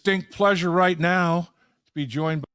distinct pleasure right now to be joined by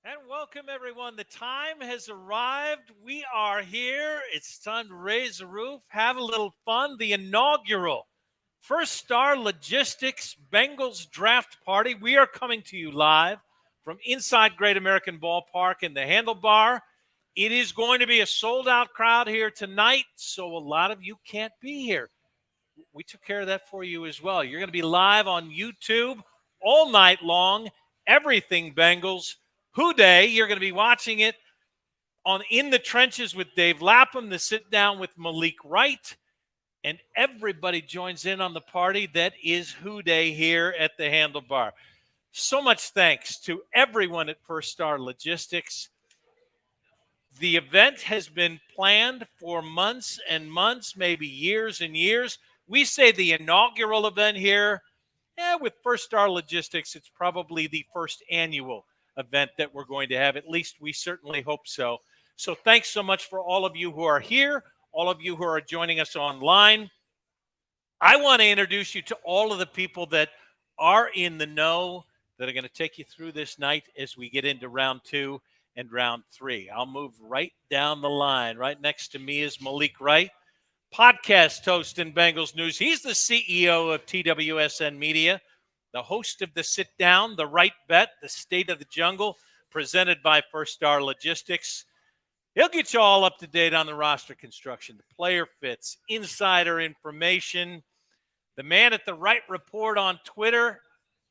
And welcome, everyone. The time has arrived. We are here. It's time to raise the roof, have a little fun. The inaugural First Star Logistics Bengals Draft Party. We are coming to you live from inside Great American Ballpark in the Handlebar. It is going to be a sold-out crowd here tonight, so a lot of you can't be here. We took care of that for you as well. You're going to be live on YouTube all night long. Everything Bengals. Who Day, you're going to be watching it on In the Trenches with Dave Lapham, the sit down with Malik Wright, and everybody joins in on the party. That is Who Day here at the Handlebar. So much thanks to everyone at First Star Logistics. The event has been planned for months and months, maybe years and years. We say the inaugural event here, with First Star Logistics, it's probably the first annual event that we're going to have. At least we certainly hope so. So thanks so much for all of you who are here, all of you who are joining us online. I want to introduce you to all of the people that are in the know that are going to take you through this night as we get into round 2 and round 3. I'll move right down the line. Right next to me is Malik Wright, podcast host in Bengals News. He's the CEO of TWSN Media, the host of the Sit Down, the Right Bet, the State of the Jungle, presented by First Star Logistics. He'll get you all up to date on the roster construction, the player fits, insider information. The man at the Right Report on Twitter.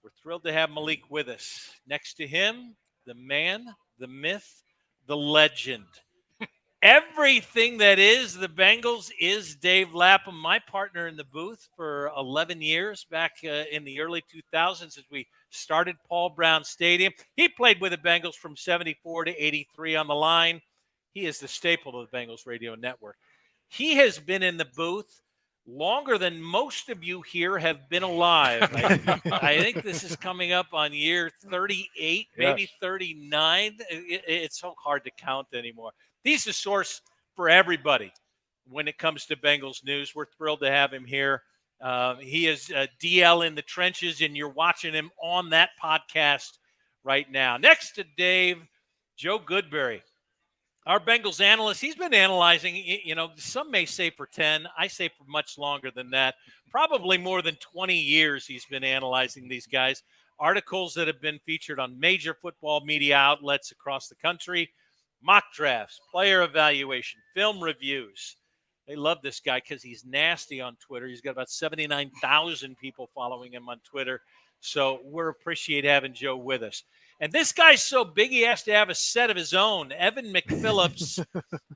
We're thrilled to have Malik with us. Next to him, the man, the myth, the legend. Everything that is the Bengals is Dave Lapham, my partner in the booth for 11 years back in the early 2000s as we started Paul Brown Stadium. He played with the Bengals from 74 to 83 on the line. He is the staple of the Bengals radio network. He has been in the booth longer than most of you here have been alive. I think this is coming up on year 38, maybe 39. It's so hard to count anymore. He's the source for everybody when it comes to Bengals news. We're thrilled to have him here. He is DL in the trenches, and you're watching him on that podcast right now. Next to Dave, Joe Goodberry, our Bengals analyst. He's been analyzing, some may say for 10. I say for much longer than that. Probably more than 20 years he's been analyzing these guys. Articles that have been featured on major football media outlets across the country, mock drafts, player evaluation, film reviews. They love this guy because he's nasty on Twitter. He's got about 79,000 people following him on Twitter. So we appreciate having Joe with us. And this guy's so big he has to have a set of his own. Evan McPhillips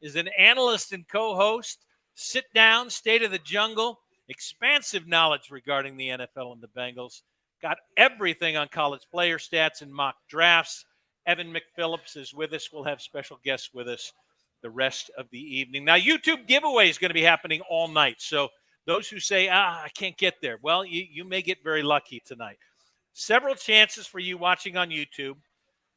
is an analyst and co-host. Sitdown, State of the Jungle, expansive knowledge regarding the NFL and the Bengals. Got everything on college player stats and mock drafts. Evan McPhillips is with us. We'll have special guests with us the rest of the evening. Now, YouTube giveaway is going to be happening all night. So those who say, I can't get there, well, you may get very lucky tonight. Several chances for you watching on YouTube.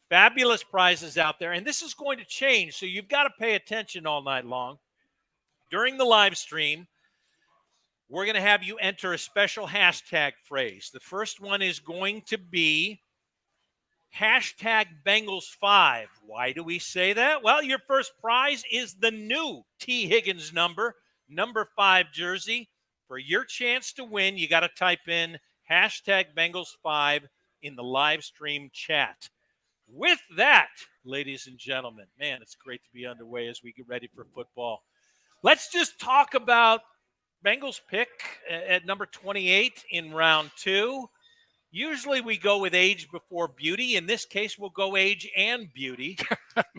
Fabulous prizes out there. And this is going to change, so you've got to pay attention all night long. During the live stream, we're going to have you enter a special hashtag phrase. The first one is going to be hashtag Bengals5. Why do we say that? Well, your first prize is the new T. Higgins number 5 jersey. For your chance to win, you got to type in hashtag Bengals5 in the live stream chat. With that, ladies and gentlemen, man, it's great to be underway as we get ready for football. Let's just talk about Bengals pick at number 28 in round 2. Usually we go with age before beauty. In this case, we'll go age and beauty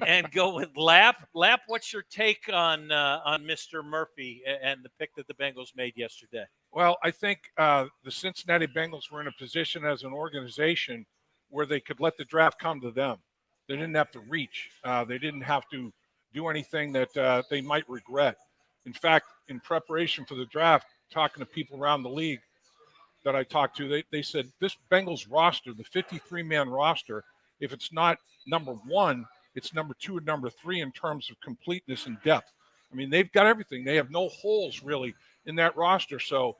and go with Lap. Lap, what's your take on Mr. Murphy and the pick that the Bengals made yesterday? Well, I think the Cincinnati Bengals were in a position as an organization where they could let the draft come to them. They didn't have to reach. They didn't have to do anything that they might regret. In fact, in preparation for the draft, talking to people around the league that I talked to, they said this Bengals roster, the 53-man roster, if it's not number 1, it's number 2 and number 3 in terms of completeness and depth. I mean, they've got everything. They have no holes really in that roster. So,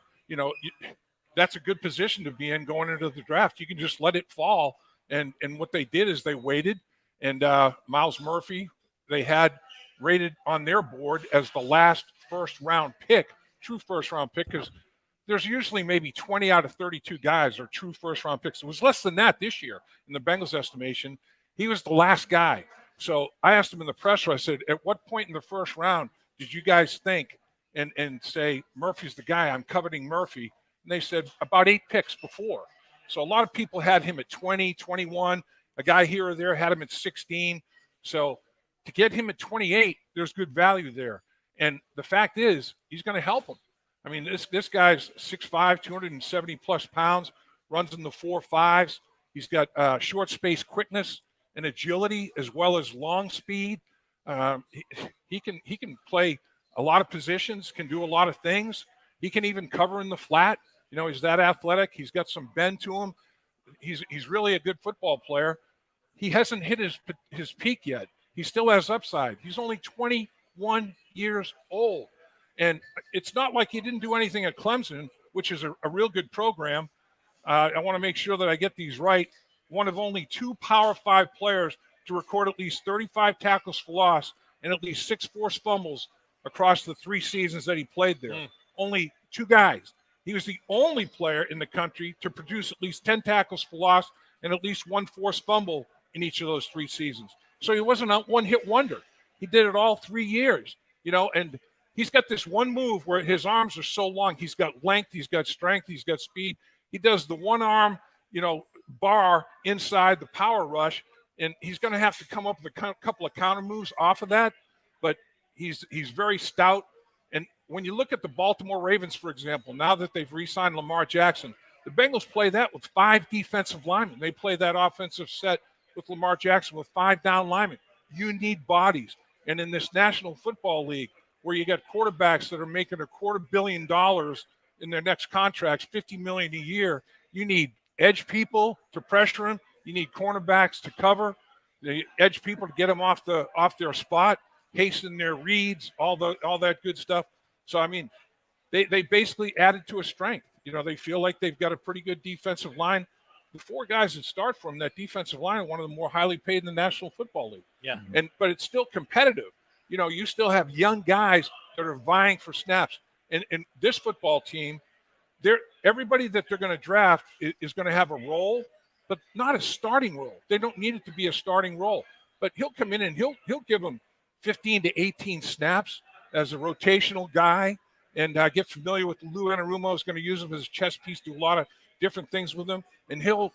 that's a good position to be in going into the draft. You can just let it fall. And what they did is they waited. And Myles Murphy, they had rated on their board as the last first-round pick, true first-round pick, because there's usually maybe 20 out of 32 guys are true first-round picks. It was less than that this year in the Bengals' estimation. He was the last guy. So I asked him in the presser, I said, at what point in the first round did you guys think and say, Murphy's the guy, I'm coveting Murphy? And they said about 8 picks before. So a lot of people had him at 20, 21. A guy here or there had him at 16. So to get him at 28, there's good value there. And the fact is, he's going to help him. I mean, this guy's 6'5", 270-plus pounds, runs in the 4.5s. He's got short space quickness and agility as well as long speed. He can play a lot of positions, can do a lot of things. He can even cover in the flat. He's that athletic. He's got some bend to him. He's really a good football player. He hasn't hit his peak yet. He still has upside. He's only 21 years old. And it's not like he didn't do anything at Clemson, which is a real good program. I want to make sure that I get these right. One of only 2 Power 5 players to record at least 35 tackles for loss and at least 6 forced fumbles across the 3 seasons that he played there. Only 2 guys. He was the only player in the country to produce at least 10 tackles for loss and at least 1 forced fumble in each of those 3 seasons. So he wasn't a one-hit wonder. He did it all 3 years, and he's got this one move where his arms are so long. He's got length, he's got strength, he's got speed. He does the one arm, bar inside the power rush, and he's going to have to come up with a couple of counter moves off of that. But he's very stout. And when you look at the Baltimore Ravens, for example, now that they've re-signed Lamar Jackson, the Bengals play that with 5 defensive linemen. They play that offensive set with Lamar Jackson with 5 down linemen. You need bodies. And in this National Football League, where you got quarterbacks that are making $250 million in their next contracts, $50 million a year, you need edge people to pressure them. You need cornerbacks to cover. The edge people to get them off their spot, hasten their reads, all that good stuff. So, I mean, they basically added to a strength. They feel like they've got a pretty good defensive line. The 4 guys that start from that defensive line are one of the more highly paid in the National Football League. Yeah. But it's still competitive. You still have young guys that are vying for snaps. And this football team, everybody that they're going to draft is going to have a role, but not a starting role. They don't need it to be a starting role. But he'll come in and he'll give them 15 to 18 snaps as a rotational guy, and get familiar with Lou Anarumo. Is going to use him as a chess piece, do a lot of different things with him, and he'll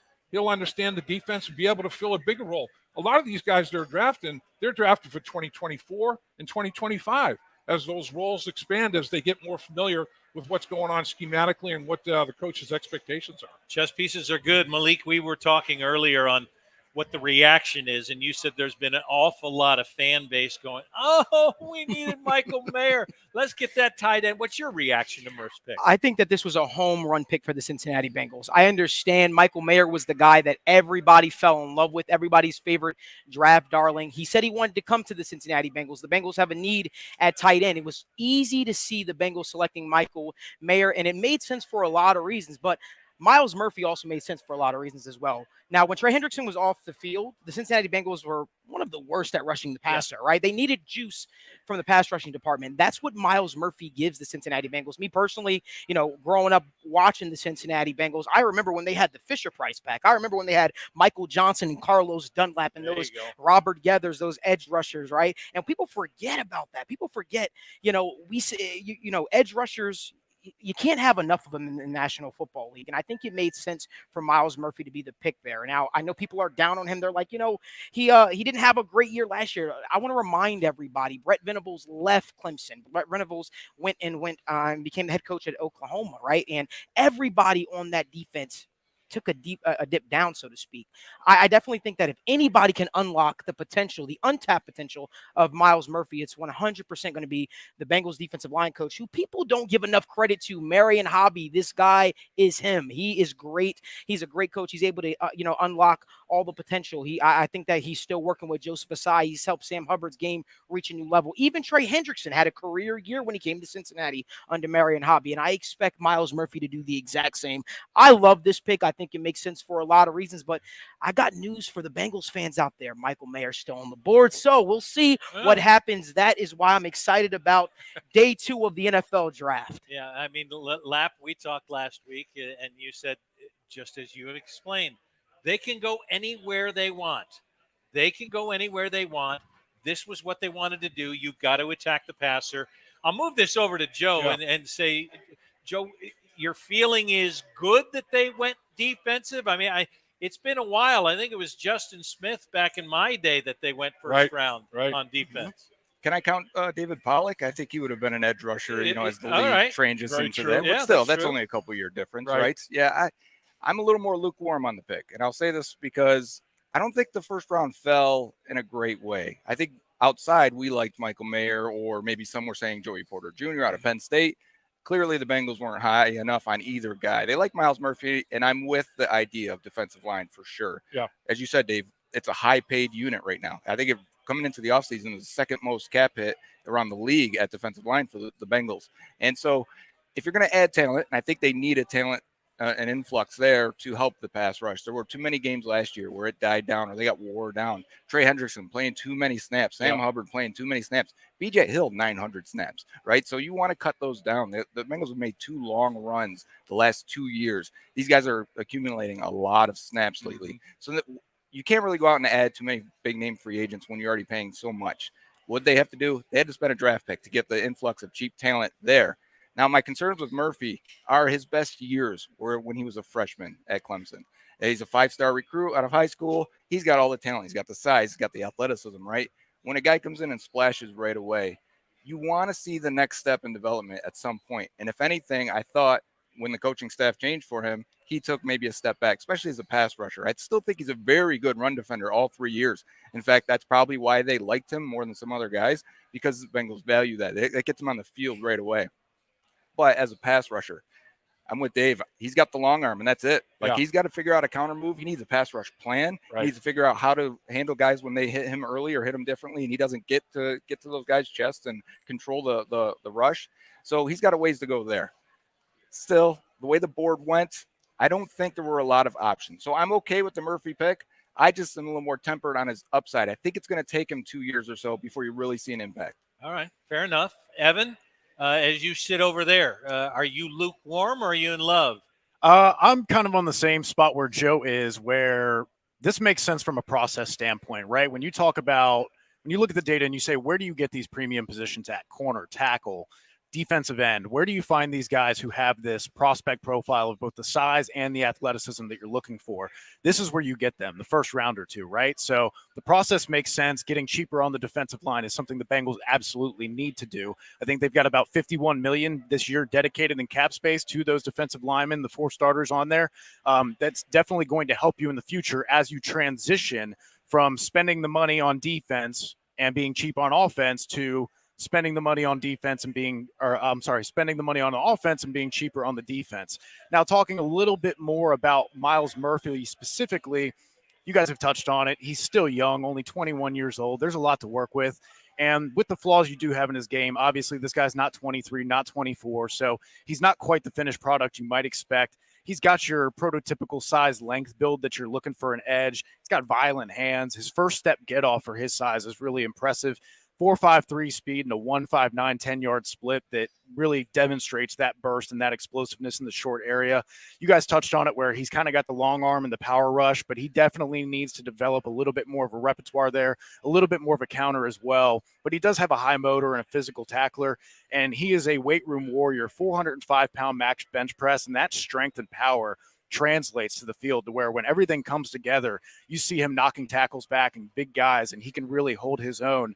understand the defense and be able to fill a bigger role. A lot of these guys they're drafted for 2024 and 2025 as those roles expand, as they get more familiar with what's going on schematically and what the coach's expectations are. Chess pieces are good. Malik, we were talking earlier on what the reaction is, and you said there's been an awful lot of fan base going, oh, we needed Michael Mayer. Let's get that tight end. What's your reaction to Murph's pick? I think that this was a home run pick for the Cincinnati Bengals. I understand Michael Mayer was the guy that everybody fell in love with, everybody's favorite draft darling. He said he wanted to come to the Cincinnati Bengals. The Bengals have a need at tight end. It was easy to see the Bengals selecting Michael Mayer, and it made sense for a lot of reasons, but Myles Murphy also made sense for a lot of reasons as well. Now, when Trey Hendrickson was off the field, the Cincinnati Bengals were one of the worst at rushing the passer, right? They needed juice from the pass rushing department. That's what Myles Murphy gives the Cincinnati Bengals. Me personally, growing up watching the Cincinnati Bengals, I remember when they had the Fisher-Price pack. I remember when they had Michael Johnson and Carlos Dunlap and those Robert Geathers, those edge rushers, right? And people forget about that. People forget, we say, edge rushers, you can't have enough of them in the National Football League. And I think it made sense for Myles Murphy to be the pick there. Now, I know people are down on him. They're like, he didn't have a great year last year. I want to remind everybody, Brett Venables left Clemson. Brett Venables went and became the head coach at Oklahoma, right? And everybody on that defense took a dip down, so to speak. I definitely think that if anybody can unlock the potential, the untapped potential of Myles Murphy, it's 100% going to be the Bengals defensive line coach, who people don't give enough credit to, Marion Hobby. This guy is him. He is great. He's a great coach. He's able to, unlock all the potential. I think that he's still working with Joseph Asai. He's helped Sam Hubbard's game reach a new level. Even Trey Hendrickson had a career year when he came to Cincinnati under Marion Hobby, and I expect Myles Murphy to do the exact same. I love this pick. I think it makes sense for a lot of reasons, but I got news for the Bengals fans out there. Michael Mayer's still on the board, so we'll see what happens. That is why I'm excited about day 2 of the NFL draft. Yeah, I mean, Lap, we talked last week, and you said, just as you have explained, they can go anywhere they want. They can go anywhere they want. This was what they wanted to do. You've got to attack the passer. I'll move this over to Joe and say, Joe, your feeling is good that they went defensive? I mean, it's been a while. I think it was Justin Smith back in my day that they went first round on defense. Can I count David Pollock? I think he would have been an edge rusher, as the league changes into that. But still, that's only a couple-year difference, right? Yeah, I'm a little more lukewarm on the pick. And I'll say this because I don't think the first round fell in a great way. I think outside we liked Michael Mayer, or maybe some were saying Joey Porter Jr. out of Penn State. Clearly, the Bengals weren't high enough on either guy. They like Myles Murphy, and I'm with the idea of defensive line for sure. Yeah. As you said, Dave, it's a high-paid unit right now. I think coming into the offseason, the second most cap hit around the league at defensive line for the Bengals. And so if you're going to add talent, and I think they need a talent, an influx there to help the pass rush. There were too many games last year where it died down or they got wore down. Trey Hendrickson playing too many snaps. Sam Hubbard playing too many snaps. BJ Hill, 900 snaps, right? So you want to cut those down. The Bengals have made 2 long runs the last 2 years. These guys are accumulating a lot of snaps lately. So that you can't really go out and add too many big-name free agents when you're already paying so much. What they have to do, they had to spend a draft pick to get the influx of cheap talent there. Now, my concerns with Murphy are his best years were when he was a freshman at Clemson. He's a 5-star recruit out of high school. He's got all the talent. He's got the size. He's got the athleticism, right? When a guy comes in and splashes right away, you want to see the next step in development at some point. And if anything, I thought when the coaching staff changed for him, he took maybe a step back, especially as a pass rusher. I still think he's a very good run defender all 3 years. In fact, that's probably why they liked him more than some other guys, because the Bengals value that. It gets him on the field right away. But as a pass rusher, I'm with Dave. He's got the long arm, and that's it. Like, he's got to figure out a counter move. He needs a pass rush plan. Right. He needs to figure out how to handle guys when they hit him early or hit him differently, and he doesn't get to those guys' chests and control the rush. So he's got a ways to go there. Still, the way the board went, I don't think there were a lot of options. So I'm okay with the Murphy pick. I just am a little more tempered on his upside. I think it's going to take him 2 years or so before you really see an impact. All right, fair enough. Evan, as you sit over there, are you lukewarm or are you in love? I'm kind of on the same spot where Joe is, where this makes sense from a process standpoint, right? When you look at the data and you say, where do you get these premium positions at? Corner, tackle, defensive end. Where do you find these guys who have this prospect profile of both the size and the athleticism that you're looking for? This is where you get them, the first round or two, right? So the process makes sense. Getting cheaper on the defensive line is something the Bengals absolutely need to do. I think they've got about $51 million this year dedicated in cap space to those defensive linemen, the 4 starters on there. That's definitely going to help you in the future as you transition from spending the money on defense and being cheap on offense to spending the money on defense and spending the money on the offense and being cheaper on the defense. Now, talking a little bit more about Myles Murphy specifically, you guys have touched on it. He's still young, only 21 years old. There's a lot to work with. And with the flaws you do have in his game, obviously this guy's not 23, not 24, so he's not quite the finished product you might expect. He's got your prototypical size length build that you're looking for an edge. He's got violent hands. His first step get off for his size is really impressive. 4.53 speed and a 1.59 10-yard split that really demonstrates that burst and that explosiveness in the short area. You guys touched on it where he's kind of got the long arm and the power rush, but he definitely needs to develop a little bit more of a repertoire there, a little bit more of a counter as well. But he does have a high motor and a physical tackler, and he is a weight room warrior, 405-pound max bench press, and that strength and power translates to the field to where when everything comes together, you see him knocking tackles back and big guys, and he can really hold his own.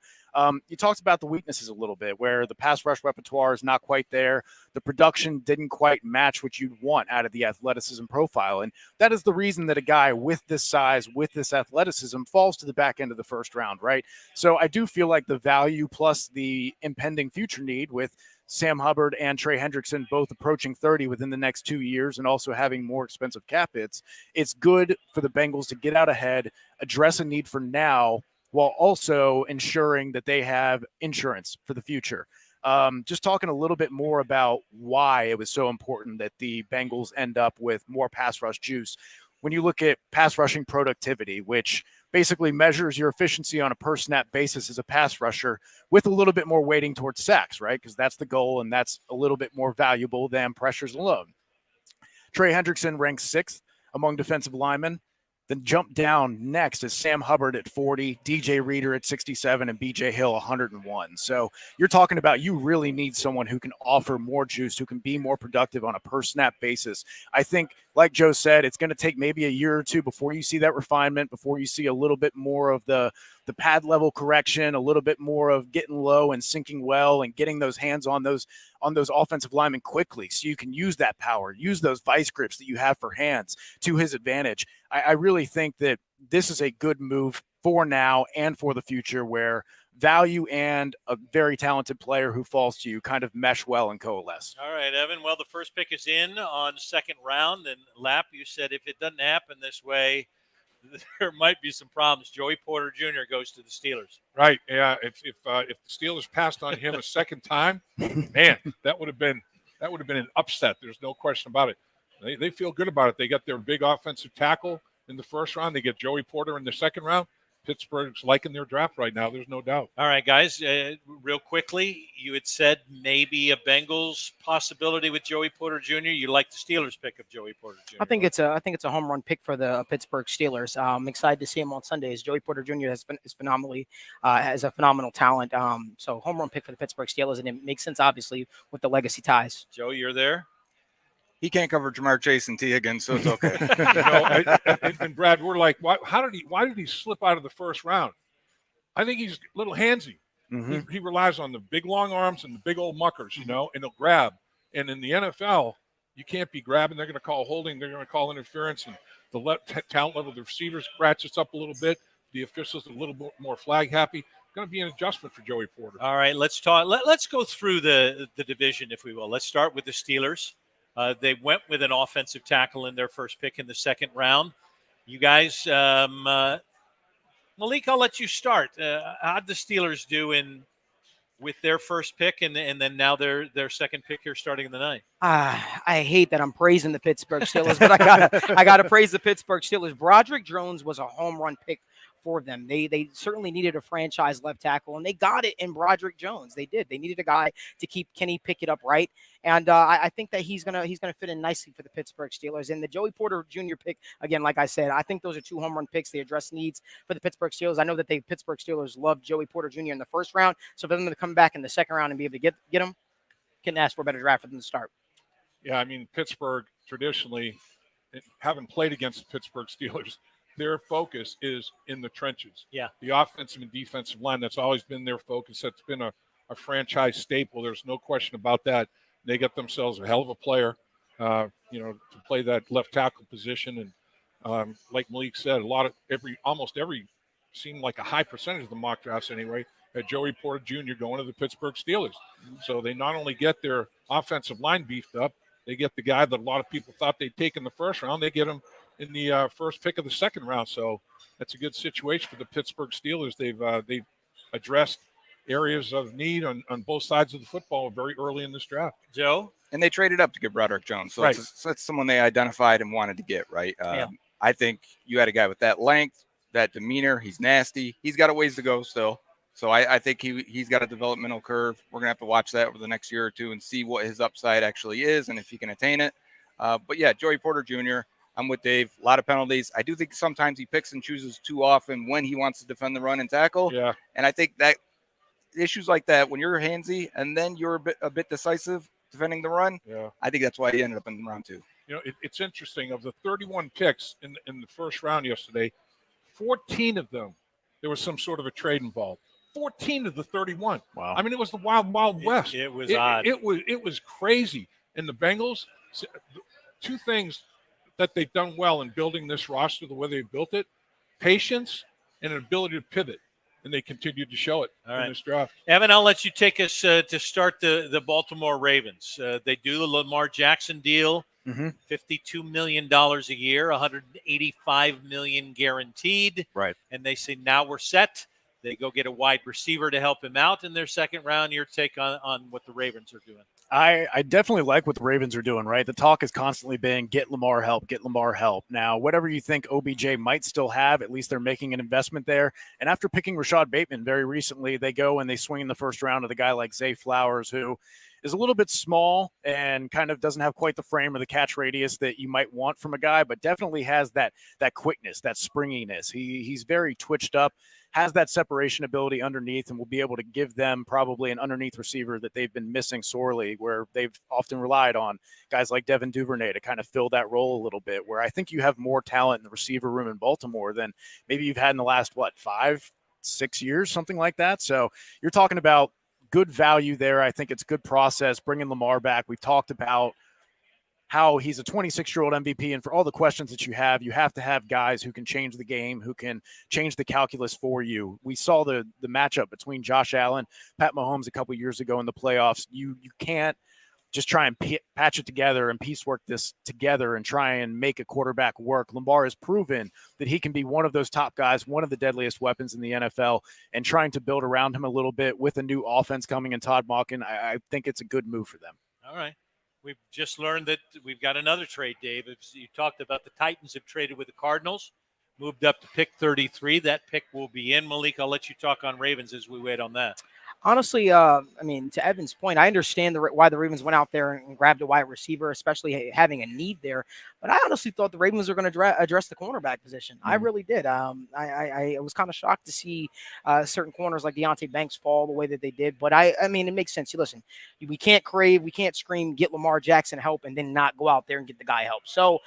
You talked about the weaknesses a little bit, where the pass rush repertoire is not quite there. The production didn't quite match what you'd want out of the athleticism profile. And that is the reason that a guy with this size, with this athleticism, falls to the back end of the first round, right? So I do feel like the value plus the impending future need with Sam Hubbard and Trey Hendrickson both approaching 30 within the next 2 years and also having more expensive cap hits, it's good for the Bengals to get out ahead, address a need for now, while also ensuring that they have insurance for the future. Just talking a little bit more about why it was so important that the Bengals end up with more pass rush juice. When you look at pass rushing productivity, which basically measures your efficiency on a per snap basis as a pass rusher with a little bit more weighting towards sacks, right? Because that's the goal, and that's a little bit more valuable than pressures alone. Trey Hendrickson ranks 6th among defensive linemen. Then jump down next is Sam Hubbard at 40, DJ Reader at 67, and BJ Hill 101. So you're talking about you really need someone who can offer more juice, who can be more productive on a per snap basis. I think, like Joe said, it's going to take maybe a year or two before you see that refinement, before you see a little bit more of the pad level correction, a little bit more of getting low and sinking well and getting those hands on those offensive linemen quickly so you can use that power, use those vice grips that you have for hands to his advantage. I really think that this is a good move for now and for the future, where value and a very talented player who falls to you kind of mesh well and coalesce. All right, Evan. Well, the first pick is in on second round, and Lap, you said if it doesn't happen this way, there might be some problems. Joey Porter Jr. goes to the Steelers. Right. Yeah. If the Steelers passed on him a second time, man, that would have been an upset. There's no question about it. They feel good about it. They got their big offensive tackle in the first round. They get Joey Porter in the second round. Pittsburgh's liking their draft right now. There's no doubt. All right, guys, real quickly, you had said maybe a Bengals possibility with Joey Porter Jr. You like the Steelers pick of Joey Porter Jr. I think it's a home run pick for the Pittsburgh Steelers. I'm excited to see him on Sundays. Joey Porter Jr. has a phenomenal talent. So home run pick for the Pittsburgh Steelers, and it makes sense obviously with the legacy ties. Joe, you're there. He can't cover Jamar Chase and T again, so it's okay. And Brad, we're like, why did he slip out of the first round? I think he's a little handsy. Mm-hmm. He relies on the big long arms and the big old muckers, and he'll grab. And in the NFL, you can't be grabbing. They're going to call holding. They're going to call interference. And the talent level of the receivers ratchets up a little bit. The officials are a little bit more flag happy. Going to be an adjustment for Joey Porter. All right, let's talk. Let's go through the division, if we will. Let's start with the Steelers. They went with an offensive tackle in their first pick in the second round. You guys, Malik, I'll let you start. How'd the Steelers do with their first pick and then now their second pick here starting in the ninth? I hate that I'm praising the Pittsburgh Steelers, but I gotta praise the Pittsburgh Steelers. Broderick Jones was a home run pick for them. They certainly needed a franchise left tackle, and they got it in Broderick Jones. They did. They needed a guy to keep Kenny Pickett upright, and I think that he's gonna fit in nicely for the Pittsburgh Steelers. And the Joey Porter Jr. pick, again, like I said, I think those are 2 home run picks. They address needs for the Pittsburgh Steelers. I know that the Pittsburgh Steelers loved Joey Porter Jr. in the first round, so for them to come back in the second round and be able to get him, couldn't ask for a better draft for them to start. Yeah, I mean, Pittsburgh traditionally, having played against the Pittsburgh Steelers, their focus is in the trenches. Yeah. The offensive and defensive line, that's always been their focus. That's been a franchise staple. There's no question about that. They got themselves a hell of a player, to play that left tackle position. And like Malik said, almost every seemed like a high percentage of the mock drafts anyway, had Joey Porter Jr. going to the Pittsburgh Steelers. So they not only get their offensive line beefed up, they get the guy that a lot of people thought they'd take in the first round. They get him in the first pick of the second round. So that's a good situation for the Pittsburgh Steelers. They've addressed areas of need on both sides of the football very early in this draft. Joe? And they traded up to get Broderick Jones. So right. that's someone they identified and wanted to get, right? I think you had a guy with that length, that demeanor. He's nasty. He's got a ways to go still. So I think he's got a developmental curve. We're going to have to watch that over the next year or two and see what his upside actually is and if he can attain it. But, yeah, Joey Porter Jr., I'm with Dave. A lot of penalties. I do think sometimes he picks and chooses too often when he wants to defend the run and tackle. Yeah. And I think that issues like that, when you're handsy and then you're a bit decisive defending the run, I think that's why he ended up in round 2. It's interesting. Of the 31 picks in the first round yesterday, 14 of them, there was some sort of a trade involved. 14 of the 31. Wow. I mean, it was the wild, wild west. It was odd. It was crazy. And the Bengals, 2 things that they've done well in building this roster the way they built it: patience and an ability to pivot. And they continued to show it in this draft. Evan, I'll let you take us to start the Baltimore Ravens. They do the Lamar Jackson deal, $52 million a year, $185 million guaranteed. Right. And they say, now we're set. They go get a wide receiver to help him out in their second round. Your take on what the Ravens are doing? I definitely like what the Ravens are doing, right? The talk has constantly been get Lamar help. Now, whatever you think OBJ might still have, at least they're making an investment there. And after picking Rashad Bateman very recently, they go and they swing in the first round of the guy like Zay Flowers, who is a little bit small and kind of doesn't have quite the frame or the catch radius that you might want from a guy, but definitely has that quickness, that springiness. He's very twitched up, has that separation ability underneath, and will be able to give them probably an underneath receiver that they've been missing sorely, where they've often relied on guys like Devin Duvernay to kind of fill that role a little bit, where I think you have more talent in the receiver room in Baltimore than maybe you've had in the last, 5-6 years, something like that. So you're talking about good value there. I think it's good process, bringing Lamar back. We've talked about how he's a 26-year-old MVP, and for all the questions that you have to have guys who can change the game, who can change the calculus for you. We saw the matchup between Josh Allen, Pat Mahomes a couple years ago in the playoffs. You can't just try and patch it together and piecework this together and try and make a quarterback work. Lamar has proven that he can be one of those top guys, one of the deadliest weapons in the NFL, and trying to build around him a little bit with a new offense coming in Todd Monken, I think it's a good move for them. All right. We've just learned that we've got another trade, Dave. You talked about the Titans have traded with the Cardinals, moved up to pick 33. That pick will be in. Malik, I'll let you talk on Ravens as we wait on that. Honestly, I mean, to Evan's point, I understand why the Ravens went out there and grabbed a wide receiver, especially having a need there. But I honestly thought the Ravens were going to address the cornerback position. I really did. I was kind of shocked to see certain corners like Deonte Banks fall the way that they did. But I mean, it makes sense. Listen, we can't scream, get Lamar Jackson help, and then not go out there and get the guy help. So,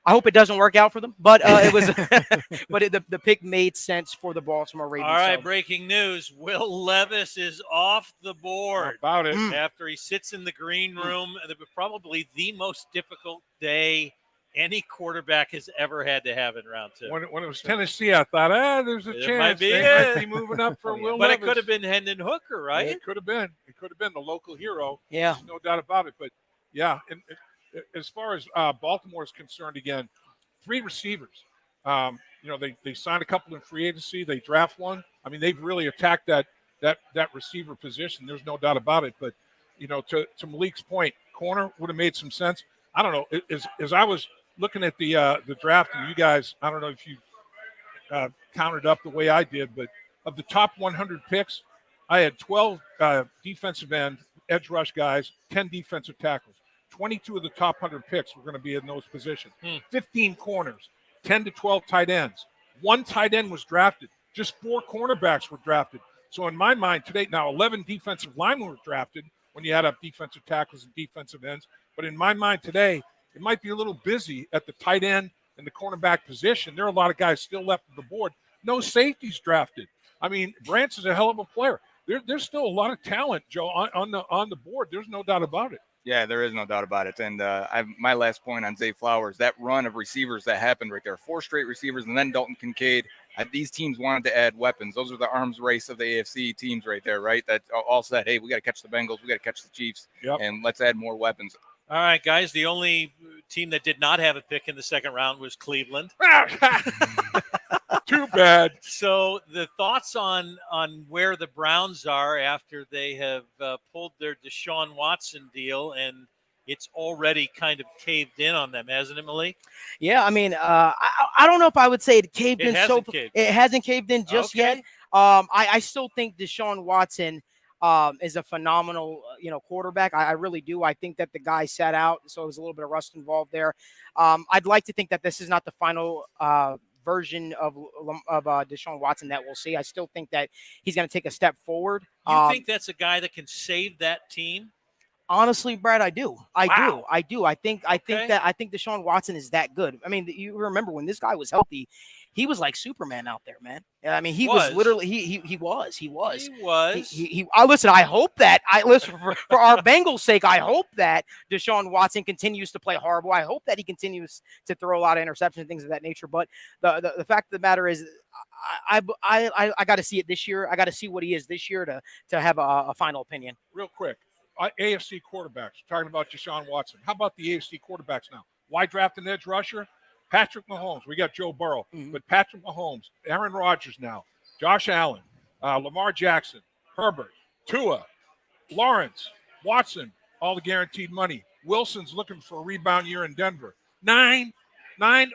I hope it doesn't work out for them, but it was, the pick made sense for the Baltimore Ravens. All right, breaking news: Will Levis is off the board. How about it? After he sits in the green room, probably the most difficult day any quarterback has ever had to have in round 2. When it was Tennessee, I thought, there's a chance might be they might be moving up for Will but Levis. It could have been Hendon Hooker, right? Yeah, it could have been. It could have been the local hero. Yeah, no doubt about it. But Yeah, and as far as Baltimore is concerned, again, 3 receivers. They signed a couple in free agency. They draft one. I mean, they've really attacked that receiver position. There's no doubt about it. But to Malik's point, corner would have made some sense. I don't know. As I was looking at the draft, and you guys, I don't know if you counted up the way I did, but of the top 100 picks, I had 12 defensive end edge rush guys, 10 defensive tackles. 22 of the top 100 picks were going to be in those positions. 15 corners, 10 to 12 tight ends. 1 tight end was drafted. Just 4 cornerbacks were drafted. So in my mind today, now 11 defensive linemen were drafted when you add up defensive tackles and defensive ends. But in my mind today, it might be a little busy at the tight end and the cornerback position. There are a lot of guys still left on the board. No safeties drafted. I mean, Branch is a hell of a player. There's still a lot of talent, Joe, on the board. There's no doubt about it. Yeah, there is no doubt about it. And my last point on Zay Flowers, that run of receivers that happened right there, 4 straight receivers, and then Dalton Kincaid. These teams wanted to add weapons. Those are the arms race of the AFC teams right there, right? That all said, hey, we got to catch the Bengals, we got to catch the Chiefs, and let's add more weapons. All right, guys, the only team that did not have a pick in the second round was Cleveland. Too bad. So the thoughts on where the Browns are after they have pulled their Deshaun Watson deal, and it's already kind of caved in on them, hasn't it, Malik? Yeah, I mean, I don't know if I would say it caved in. It hasn't caved in just yet. I still think Deshaun Watson is a phenomenal, quarterback. I really do. I think that the guy sat out, so there's a little bit of rust involved there. I'd like to think that this is not the final version of Deshaun Watson that we'll see. I still think that he's going to take a step forward. You think that's a guy that can save that team? Honestly, Brad, I do. I do. I think Deshaun Watson is that good. I mean, you remember when this guy was healthy, he was like Superman out there, man. I mean, he was literally he was. Listen, I hope that for our Bengals' sake, I hope that Deshaun Watson continues to play horrible. I hope that he continues to throw a lot of interceptions and things of that nature. But the fact of the matter is, I got to see it this year. I got to see what he is this year to have a final opinion. Real quick. AFC quarterbacks. We're talking about Deshaun Watson. How about the AFC quarterbacks now? Why draft an edge rusher? Patrick Mahomes. We got Joe Burrow. But Patrick Mahomes, Aaron Rodgers now, Josh Allen, Lamar Jackson, Herbert, Tua, Lawrence, Watson, all the guaranteed money. Wilson's looking for a rebound year in Denver. 9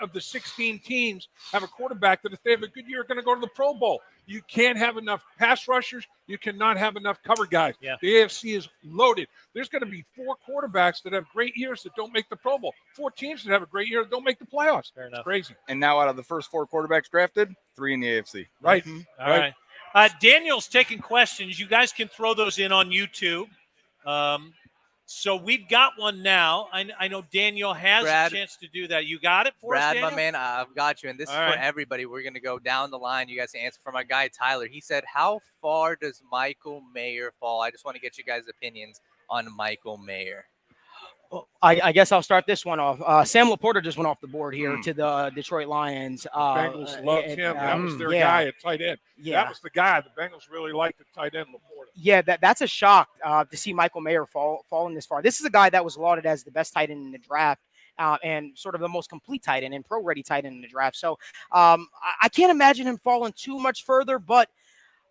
of the 16 teams have a quarterback that if they have a good year are going to go to the Pro Bowl. You can't have enough pass rushers. You cannot have enough cover guys. Yeah. The AFC is loaded. There's going to be 4 quarterbacks that have great years that don't make the Pro Bowl. 4 teams that have a great year that don't make the playoffs. Fair enough. It's crazy. And now out of the first 4 quarterbacks drafted, 3 in the AFC. Right. All right. Daniel's taking questions. You guys can throw those in on YouTube. So we've got one now. I know Daniel has a chance to do that. You got it for us, Daniel? Brad, my man, I've got you. And this is for everybody. We're going to go down the line. You guys can answer for my guy, Tyler. He said, how far does Michael Mayer fall? I just want to get you guys' opinions on Michael Mayer. Well, I guess I'll start this one off. Sam Laporta just went off the board here to the Detroit Lions. Bengals loved him. That was their guy at tight end. Yeah. That was the guy. The Bengals really liked the tight end, Laporta. Yeah, that's a shock to see Michael Mayer falling this far. This is a guy that was lauded as the best tight end in the draft and sort of the most complete tight end and pro-ready tight end in the draft. So I can't imagine him falling too much further, but,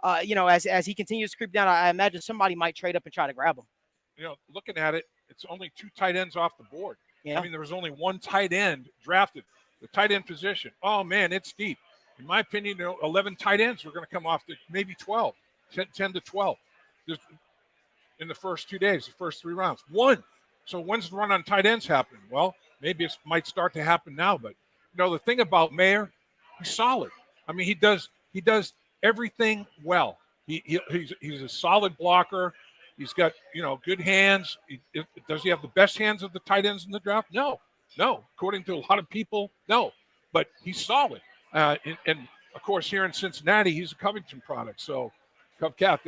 as he continues to creep down, I imagine somebody might trade up and try to grab him. Looking at it, it's only 2 tight ends off the board. Yeah. I mean, there was only 1 tight end drafted. The tight end position, oh, man, it's deep. In my opinion, 11 tight ends are going to come off to maybe 12, 10 to 12 in the first 2 days, the first 3 rounds. 1. So when's the run on tight ends happening? Well, maybe it might start to happen now. But, the thing about Mayer, he's solid. I mean, he does everything well. He's a solid blocker. He's got, good hands. Does he have the best hands of the tight ends in the draft? No. According to a lot of people, no. But he's solid. And of course, here in Cincinnati, he's a Covington product. So, Cubcat,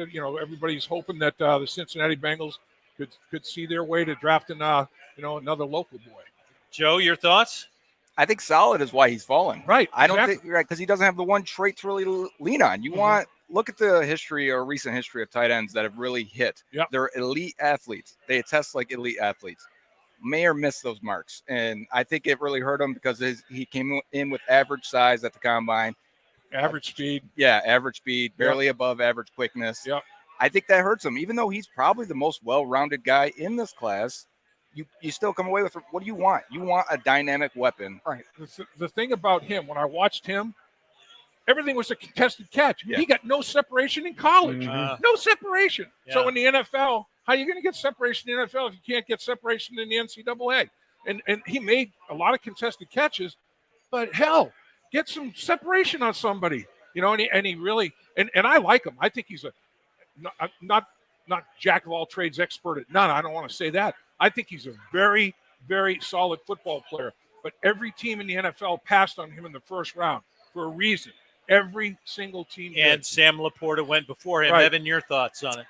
everybody's hoping that the Cincinnati Bengals could see their way to drafting, another local boy. Joe, your thoughts? I think solid is why he's fallen. Right. I don't think you're right because he doesn't have the one trait to really lean on. You want look at the history or recent history of tight ends that have really hit. Yep. They're elite athletes. They attest like elite athletes. Mayer missed those marks, and I think it really hurt him because he came in with average size at the combine. Average speed. Yeah, average speed, barely above average quickness. Yep. I think that hurts him. Even though he's probably the most well-rounded guy in this class, you still come away with, what do you want? You want a dynamic weapon. Right. The thing about him, when I watched him, everything was a contested catch. Yeah. He got no separation in college. No separation. Yeah. So in the NFL, how are you going to get separation in the NFL if you can't get separation in the NCAA? And he made a lot of contested catches, but hell, get some separation on somebody. You know, and he really and I like him. I think he's not jack of all trades, expert at none. I don't want to say that. I think he's a very, very solid football player. But every team in the NFL passed on him in the first round for a reason. Every single team. And did. Sam Laporta went before him. Right. Evan, your thoughts on it?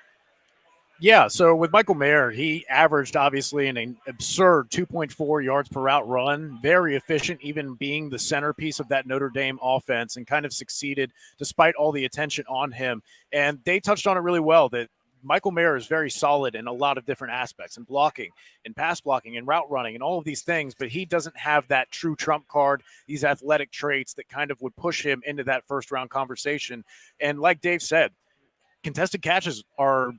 Yeah, so with Michael Mayer, he averaged obviously an absurd 2.4 yards per route run, very efficient, even being the centerpiece of that Notre Dame offense, and kind of succeeded despite all the attention on him. And they touched on it really well, that Michael Mayer is very solid in a lot of different aspects, in blocking, in pass blocking, and route running, and all of these things, but he doesn't have that true trump card, these athletic traits that kind of would push him into that first-round conversation. And like Dave said, contested catches are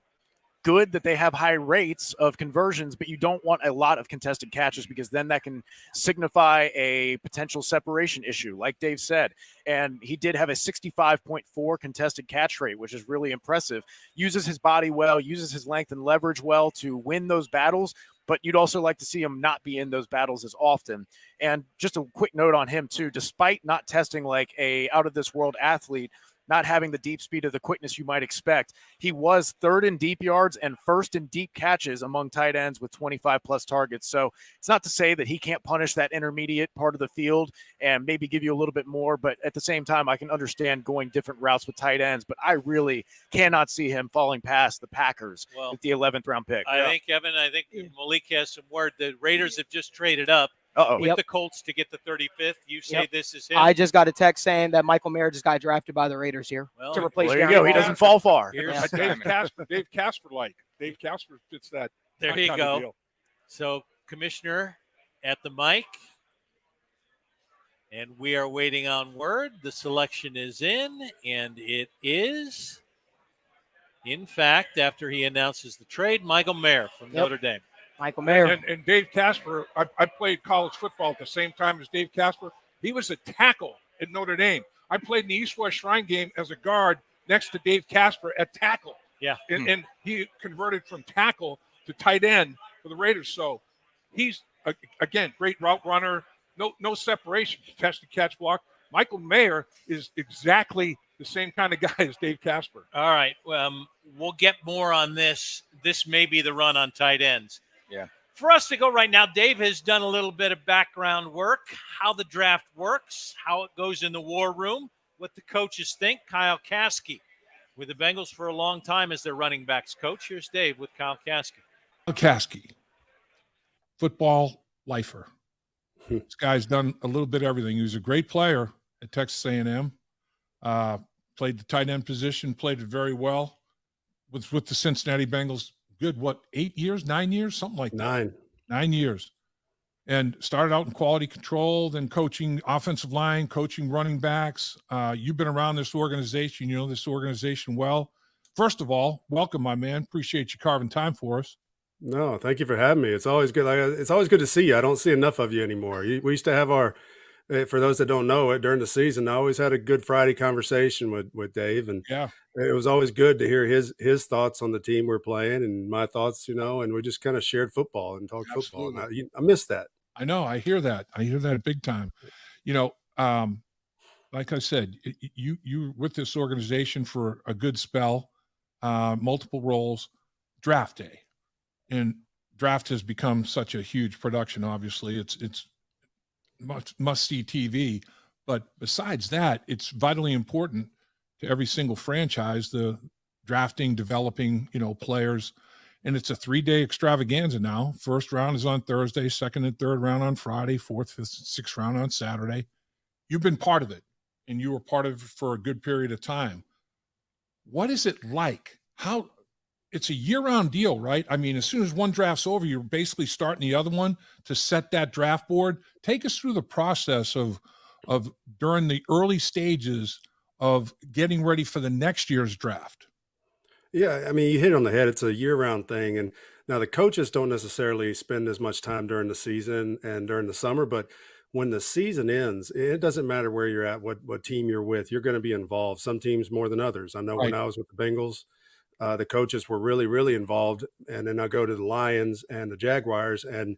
good that they have high rates of conversions, but you don't want a lot of contested catches because then that can signify a potential separation issue, like Dave said. And he did have a 65.4 contested catch rate, which is really impressive. Uses his body well, uses his length and leverage well to win those battles, but you'd also like to see him not be in those battles as often. And just a quick note on him too, despite not testing like a out-of-this-world athlete, not having the deep speed or the quickness you might expect, he was third in deep yards and first in deep catches among tight ends with 25-plus targets. So it's not to say that he can't punish that intermediate part of the field and maybe give you a little bit more, but at the same time, I can understand going different routes with tight ends, but I really cannot see him falling past the Packers with the 11th round pick. I think, Evan, Malik has some word. The Raiders have just traded up with the Colts to get the 35th. You say this is him? I just got a text saying that Michael Mayer just got drafted by the Raiders here to replace There you go. He doesn't fall far. Dave Casper-like. Dave Casper fits that. There you go. So, Commissioner at the mic. And we are waiting on word. The selection is in, and it is, in fact, after he announces the trade, Michael Mayer from Notre Dame. Michael Mayer. And Dave Casper, I played college football at the same time as Dave Casper. He was a tackle at Notre Dame. I played in the East-West Shrine game as a guard next to Dave Casper at tackle. Yeah. And he converted from tackle to tight end for the Raiders. So he's, again, great route runner, no separation, contested catch block. Michael Mayer is exactly the same kind of guy as Dave Casper. All right. We'll get more on this. This may be the run on tight ends. Yeah. For us to go right now, Dave has done a little bit of background work, how the draft works, how it goes in the war room, what the coaches think. Kyle Caskey with the Bengals for a long time as their running backs coach. Here's Dave with Kyle Caskey. Kyle Caskey, football lifer. This guy's done a little bit of everything. He was a great player at Texas A&M. Played the tight end position, played it very well. Was with the Cincinnati Bengals. Good, 8 years, 9 years, something like that. 9 years. And started out in quality control, then coaching offensive line, coaching running backs. You've been around this organization. You know this organization well. First of all, welcome, my man. Appreciate you carving time for us. No, thank you for having me. It's always good. It's always good to see you. I don't see enough of you anymore. We used to have our, for those that don't know it, during the season, I always had a Good Friday conversation with Dave, and it was always good to hear his thoughts on the team we're playing and my thoughts, and we just kind of shared football and talked football. And I miss that. I know. I hear that. Big time. Like I said, you with this organization for a good spell, multiple roles, draft day. And draft has become such a huge production. Obviously, it's must-see TV. But besides that, it's vitally important to every single franchise, the drafting, developing, players. And it's a 3-day extravaganza now. First round is on Thursday, second and third round on Friday, fourth, fifth, sixth round on Saturday. You've been part of it, and you were part of it for a good period of time. What is it like? How it's a year-round deal, right? I mean, as soon as one draft's over, you're basically starting the other one to set that draft board. Take us through the process of during the early stages of getting ready for the next year's draft. Yeah, I mean, you hit it on the head. It's a year-round thing, and now the coaches don't necessarily spend as much time during the season and during the summer, but when the season ends, it doesn't matter where you're at, what team you're with, you're going to be involved. Some teams more than others. I know when I was with the Bengals, the coaches were really, really involved, and then I go to the Lions and the Jaguars, and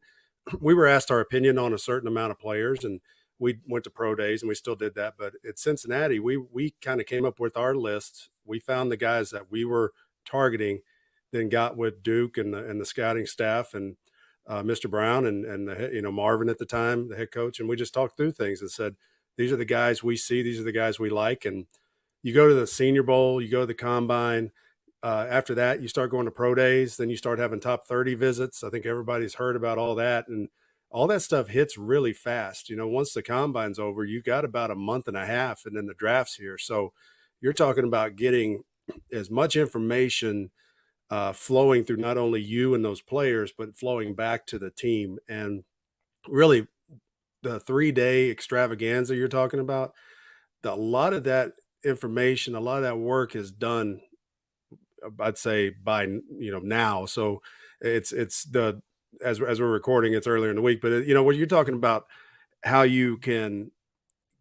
we were asked our opinion on a certain amount of players, and we went to pro days and we still did that. But at Cincinnati, we kind of came up with our list. We found the guys that we were targeting, then got with Duke and the scouting staff and Mr. Brown and the, Marvin at the time, the head coach, and we just talked through things and said, these are the guys we see, these are the guys we like. And you go to the Senior Bowl, you go to the Combine. After that, you start going to pro days, then you start having top 30 visits. I think everybody's heard about all that, and all that stuff hits really fast. Once the Combine's over, you got about a month and a half, and then the draft's here. So you're talking about getting as much information flowing through not only you and those players, but flowing back to the team. And really, the 3-day extravaganza you're talking about, a lot of that information, a lot of that work is done, I'd say, by now. So it's as we're recording, it's earlier in the week, but when you're talking about how you can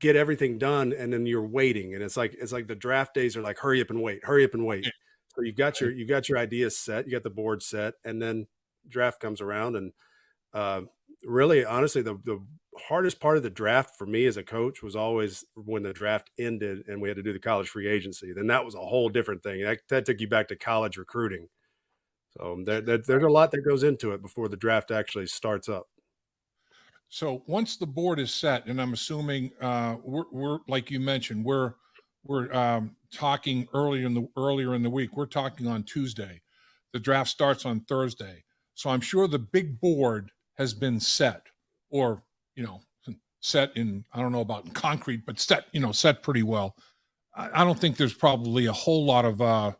get everything done and then you're waiting, and it's like the draft days are like hurry up and wait. So you've got your ideas set, you got the board set, and then draft comes around. And really, honestly, the hardest part of the draft for me as a coach was always when the draft ended and we had to do the college free agency. Then that was a whole different thing. That took you back to college recruiting. So there's a lot that goes into it before the draft actually starts up. So once the board is set, and I'm assuming we're like you mentioned, we're talking earlier in the week. We're talking on Tuesday. The draft starts on Thursday. So I'm sure the big board has been set, or set in, I don't know about in concrete, but set pretty well. I don't think there's probably a whole lot of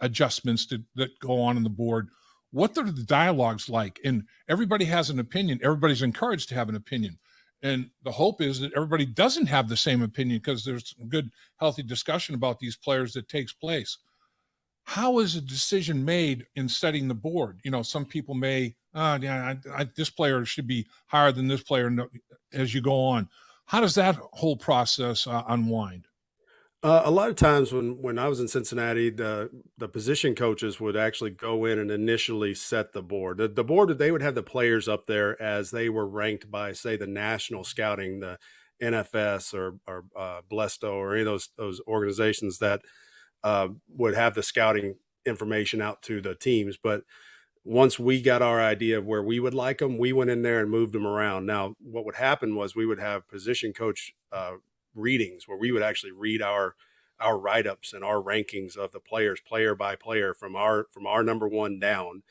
adjustments that go on in the board. What are the dialogues like? And everybody has an opinion. Everybody's encouraged to have an opinion. And the hope is that everybody doesn't have the same opinion, because there's some good, healthy discussion about these players that takes place. How is a decision made in setting the board? Some people may, this player should be higher than this player as you go on. How does that whole process unwind? A lot of times when I was in Cincinnati, the position coaches would actually go in and initially set the board. The board, they would have the players up there as they were ranked by, say, the national scouting, the NFS or Blesto, or any of those organizations that would have the scouting information out to the teams. But once we got our idea of where we would like them, we went in there and moved them around. Now, what would happen was we would have position coach readings where we would actually read our write-ups and our rankings of the players, player by player, from our number one down.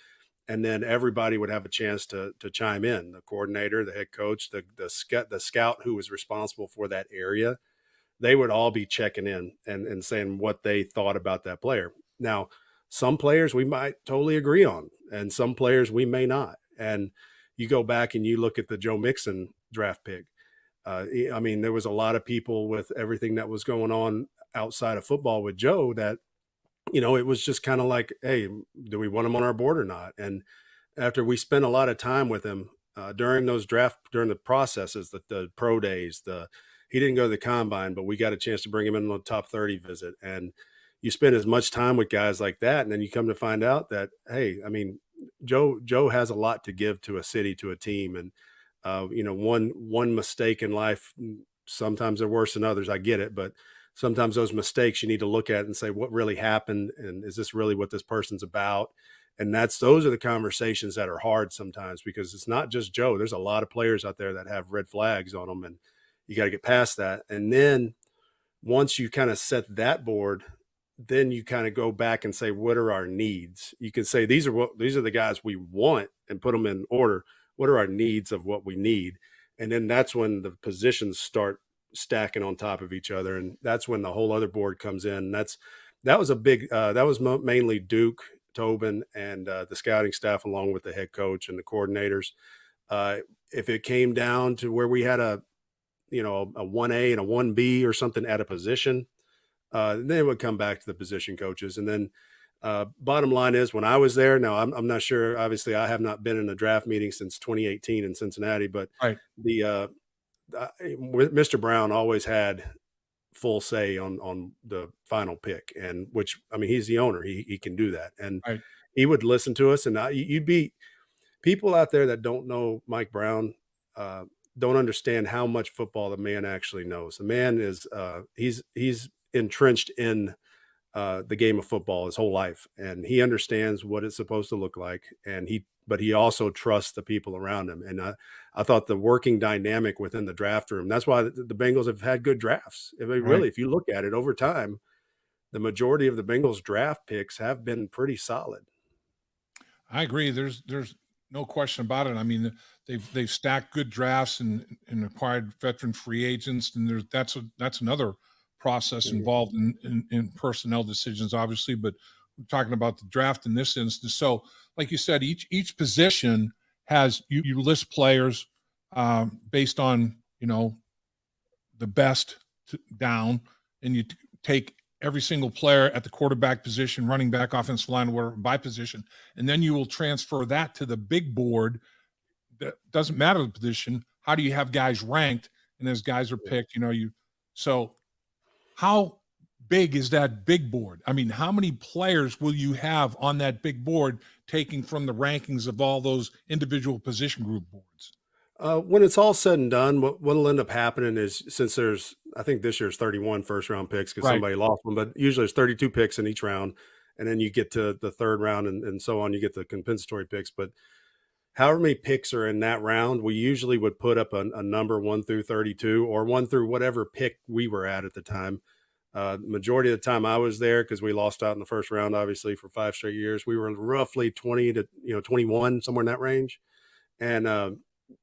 And then everybody would have a chance to chime in. The coordinator, the head coach, the scout who was responsible for that area, they would all be checking in and saying what they thought about that player. Now, some players we might totally agree on, and some players we may not. And you go back and you look at the Joe Mixon draft pick. I mean, there was a lot of people with everything that was going on outside of football with Joe that, it was just kind of like, hey, do we want him on our board or not? And after we spent a lot of time with him during the processes, the pro days, he didn't go to the Combine, but we got a chance to bring him in on the top 30 visit. And you spend as much time with guys like that, and then you come to find out that, hey, I mean, Joe has a lot to give to a city, to a team. And one mistake in life, sometimes they're worse than others. I get it, but sometimes those mistakes you need to look at and say, what really happened? And is this really what this person's about? And those are the conversations that are hard sometimes, because it's not just Joe. There's a lot of players out there that have red flags on them, and you got to get past that. And then once you kind of set that board, then you kind of go back and say, what are our needs? You can say, these are the guys we want, and put them in order. What are our needs of what we need? And then that's when the positions start stacking on top of each other. And that's when the whole other board comes in. That was mainly Duke, Tobin and the scouting staff, along with the head coach and the coordinators. If it came down to where we had a 1A and a 1B or something at a position, then it would come back to the position coaches. And then bottom line is, when I was there, now I'm not sure, obviously I have not been in a draft meeting since 2018 in Cincinnati, but Mr. Brown always had full say on the final pick, and which, I mean, he's the owner, he can do that. And he would listen to us, and you'd be people out there that don't know Mike Brown, don't understand how much football the man actually knows. The man is he's entrenched in the game of football his whole life, and he understands what it's supposed to look like. And but he also trusts the people around him. And I thought the working dynamic within the draft room, that's why the Bengals have had good drafts. I mean, really, if you look at it over time, the majority of the Bengals draft picks have been pretty solid. I agree. There's no question about it. I mean, they've stacked good drafts and acquired veteran free agents, and that's another process involved in personnel decisions, obviously. But we're talking about the draft in this instance. So, like you said, each position has you list players based on the best down, and you take every single player at the quarterback position, running back, offensive line, whatever, by position. And then you will transfer that to the big board. That doesn't matter the position. How do you have guys ranked? And as guys are picked, so how big is that big board? I mean, how many players will you have on that big board taking from the rankings of all those individual position group boards? When it's all said and done, what'll end up happening is, since I think this year's 31 first-round picks because somebody lost one, but usually there's 32 picks in each round, and then you get to the third round and so on, you get the compensatory picks. But however many picks are in that round, we usually would put up a number 1 through 32 or 1 through whatever pick we were at the time. The majority of the time I was there, because we lost out in the first round, obviously, for 5 straight years, we were roughly 20 to 21, somewhere in that range. And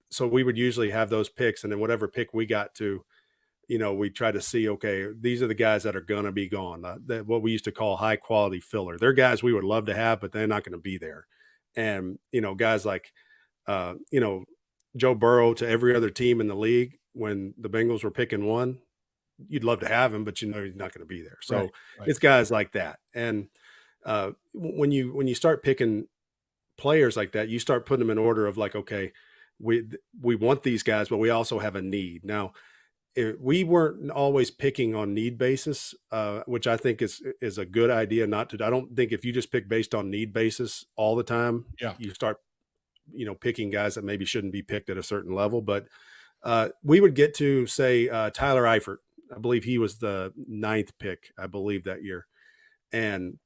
so we would usually have those picks, and then whatever pick we got to, we try to see, okay, these are the guys that are going to be gone. What we used to call high quality filler. They're guys we would love to have, but they're not going to be there. And, guys like, Joe Burrow to every other team in the league, when the Bengals were picking one, you'd love to have him, but he's not going to be there. So it's guys like that. And when you start picking players like that, you start putting them in order of like, okay, we want these guys, but we also have a need. Now, we weren't always picking on need basis, which I think is a good idea. I don't think if you just pick based on need basis all the time, you start, picking guys that maybe shouldn't be picked at a certain level. But we would get to, say, Tyler Eifert. I believe he was the 9th pick, I believe, that year. And,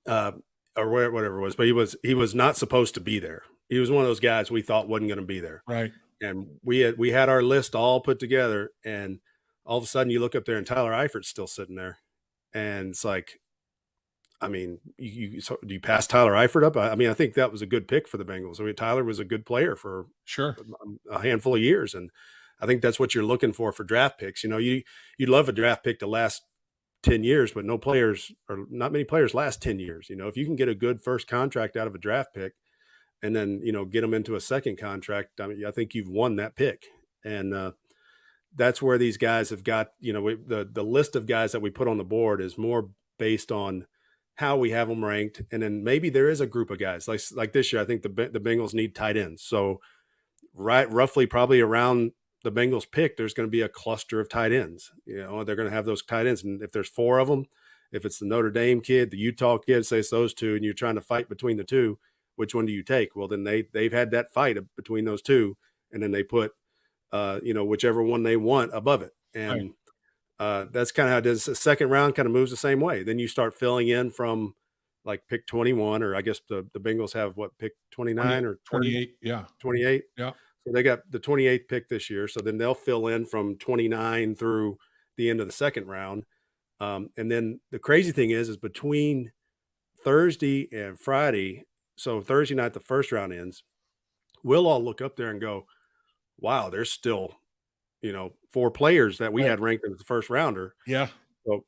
or whatever it was, but he was not supposed to be there. He was one of those guys we thought wasn't going to be there. Right. And we had our list all put together, and all of a sudden you look up there and Tyler Eifert's still sitting there. And it's like, I mean, do you pass Tyler Eifert up? I mean, I think that was a good pick for the Bengals. I mean, Tyler was a good player for a handful of years. And I think that's what you're looking for draft picks. You'd love a draft pick to last 10 years, but not many players last 10 years. If you can get a good first contract out of a draft pick, and then, get them into a second contract, I mean, I think you've won that pick. And that's where these guys have got, the list of guys that we put on the board is more based on how we have them ranked. And then maybe there is a group of guys like this year. I think the Bengals need tight ends. So roughly probably around the Bengals pick, there's going to be a cluster of tight ends. They're going to have those tight ends. And if there's 4 of them, if it's the Notre Dame kid, the Utah kid, say it's those 2, and you're trying to fight between the 2, which one do you take? Well, then they've had that fight between those 2, and then they put, whichever one they want above it. And that's kind of how it is. The second round kind of moves the same way. Then you start filling in from like pick 21, or I guess the Bengals have pick 29 or 28. Yeah. 28. Yeah. So they got the 28th pick this year. So then they'll fill in from 29 through the end of the second round. And then the crazy thing is between Thursday and Friday, so Thursday night, the first round ends, we'll all look up there and go, wow, there's still, 4 players that we had ranked as the first rounder. Yeah. So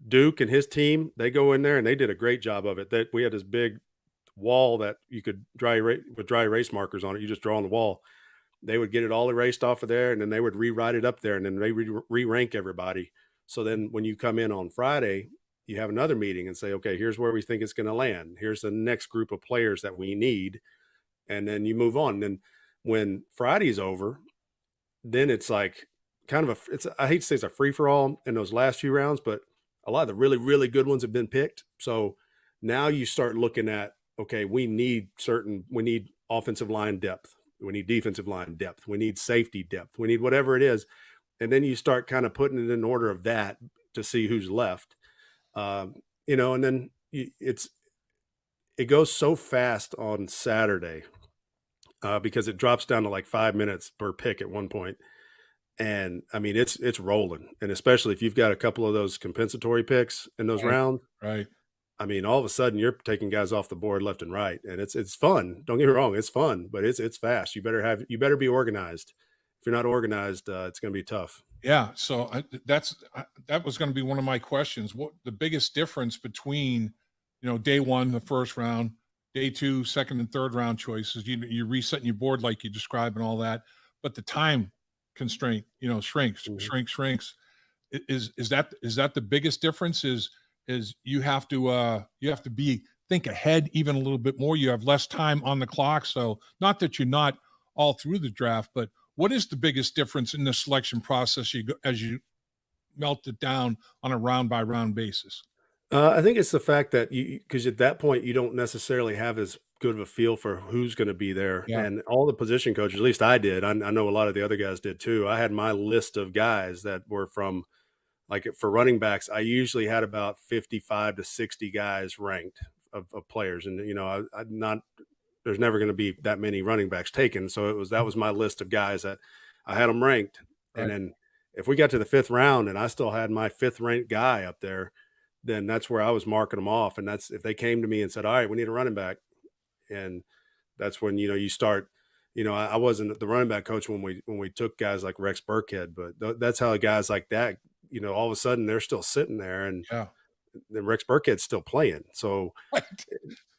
Duke and his team, they go in there and they did a great job of it. That we had this big wall that you could with dry erase markers on it. You just draw on the wall. They would get it all erased off of there, and then they would rewrite it up there, and then they re-rank everybody. So then when you come in on Friday, you have another meeting and say, okay, here's where we think it's going to land. Here's the next group of players that we need. And then you move on. And then when Friday's over, then it's like kind of I hate to say it's a free-for-all in those last few rounds, but a lot of the really, really good ones have been picked. So now you start looking at, okay, we need offensive line depth. We need defensive line depth. We need safety depth. We need whatever it is. And then you start kind of putting it in order of that to see who's left. And then it goes so fast on Saturday because it drops down to like 5 minutes per pick at one point. And I mean, it's rolling. And especially if you've got a couple of those compensatory picks in those rounds. Right. I mean, all of a sudden you're taking guys off the board left and right, and it's fun. Don't get me wrong, it's fun, but it's fast. You better be organized. If you're not organized, it's going to be tough. Yeah. So that was going to be one of my questions. What the biggest difference between, day one, the first round, day two, second and third round choices? You're resetting your board like you described and all that, but the time constraint, shrinks. Is that the biggest difference? Is you have to think ahead even a little bit more. You have less time on the clock. So not that you're not all through the draft, but what is the biggest difference in the selection process as you melt it down on a round by round basis? I think it's the fact that because at that point you don't necessarily have as good of a feel for who's going to be there. Yeah. And all the position coaches, at least I did. I know a lot of the other guys did too. I had my list of guys that were from, like for running backs, I usually had about 55 to 60 guys ranked of players. And, there's never going to be that many running backs taken. So that was my list of guys that I had them ranked. Right. And then if we got to the fifth round and I still had my fifth ranked guy up there, then that's where I was marking them off. And that's if they came to me and said, all right, we need a running back. And that's when, you start, I wasn't the running back coach when we took guys like Rex Burkhead, but that's how guys like that, all of a sudden they're still sitting there and then Rex Burkhead's still playing. So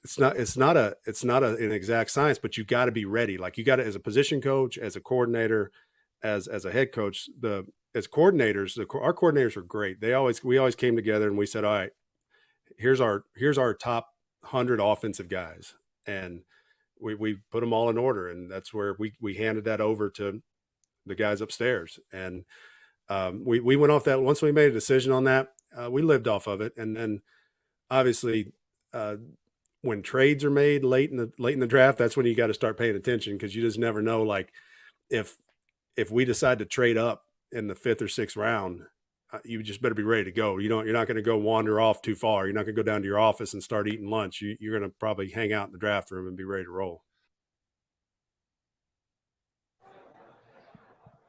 it's not an exact science, but you got to be ready. Like you got to, as a position coach, as a coordinator, as a head coach, as coordinators, our coordinators were great. We always came together and we said, all right, here's our top 100 offensive guys. And we put them all in order. And that's where we handed that over to the guys upstairs. And we went off that. Once we made a decision on that, we lived off of it. And then obviously when trades are made late in the draft, that's when you got to start paying attention, because you just never know. Like if we decide to trade up in the fifth or sixth round, you just better be ready to go. You're not going to go wander off too far. You're not going to go down to your office and start eating lunch. You're going to probably hang out in the draft room and be ready to roll.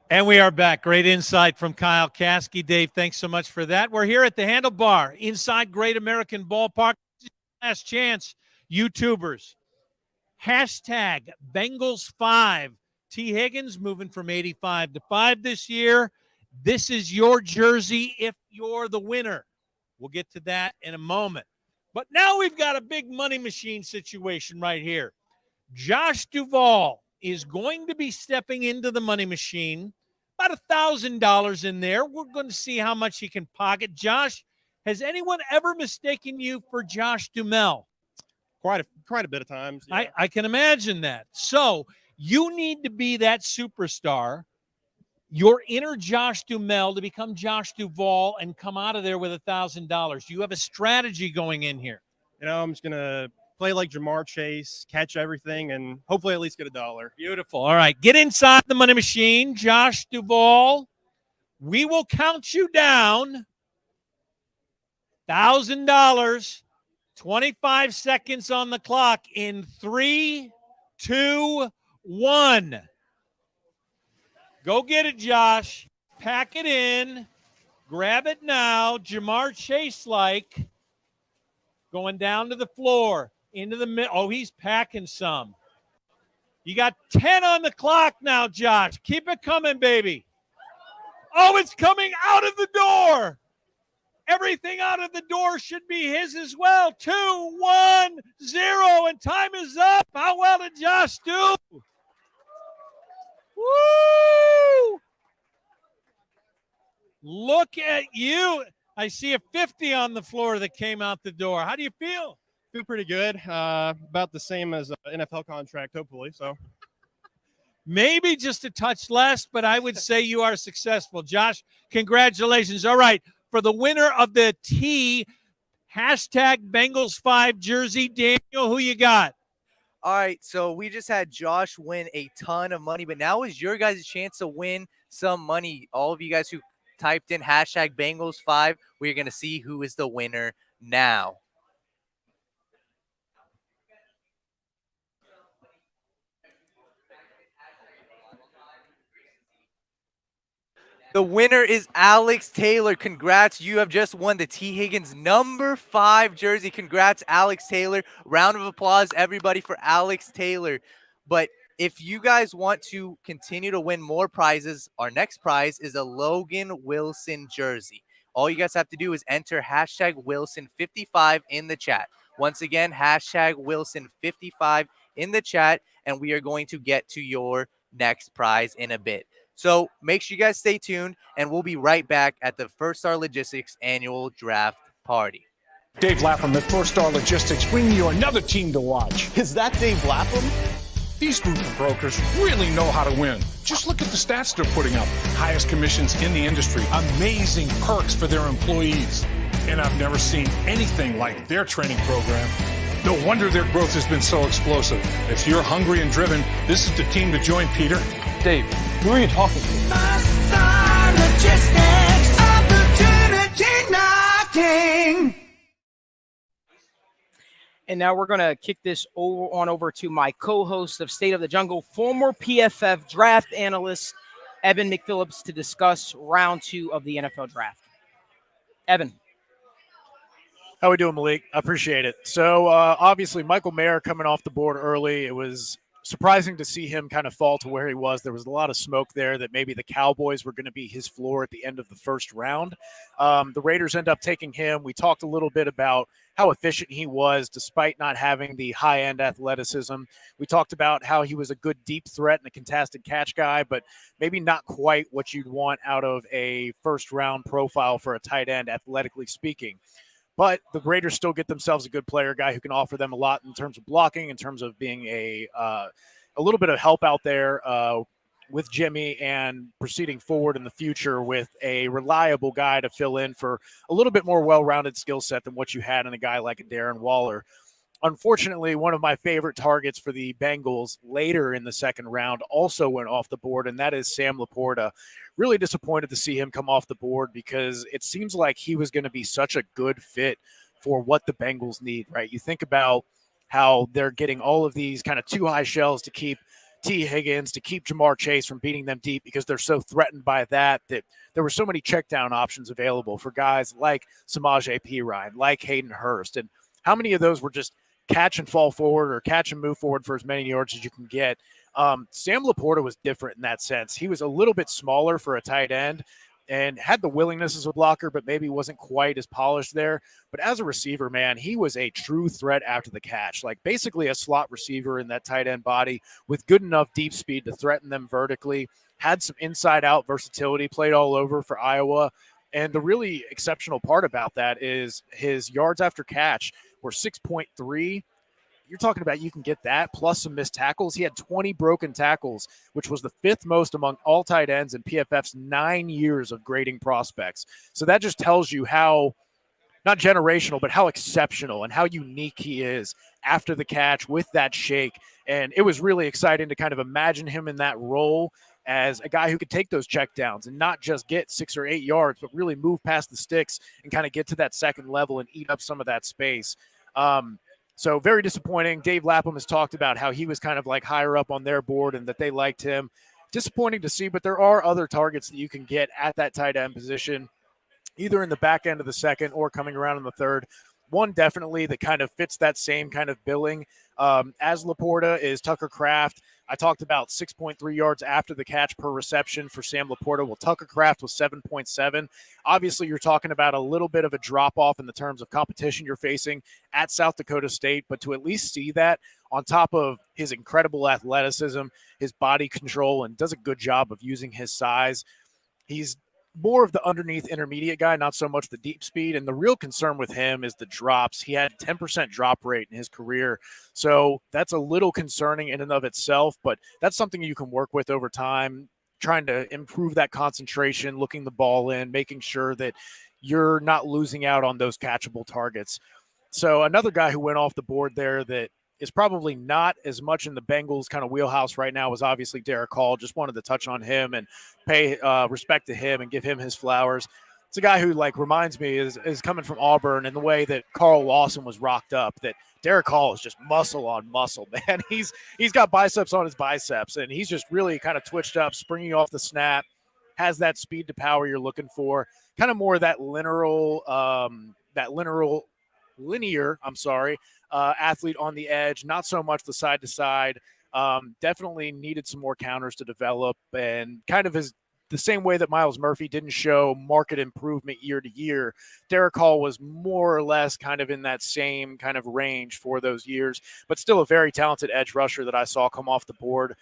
And we are back. Great insight from Kyle Caskey. Dave, thanks so much for that. We're here at the Handlebar inside Great American Ballpark. Last chance, YouTubers. Hashtag Bengals5. T. Higgins moving from 85 to 5 this year. This is your jersey if you're the winner. We'll get to that in a moment. But now we've got a big money machine situation right here. Josh Duvall is going to be stepping into the money machine. About $1,000 in there. We're going to see how much he can pocket. Josh, has anyone ever mistaken you for Josh Duhamel? Quite a bit of times. Yeah. I can imagine that. So you need to be that superstar, your inner Josh Duhamel, to become Josh Duvall and come out of there with $1,000. You have a strategy going in here. I'm just going to play like Jamar Chase, catch everything, and hopefully at least get $1. Beautiful. All right. Get inside the money machine, Josh Duvall. We will count you down. $1,000. 25 seconds on the clock in 3, 2, 1. Go get it, Josh. Pack it in. Grab it now. Jamar Chase-like. Going down to the floor. Into the middle. Oh, he's packing some. You got 10 on the clock now, Josh. Keep it coming, baby. Oh, it's coming out of the door. Everything out of the door should be his as well. 2, 1, 0, and time is up. How well did Josh do? Woo! Look at you. I see a 50 on the floor that came out the door. How do you feel? Feel pretty good. About the same as an NFL contract, hopefully. So maybe just a touch less, but I would say you are successful. Josh, congratulations. All right, for the winner of the #Bengals5 jersey, Daniel, who you got? All right, so we just had Josh win a ton of money, but now is your guys' chance to win some money. All of you guys who typed in #Bengals5, we're going to see who is the winner now. The winner is Alex Taylor. Congrats. You have just won the T. Higgins #5 jersey. Congrats, Alex Taylor. Round of applause, everybody, for Alex Taylor. But if you guys want to continue to win more prizes, our next prize is a Logan Wilson jersey. All you guys have to do is enter #Wilson55 in the chat. Once again, #Wilson55 in the chat, and we are going to get to your next prize in a bit. So make sure you guys stay tuned, and we'll be right back at the First Star Logistics annual draft party. Dave Lapham at First Star Logistics bringing you another team to watch. Is that Dave Lapham? These group of brokers really know how to win. Just look at the stats they're putting up. Highest commissions in the industry. Amazing perks for their employees. And I've never seen anything like their training program. No wonder their growth has been so explosive. If you're hungry and driven, this is the team to join, Peter. Dave, who are you talking to? First Star Logistics, opportunity knocking. And now we're going to kick this over to my co-host of State of the Jungle, former PFF draft analyst, Evan McPhillips, to discuss round 2 of the NFL draft. Evan. How we doing, Malik? I appreciate it. So, obviously, Michael Mayer coming off the board early. It was surprising to see him kind of fall to where he was. There was a lot of smoke there that maybe the Cowboys were going to be his floor at the end of the first round. The Raiders end up taking him. We talked a little bit about how efficient he was despite not having the high-end athleticism. We talked about how he was a good deep threat and a contested catch guy, but maybe not quite what you'd want out of a first-round profile for a tight end, athletically speaking. But the Raiders still get themselves a good player, guy who can offer them a lot in terms of blocking, in terms of being a little bit of help out there with Jimmy, and proceeding forward in the future with a reliable guy to fill in for a little bit more well-rounded skill set than what you had in a guy like a Darren Waller. Unfortunately, one of my favorite targets for the Bengals later in the second round also went off the board, and that is Sam Laporta. Really disappointed to see him come off the board because it seems like he was going to be such a good fit for what the Bengals need, right? You think about how they're getting all of these kind of too high shells to keep T. Higgins, to keep Jamar Chase from beating them deep because they're so threatened by that there were so many check down options available for guys like Samaje Perine, like Hayden Hurst. And how many of those were just catch and fall forward or catch and move forward for as many yards as you can get? Sam Laporta was different in that sense. He was a little bit smaller for a tight end and had the willingness as a blocker, but maybe wasn't quite as polished there. But as a receiver, man, he was a true threat after the catch, like basically a slot receiver in that tight end body with good enough deep speed to threaten them vertically, had some inside-out versatility, played all over for Iowa. And the really exceptional part about that is his yards after catch were 6.3. You're talking about you can get that plus some missed tackles. He had 20 broken tackles, which was the 5th most among all tight ends in PFF's 9 years of grading prospects. So that just tells you how, not generational, but how exceptional and how unique he is after the catch with that shake. And it was really exciting to kind of imagine him in that role as a guy who could take those checkdowns and not just get 6 or 8 yards, but really move past the sticks and kind of get to that second level and eat up some of that space. So very disappointing. Dave Lapham has talked about how he was kind of like higher up on their board and that they liked him. Disappointing to see, but there are other targets that you can get at that tight end position, either in the back end of the second or coming around in the third. One definitely that kind of fits that same kind of billing as Laporta is Tucker Kraft. I talked about 6.3 yards after the catch per reception for Sam Laporta. Well, Tucker Kraft was 7.7. Obviously, you're talking about a little bit of a drop-off in the terms of competition you're facing at South Dakota State, but to at least see that on top of his incredible athleticism, his body control, and does a good job of using his size. He's more of the underneath intermediate guy, not so much the deep speed. And the real concern with him is the drops. He had 10% drop rate in his career. So that's a little concerning in and of itself, but that's something you can work with over time, trying to improve that concentration, looking the ball in, making sure that you're not losing out on those catchable targets. So another guy who went off the board there that is probably not as much in the Bengals kind of wheelhouse right now was obviously Derek Hall. Just wanted to touch on him and pay respect to him and give him his flowers. It's a guy who reminds me is coming from Auburn in the way that Carl Lawson was rocked up, that Derek Hall is just muscle on muscle, man. He's got biceps on his biceps, and he's just really kind of twitched up, springing off the snap, has that speed to power you're looking for, kind of more of that linear athlete on the edge, not so much the side to side. Definitely needed some more counters to develop, and kind of is the same way that Myles Murphy didn't show market improvement year to year. Derek Hall was more or less kind of in that same kind of range for those years, but still a very talented edge rusher that I saw come off the board.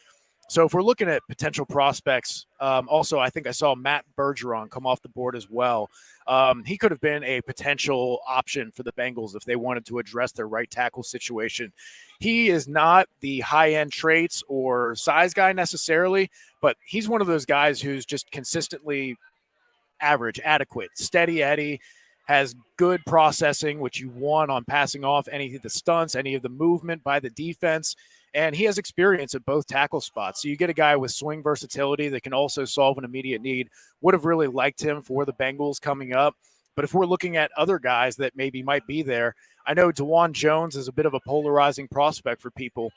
So if we're looking at potential prospects, also I think I saw Matt Bergeron come off the board as well. He could have been a potential option for the Bengals if they wanted to address their right tackle situation. He is not the high-end traits or size guy necessarily, but he's one of those guys who's just consistently average, adequate, steady Eddie, has good processing, which you want on passing off any of the stunts, any of the movement by the defense. And he has experience at both tackle spots. So you get a guy with swing versatility that can also solve an immediate need. Would have really liked him for the Bengals coming up. But if we're looking at other guys that maybe might be there, I know DeJuan Jones is a bit of a polarizing prospect for people.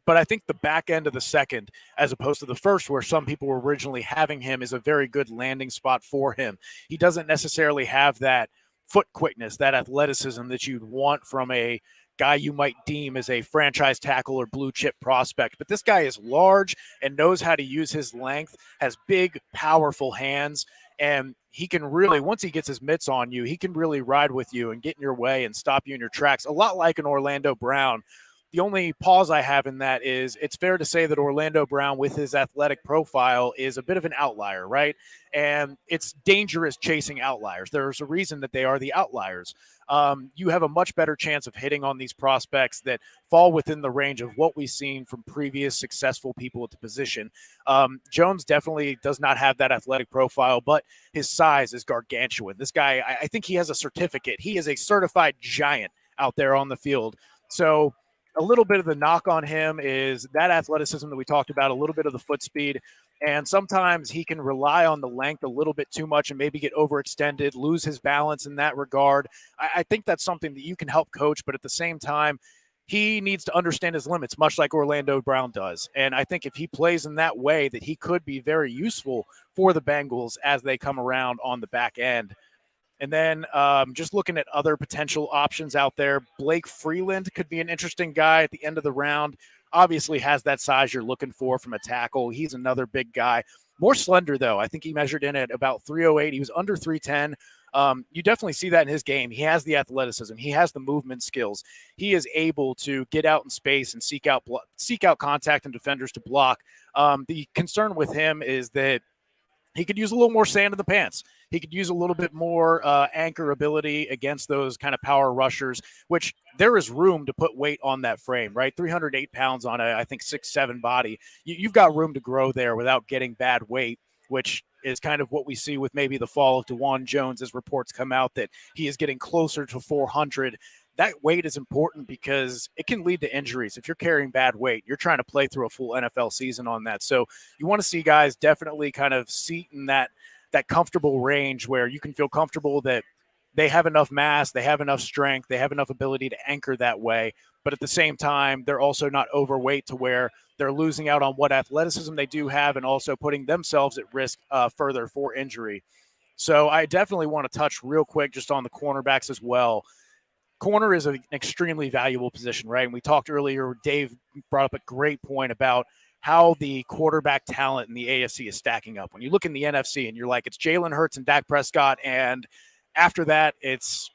But I think the back end of the second, as opposed to the first, where some people were originally having him, is a very good landing spot for him. He doesn't necessarily have that foot quickness, that athleticism that you'd want from a guy you might deem as a franchise tackle or blue chip prospect. But this guy is large and knows how to use his length, has big, powerful hands, and he can really, once he gets his mitts on you, he can really ride with you and get in your way and stop you in your tracks, a lot like an Orlando Brown. The only pause I have in that is it's fair to say that Orlando Brown, with his athletic profile, is a bit of an outlier, right? And it's dangerous chasing outliers. There's a reason that they are the outliers. You have a much better chance of hitting on these prospects that fall within the range of what we've seen from previous successful people at the position. Jones definitely does not have that athletic profile, but his size is gargantuan. This guy, I think he has a certificate. He is a certified giant out there on the field. So a little bit of the knock on him is that athleticism that we talked about, a little bit of the foot speed, and sometimes he can rely on the length a little bit too much and maybe get overextended, lose his balance in that regard. I think that's something that you can help coach, but at the same time, he needs to understand his limits, much like Orlando Brown does. And I think if he plays in that way, that he could be very useful for the Bengals as they come around on the back end. And then just looking at other potential options out there, Blake Freeland could be an interesting guy at the end of the round. Obviously has that size you're looking for from a tackle. He's another big guy. More slender, though. I think he measured in at about 308. He was under 310. You definitely see that in his game. He has the athleticism. He has the movement skills. He is able to get out in space and seek out contact and defenders to block. The concern with him is that he could use a little more sand in the pants. He could use a little bit more anchor ability against those kind of power rushers, which there is room to put weight on that frame, right? 308 pounds on a, I think, 6'7" body. You've got room to grow there without getting bad weight, which is kind of what we see with maybe the fall of DeJuan Jones as reports come out that he is getting closer to 400. That weight is important because it can lead to injuries. If you're carrying bad weight, you're trying to play through a full NFL season on that. So you want to see guys definitely kind of seat in that comfortable range where you can feel comfortable that they have enough mass, they have enough strength, they have enough ability to anchor that way. But at the same time, they're also not overweight to where they're losing out on what athleticism they do have and also putting themselves at risk further for injury. So I definitely want to touch real quick just on the cornerbacks as well. corner is an extremely valuable position, right? And we talked earlier, Dave brought up a great point about how the quarterback talent in the AFC is stacking up. When you look in the NFC and you're like, it's Jalen Hurts and Dak Prescott, and after that, it's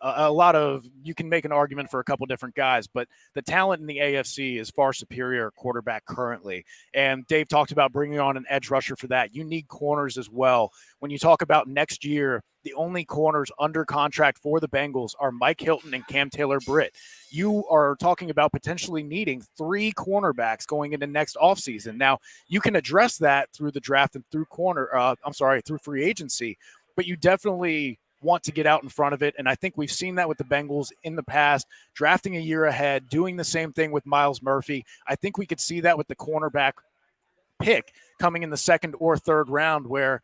a lot of, you can make an argument for a couple different guys, but the talent in the AFC is far superior at quarterback currently. And Dave talked about bringing on an edge rusher for that. You need corners as well. When you talk about next year, the only corners under contract for the Bengals are Mike Hilton and Cam Taylor-Britt. You are talking about potentially needing 3 cornerbacks going into next offseason. Now, you can address that through the draft and through through free agency, but you definitely want to get out in front of it. And I think we've seen that with the Bengals in the past, drafting a year ahead, doing the same thing with Myles Murphy. I think we could see that with the cornerback pick coming in the 2nd or 3rd round, where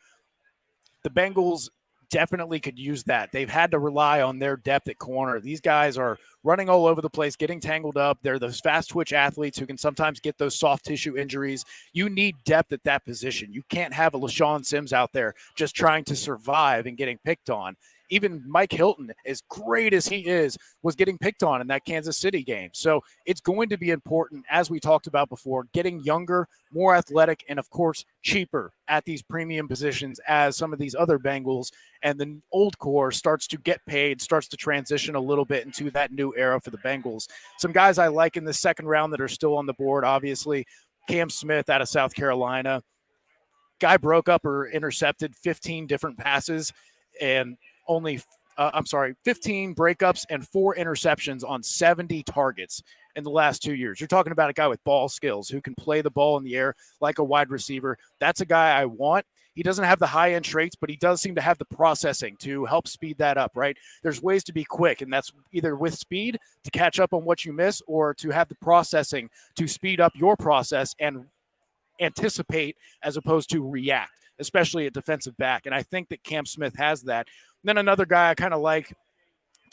the Bengals definitely could use that. They've had to rely on their depth at corner. These guys are running all over the place, getting tangled up. They're those fast twitch athletes who can sometimes get those soft tissue injuries. You need depth at that position. You can't have a LaShawn Sims out there just trying to survive and getting picked on. Even Mike Hilton, as great as he is, was getting picked on in that Kansas City game. So it's going to be important, as we talked about before, getting younger, more athletic, and, of course, cheaper at these premium positions as some of these other Bengals and the old core starts to get paid, starts to transition a little bit into that new era for the Bengals. Some guys I like in the 2nd round that are still on the board, obviously, Cam Smith out of South Carolina. Guy broke up or intercepted 15 different passes and 15 breakups and 4 interceptions on 70 targets in the last 2 years. You're talking about a guy with ball skills who can play the ball in the air like a wide receiver. That's a guy I want. He doesn't have the high-end traits, but he does seem to have the processing to help speed that up, right? There's ways to be quick, and that's either with speed to catch up on what you miss or to have the processing to speed up your process and anticipate as opposed to react, especially at defensive back. And I think that Cam Smith has that. And then another guy I kind of like,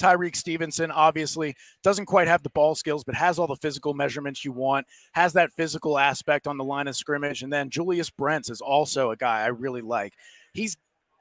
Tyreek Stevenson, obviously doesn't quite have the ball skills, but has all the physical measurements you want, has that physical aspect on the line of scrimmage. And then Julius Brents is also a guy I really like. He's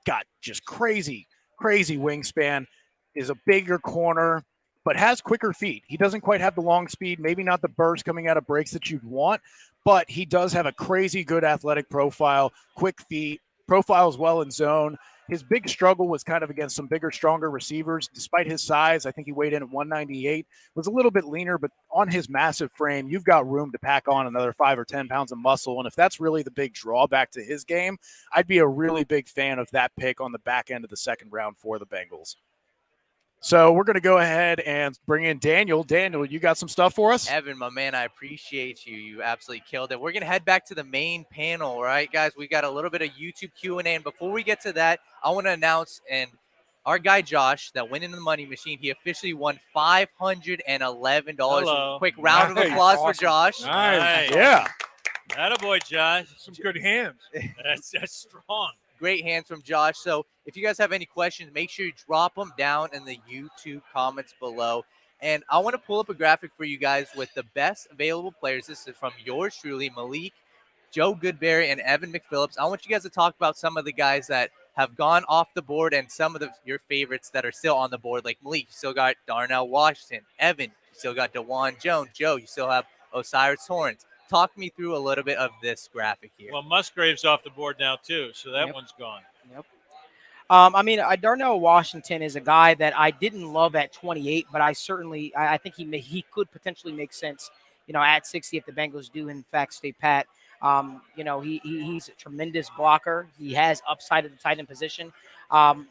got just crazy wingspan, is a bigger corner, but has quicker feet. He doesn't quite have the long speed, maybe not the burst coming out of breaks that you'd want, but he does have a crazy good athletic profile, quick feet, profiles well in zone. His big struggle was kind of against some bigger, stronger receivers. Despite his size, I think he weighed in at 198, was a little bit leaner, but on his massive frame, you've got room to pack on another 5 or 10 pounds of muscle. And if that's really the big drawback to his game, I'd be a really big fan of that pick on the back end of the 2nd round for the Bengals. So we're going to go ahead and bring in Daniel. Daniel, you got some stuff for us? Evan, my man, I appreciate you. You absolutely killed it. We're going to head back to the main panel, right, guys? We got a little bit of YouTube Q&A. And before we get to that, I want to announce, and our guy Josh that went into the money machine, he officially won $511. Hello. Quick round of applause for Josh. Nice. Yeah. Attaboy, Josh. Some good hands. That's strong. Great hands from Josh. So if you guys have any questions, make sure you drop them down in the YouTube comments below. And I want to pull up a graphic for you guys with the best available players. This is from yours truly, Malik, Joe Goodberry, and Evan McPhillips. I want you guys to talk about some of the guys that have gone off the board and some of your favorites that are still on the board. Like Malik, you still got Darnell Washington. Evan, you still got DeJuan Jones. Joe, you still have Osiris Torrance. Talk me through a little bit of this graphic here. Well, Musgrave's off the board now, too, so that one's gone. Yep. Darnell Washington is a guy that I didn't love at 28, but I think he could potentially make sense, at 60 if the Bengals do, in fact, stay pat. He's a tremendous blocker. He has upside at the tight end position.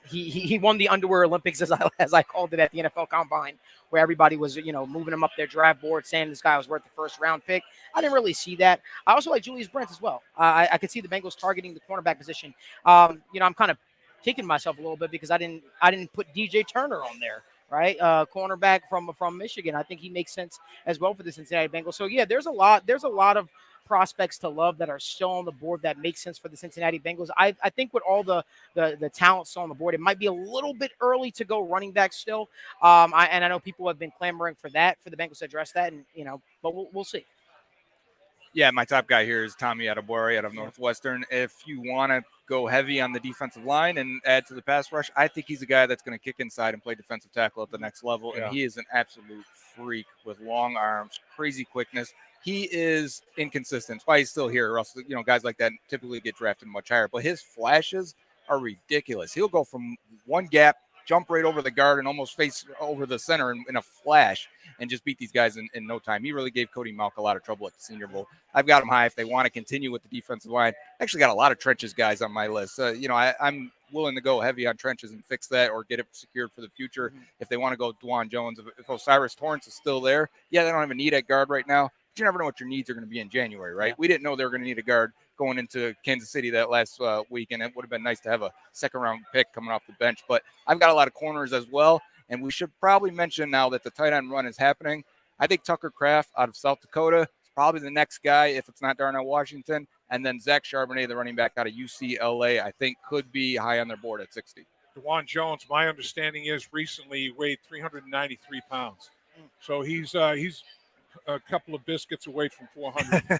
He won the underwear Olympics, as I called it, at the NFL Combine, where everybody was, moving him up their draft board, saying this guy was worth the 1st round pick. I didn't really see that. I also like Julius Brents as well. I could see the Bengals targeting the cornerback position. I'm kind of kicking myself a little bit because I didn't put DJ Turner on there. Right, cornerback from Michigan. I think he makes sense as well for the Cincinnati Bengals. So yeah, there's a lot of prospects to love that are still on the board that make sense for the Cincinnati Bengals. I think with all the talent still on the board, it might be a little bit early to go running back still. I know people have been clamoring for the Bengals to address that, and but we'll see. Yeah, my top guy here is Tommy Adebawore out of Northwestern. If you want to go heavy on the defensive line and add to the pass rush. I think he's a guy that's going to kick inside and play defensive tackle at the next level, and he is an absolute freak with long arms, crazy quickness. He is inconsistent. That's why he's still here. Or else, guys like that typically get drafted much higher. But his flashes are ridiculous. He'll go from one gap, jump right over the guard, and almost face over the center in a flash and just beat these guys in no time. He really gave Cody Malk a lot of trouble at the Senior Bowl. I've got him high if they want to continue with the defensive line. Actually got a lot of trenches guys on my list. I'm willing to go heavy on trenches and fix that or get it secured for the future. If they want to go Dwan Jones, if Osiris Torrance is still there, they don't have a need at guard right now. But you never know what your needs are going to be in January, right? We didn't know they were going to need a guard going into Kansas City that last week, and it would have been nice to have a second-round pick coming off the bench. But I've got a lot of corners as well, and we should probably mention now that the tight end run is happening. I think Tucker Kraft out of South Dakota is probably the next guy if it's not Darnell Washington, and then Zach Charbonnet, the running back out of UCLA, I think could be high on their board at 60. Dwan Jones, my understanding is recently weighed 393 pounds. So he's a couple of biscuits away from 400.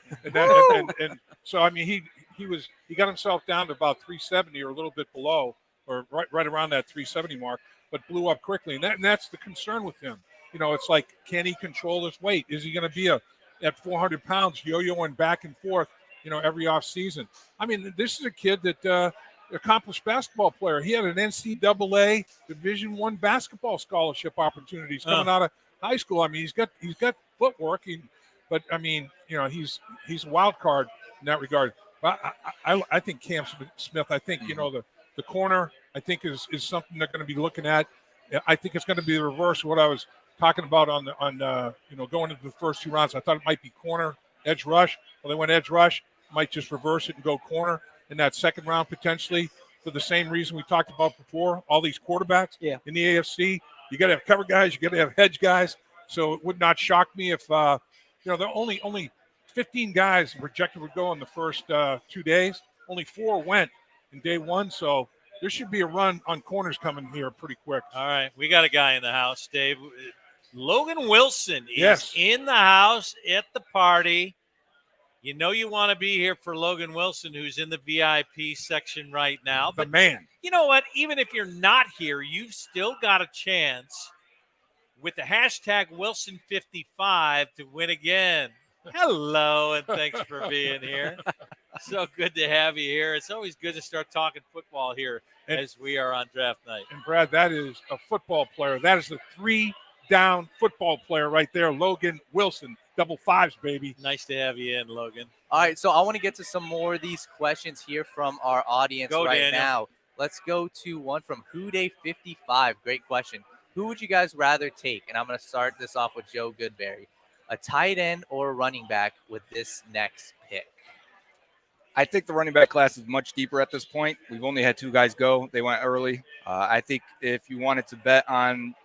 and so, I mean, he got himself down to about 370 or a little bit below, or right around that 370 mark, but blew up quickly. And that's the concern with him. It's like, can he control his weight? Is he going to be at 400 pounds yo-yoing back and forth, every off season? I mean, this is a kid that accomplished basketball player. He had an NCAA Division I basketball scholarship opportunities coming out of high school. I mean, he's got footwork, but I mean, he's a wild card in that regard. But I think Cam Smith. I think the corner. I think is something they're going to be looking at. I think it's going to be the reverse of what I was talking about on going into the first two rounds. I thought it might be corner, edge rush. Well, they went edge rush. Might just reverse it and go corner in that second round potentially for the same reason we talked about before. All these quarterbacks in the AFC. You got to have cover guys. You got to have hedge guys. So it would not shock me if there are only 15 guys projected would go in the first 2 days. Only 4 went in day one. So there should be a run on corners coming here pretty quick. All right, we got a guy in the house, Dave. Logan Wilson is in the house at the party. You want to be here for Logan Wilson, who's in the VIP section right now. But man, you know what? Even if you're not here, you've still got a chance with the hashtag Wilson55 to win again. Hello, and thanks for being here. So good to have you here. It's always good to start talking football here as we are on draft night. And Brad, that is a football player. That is the 3-down football player right there, Logan Wilson. Double fives, baby. Nice to have you in, Logan. All right, so I want to get to some more of these questions here from our audience now. Let's go to one from Houday55. Great question. Who would you guys rather take? And I'm going to start this off with Joe Goodberry. A tight end or a running back with this next pick? I think the running back class is much deeper at this point. We've only had 2 guys go. They went early. I think if you wanted to bet on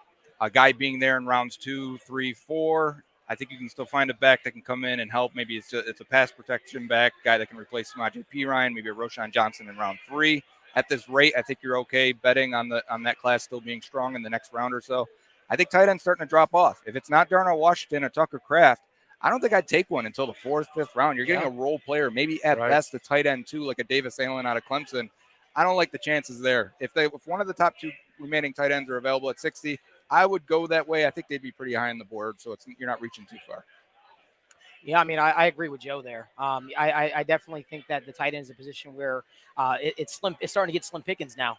a guy being there in rounds 2, 3, 4, I think you can still find a back that can come in and help. Maybe it's a pass protection back, guy that can replace Samaje Perine, maybe a Roshan Johnson in round 3. At this rate, I think you're okay betting on that class still being strong in the next round or so. I think tight end's starting to drop off. If it's not Darnell Washington or Tucker Kraft, I don't think I'd take one until the 4th, 5th round. You're getting a role player, maybe at best a tight end too, like a Davis Allen out of Clemson. I don't like the chances there. If one of the top 2 remaining tight ends are available at 60, I would go that way. I think they'd be pretty high on the board, so you're not reaching too far. Yeah, I mean, I agree with Joe there. I definitely think that the tight end is a position where it's slim. It's starting to get slim pickings now.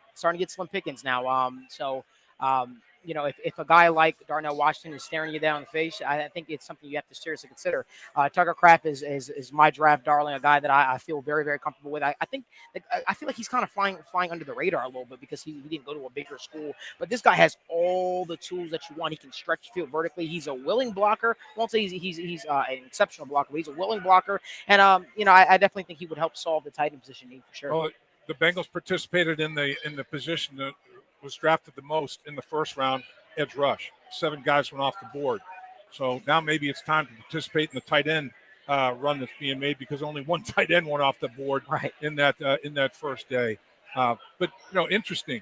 If a guy like Darnell Washington is staring you down in the face, I think it's something you have to seriously consider. Tucker Kraft is my draft darling, a guy that I feel very, very comfortable with. I feel like he's kind of flying under the radar a little bit because he didn't go to a bigger school. But this guy has all the tools that you want. He can stretch the field vertically. He's a willing blocker. I won't say he's an exceptional blocker, but he's a willing blocker. And I definitely think he would help solve the tight end position need for sure. Well, the Bengals participated in the position that was drafted the most in the first round, edge rush. 7 guys went off the board. So now maybe it's time to participate in the tight end run that's being made because only 1 tight end went off the board in that first day. But interesting.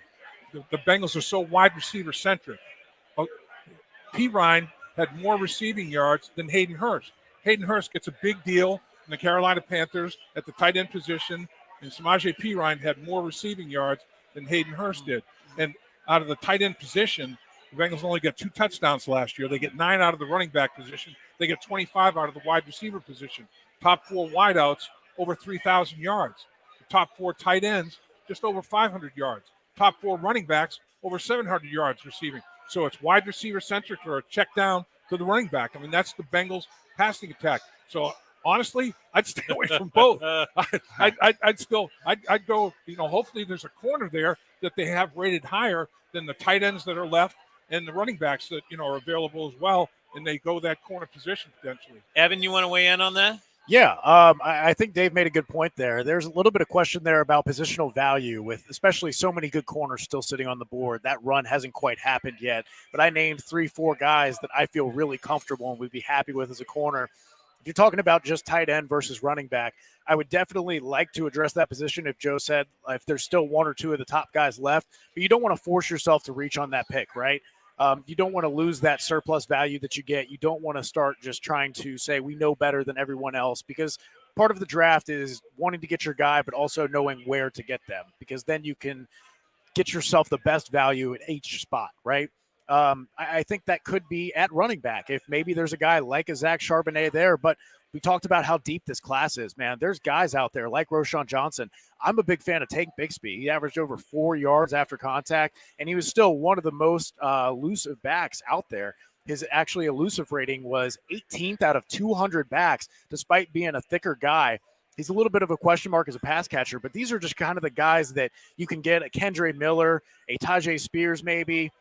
The Bengals are so wide receiver centric. Perine had more receiving yards than Hayden Hurst. Hayden Hurst gets a big deal in the Carolina Panthers at the tight end position. and Samaje Perine had more receiving yards than Hayden Hurst did. And out of the tight end position, the Bengals only got 2 touchdowns last year. They get 9 out of the running back position. They get 25 out of the wide receiver position. Top 4 wideouts, over 3,000 yards. The top 4 tight ends, just over 500 yards. Top 4 running backs, over 700 yards receiving. So it's wide receiver centric or a check down to the running back. I mean, that's the Bengals passing attack. So honestly, I'd stay away from both. I'd go, hopefully there's a corner there that they have rated higher than the tight ends that are left and the running backs that, are available as well. And they go that corner position potentially. Evan, you want to weigh in on that? Yeah, I think Dave made a good point there. There's a little bit of question there about positional value with especially so many good corners still sitting on the board. That run hasn't quite happened yet, but I named 3-4 guys that I feel really comfortable and would be happy with as a corner. If you're talking about just tight end versus running back, I would definitely like to address that position if Joe said if there's still 1 or 2 of the top guys left, but you don't want to force yourself to reach on that pick, right? You don't want to lose that surplus value that you get. You don't want to start just trying to say we know better than everyone else, because part of the draft is wanting to get your guy, but also knowing where to get them, because then you can get yourself the best value at each spot, right? I think that could be at running back. If maybe there's a guy like a Zach Charbonnet there, but we talked about how deep this class is, man. There's guys out there like Roschon Johnson. I'm a big fan of Tank Bixby. He averaged over 4 yards after contact, and he was still one of the most elusive backs out there. His actually elusive rating was 18th out of 200 backs, despite being a thicker guy. He's a little bit of a question mark as a pass catcher, but these are just kind of the guys that you can get, a Kendre Miller, a Tajay Spears maybe,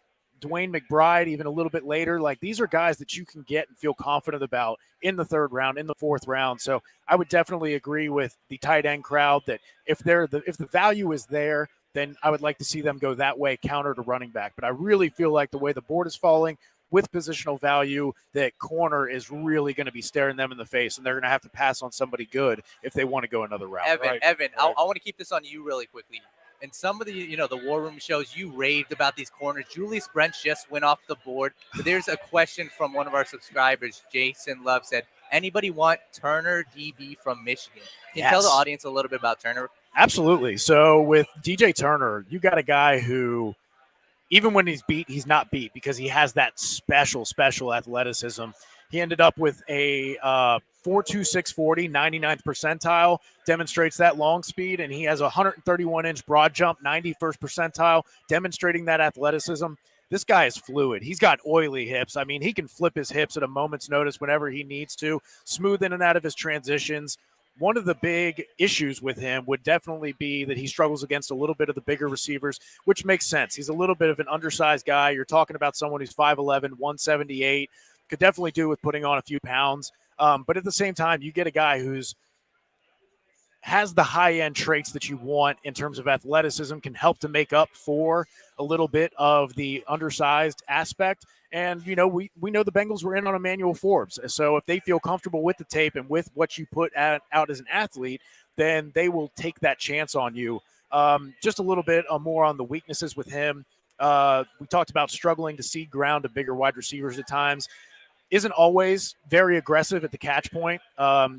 Dwayne McBride even a little bit later. Like, these are guys that you can get and feel confident about in the 3rd round, in the 4th round. So I would definitely agree with the tight end crowd that if the value is there, then I would like to see them go that way, counter to running back. But I really feel like the way the board is falling with positional value, that corner is really going to be staring them in the face, and they're going to have to pass on somebody good if they want to go another route. Evan, I want to keep this on you really quickly. And some of the, the War Room shows, you raved about these corners. Julius Brents just went off the board. But there's a question from one of our subscribers, Jason Love, said, anybody want Turner DB from Michigan? Can you tell the audience a little bit about Turner? Absolutely. So with DJ Turner, you got a guy who, even when he's beat, he's not beat because he has that special athleticism. He ended up with a 4.26 40, 99th percentile, demonstrates that long speed, and he has a 131-inch broad jump, 91st percentile, demonstrating that athleticism. This guy is fluid. He's got oily hips. I mean, he can flip his hips at a moment's notice whenever he needs to, smooth in and out of his transitions. One of the big issues with him would definitely be that he struggles against a little bit of the bigger receivers, which makes sense. He's a little bit of an undersized guy. You're talking about someone who's 5'11", 178, could definitely do with putting on a few pounds. But at the same time, you get a guy who's has the high-end traits that you want in terms of athleticism, can help to make up for a little bit of the undersized aspect. And, we know the Bengals were in on Emmanuel Forbes. So if they feel comfortable with the tape and with what you put out as an athlete, then they will take that chance on you. Just a little bit more on the weaknesses with him. We talked about struggling to seed ground to bigger wide receivers at times. Isn't always very aggressive at the catch point,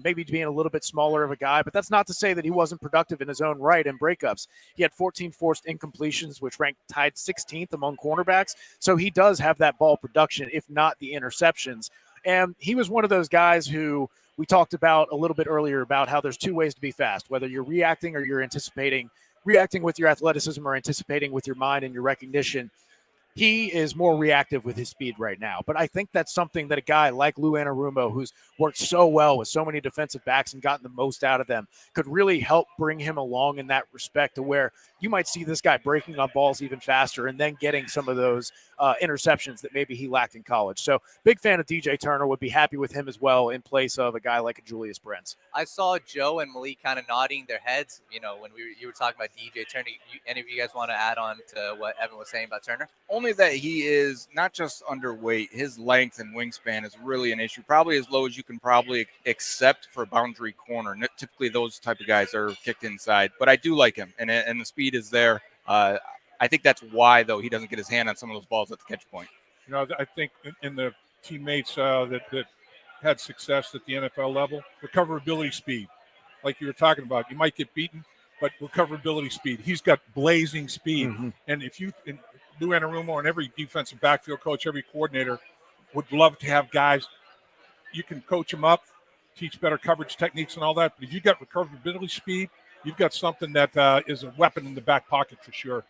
maybe being a little bit smaller of a guy, but that's not to say that he wasn't productive in his own right in breakups. He had 14 forced incompletions, which ranked tied 16th among cornerbacks. So he does have that ball production, if not the interceptions. And he was one of those guys who we talked about a little bit earlier about how there's 2 ways to be fast, whether you're reacting or you're anticipating, reacting with your athleticism or anticipating with your mind and your recognition. He is more reactive with his speed right now. But I think that's something that a guy like Lou Anarumo, who's worked so well with so many defensive backs and gotten the most out of them, could really help bring him along in that respect, to where you might see this guy breaking on balls even faster and then getting some of those interceptions that maybe he lacked in college. So big fan of DJ Turner, would be happy with him as well in place of a guy like a Julius Brents. I saw Joe and Malik kind of nodding their heads, when you were talking about DJ Turner. Any of you guys want to add on to what Evan was saying about Turner? Only that he is not just underweight. His length and wingspan is really an issue, probably as low as you can probably accept for a boundary corner. Typically those type of guys are kicked inside, but I do like him, and the speed is there. I think that's why, though, he doesn't get his hand on some of those balls at the catch point. I think in the teammates that had success at the NFL level, recoverability speed, like you were talking about, you might get beaten, but recoverability speed. He's got blazing speed. And if you, Lou Anarumo and every defensive backfield coach, every coordinator would love to have guys, you can coach them up, teach better coverage techniques and all that. But if you've got recoverability speed, you've got something that is a weapon in the back pocket for sure.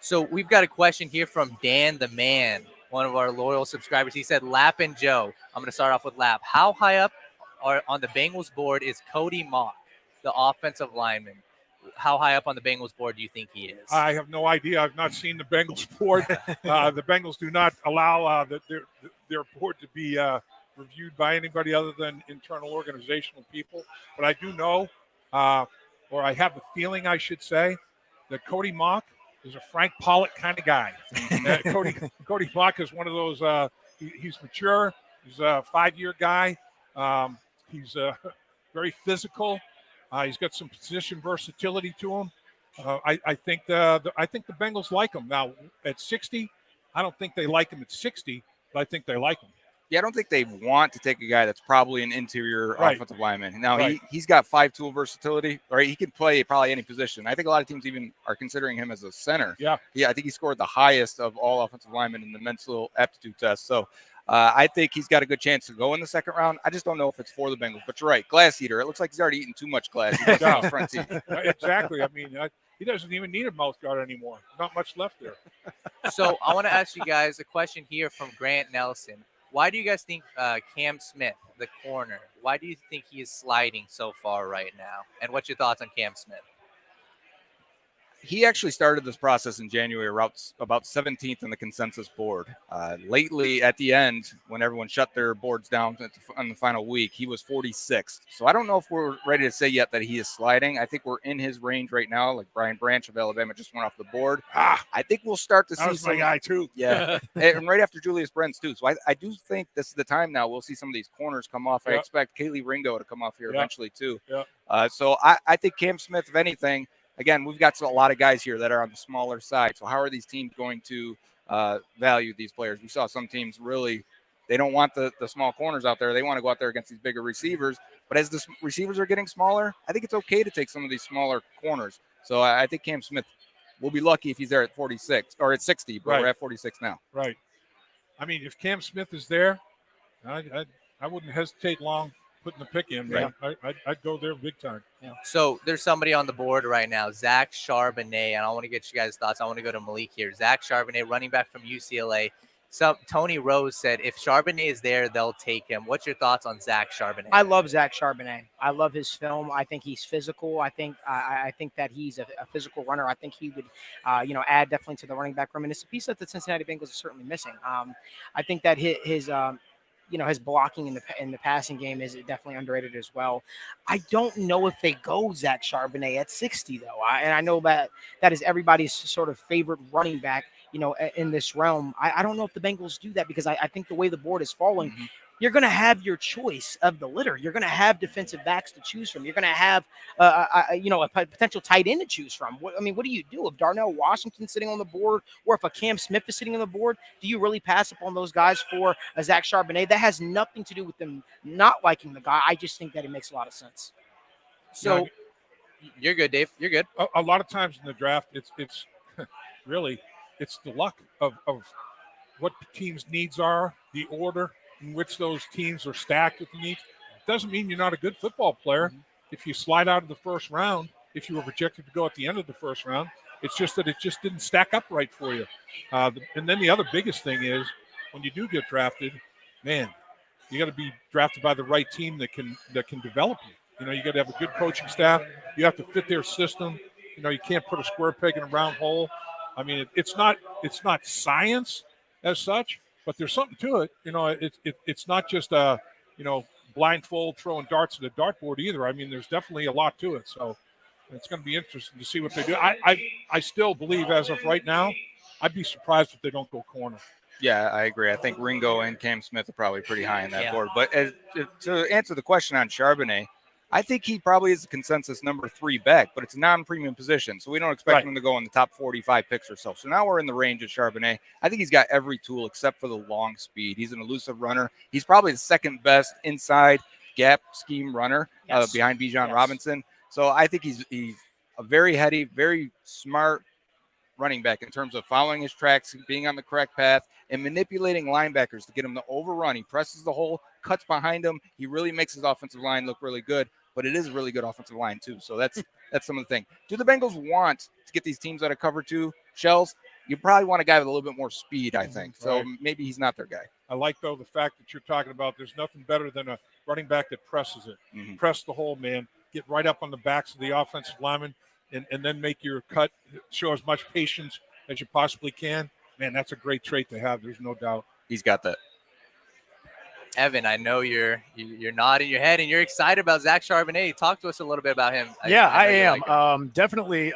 So we've got a question here from Dan the Man, one of our loyal subscribers. He said, Lap and Joe. I'm going to start off with Lap. How high up on the Bengals board is Cody Mock, the offensive lineman? How high up on the Bengals board do you think he is? I have no idea. I've not seen the Bengals board. The Bengals do not allow their board to be reviewed by anybody other than internal organizational people. But I do know, or I have the feeling, I should say, that Cody Mock is a Frank Pollock kind of guy. Cody Mock is one of those. He's mature. He's a 5-year guy. He's very physical. He's got some position versatility to him. I think the Bengals like him now at 60. I don't think they like him at 60, but I think they like him. Yeah, I don't think they want to take a guy that's probably an interior offensive lineman. Now, he's got 5-tool versatility, right? He can play probably any position. I think a lot of teams even are considering him as a center. Yeah, I think he scored the highest of all offensive linemen in the mental aptitude test. So I think he's got a good chance to go in the second round. I just don't know if it's for the Bengals. But you're right, Glass Eater. It looks like he's already eaten too much glass. Front teeth. Exactly. I mean, he doesn't even need a mouth guard anymore. Not much left there. So I want to ask you guys a question here from Grant Nelson. Why do you guys think Cam Smith, the corner, why do you think he is sliding so far right now? And what's your thoughts on Cam Smith? He actually started this process in January, about 17th in the consensus board. Lately, at the end, when everyone shut their boards down on the final week, he was 46th. So I don't know if we're ready to say yet that he is sliding. I think we're in his range right now. Like Brian Branch of Alabama just went off the board. I think we'll start to see that was my guy too. Yeah, and right after Julius Brents too. So I do think this is the time now. We'll see some of these corners come off. I expect Kaylee Ringo to come off here eventually too. So I think Cam Smith, if anything. Again, we've got a lot of guys here that are on the smaller side. So how are these teams going to value these players? We saw some teams really, they don't want the small corners out there. They want to go out there against these bigger receivers. But as the receivers are getting smaller, I think it's okay to take some of these smaller corners. So I think Cam Smith will be lucky if he's there at 46 or at 60, but we're at 46 now. Right. I mean, if Cam Smith is there, I wouldn't hesitate long putting the pick in. Yeah. I'd go there big time. Yeah. So there's somebody on the board right now, Zach Charbonnet, and I want to get you guys' thoughts. I want to go to Malik here. Zach Charbonnet, running back from UCLA. Tony Rose said if Charbonnet is there, they'll take him. What's your thoughts on Zach Charbonnet? I love Zach Charbonnet. I love his film. I think he's physical. I think that he's a physical runner. I think he would, add definitely to the running back room. And it's a piece that the Cincinnati Bengals are certainly missing. I think that his blocking in the passing game is definitely underrated as well. I don't know if they go Zach Charbonnet at 60 though. And I know that is everybody's sort of favorite running back, in this realm. I don't know if the Bengals do that because I think the way the board is falling, you're going to have your choice of the litter. You're going to have defensive backs to choose from. You're going to have, a potential tight end to choose from. What do you do if Darnell Washington's sitting on the board or if a Cam Smith is sitting on the board? Do you really pass up on those guys for a Zach Charbonnet? That has nothing to do with them not liking the guy. I just think that it makes a lot of sense. So you're good, Dave. You're good. A lot of times in the draft, it's really, it's the luck of what the team's needs are, the order in which those teams are stacked with the needs. It doesn't mean you're not a good football player if you slide out of the first round, if you were projected to go at the end of the first round. It's just that it just didn't stack up right for you. And then the other biggest thing is when you do get drafted, man, you got to be drafted by the right team that can develop you. You got to have a good coaching staff. You have to fit their system. You can't put a square peg in a round hole. I mean, it's not science as such, but there's something to it. It's not just blindfold throwing darts at a dartboard either. I mean, there's definitely a lot to it. So it's going to be interesting to see what they do. I still believe as of right now, I'd be surprised if they don't go corner. Yeah, I agree. I think Ringo and Cam Smith are probably pretty high on that board. But to answer the question on Charbonnet, I think he probably is the consensus number 3 back, but it's a non-premium position, so we don't expect him to go in the top 45 picks or so. So now we're in the range of Charbonnet. I think he's got every tool except for the long speed. He's an elusive runner. He's probably the second best inside gap scheme runner behind Bijan Robinson. So I think he's a very heady, very smart running back in terms of following his tracks, being on the correct path, and manipulating linebackers to get him to overrun. He presses the hole, cuts behind him. He really makes his offensive line look really good, but it is a really good offensive line too. So that's some of the thing. Do the Bengals want to get these teams out of cover two shells? You probably want a guy with a little bit more speed, I think. So maybe he's not their guy. I like, though, the fact that you're talking about there's nothing better than a running back that presses it. Press the hole, man. Get right up on the backs of the offensive linemen and then make your cut. Show as much patience as you possibly can. Man, that's a great trait to have. There's no doubt. He's got that. Evan, I know you're nodding your head and you're excited about Zach Charbonnet. Talk to us a little bit about him. I am. Definitely,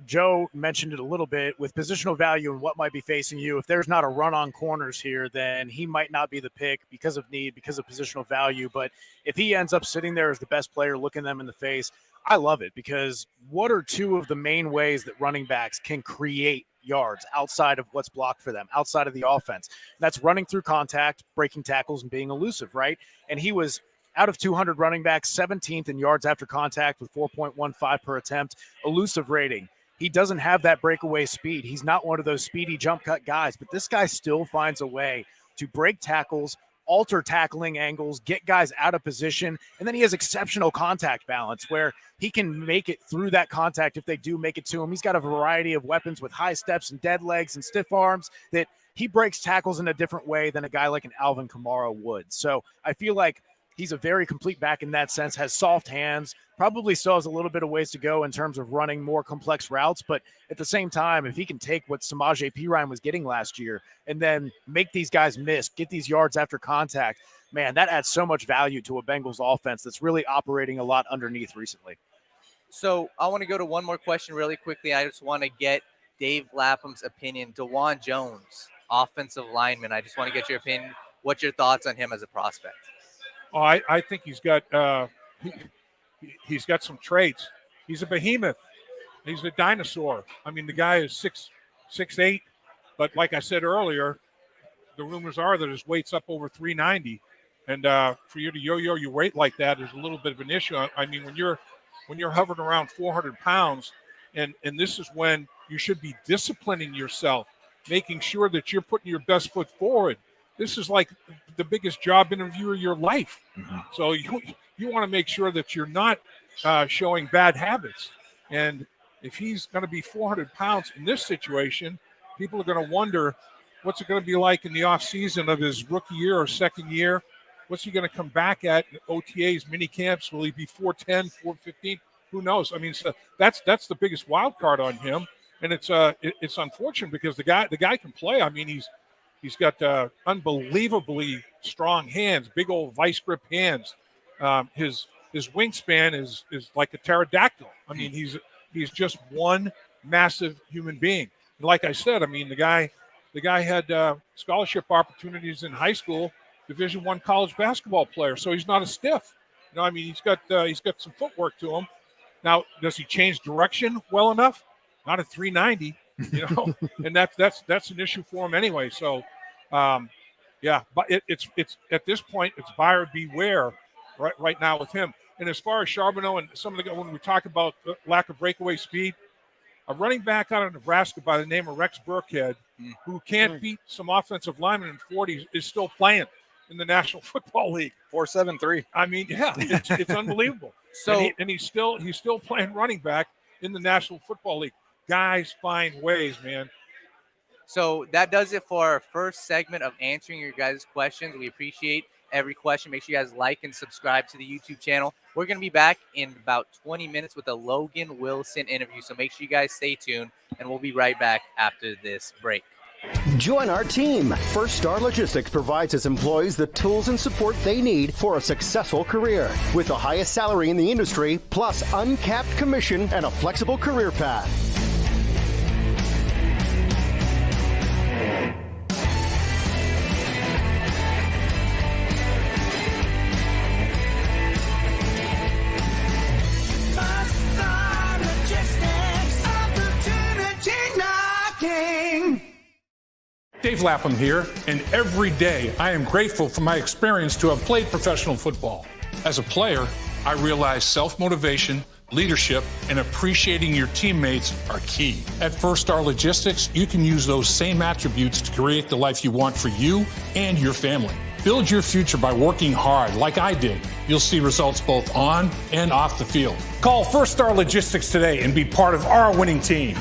Joe mentioned it a little bit with positional value and what might be facing you. If there's not a run on corners here, then he might not be the pick because of need, because of positional value. But if he ends up sitting there as the best player, looking them in the face, I love it, because what are two of the main ways that running backs can create yards outside of what's blocked for them, outside of the offense? That's running through contact, breaking tackles, and being elusive, right? And he was, out of 200 running backs, 17th in yards after contact with 4.15 per attempt, elusive rating. He doesn't have that breakaway speed. He's not one of those speedy jump cut guys, but this guy still finds a way to break tackles, alter tackling angles, get guys out of position, and then he has exceptional contact balance where he can make it through that contact if they do make it to him. He's got a variety of weapons with high steps and dead legs and stiff arms that he breaks tackles in a different way than a guy like an Alvin Kamara would. So I feel like he's a very complete back in that sense, has soft hands, probably still has a little bit of ways to go in terms of running more complex routes. But at the same time, if he can take what Samaje Perine was getting last year and then make these guys miss, get these yards after contact, man, that adds so much value to a Bengals offense that's really operating a lot underneath recently. So I want to go to one more question really quickly. I just want to get Dave Lapham's opinion. DeJuan Jones, offensive lineman. I just want to get your opinion. What's your thoughts on him as a prospect? Oh, I think he's got he's got some traits. He's a behemoth. He's a dinosaur. I mean, the guy is 6'8", but like I said earlier, the rumors are that his weight's up over 390, and for you to yo-yo your weight like that is a little bit of an issue. I mean, when you're hovering around 400 pounds, and this is when you should be disciplining yourself, making sure that you're putting your best foot forward. This is like the biggest job interview of your life. So you want to make sure that you're not showing bad habits. And if he's going to be 400 pounds in this situation, people are going to wonder what's it going to be like in the offseason of his rookie year or second year. What's he going to come back at in OTAs, mini camps? Will he be 410, 415? Who knows? I mean, so that's the biggest wild card on him. And it's unfortunate because the guy can play. I mean, he's got unbelievably strong hands, big old vice grip hands. His wingspan is like a pterodactyl. I mean, he's just one massive human being. And like I said, I mean, the guy had scholarship opportunities in high school, Division I college basketball player. So he's not a stiff. You know, I mean, he's got some footwork to him. Now, does he change direction well enough? Not at 390. You know, and that's an issue for him anyway. So, yeah, but it's at this point it's buyer beware right now with him. And as far as Charbonnet and some of the when we talk about lack of breakaway speed, a running back out of Nebraska by the name of Rex Burkhead, who can't beat some offensive linemen in 40s, is still playing in the National Football League. 4.73. I mean, yeah, it's unbelievable. So and he's still playing running back in the National Football League. Guys find ways, man. So that does it for our first segment of answering your guys' questions. We appreciate every question. Make sure you guys like and subscribe to the YouTube channel. We're going to be back in about 20 minutes with a Logan Wilson interview. So make sure you guys stay tuned, and we'll be right back after this break. Join our team. First Star Logistics provides its employees the tools and support they need for a successful career. With the highest salary in the industry, plus uncapped commission and a flexible career path. Dave Lapham here, and every day I am grateful for my experience to have played professional football. As a player, I realized self-motivation, leadership, and appreciating your teammates are key. At First Star Logistics, you can use those same attributes to create the life you want for you and your family. Build your future by working hard like I did. You'll see results both on and off the field. Call First Star Logistics today and be part of our winning team.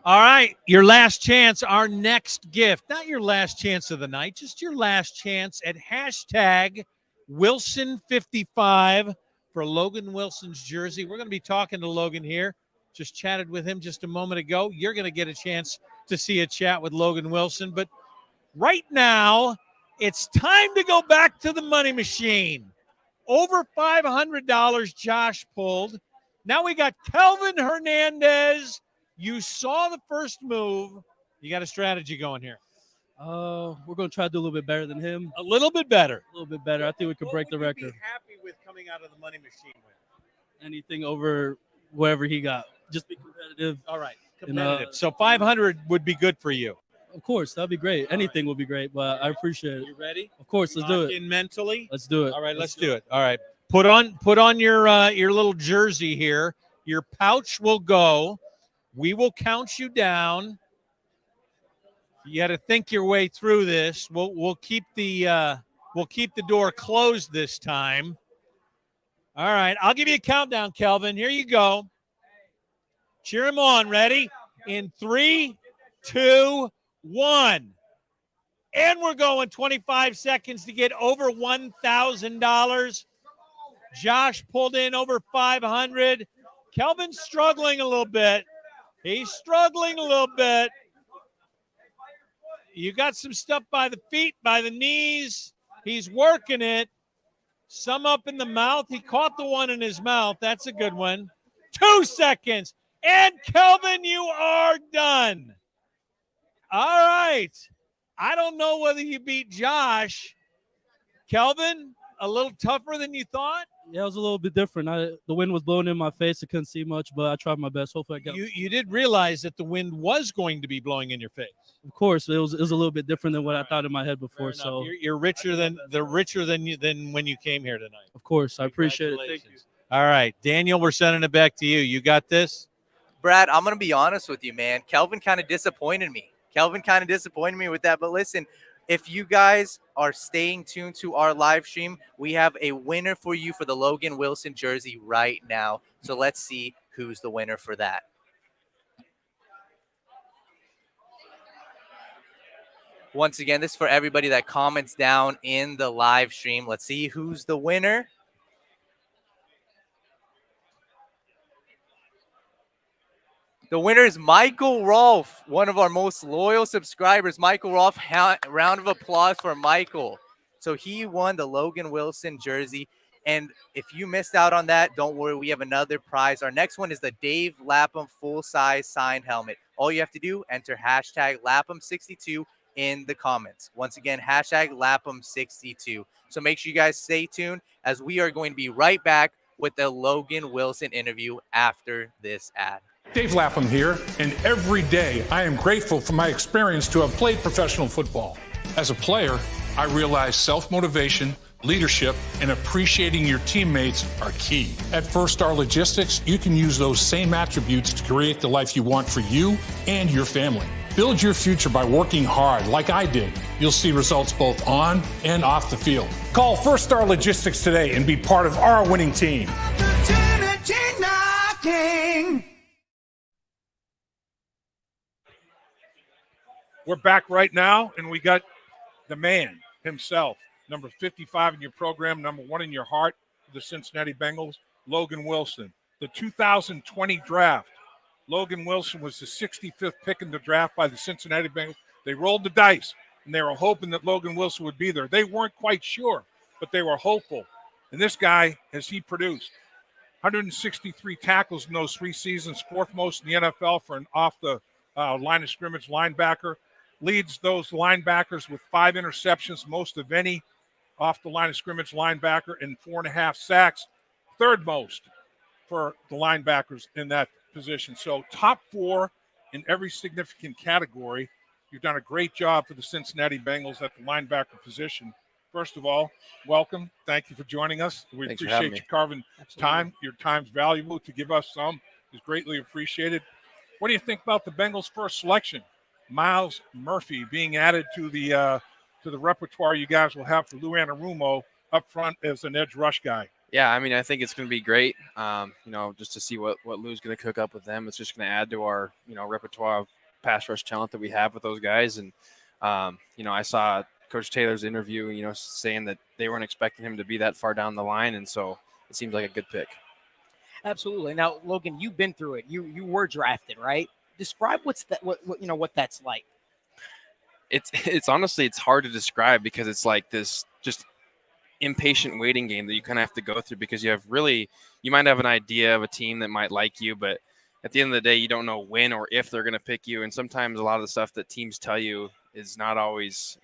All right, your last chance, our next gift. Not your last chance of the night, just your last chance at hashtag Wilson55 for Logan Wilson's jersey. We're going to be talking to Logan here. Just chatted with him just a moment ago. You're going to get a chance to see a chat with Logan Wilson. But right now, it's time to go back to the money machine. Over $500 Josh pulled. Now we got Kelvin Hernandez. You saw the first move. You got a strategy going here. We're going to try to do a little bit better than him. A little bit better. A little bit better. I think we could break the record. What would you be happy with coming out of the money machine with? Anything over whatever he got. Just be competitive. All right. Competitive. So 500 would be good for you. Of course. That'd be great. Anything would be great, but I appreciate it. You ready? Of course. Let's do it. In mentally? Let's do it. All right. Let's do it. All right. Put on your little jersey here. Your pouch will go. We will count you down. You got to think your way through this. We'll keep the door closed this time. All right, I'll give you a countdown, Kelvin. Here you go. Cheer him on. Ready? In 3, 2, 1. And we're going 25 seconds to get over $1,000. Josh pulled in over 500. Kelvin's struggling a little bit. He's struggling a little bit. You got some stuff by the feet, by the knees. He's working it. Some up in the mouth. He caught the one in his mouth. That's a good one. 2 seconds. And Kelvin, you are done. All right. I don't know whether you beat Josh. Kelvin, a little tougher than you thought? Yeah, it was a little bit different. The wind was blowing in my face. I couldn't see much, but I tried my best. Hopefully I got You did realize that the wind was going to be blowing in your face. Of course, it was a little bit different than what I thought in my head before. So you're richer than when you came here tonight. Of course, I appreciate it. Thank you. All right, Daniel, we're sending it back to you. You got this? Brad, I'm going to be honest with you, man. Kelvin kind of disappointed me. With that. But listen, if you guys are staying tuned to our live stream, we have a winner for you for the Logan Wilson jersey right now. So let's see who's the winner for that. Once again, this is for everybody that comments down in the live stream. Let's see who's the winner. The winner is Michael Rolfe, one of our most loyal subscribers. Michael Rolfe, round of applause for Michael. So he won the Logan Wilson jersey. And if you missed out on that, don't worry. We have another prize. Our next one is the Dave Lapham full-size signed helmet. All you have to do, enter hashtag Lapham62 in the comments. Once again, hashtag Lapham62. So make sure you guys stay tuned as we are going to be right back with the Logan Wilson interview after this ad. Dave Lapham here, and every day I am grateful for my experience to have played professional football. As a player, I realized self-motivation, leadership, and appreciating your teammates are key. At First Star Logistics, you can use those same attributes to create the life you want for you and your family. Build your future by working hard like I did. You'll see results both on and off the field. Call First Star Logistics today and be part of our winning team. We're back right now, and we got the man himself, number 55 in your program, number 1 in your heart, the Cincinnati Bengals, Logan Wilson. The 2020 draft, Logan Wilson was the 65th pick in the draft by the Cincinnati Bengals. They rolled the dice, and they were hoping that Logan Wilson would be there. They weren't quite sure, but they were hopeful. And this guy, as he produced, 163 tackles in those 3 seasons, 4th most in the NFL for an off the line of scrimmage linebacker. Leads those linebackers with 5 interceptions, most of any off the line of scrimmage linebacker, and 4.5 sacks, 3rd most for the linebackers in that position. So top 4 in every significant category. You've done a great job for the Cincinnati Bengals at the linebacker position. First of all, welcome. Thank you for joining us. We appreciate you carving time. Your time's valuable to give us some. It's greatly appreciated. What do you think about the Bengals' first selection? Myles Murphy being added to the repertoire you guys will have for Lou Anarumo up front as an edge rush guy. Yeah, I mean, I think it's going to be great, just to see what Lou's going to cook up with them. It's just going to add to our, repertoire of pass rush talent that we have with those guys. And, I saw Coach Taylor's interview, saying that they weren't expecting him to be that far down the line. And so it seems like a good pick. Absolutely. Now, Logan, you've been through it. You were drafted, right? Describe what that's like. It's honestly, it's hard to describe because it's like this just impatient waiting game that you kind of have to go through, because you might have an idea of a team that might like you, but at the end of the day, you don't know when or if they're going to pick you. And sometimes a lot of the stuff that teams tell you is not always,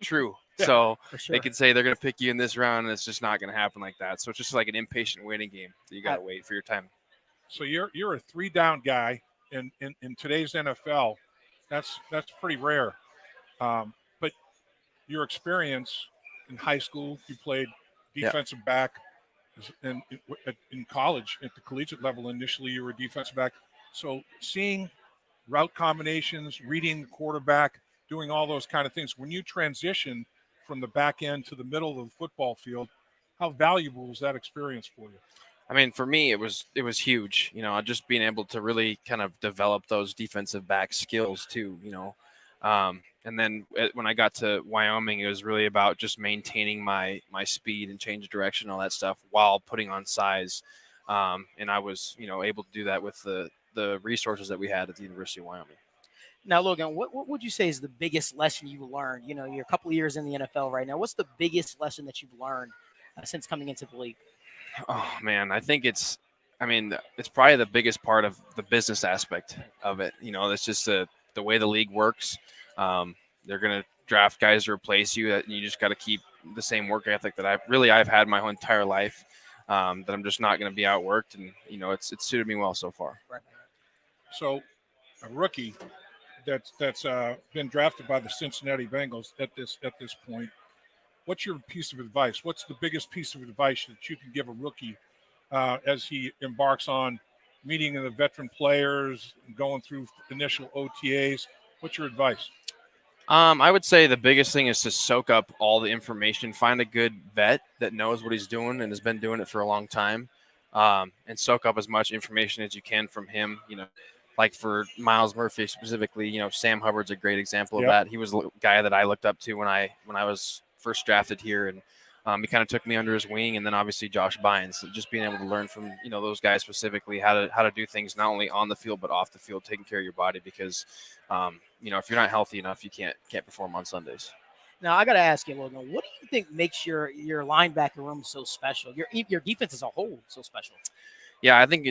true. Yeah, so sure. They could say they're going to pick you in this round, and it's just not going to happen like that. So it's just like an impatient waiting game that you got to wait for your time. So you're a 3-down guy in today's NFL. That's pretty rare. But your experience in high school, you played defensive back. In college, at the collegiate level, initially you were a defensive back. So seeing route combinations, reading the quarterback, doing all those kind of things. When you transition from the back end to the middle of the football field, how valuable was that experience for you? I mean, for me, it was huge. Just being able to really kind of develop those defensive back skills too. And then when I got to Wyoming, it was really about just maintaining my speed and change of direction, all that stuff, while putting on size. And I was, able to do that with the resources that we had at the University of Wyoming. Now, Logan, what would you say is the biggest lesson you've learned? You're a couple of years in the NFL right now. What's the biggest lesson that you've learned since coming into the league? Oh, man, I think it's probably the biggest part of the business aspect of it. It's just the way the league works. They're going to draft guys to replace you. You just got to keep the same work ethic that I've had my whole entire life, that I'm just not going to be outworked. And, it's suited me well so far. Right. So a rookie that's been drafted by the Cincinnati Bengals at this point, what's your piece of advice? What's the biggest piece of advice that you can give a rookie as he embarks on meeting the veteran players, going through initial OTAs? What's your advice? I would say the biggest thing is to soak up all the information, find a good vet that knows what he's doing and has been doing it for a long time, and soak up as much information as you can from him. Like for Myles Murphy specifically, Sam Hubbard's a great example of that. He was a guy that I looked up to when I was first drafted here, and he kind of took me under his wing. And then obviously Josh Bynes, just being able to learn from those guys specifically how to do things not only on the field but off the field, taking care of your body, because if you're not healthy enough, you can't perform on Sundays. Now I got to ask you, Logan, what do you think makes your linebacker room so special? Your defense as a whole so special? Yeah, I think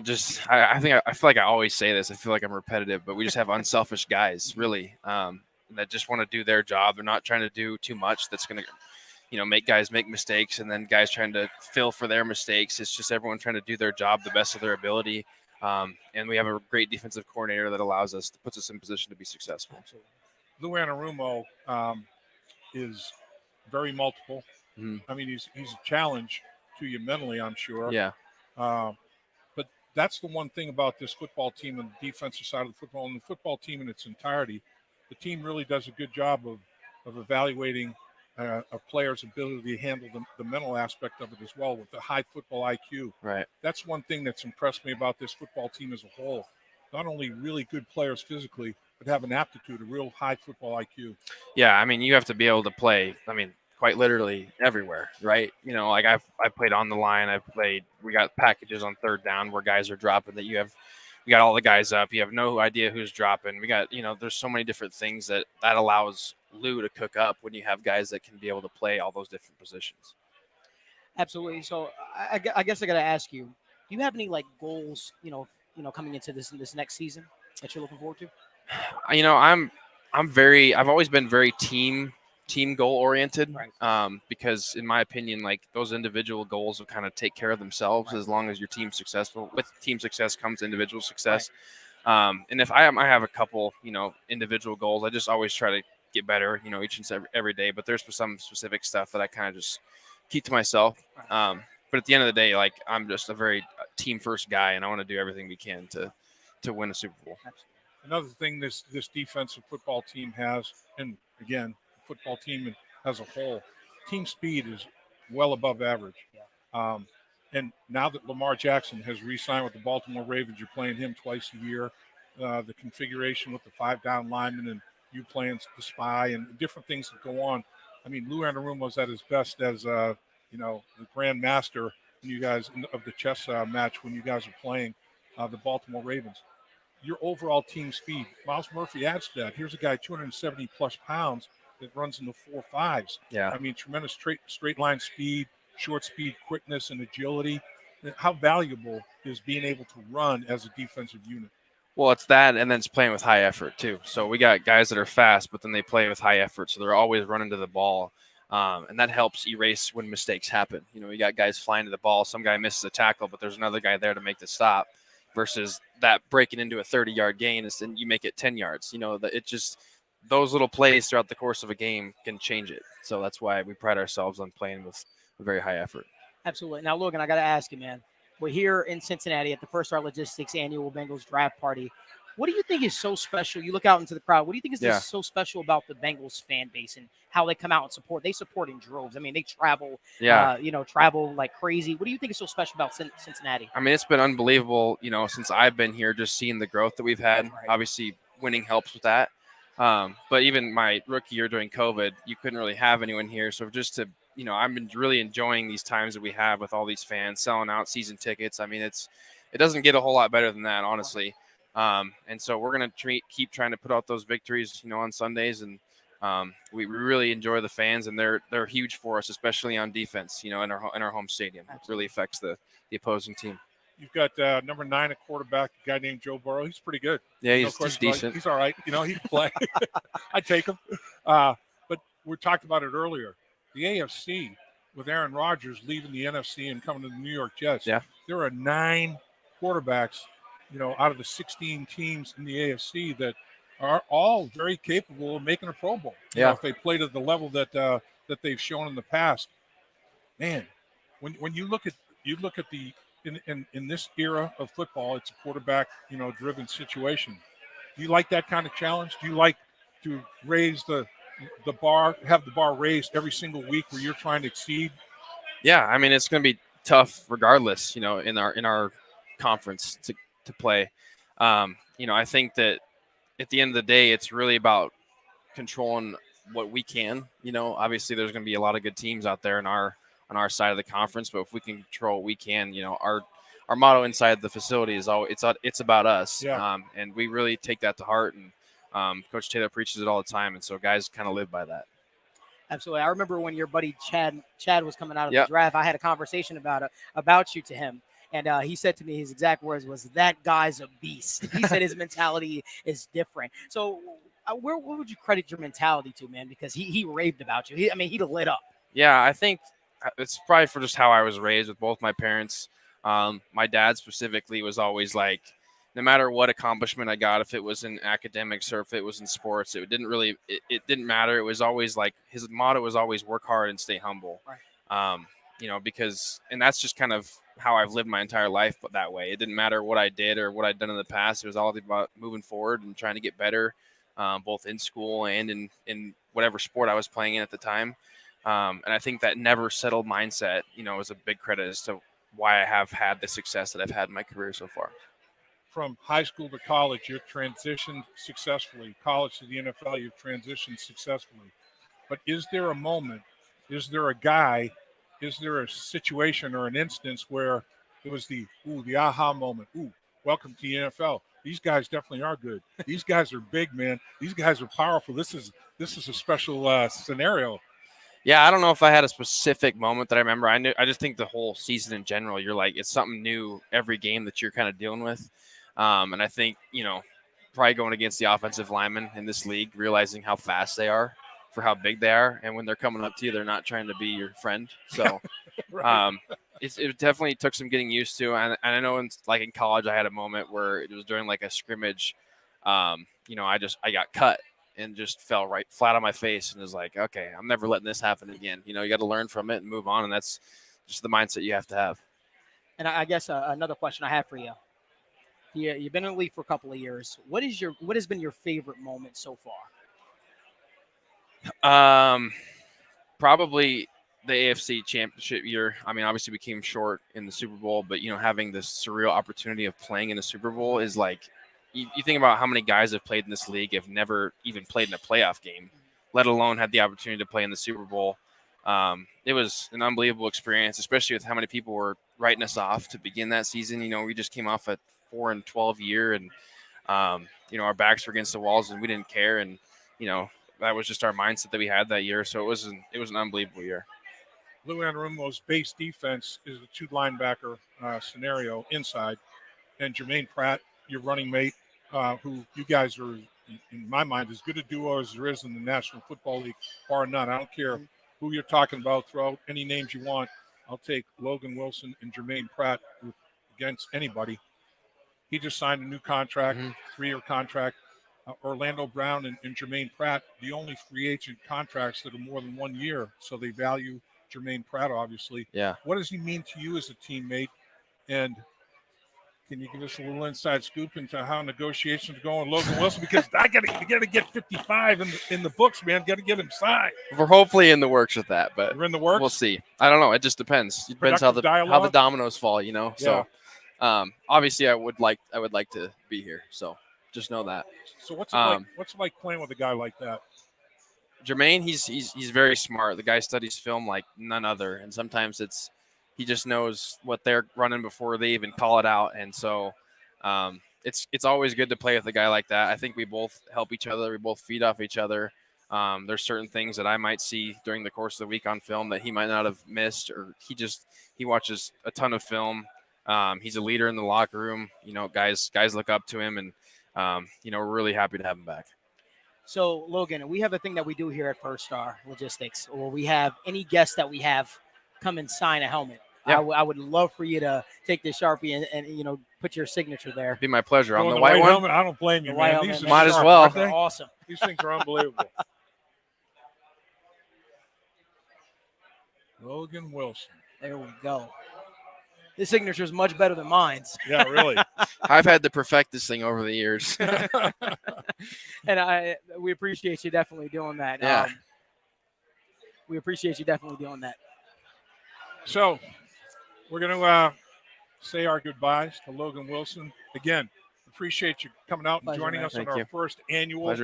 I feel like I always say this. I feel like I'm repetitive, but we just have unselfish guys, really, that just want to do their job. They're not trying to do too much that's going to, make guys make mistakes, and then guys trying to fill for their mistakes. It's just everyone trying to do their job the best of their ability. And we have a great defensive coordinator that puts us in position to be successful. Lou Anarumo is very multiple. Mm-hmm. I mean, he's a challenge to you mentally, I'm sure. Yeah. But that's the one thing about this football team and the defensive side of the football, and the football team in its entirety. The team really does a good job of evaluating a player's ability to handle the mental aspect of it as well, with the high football IQ. Right. That's one thing that's impressed me about this football team as a whole. Not only really good players physically, but have an aptitude, a real high football IQ. Yeah, I mean, you have to be able to play, quite literally everywhere, right? Like I played on the line. We got packages on third down where guys are dropping that we got all the guys up. You have no idea who's dropping. We got, there's so many different things that allows Lou to cook up when you have guys that can be able to play all those different positions. Absolutely. So I guess I got to ask you, do you have any goals, coming into this next season that you're looking forward to? I've always been very team goal oriented, right. Because in my opinion, those individual goals will kind of take care of themselves, right, as long as your team's successful. With team success comes individual success. And if I have a couple, individual goals, I just always try to get better, each and every day. But there's some specific stuff that I kind of just keep to myself. But at the end of the day, like, I'm just a very team first guy, and I want to do everything we can to win a Super Bowl. Another thing this defensive football team has, and again, the football team as a whole, team speed is well above average. And now that Lamar Jackson has re-signed with the Baltimore Ravens, you're playing him twice a year. The configuration with the 5-down linemen and you playing the spy and different things that go on. I mean, Lou Anarumo was at his best as the Grand Master when you guys of the chess match when you guys are playing the Baltimore Ravens. Your overall team speed, Myles Murphy adds to that. Here's a guy 270 plus pounds that runs in the 4.5s. Yeah, I mean, tremendous straight line speed, short speed, quickness, and agility. How valuable is being able to run as a defensive unit? Well, it's that, and then it's playing with high effort too. So we got guys that are fast, but then they play with high effort, so they're always running to the ball, and that helps erase when mistakes happen. We got guys flying to the ball. Some guy misses a tackle, but there's another guy there to make the stop. Versus that breaking into a 30-yard gain, and you make it 10 yards. It just those little plays throughout the course of a game can change it. So that's why we pride ourselves on playing with a very high effort. Absolutely. Now, Logan, I got to ask you, man. We're here in Cincinnati at the First Star Logistics annual Bengals draft party. What do you think is so special? You look out into the crowd. What do you think is so special about the Bengals fan base and how they come out and support? They support in droves. I mean, they travel, travel like crazy. What do you think is so special about Cincinnati? I mean, it's been unbelievable, since I've been here, just seeing the growth that we've had. Right. Obviously, winning helps with that. But even my rookie year during COVID, you couldn't really have anyone here. So just to, I've been really enjoying these times that we have with all these fans selling out season tickets. I mean, it doesn't get a whole lot better than that, honestly. And so we're going to keep trying to put out those victories, on Sundays. And we really enjoy the fans, and they're huge for us, especially on defense, in our home stadium. It really affects the opposing team. You've got number 9 at quarterback, a guy named Joe Burrow. He's pretty good. Yeah, he's decent. He's all right. He can play. I'd take him. But we talked about it earlier. The AFC, with Aaron Rodgers leaving the NFC and coming to the New York Jets, there are 9 quarterbacks, out of the 16 teams in the AFC that are all very capable of making a Pro Bowl. If they played at the level that they've shown in the past. Man, when you look at the in this era of football, it's a quarterback, driven situation. Do you like that kind of challenge? Do you like to raise the bar, have the bar raised every single week where you're trying to exceed? Yeah, I mean, it's going to be tough regardless, in our conference to play. I think that at the end of the day, it's really about controlling what we can. Obviously there's going to be a lot of good teams out there on our side of the conference, but if we can control what we can, our motto inside the facility is always it's about us. And we really take that to heart, and Coach Taylor preaches it all the time, and so guys kind of live by that. Absolutely. I remember when your buddy Chad was coming out of the draft, I had a conversation about you to him. And he said to me, his exact words was, "That guy's a beast." He said his mentality is different. So where would you credit your mentality to, man? Because he raved about you. He lit up. Yeah, I think it's probably for just how I was raised with both my parents. My dad specifically was always like, no matter what accomplishment I got, if it was in academics or if it was in sports, it didn't matter. It was always like, his motto was always work hard and stay humble. Right. Because that's just kind of how I've lived my entire life, but that way. It didn't matter what I did or what I'd done in the past. It was all about moving forward and trying to get better, both in school and in whatever sport I was playing in at the time. And I think that never settled mindset, is a big credit as to why I have had the success that I've had in my career so far. From high school to college, you've transitioned successfully. College to the NFL, you've transitioned successfully. But is there a moment, is there a guy, is there a situation or an instance where it was the aha moment? Welcome to the NFL. These guys definitely are good. These guys are big, man. These guys are powerful. This is a special scenario. Yeah, I don't know if I had a specific moment that I remember. I just think the whole season in general, you're like, it's something new every game that you're kind of dealing with. And I think, probably going against the offensive linemen in this league, realizing how fast they are for how big they are. And when they're coming up to you, they're not trying to be your friend. So it definitely took some getting used to. And I know in college, I had a moment where it was during like a scrimmage. I got cut and just fell right flat on my face and was like, okay, I'm never letting this happen again. You got to learn from it and move on. And that's just the mindset you have to have. And I guess another question I have for you. You've been in the league for a couple of years. What has been your favorite moment so far? Probably the AFC Championship year. I mean, obviously we came short in the Super Bowl, but having this surreal opportunity of playing in the Super Bowl is like, you think about how many guys have played in this league have never even played in a playoff game, let alone had the opportunity to play in the Super Bowl. It was an unbelievable experience, especially with how many people were writing us off to begin that season. We just came off a 4-12 year, and our backs were against the walls, and we didn't care. And that was just our mindset that we had that year. So it was an unbelievable year. Lou Anarumo's base defense is a 2 linebacker scenario inside, and Jermaine Pratt, your running mate, who you guys are, in my mind, as good a duo as there is in the National Football League, bar none. I don't care who you're talking about. Throw out any names you want. I'll take Logan Wilson and Jermaine Pratt against anybody. He just signed a new contract, 3-year contract. Orlando Brown and Jermaine Pratt, the only free agent contracts that are more than 1 year, so they value Jermaine Pratt, obviously. Yeah. What does he mean to you as a teammate? And can you give us a little inside scoop into how negotiations go with Logan Wilson? Because you got to get 55 in the books, man. Got to get him signed. We're hopefully in the works with that, but we're in the works. We'll see. I don't know. It just depends. It depends how the dominoes fall, Yeah. So, obviously, I would like to be here. So, just know that. So what's it like playing with a guy like that? Jermaine, he's very smart. The guy studies film like none other, and sometimes he just knows what they're running before they even call it out. And so it's always good to play with a guy like that. I think we both help each other. We both feed off each other. There's certain things that I might see during the course of the week on film that he might not have missed, or he watches a ton of film. He's a leader in the locker room. Guys look up to him, and we're really happy to have him back. So, Logan, we have a thing that we do here at First Star Logistics, where we have any guest that we have come and sign a helmet. Yeah. I would love for you to take this Sharpie and put your signature there. It'd be my pleasure. On the white one. Helmet, I don't blame you, man. These might as well. They're awesome. These things are unbelievable. Logan Wilson. There we go. His signature is much better than mine's. Yeah, really. I've had to perfect this thing over the years. And we appreciate you definitely doing that. Yeah. We appreciate you definitely doing that. So we're going to say our goodbyes to Logan Wilson. Again, appreciate you coming out and joining us on our first annual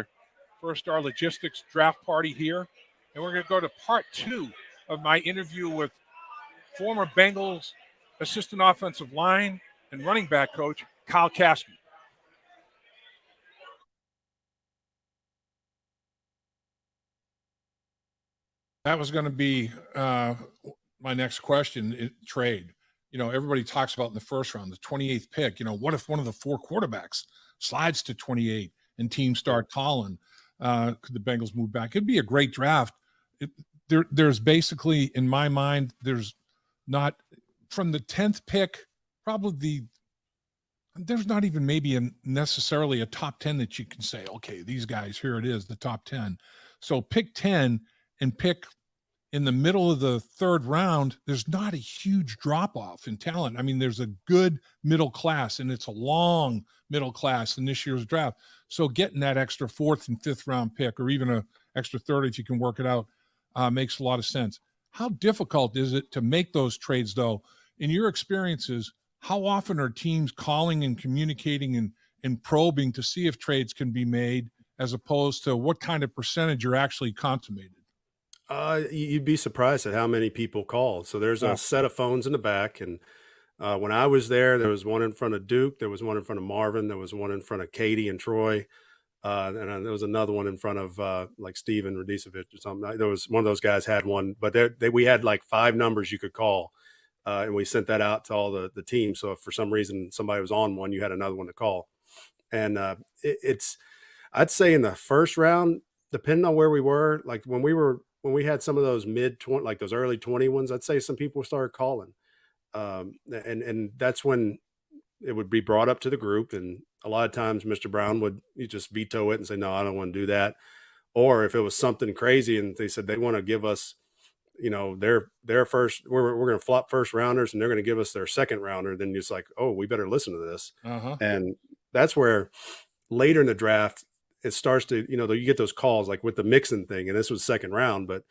First Star Logistics draft party here. And we're going to go to part 2 of my interview with former Bengals assistant offensive line and running back coach Kyle Caskey. That was going to be my next question, trade. Everybody talks about in the first round, the 28th pick. What if one of the 4 quarterbacks slides to 28 and teams start calling? Could the Bengals move back? It'd be a great draft. There's basically, in my mind, there's not – from the 10th pick, there's not even maybe necessarily a top 10 that you can say, okay, these guys, here it is, the top 10. So pick 10 and pick in the middle of the 3rd round, there's not a huge drop-off in talent. I mean, there's a good middle class, and it's a long middle class in this year's draft. So getting that extra 4th and 5th round pick, or even an extra 3rd if you can work it out, makes a lot of sense. How difficult is it to make those trades, though? In your experiences, how often are teams calling and communicating and probing to see if trades can be made, as opposed to what kind of percentage are actually consummated? You'd be surprised at how many people call. So there's a set of phones in the back. And when I was there was one in front of Duke. There was one in front of Marvin. There was one in front of Katie and Troy. And there was another one in front of like Steven Radicevich or something. There was one of those guys had one, but we had like 5 numbers you could call. And we sent that out to all the teams. So if for some reason somebody was on one, you had another one to call. And I'd say in the first round, depending on where we were, like when we had some of those mid-20, like those early 20 ones, I'd say some people started calling. And that's when it would be brought up to the group. And a lot of times Mr. Brown would just veto it and say, no, I don't want to do that. Or if it was something crazy and they said they want to give us, their first, we're going to flop first rounders and they're going to give us their second rounder, then it's like, oh, we better listen to this. And that's where later in the draft, it starts to, you get those calls like with the Mixon thing, and this was second round, but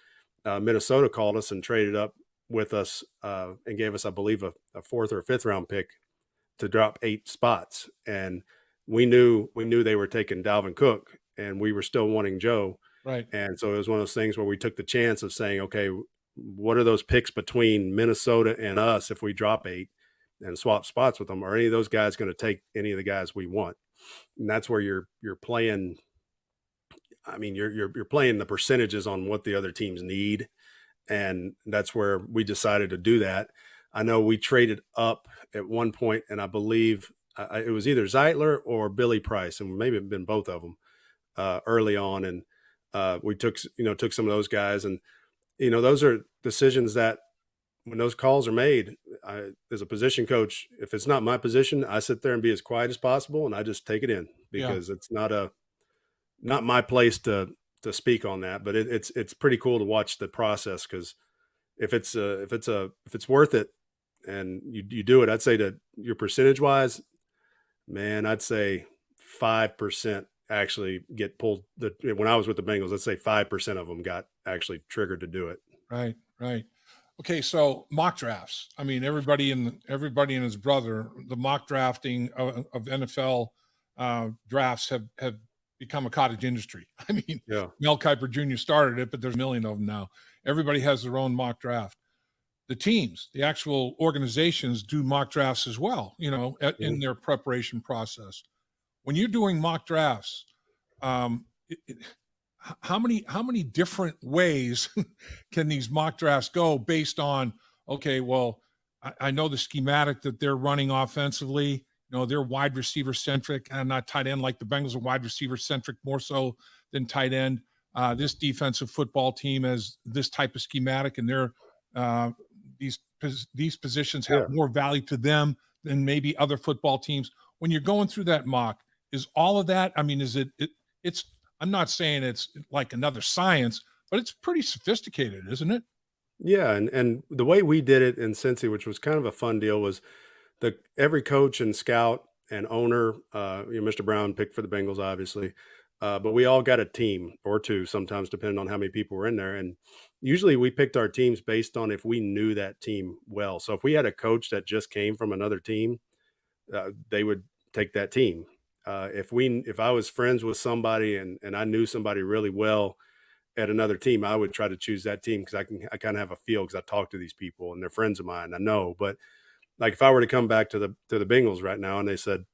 Minnesota called us and traded up with us and gave us, I believe, a fourth or a fifth round pick to drop 8 spots. And we knew they were taking Dalvin Cook and we were still wanting Joe. Right. And so it was one of those things where we took the chance of saying, okay, what are those picks between Minnesota and us if we drop 8 and swap spots with them? Are any of those guys going to take any of the guys we want? And that's where you're playing. I mean, you're playing the percentages on what the other teams need. And that's where we decided to do that. I know we traded up at one point, and I believe it was either Zeitler or Billy Price, and maybe it'd been both of them early on. And we took some of those guys, and those are decisions that when those calls are made, as a position coach, if it's not my position, I sit there and be as quiet as possible, and I just take it in because it's not my place to speak on that. But it's pretty cool to watch the process, because if it's worth it and you do it, I'd say that your percentage wise, man, I'd say 5% actually get pulled. When I was with the Bengals, let's say 5% of them got actually triggered to do it. Right. Okay, so mock drafts. I mean, everybody and his brother, the mock drafting of NFL drafts have become a cottage industry. I mean, Mel Kiper Jr. started it, but there's a million of them now. Everybody has their own mock draft. The teams, the actual organizations, do mock drafts as well, in their preparation process. When you're doing mock drafts, how many different ways can these mock drafts go based on, okay, well, I know the schematic that they're running offensively, they're wide receiver centric and not tight end, like the Bengals are wide receiver centric more so than tight end. This defensive football team has this type of schematic, and they're these positions have more value to them than maybe other football teams. When you're going through that mock, is all of that, I mean, it's I'm not saying it's like another science, but it's pretty sophisticated, isn't it? Yeah, and the way we did it in Cincy, which was kind of a fun deal, was every coach and scout and owner, Mr. Brown picked for the Bengals, obviously, but we all got a team or two, sometimes depending on how many people were in there. And usually we picked our teams based on if we knew that team well. So if we had a coach that just came from another team, they would take that team. If I was friends with somebody and I knew somebody really well at another team, I would try to choose that team because I kind of have a feel, because I talk to these people and they're friends of mine. I know, but like if I were to come back to the Bengals right now and they said,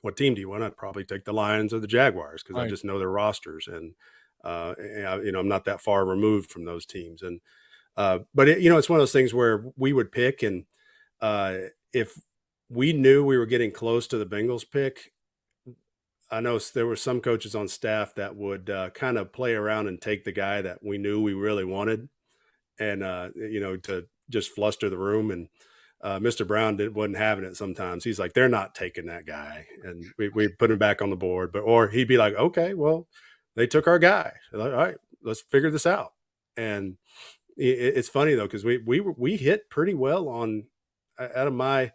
"What team do you want?" I'd probably take the Lions or the Jaguars, because I just know their rosters, and I'm not that far removed from those teams. And but it's one of those things where we would pick, and if we knew we were getting close to the Bengals pick, I know there were some coaches on staff that would kind of play around and take the guy that we knew we really wanted, and to just fluster the room. And Mr. Brown wasn't having it sometimes. He's like, they're not taking that guy. And we put him back on the board. Or he'd be like, okay, well, they took our guy. Like, all right, let's figure this out. And it's funny, though, because we hit pretty well on, out of my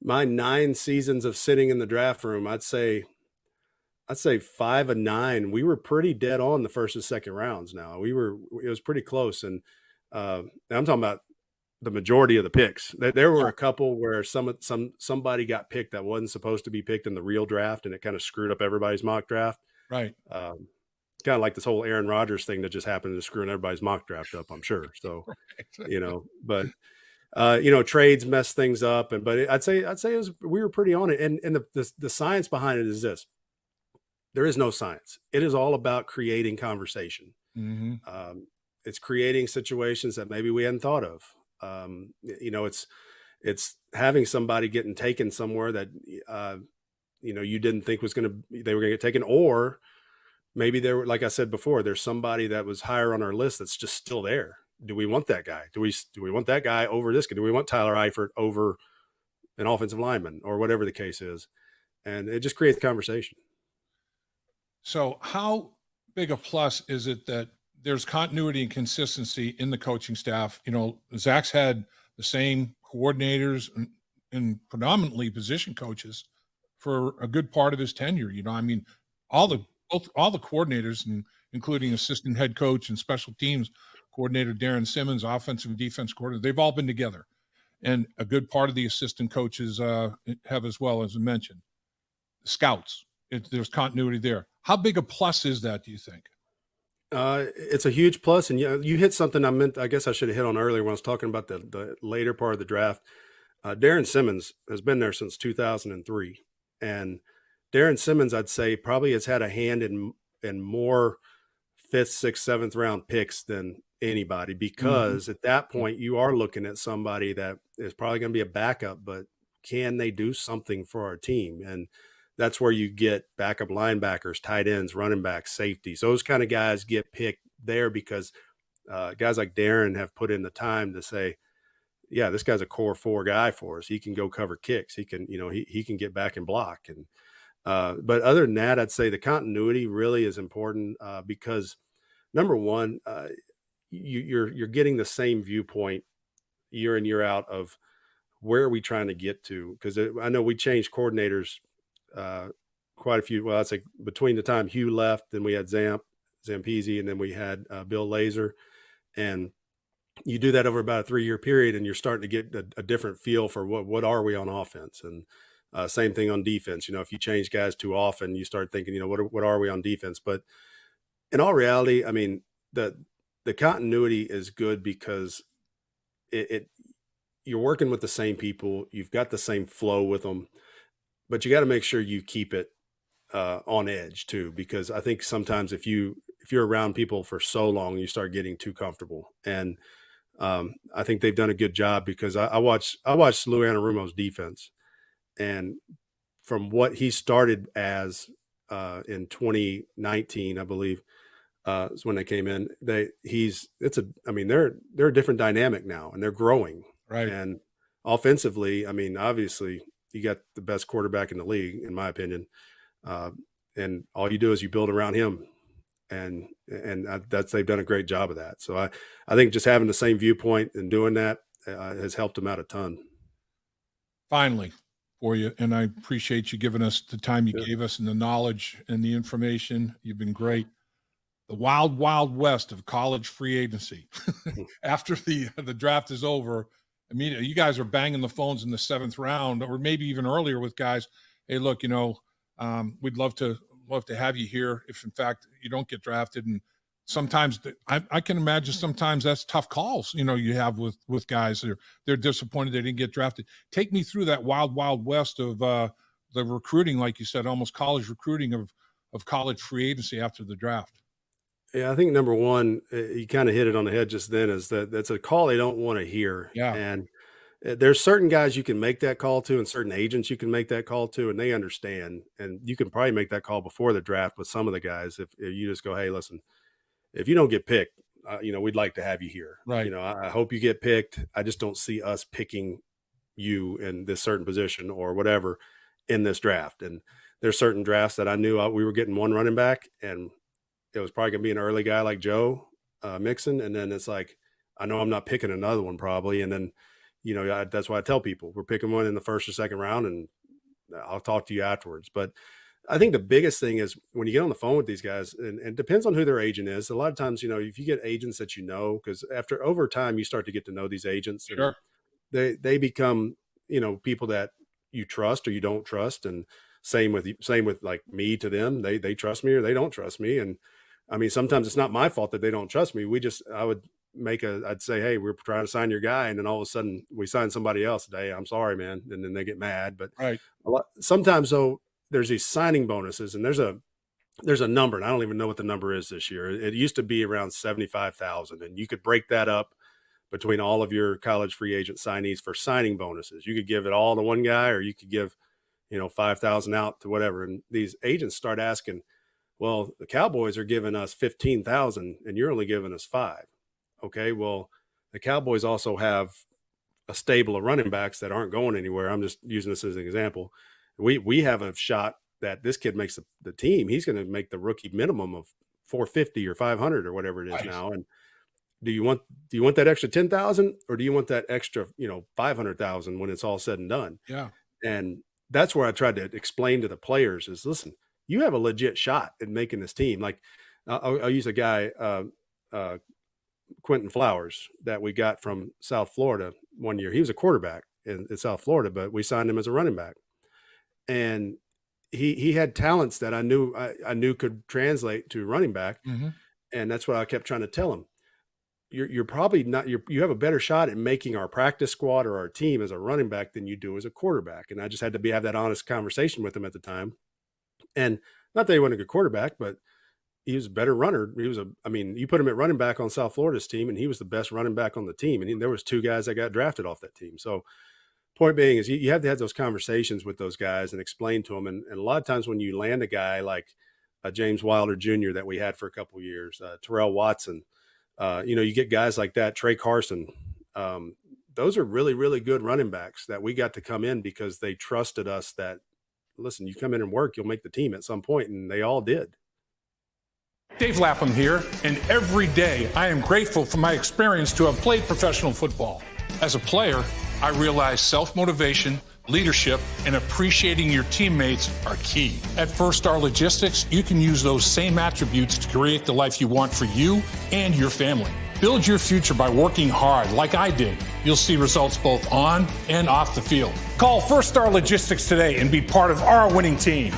9 seasons of sitting in the draft room, I'd say 5 of 9, we were pretty dead on the first and second rounds. Now it was pretty close. And I'm talking about the majority of the picks. There were a couple where somebody got picked that wasn't supposed to be picked in the real draft, and it kind of screwed up everybody's mock draft. Right. Kind of like this whole Aaron Rodgers thing that just happened to screwing everybody's mock draft up, I'm sure. So, but trades mess things up, but I'd say we were pretty on it. And the science behind it is this: there is no science. It is all about creating conversation. Mm-hmm. It's creating situations that maybe we hadn't thought of. It's having somebody getting taken somewhere that you didn't think they were going to get taken, or maybe there were, like I said before, there's somebody that was higher on our list that's just still there, do we want that guy? Do we want that guy over this guy? Do we want Tyler Eifert over an offensive lineman or whatever the case is? And it just creates conversation. So how big a plus is it that there's continuity and consistency in the coaching staff? You know, Zach's had the same coordinators and predominantly position coaches for a good part of his tenure. You know, I mean, all the coordinators, and including assistant head coach and special teams coordinator Darren Simmons, offensive and defense coordinator, they've all been together. And a good part of the assistant coaches have as well, as I mentioned. Scouts, there's continuity there. How big a plus is that, do you think? It's a huge plus. And you hit something I guess I should have hit on earlier when I was talking about the later part of the draft. Darren Simmons has been there since 2003. And Darren Simmons, I'd say, probably has had a hand in more 5th, 6th, 7th round picks than anybody, because at that point you are looking at somebody that is probably going to be a backup, but can they do something for our team? And that's where you get backup linebackers, tight ends, running backs, safeties. Those kind of guys get picked there because guys like Darren have put in the time to say, yeah, this guy's a core 4 guy for us. He can go cover kicks. He can, he can get back and block. And but other than that, I'd say the continuity really is important because number one, you're getting the same viewpoint year in, year out of where are we trying to get to? Because I know we changed coordinators quite a few. Well, I'd say between the time Hugh left, then we had Zampese, and then we had Bill Lazor. And you do that over about a 3-year period, and you're starting to get a different feel for what are we on offense. And same thing on defense. If you change guys too often, you start thinking, what are we on defense? But in all reality, I mean, the continuity is good because you're working with the same people. You've got the same flow with them, but you got to make sure you keep it on edge too, because I think sometimes if you're around people for so long, you start getting too comfortable. And I think they've done a good job because I watched Lou Anarumo's defense, and from what he started as in 2019, I believe, is when they came in. They're a different dynamic now, and they're growing. Right. And offensively, I mean, obviously, you got the best quarterback in the league, in my opinion. And all you do is you build around him, and they've done a great job of that. So I think just having the same viewpoint and doing that has helped them out a ton. Finally, for you, and I appreciate you giving us the time you gave us and the knowledge and the information. You've been great. The wild, wild west of college free agency. After the draft is over, immediately you guys are banging the phones in the 7th round, or maybe even earlier with guys. Hey, look, we'd love to have you here if in fact you don't get drafted. And sometimes I can imagine sometimes that's tough calls, you have with guys. They're disappointed they didn't get drafted. Take me through that wild, wild west of the recruiting, like you said, almost college recruiting of college free agency after the draft. Yeah, I think number one, you kind of hit it on the head just then, is that's a call they don't want to hear. Yeah. And there's certain guys you can make that call to, and certain agents you can make that call to, and they understand. And you can probably make that call before the draft with some of the guys. If you just go, hey, listen, if you don't get picked, we'd like to have you here. Right. I hope you get picked. I just don't see us picking you in this certain position or whatever in this draft. And there's certain drafts that I knew we were getting one running back, and it was probably going to be an early guy like Joe Mixon. And then it's like, I know I'm not picking another one probably. And then, that's why I tell people we're picking one in the 1st or 2nd round, and I'll talk to you afterwards. But I think the biggest thing is when you get on the phone with these guys, and it depends on who their agent is. A lot of times, if you get agents that because over time you start to get to know these agents. Sure. And they become, people that you trust or you don't trust. And same with like me to them. They trust me or they don't trust me. And I mean, sometimes it's not my fault that they don't trust me. I'd say, hey, we're trying to sign your guy. And then all of a sudden we sign somebody else today. I'm sorry, man. And then they get mad. But right. Sometimes though, there's these signing bonuses, and there's a number, and I don't even know what the number is this year. It used to be around 75,000, and you could break that up between all of your college free agent signees for signing bonuses. You could give it all to one guy, or you could give, 5,000 out to whatever. And these agents start asking, well, the Cowboys are giving us 15,000 and you're only giving us 5. Okay, well, the Cowboys also have a stable of running backs that aren't going anywhere. I'm just using this as an example. We have a shot that this kid makes the team. He's going to make the rookie minimum of 450 or 500 or whatever it is now. And do you want that extra 10,000 or do you want that extra 500,000 when it's all said and done? Yeah. And that's where I tried to explain to the players is, listen, you have a legit shot at making this team. Like I'll use a guy, Quentin Flowers, that we got from South Florida one year. He was a quarterback in South Florida, but we signed him as a running back. And he had talents that I knew could translate to running back. Mm-hmm. And that's what I kept trying to tell him. You're probably not, you have a better shot at making our practice squad or our team as a running back than you do as a quarterback. And I just had to have that honest conversation with him at the time. And not that he wasn't a good quarterback, but he was a better runner. You put him at running back on South Florida's team, and he was the best running back on the team. And there was 2 guys that got drafted off that team. So point being is you have to have those conversations with those guys and explain to them. And a lot of times when you land a guy like James Wilder Jr. that we had for a couple of years, Terrell Watson, you get guys like that, Trey Carson. Those are really, really good running backs that we got to come in because they trusted us that, listen, you come in and work, you'll make the team at some point. And they all did. Dave Lapham here, and every day I am grateful for my experience to have played professional football. As a player, I realized self-motivation, leadership, and appreciating your teammates are key. At First Star Logistics, you can use those same attributes to create the life you want for you and your family. Build your future by working hard like I did. You'll see results both on and off the field. Call First Star Logistics today and be part of our winning team.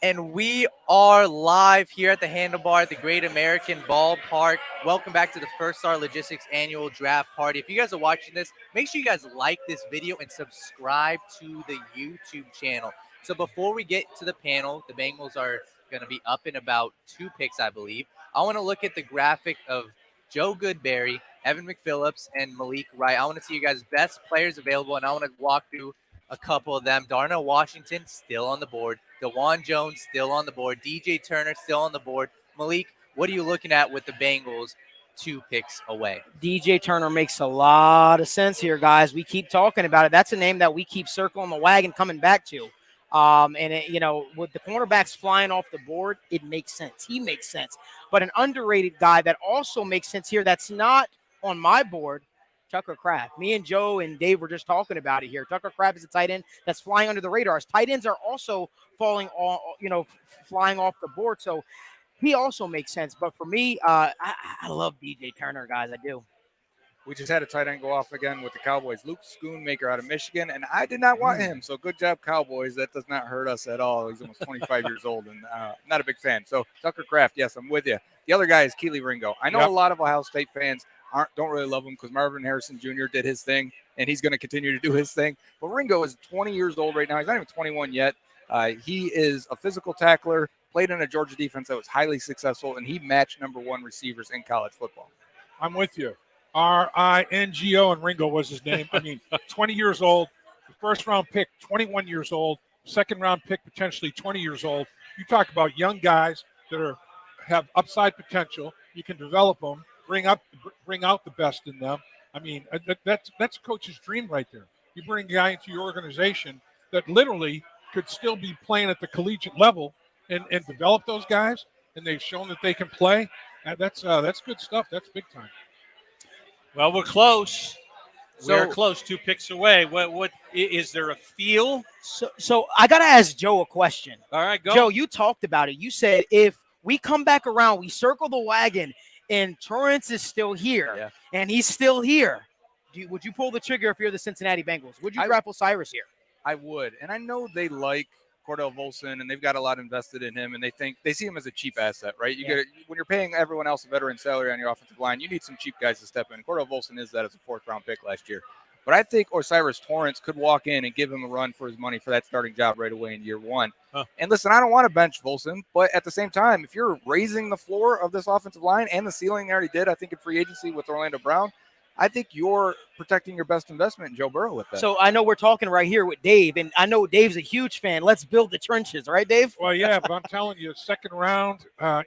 And we are live here at the Handlebar at the Great American Ballpark. Welcome back to the First Star Logistics Annual Draft Party. If you guys are watching this, make sure you guys like this video and subscribe to the YouTube channel. So before we get to the panel, the Bengals are going to be up in about 2 picks, I believe. I want to look at the graphic of Joe Goodberry, Evan McPhillips, and Malik Wright. I want to see you guys' best players available, and I want to walk through a couple of them. Darnell Washington still on the board. DeJuan Jones still on the board. DJ Turner still on the board. Malik, what are you looking at with the Bengals 2 picks away? DJ Turner makes a lot of sense here, guys. We keep talking about it. That's a name that we keep circling the wagon coming back to. With the cornerbacks flying off the board, it makes sense. He makes sense. But an underrated guy that also makes sense here that's not on my board, Tucker Kraft. Me and Joe and Dave were just talking about it here. Tucker Kraft is a tight end that's flying under the radars. Tight ends are also flying off the board. So he also makes sense. But for me, I love DJ Turner, guys. I do. We just had a tight end go off again with the Cowboys. Luke Schoonmaker out of Michigan, and I did not want him. So good job, Cowboys. That does not hurt us at all. He's almost 25 years old and not a big fan. So Tucker Kraft, yes, I'm with you. The other guy is Keely Ringo. I know a lot of Ohio State fans don't really love him because Marvin Harrison Jr. did his thing, and he's going to continue to do his thing. But Ringo is 20 years old right now. He's not even 21 yet. He is a physical tackler, played in a Georgia defense that was highly successful, and he matched #1 receivers in college football. I'm with you. Ringo, and Ringo was his name. 20 years old, first-round pick, 21 years old, second-round pick, potentially 20 years old. You talk about young guys that have upside potential. You can develop them. Bring out the best in them. That's a coach's dream right there. You bring a guy into your organization that literally could still be playing at the collegiate level and develop those guys, and they've shown that they can play. That's good stuff. That's big time. Well, we're close. We're close. 2 picks away. What is there a feel? So I got to ask Joe a question. All right, go. Joe, you talked about it. You said if we come back around, we circle the wagon, and Torrance is still here, and he's still here, would you pull the trigger if you're the Cincinnati Bengals? Would you draft Osiris here? I would, and I know they like Cordell Volson, and they've got a lot invested in him, and they see him as a cheap asset, right? When you're paying everyone else a veteran salary on your offensive line, you need some cheap guys to step in. Cordell Volson is that as a 4th-round pick last year. But I think Osiris Torrance could walk in and give him a run for his money for that starting job right away in year 1. And listen, I don't want to bench Volson, but at the same time, if you're raising the floor of this offensive line and the ceiling they already did, I think in free agency with Orlando Brown, I think you're protecting your best investment in Joe Burrow with that. So I know we're talking right here with Dave, and I know Dave's a huge fan. Let's build the trenches, right, Dave? Well, yeah, but I'm telling you, second round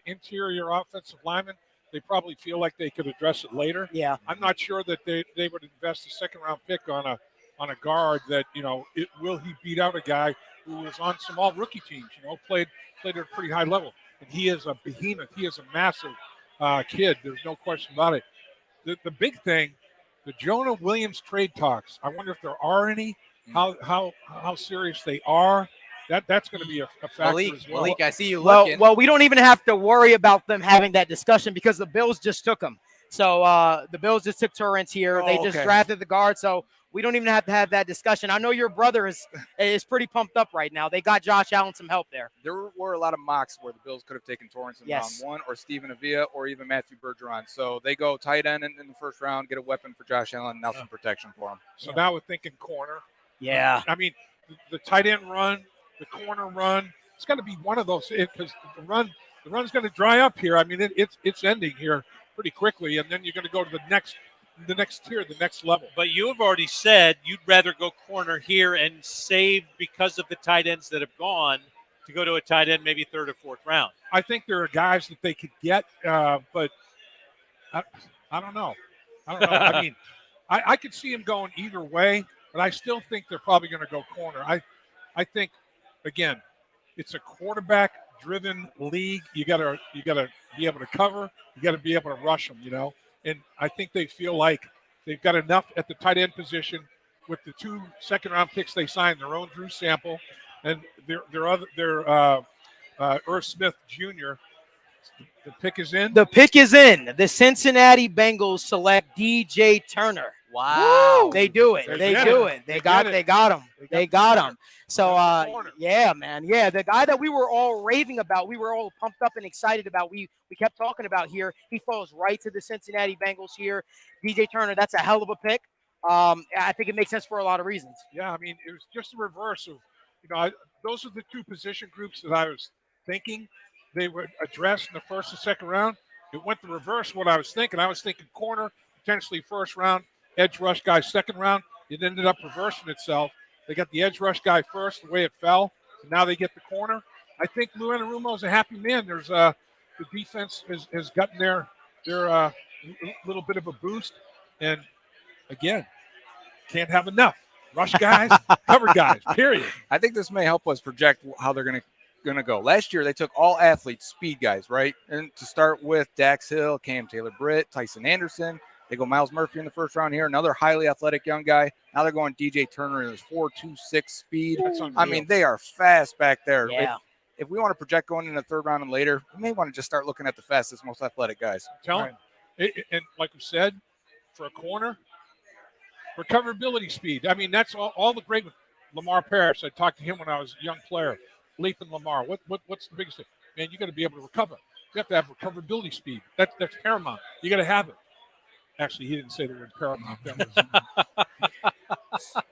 interior offensive lineman, they probably feel like they could address it later. Yeah. I'm not sure that they would invest a second round pick on a guard that, will he beat out a guy who was on some all rookie teams, played at a pretty high level. And he is a behemoth. He is a massive kid. There's no question about it. The big thing, the Jonah Williams trade talks, I wonder if there are any, how serious they are. That's going to be a factor as well. Malik, I see you looking. Well, we don't even have to worry about them having that discussion because the Bills just took him. So the Bills just took Torrance here. They just drafted the guard. So we don't even have to have that discussion. I know your brother is pretty pumped up right now. They got Josh Allen some help there. There were a lot of mocks where the Bills could have taken Torrance in round 1 or Stephen Avila or even Matthew Bergeron. So they go tight end in the first round, get a weapon for Josh Allen, now some protection for him. So now we're thinking corner. Yeah. I mean, the tight end run, the corner run, it's going to be one of those because the run's going to dry up here. I mean, it's ending here pretty quickly, and then you're going to go to the next tier, the next level. But you have already said you'd rather go corner here and save because of the tight ends that have gone to go to a tight end maybe third or fourth round. I think there are guys that they could get, but I don't know. I mean, I could see him going either way, but I still think they're probably going to go corner. I think, again, it's a quarterback-driven league. You gotta be able to cover. You got to be able to rush them, And I think they feel like they've got enough at the tight end position with the 2 second-round picks they signed, their own Drew Sample and their Irv Smith Jr. The pick is in. The pick is in. The Cincinnati Bengals select DJ Turner. Wow. Woo! They do it. They do it. They got him. They got him. So, yeah, man. Yeah, the guy that we were all raving about, we were all pumped up and excited about, we kept talking about here, he falls right to the Cincinnati Bengals here. DJ Turner, that's a hell of a pick. I think it makes sense for a lot of reasons. Yeah, I mean, it was just the reverse of, those are the 2 position groups that I was thinking they would address in the first and second round. It went the reverse of what I was thinking. I was thinking corner, potentially first round, edge rush guy second round. It ended up reversing itself. They got the edge rush guy first, the way it fell, and now they get the corner. I think Lou Anarumo's a happy man. There's the defense has gotten their little bit of a boost, and again, can't have enough. Rush guys, cover guys, period. I think this may help us project how they're going to go. Last year, they took all athletes, speed guys, right? And to start with, Dax Hill, Cam Taylor-Britt, Tyson Anderson. They go Myles Murphy in the first round here, another highly athletic young guy. Now they're going DJ Turner in his 4.26 speed. I mean, they are fast back there. Yeah. If we want to project going in the third round and later, we may want to just start looking at the fastest, most athletic guys. Tell him. And like we said, for a corner, recoverability speed. I mean, that's all the great with Lamar Parrish. I talked to him when I was a young player. Leaping Lamar. What's the biggest thing? Man, you got to be able to recover. You have to have recoverability speed. That's paramount. You got to have it. Actually, he didn't say the word paramount.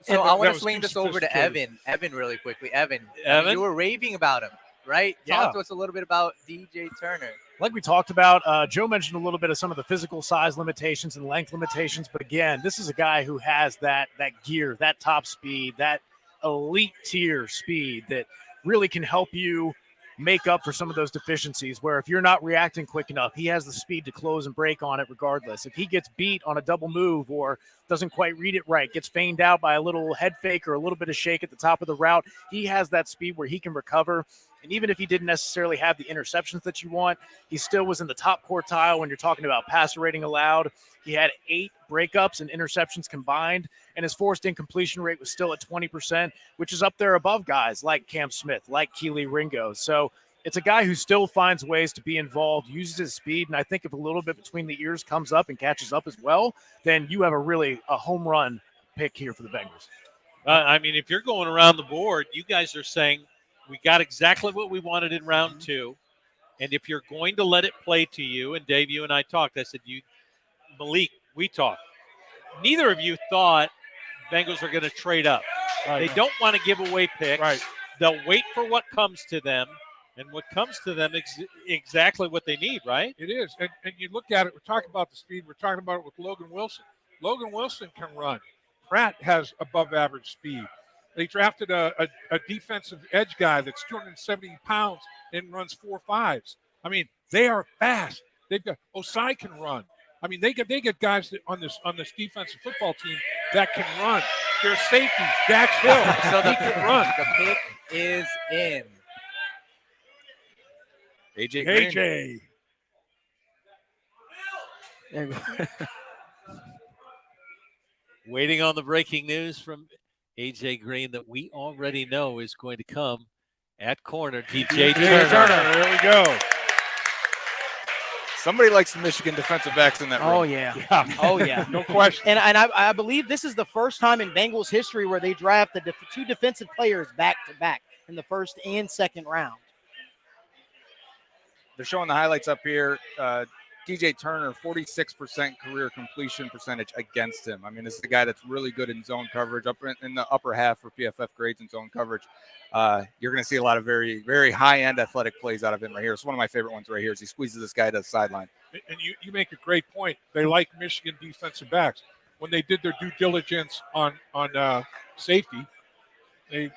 So I want to swing this over to Evan. Evan, really quickly. Evan, you were raving about him, right? Yeah. Talk to us a little bit about DJ Turner. Like we talked about, Joe mentioned a little bit of some of the physical size limitations and length limitations. But again, this is a guy who has that gear, that top speed, that elite tier speed that really can help you make up for some of those deficiencies where if you're not reacting quick enough, he has the speed to close and break on it regardless. If he gets beat on a double move or doesn't quite read it right, gets feigned out by a little head fake or a little bit of shake at the top of the route, he has that speed where he can recover. And even if he didn't necessarily have the interceptions that you want, he still was in the top quartile when you're talking about passer rating allowed. He had 8 breakups and interceptions combined, and his forced incompletion rate was still at 20%, which is up there above guys like Cam Smith, like Keely Ringo. So it's a guy who still finds ways to be involved, uses his speed, and I think if a little bit between the ears comes up and catches up as well, then you have a home run pick here for the Bengals. I mean, if you're going around the board, you guys are saying we got exactly what we wanted in round 2, and if you're going to let it play to you, and Dave, you and I talked, I said, Malik, we talked. Neither of you thought Bengals are going to trade up. Right. They don't want to give away picks. Right. They'll wait for what comes to them, and what comes to them is exactly what they need, right? It is. And you look at it, we're talking about the speed. We're talking about it with Logan Wilson. Logan Wilson can run. Pratt has above average speed. They drafted a defensive edge guy that's 270 pounds and runs 4.5s. I mean, they are fast. They've got Osai can run. I mean, they get guys that on this defensive football team that can run. Their safeties, Dax Hill, So he can run. The pick is in. AJ Green. AJ. There you go. Waiting on the breaking news from AJ Green that we already know is going to come at corner. DJ Turner. There we go. Somebody likes the Michigan defensive backs in that room. Oh, yeah. Oh, yeah. No question. And I believe this is the first time in Bengals history where they draft the two defensive players back-to-back in the first and second round. They're showing the highlights up here. DJ Turner, 46% career completion percentage against him. I mean, this is a guy that's really good in zone coverage, up in the upper half for PFF grades in zone coverage. You're going to see a lot of very, very high-end athletic plays out of him right here. It's one of my favorite ones right here as he squeezes this guy to the sideline. And you make a great point. They like Michigan defensive backs. When they did their due diligence on safety, they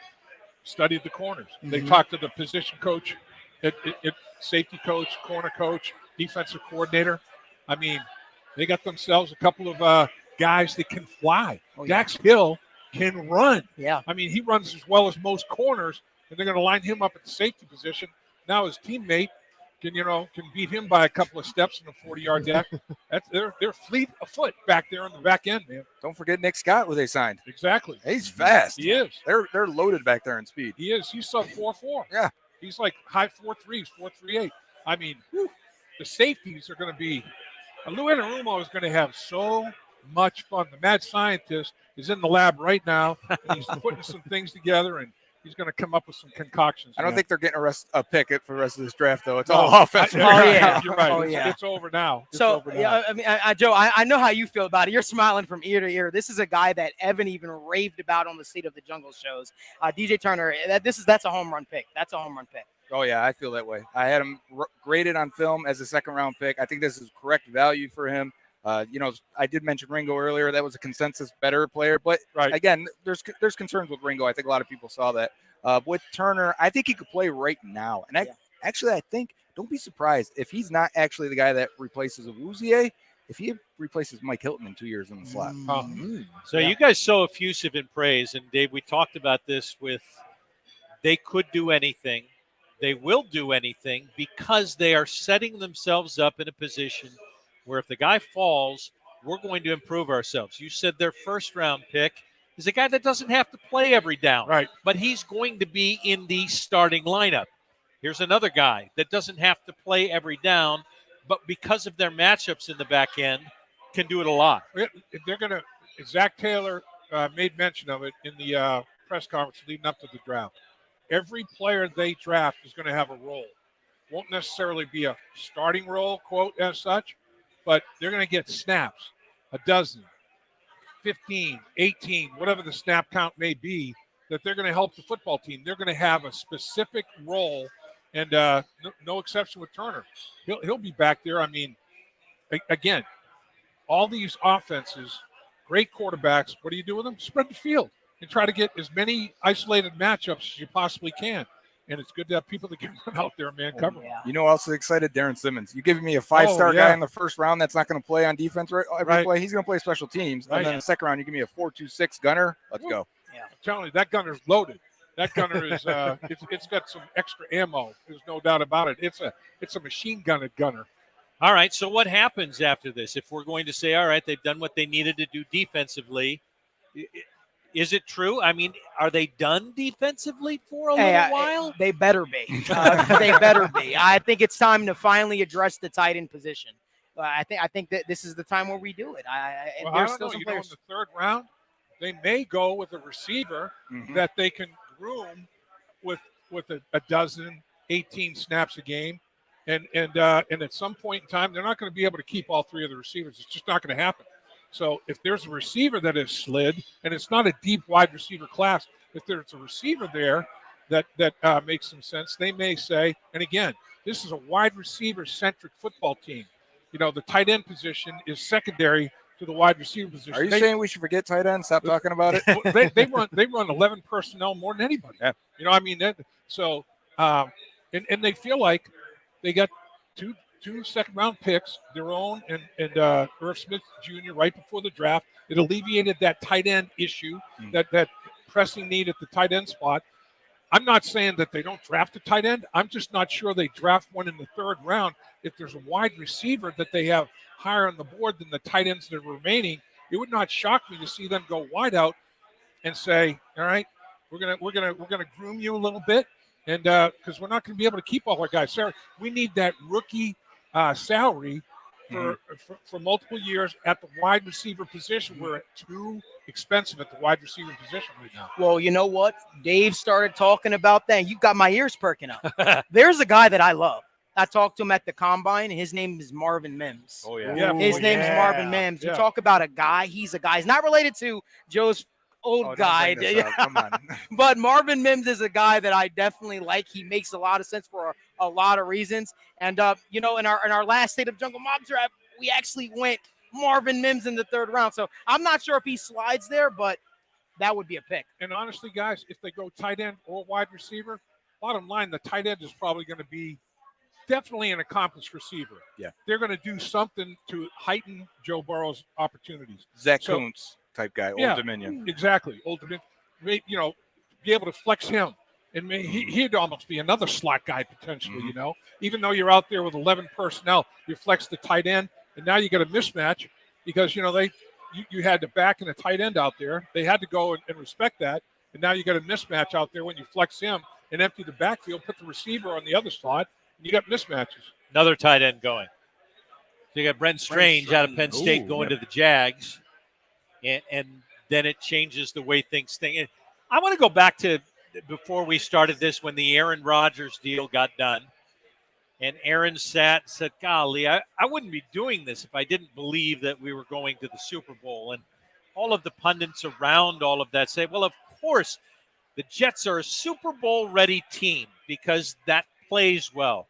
studied the corners. Mm-hmm. They talked to the position coach, safety coach, corner coach, defensive coordinator. I mean, they got themselves a couple of guys that can fly. Oh, yeah. Dax Hill can run. Yeah. I mean, he runs as well as most corners, and they're going to line him up at the safety position. Now his teammate can beat him by a couple of steps in a 40-yard dash. They're fleet of foot back there on the back end, man. Don't forget Nick Scott, who they signed. Exactly. He's fast. He is. They're loaded back there in speed. He is. He's sub 4.4. Yeah. He's like high 4.3s, 4.38. I mean, the safeties are going to be – Lou Anarumo is going to have so much fun. The mad scientist is in the lab right now. And he's putting some things together, and he's going to come up with some concoctions. I don't think they're getting a pick for the rest of this draft, though. It's no, all offensive. Yeah. You're right. Oh, yeah. It's over now. Yeah, I mean, Joe, I know how you feel about it. You're smiling from ear to ear. This is a guy that Evan even raved about on the State of the Jungle shows. DJ Turner, that's a home run pick. That's a home run pick. Oh, yeah, I feel that way. I had him graded on film as a second-round pick. I think this is correct value for him. I did mention Ringo earlier. That was a consensus better player. But, again, there's concerns with Ringo. I think a lot of people saw that. With Turner, I think he could play right now. And I think, don't be surprised if he's not actually the guy that replaces Awuzie, if he replaces Mike Hilton in 2 years in the slot. So you guys so effusive in praise. And, Dave, we talked about this with they could do anything. They will do anything because they are setting themselves up in a position where if the guy falls, we're going to improve ourselves. You said their first-round pick is a guy that doesn't have to play every down. Right. But he's going to be in the starting lineup. Here's another guy that doesn't have to play every down, but because of their matchups in the back end, can do it a lot. They're going to – Zach Taylor made mention of it in the press conference leading up to the draft. Every player they draft is going to have a role. Won't necessarily be a starting role, quote, as such, but they're going to get snaps, a dozen, 15, 18, whatever the snap count may be, that they're going to help the football team. They're going to have a specific role, and no exception with Turner. He'll be back there. I mean, again, all these offenses, great quarterbacks, what do you do with them? Spread the field and try to get as many isolated matchups as you possibly can. And it's good to have people that can run out there, man, cover. Yeah. You know, also excited, Darren Simmons. You giving me a five-star guy in the first round that's not going to play on defense every play. He's going to play special teams. And then in the second round, you give me a 4.26 gunner. Let's go. Yeah. I'm telling you, that gunner's loaded. That gunner is it's got some extra ammo. There's no doubt about it. It's a machine gun gunner. All right, so what happens after this? If we're going to say, all right, they've done what they needed to do defensively, is it true? I mean, are they done defensively for a little while? They better be. They better be. I think it's time to finally address the tight end position. I think that this is the time where we do it. I don't know. In the third round, they may go with a receiver that they can groom with a dozen, 18 snaps a game. And at some point in time, they're not going to be able to keep all three of the receivers. It's just not going to happen. So if there's a receiver that is slid, and it's not a deep wide receiver class, if there's a receiver there that makes some sense, they may say, and again, this is a wide receiver-centric football team. You know, the tight end position is secondary to the wide receiver position. Are you saying we should forget tight end? Stop talking about it. They run 11 personnel more than anybody. Yeah. You know, I mean, and they feel like they got two second-round picks, their own and Irv Smith Jr. right before the draft. It alleviated that tight end issue, that pressing need at the tight end spot. I'm not saying that they don't draft a tight end. I'm just not sure they draft one in the third round. If there's a wide receiver that they have higher on the board than the tight ends that are remaining, it would not shock me to see them go wide out and say, all right, we're gonna groom you a little bit, and because we're not going to be able to keep all our guys. Sarah, we need that rookie salary for multiple years at the wide receiver position. We're too expensive at the wide receiver position right now. Well, you know what? Dave started talking about that. You got my ears perking up. There's a guy that I love. I talked to him at the combine, and his name is Marvin Mims. Oh, yeah. His name is Marvin Mims. You talk about a guy. He's a guy. He's not related to Joe's old guy. Come on. But Marvin Mims is a guy that I definitely like. He makes a lot of sense for a lot of reasons. And, you know, in our last State of Jungle Mob draft, we actually went Marvin Mims in the third round. So I'm not sure if he slides there, but that would be a pick. And honestly, guys, if they go tight end or wide receiver, bottom line, the tight end is probably going to be definitely an accomplished receiver. Yeah. They're going to do something to heighten Joe Burrow's opportunities. Zach Kuntz type guy, Old Dominion. Exactly. Old Dominion. You know, be able to flex him. And he'd almost be another slot guy potentially, you know. Even though you're out there with 11 personnel, you flex the tight end, and now you got a mismatch because, you know, you had the back and a tight end out there. They had to go and respect that, and now you got a mismatch out there when you flex him and empty the backfield, put the receiver on the other slot, and you got mismatches. Another tight end going. So you got Brent Strange out of Penn State going to the Jags, and then it changes the way things think. And I want to go back to before we started this when the Aaron Rodgers deal got done. And Aaron sat and said, golly, I wouldn't be doing this if I didn't believe that we were going to the Super Bowl. And all of the pundits around all of that say, well, of course, the Jets are a Super Bowl-ready team because that plays well.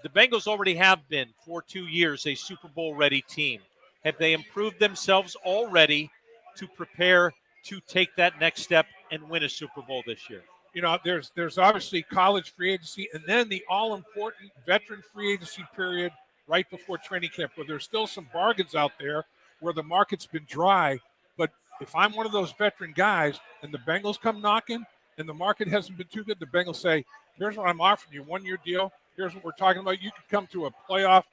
The Bengals already have been, for 2 years, a Super Bowl-ready team. Have they improved themselves already to prepare to take that next step and win a Super Bowl this year? You know, there's obviously college free agency and then the all-important veteran free agency period right before training camp where there's still some bargains out there where the market's been dry. But if I'm one of those veteran guys and the Bengals come knocking and the market hasn't been too good, the Bengals say, here's what I'm offering you, 1 year deal. Here's what we're talking about. You could come to a playoff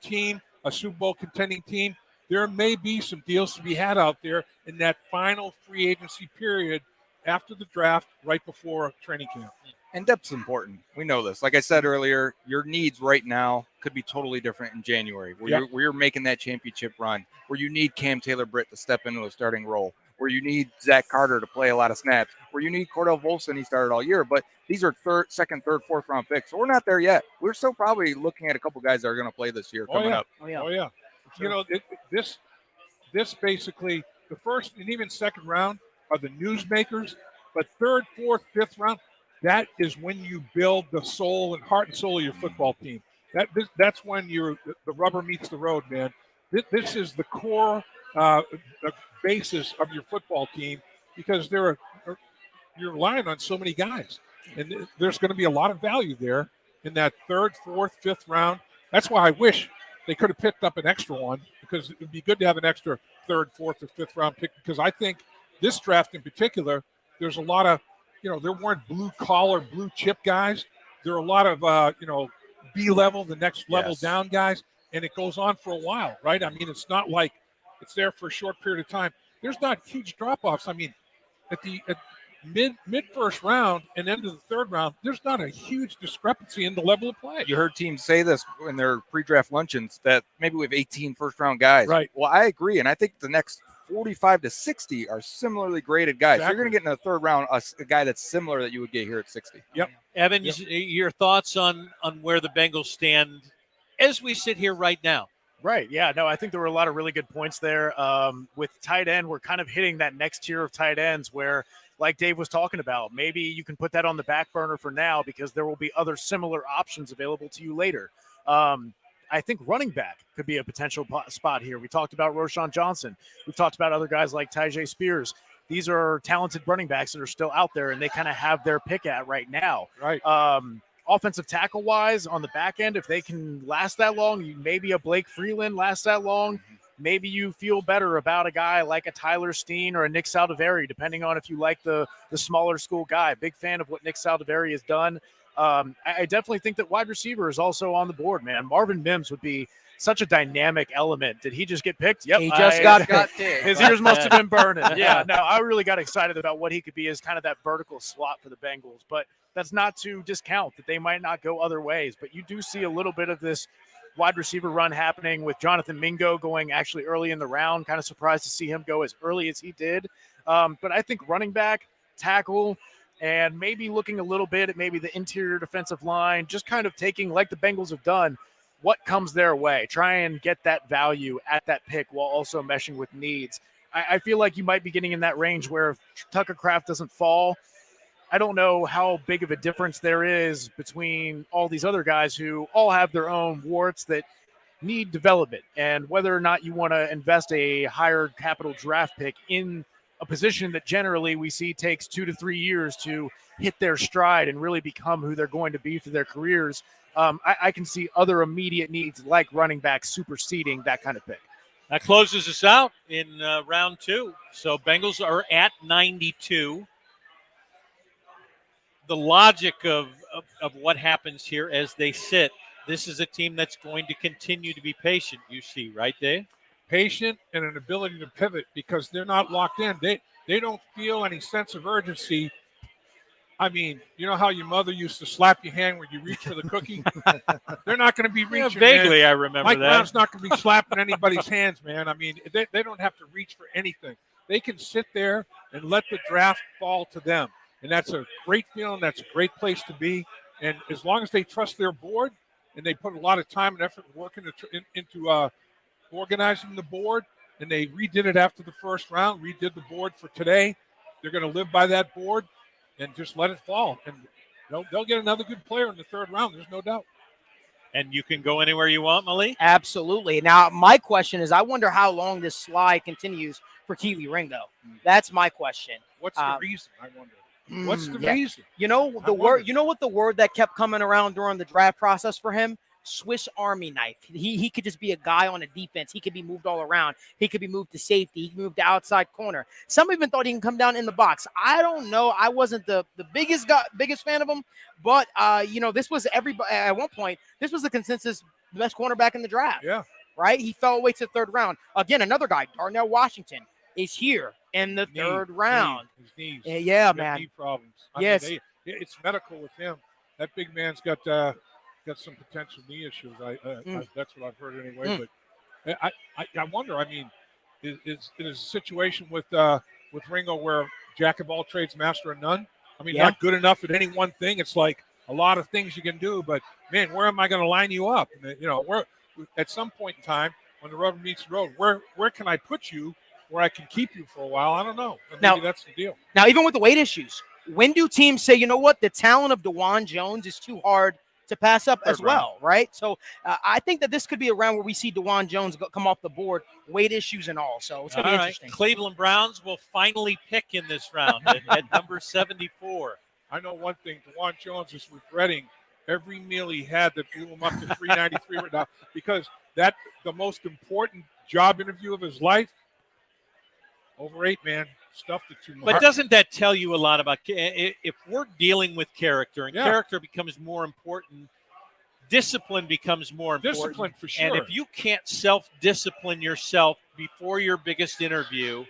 team, a Super Bowl contending team. There may be some deals to be had out there in that final free agency period after the draft, right before training camp. And depth's important. We know this. Like I said earlier, your needs right now could be totally different in January, where you're making that championship run, where you need Cam Taylor-Britt to step into a starting role, where you need Zach Carter to play a lot of snaps, where you need Cordell Volson. He started all year, but these are second, third, fourth round picks. So we're not there yet. We're still probably looking at a couple guys that are going to play this year coming up. Oh, yeah. You know, this basically, the first and even second round are the newsmakers, but third, fourth, fifth round, that is when you build the soul and heart and soul of your football team. That's when the rubber meets the road, man. This is the core, the basis of your football team because you're relying on so many guys, and there's going to be a lot of value there in that third, fourth, fifth round. That's why I wish they could have picked up an extra one because it would be good to have an extra third, fourth, or fifth round pick because I think this draft in particular, there's a lot of, you know, there weren't blue-collar, blue-chip guys. There are a lot of, you know, B-level, the next level down guys, and it goes on for a while, right? I mean, it's not like it's there for a short period of time. There's not huge drop-offs. I mean, at mid-first round and end of the third round, there's not a huge discrepancy in the level of play. You heard teams say this in their pre-draft luncheons that maybe we have 18 first-round guys. Right. Well, I agree, and I think the next 45 to 60 are similarly graded guys. Exactly. So you're going to get in the third round a guy that's similar that you would get here at 60. Yep. Evan, your thoughts on where the Bengals stand as we sit here right now? Right. Yeah. No, I think there were a lot of really good points there. With tight end, we're kind of hitting that next tier of tight ends where, like Dave was talking about, maybe you can put that on the back burner for now because there will be other similar options available to you later. I think running back could be a potential spot here. We talked about Roschon Johnson. We've talked about other guys like Tyjae Spears. These are talented running backs that are still out there, and they kind of have their pick at right now. Right. Offensive tackle-wise, on the back end, if they can last that long, maybe a Blake Freeland lasts that long, maybe you feel better about a guy like a Tyler Steen or a Nick Saldiveri, depending on if you like the smaller school guy. Big fan of what Nick Saldiveri has done. I definitely think that wide receiver is also on the board, man. Marvin Mims would be such a dynamic element. Did he just get picked? Yep. He just got picked. His ears must have been burning. Yeah, no, I really got excited about what he could be as kind of that vertical slot for the Bengals. But that's not to discount that they might not go other ways. But you do see a little bit of this wide receiver run happening with Jonathan Mingo going actually early in the round. Kind of surprised to see him go as early as he did. But I think running back, tackle, and maybe looking a little bit at maybe the interior defensive line, just kind of taking, like the Bengals have done, what comes their way. Try and get that value at that pick while also meshing with needs. I feel like you might be getting in that range where if Tucker Kraft doesn't fall, I don't know how big of a difference there is between all these other guys who all have their own warts that need development, and whether or not you want to invest a higher capital draft pick in a position that generally we see takes 2 to 3 years to hit their stride and really become who they're going to be for their careers. I can see other immediate needs like running back superseding that kind of pick. That closes us out in round 2. So Bengals are at 92. The logic of what happens here as they sit, this is a team that's going to continue to be patient, you see, right, Dave? Patient and an ability to pivot because they're not locked in. They don't feel any sense of urgency. I mean, you know how your mother used to slap your hand when you reach for the cookie? They're not going to be reaching. Yeah, vaguely, man. I remember Mike that. Brown's not going to be slapping anybody's hands, man. I mean, they don't have to reach for anything. They can sit there and let the draft fall to them. And that's a great feeling. That's a great place to be. And as long as they trust their board and they put a lot of time and effort working into organizing the board, and they redid it after the first round, redid the board for today, they're going to live by that board and just let it fall. And they'll get another good player in the third round. There's no doubt. And you can go anywhere you want, Malik? Absolutely. Now, my question is, I wonder how long this slide continues for Keely Ringo. That's my question. What's the reason, I wonder? What's the reason? You know the word. You know what the word that kept coming around during the draft process for him? Swiss Army knife. He could just be a guy on a defense. He could be moved all around. He could be moved to safety. He could move to outside corner. Some even thought he can come down in the box. I don't know. I wasn't the biggest fan of him, but this was everybody at one point. This was the consensus best cornerback in the draft. Yeah. Right. He fell away to the third round. Again, another guy, Darnell Washington, is here in the third round. His knees. Yeah, man. Knee problems. Yes. I mean, it's medical with him. That big man's got some potential knee issues. That's what I've heard anyway. But I wonder. I mean, is a situation with Ringo where jack of all trades, master of none? I mean, not good enough at any one thing. It's like a lot of things you can do, but man, where am I going to line you up? And, where at some point in time when the rubber meets the road, where can I put you where I can keep you for a while? I don't know. Maybe that's the deal. Now, even with the weight issues, when do teams say, you know what, the talent of DeJuan Jones is too hard to pass up as well, right? So I think that this could be a round where we see DeJuan Jones come off the board, weight issues and all. So it's going to be interesting. Cleveland Browns will finally pick in this round at number 74. I know one thing. DeJuan Jones is regretting every meal he had that flew him up to 393 right now, because the most important job interview of his life, over 8, man. Stuffed it too much. But doesn't that tell you a lot about if we're dealing with character and character becomes more important, discipline becomes more important. Discipline for sure. And if you can't self-discipline yourself before your biggest interview,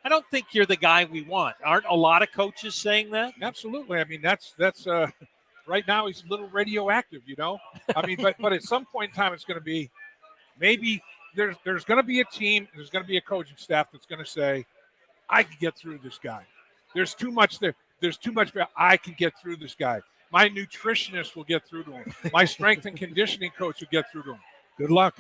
I don't think you're the guy we want. Aren't a lot of coaches saying that? Absolutely. I mean, that's right now he's a little radioactive, I mean, but at some point in time it's going to be maybe there's going to be a team, there's going to be a coaching staff that's going to say, I can get through this guy. There's too much there. There's too much. I can get through this guy. My nutritionist will get through to him. My strength and conditioning coach will get through to him. Good luck.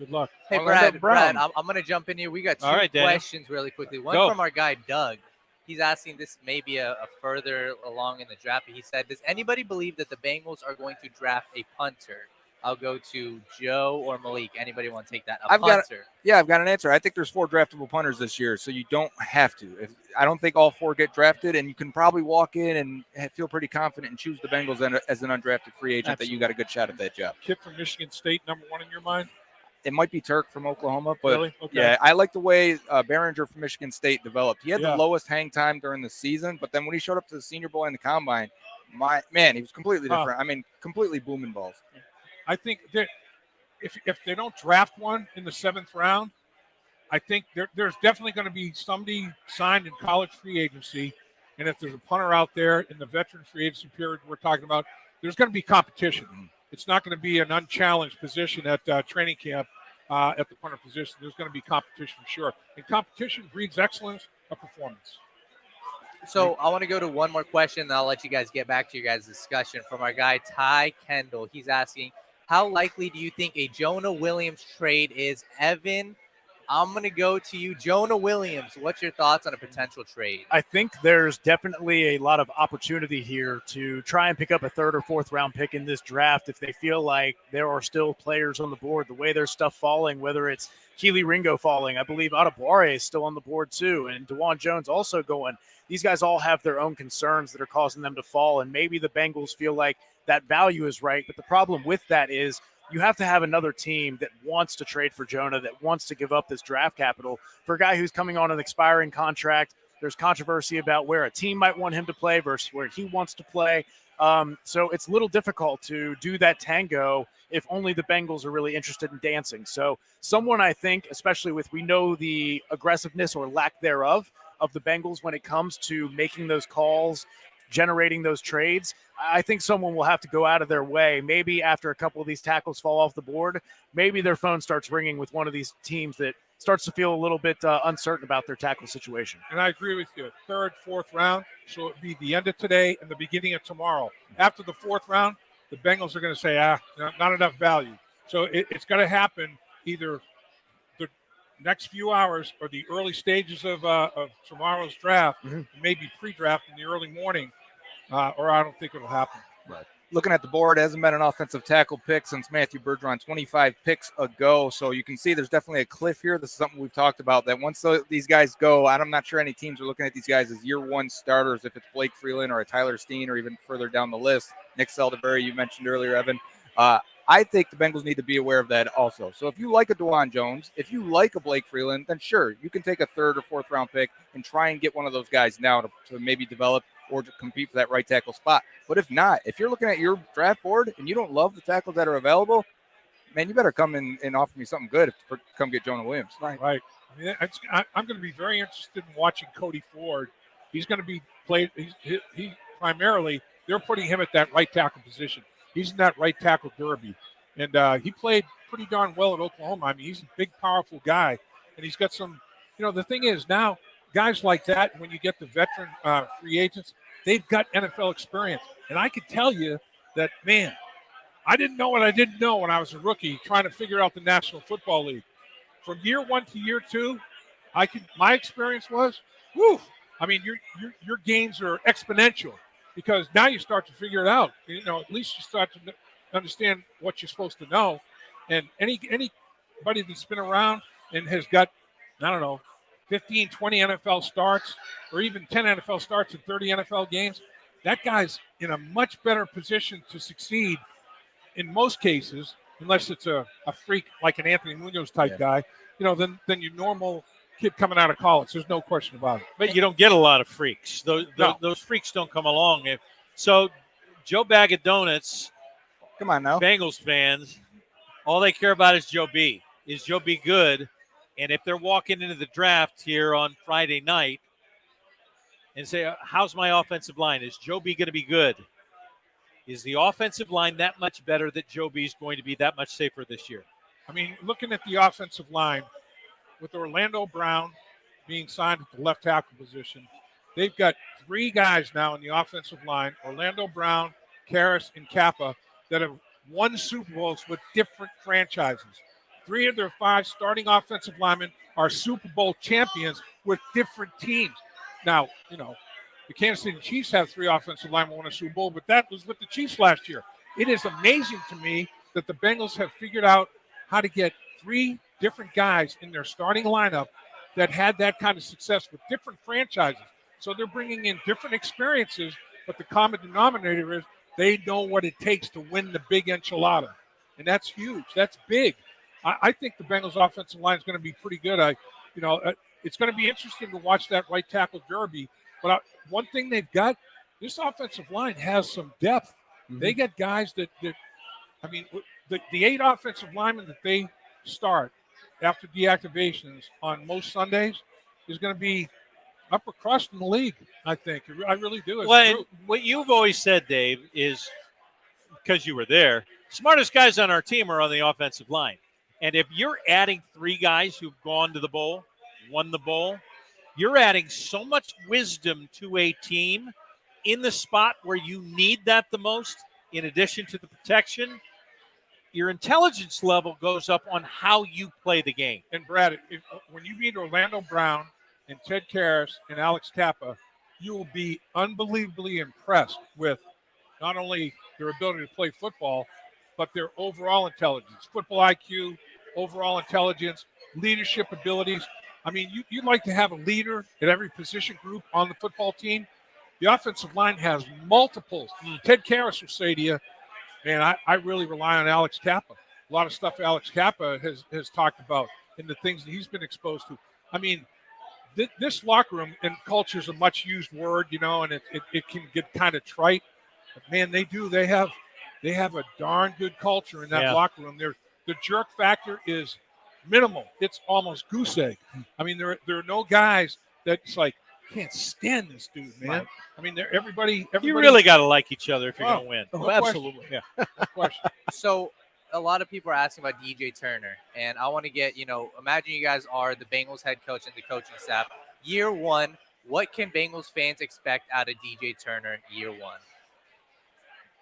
Good luck. Hey, Brad, I'm going to jump in here. We got two questions really quickly. One from our guy, Doug. He's asking this maybe a further along in the draft. He said, does anybody believe that the Bengals are going to draft a punter? I'll go to Joe or Malik. Anybody want to take that? I've got an answer. I think there's 4 draftable punters this year, so you don't have to. I don't think all 4 get drafted, and you can probably walk in and feel pretty confident and choose the Bengals as an undrafted free agent. Absolutely. That you got a good shot at that job. Kid from Michigan State, number 1 in your mind? It might be Turk from Oklahoma, but really? Okay. Yeah, I like the way Behringer from Michigan State developed. He had the lowest hang time during the season, but then when he showed up to the Senior Bowl and the Combine, he was completely different. I mean, completely booming balls. I think that if they don't draft one in the 7th round, I think there's definitely going to be somebody signed in college free agency, and if there's a punter out there in the veteran free agency period we're talking about, there's going to be competition. It's not going to be an unchallenged position at training camp at the punter position. There's going to be competition for sure, and competition breeds excellence of performance. So I want to go to one more question, and I'll let you guys get back to your guys' discussion from our guy Ty Kendall. He's asking, how likely do you think a Jonah Williams trade is? Evan, I'm going to go to you. Jonah Williams, what's your thoughts on a potential trade? I think there's definitely a lot of opportunity here to try and pick up a 3rd or 4th round pick in this draft if they feel like there are still players on the board. The way there's stuff falling, whether it's Keely Ringo falling, I believe Adebawore is still on the board too, and DeJuan Jones also going. These guys all have their own concerns that are causing them to fall, and maybe the Bengals feel like that value is right. But the problem with that is you have to have another team that wants to trade for Jonah, that wants to give up this draft capital for a guy who's coming on an expiring contract. There's controversy about where a team might want him to play versus where he wants to play. So it's a little difficult to do that tango if only the Bengals are really interested in dancing. So someone I think, especially we know the aggressiveness or lack thereof of the Bengals when it comes to making those calls, generating those trades, I think someone will have to go out of their way. Maybe after a couple of these tackles fall off the board, maybe their phone starts ringing with one of these teams that starts to feel a little bit uncertain about their tackle situation. And I agree with you. 3rd, 4th round, so it'd be the end of today and the beginning of tomorrow. After the 4th round, the Bengals are going to say, not enough value. So it's going to happen either the next few hours or the early stages of tomorrow's draft, maybe pre-draft in the early morning, or I don't think it'll happen. Right. Looking at the board, hasn't been an offensive tackle pick since Matthew Bergeron 25 picks ago. So you can see there's definitely a cliff here. This is something we've talked about, that once these guys go, I'm not sure any teams are looking at these guys as year 1 starters, if it's Blake Freeland or a Tyler Steen or even further down the list. Nick Selderberry, you mentioned earlier, Evan. I think the Bengals need to be aware of that also. So if you like a DeJuan Jones, if you like a Blake Freeland, then sure, you can take a 3rd or 4th round pick and try and get one of those guys now to maybe develop or to compete for that right tackle spot. But if not, if you're looking at your draft board and you don't love the tackles that are available, man, you better come in and offer me something good to come get Jonah Williams. Right. I mean, I'm going to be very interested in watching Cody Ford. He's going to be played. He primarily, they're putting him at that right tackle position. He's in that right tackle derby. And he played pretty darn well at Oklahoma. I mean, he's a big, powerful guy. And he's got some, the thing is now, guys like that, when you get the veteran free agents, they've got NFL experience. And I could tell you that, man, I didn't know what I didn't know when I was a rookie trying to figure out the National Football League. From year 1 to year 2, my experience was, I mean, your gains are exponential because now you start to figure it out. At least you start to understand what you're supposed to know. And anybody that's been around and has got, 15, 20 NFL starts or even 10 NFL starts and 30 NFL games, that guy's in a much better position to succeed in most cases, unless it's a freak like an Anthony Munoz type guy, than your normal kid coming out of college. There's no question about it. But you don't get a lot of freaks. Those freaks don't come along. So Joe Bag of Donuts, come on now, Bengals fans, all they care about is Joe B. Is Joe B good? And if they're walking into the draft here on Friday night and say, how's my offensive line? Is Joe B going to be good? Is the offensive line that much better that Joe B is going to be that much safer this year? I mean, looking at the offensive line, with Orlando Brown being signed at the left tackle position, they've got 3 guys now in the offensive line, Orlando Brown, Karras, and Kappa, that have won Super Bowls with different franchises. 3 of their 5 starting offensive linemen are Super Bowl champions with different teams. Now, the Kansas City Chiefs have 3 offensive linemen won a Super Bowl, but that was with the Chiefs last year. It is amazing to me that the Bengals have figured out how to get 3 different guys in their starting lineup that had that kind of success with different franchises. So they're bringing in different experiences, but the common denominator is they know what it takes to win the big enchilada. And that's huge. That's big. I think the Bengals offensive line is going to be pretty good. It's going to be interesting to watch that right tackle derby. But one thing they've got, this offensive line has some depth. Mm-hmm. They get guys the 8 offensive linemen that they start after deactivations on most Sundays is going to be upper crust in the league, I think. I really do. What you've always said, Dave, is because you were there, smartest guys on our team are on the offensive line. And if you're adding 3 guys who've gone to the bowl, won the bowl, you're adding so much wisdom to a team in the spot where you need that the most, in addition to the protection. Your intelligence level goes up on how you play the game. And Brad, when you meet Orlando Brown and Ted Karras and Alex Kappa, you will be unbelievably impressed with not only their ability to play football, but their overall intelligence, football IQ, overall intelligence, leadership abilities. I mean, you'd like to have a leader at every position group on the football team. The offensive line has multiples. Ted Karras will say to you, man, I really rely on Alex Kappa. A lot of stuff Alex Kappa has talked about and the things that he's been exposed to. I mean, this locker room and culture is a much used word, and it can get kind of trite. But man, they have a darn good culture in that locker room. The jerk factor is minimal. It's almost goose egg. I mean, there are no guys that's like, can't stand this dude, man. Right. I mean, everybody. You really got to like each other if you're going to win. No absolutely. Yeah. No question. So a lot of people are asking about DJ Turner, and I want to get, imagine you guys are the Bengals head coach and the coaching staff. Year 1, what can Bengals fans expect out of DJ Turner year 1?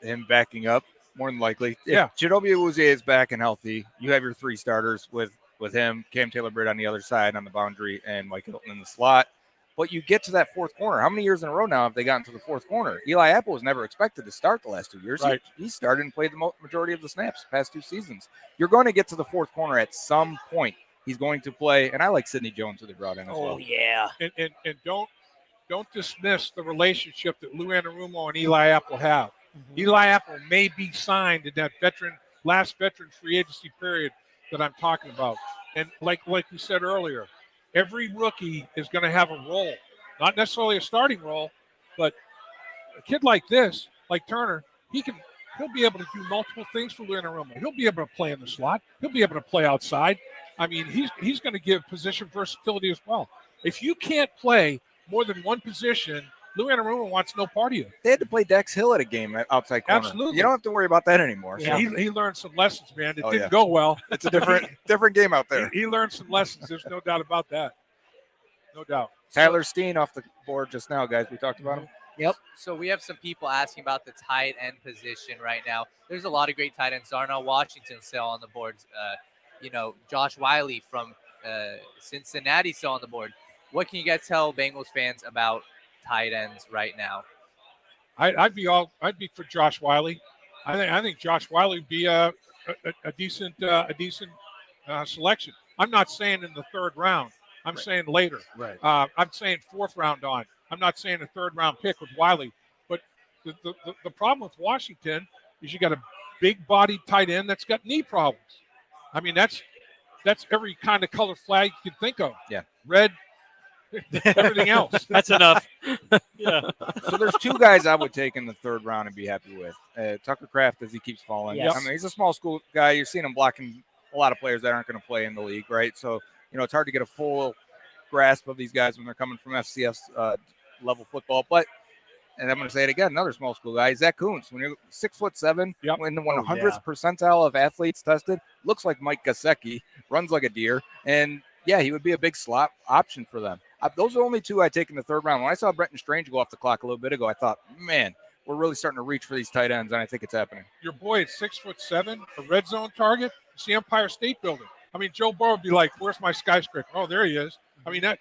Him backing up, more than likely. If Chidobe Awuzie is back and healthy, you have your 3 starters with him, Cam Taylor-Britt on the other side on the boundary, and Mike Hilton in the slot. But you get to that 4th corner. How many years in a row now have they gotten to the 4th corner? Eli Apple was never expected to start the last 2 years. Right. He started and played the majority of the snaps the past 2 seasons. You're going to get to the 4th corner at some point. He's going to play, and I like Sidney Jones who they brought in as well. Oh, yeah. And don't dismiss the relationship that Lou Anarumo and Eli Apple have. Mm-hmm. Eli Apple may be signed in that last veteran free agency period that I'm talking about. And like we said earlier, every rookie is going to have a role, not necessarily a starting role, but a kid like this, like Turner, he'll be able to do multiple things for Lou Anarumo. He'll be able to play in the slot. He'll be able to play outside. I mean, he's going to give position versatility as well. If you can't play more than one position, Lou Anarumo wants no part of you. They had to play Dex Hill at a game at outside corner. Absolutely. You don't have to worry about that anymore. Yeah, so. He learned some lessons, man. It didn't go well. It's a different game out there. He learned some lessons. There's no doubt about that. No doubt. Tyler Steen off the board just now, guys. We talked about him. Yep. So we have some people asking about the tight end position right now. There's a lot of great tight ends. Darnell Washington still on the boards. Josh Wiley from Cincinnati still on the board. What can you guys tell Bengals fans about tight ends right now? I'd be for Josh Wiley. I think Josh Wiley would be a decent selection. I'm not saying in the 3rd round. I'm saying later. Right. I'm saying 4th round on. I'm not saying a 3rd round pick with Wiley. But the problem with Washington is you got a big bodied tight end that's got knee problems. I mean, that's every kind of color flag you can think of. Yeah. Red, everything else. That's enough. Yeah. So there's 2 guys I would take in the 3rd round and be happy with. Tucker Kraft, as he keeps falling. Yes. I mean, he's a small school guy. You're seeing him blocking a lot of players that aren't going to play in the league, right? So, it's hard to get a full grasp of these guys when they're coming from FCS level football. But, and I'm going to say it again, another small school guy, Zach Kuntz. When you're 6'7", in the 100th percentile of athletes tested, looks like Mike Gesicki, runs like a deer, and he would be a big slot option for them. Those are only 2 I take in the 3rd round. When I saw Brenton Strange go off the clock a little bit ago, I thought, man, we're really starting to reach for these tight ends, and I think it's happening. Your boy at 6'7", a red zone target. It's the Empire State Building. I mean, Joe Burrow would be like, "Where's my skyscraper?" Oh, there he is. I mean, that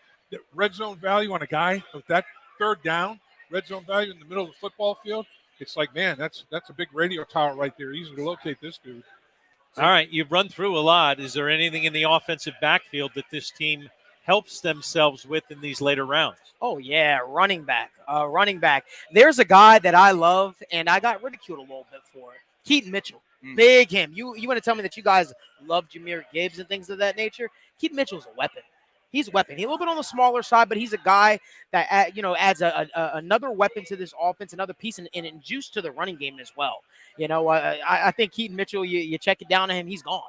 red zone value on a guy with that 3rd down, red zone value in the middle of the football field. It's like, man, that's a big radio tower right there. Easy to locate this dude. All right, you've run through a lot. Is there anything in the offensive backfield that this team helps themselves with in these later rounds? Oh, yeah, running back. Running back. There's a guy that I love, and I got ridiculed a little bit for it. Keaton Mitchell. Big him. You want to tell me that you guys love Jahmyr Gibbs and things of that nature? Keaton Mitchell's a weapon. He's a weapon. He's a little bit on the smaller side, but he's a guy that adds another weapon to this offense, another piece, and juice to the running game as well. I think Keaton Mitchell, you check it down to him, he's gone.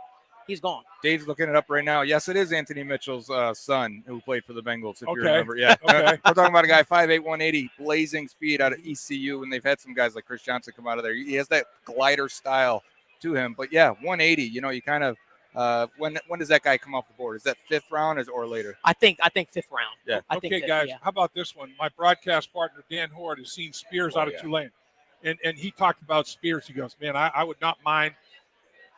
He's gone. Dave's looking it up right now. Yes, it is Anthony Mitchell's son who played for the Bengals, if you remember. Yeah. Okay. We're talking about a guy 5'8", 180, blazing speed out of ECU, and they've had some guys like Chris Johnson come out of there. He has that glider style to him. But, yeah, 180, you kind of when does that guy come off the board? Is that 5th round or later? I think 5th round. Yeah. Okay, guys, how about this one? My broadcast partner, Dan Horde, has seen Spears out of Tulane. And he talked about Spears. He goes, man, I would not mind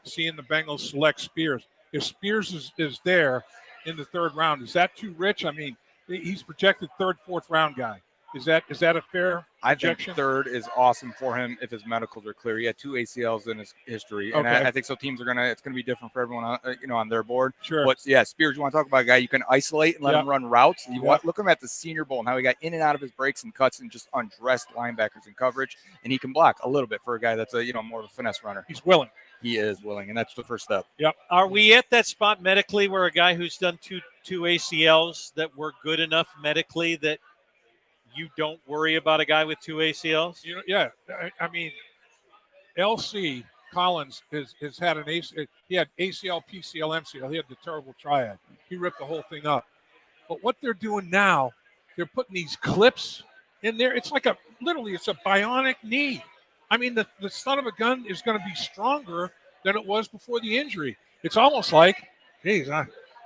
seeing the Bengals select Spears. If Spears is there in the 3rd round, is that too rich? I mean, he's projected 3rd, 4th round guy. Is that a fair projection? I think 3rd is awesome for him if his medicals are clear. He had 2 ACLs in his history, and I think so. Teams are it's gonna be different for everyone on their board. Sure. But yeah, Spears, you want to talk about a guy you can isolate and let him run routes. Look him at the Senior Bowl and how he got in and out of his breaks and cuts and just undressed linebackers in coverage, and he can block a little bit for a guy that's more of a finesse runner. He's willing. He is willing, and that's the first step. Yep. Are we at that spot medically where a guy who's done two ACLs that were good enough medically that you don't worry about a guy with 2 ACLs? Yeah. I mean, LC Collins has had an ACL. He had ACL, PCL, MCL. He had the terrible triad. He ripped the whole thing up. But what they're doing now, they're putting these clips in there. It's like literally it's a bionic knee. I mean, the son of a gun is going to be stronger than it was before the injury. It's almost like, geez,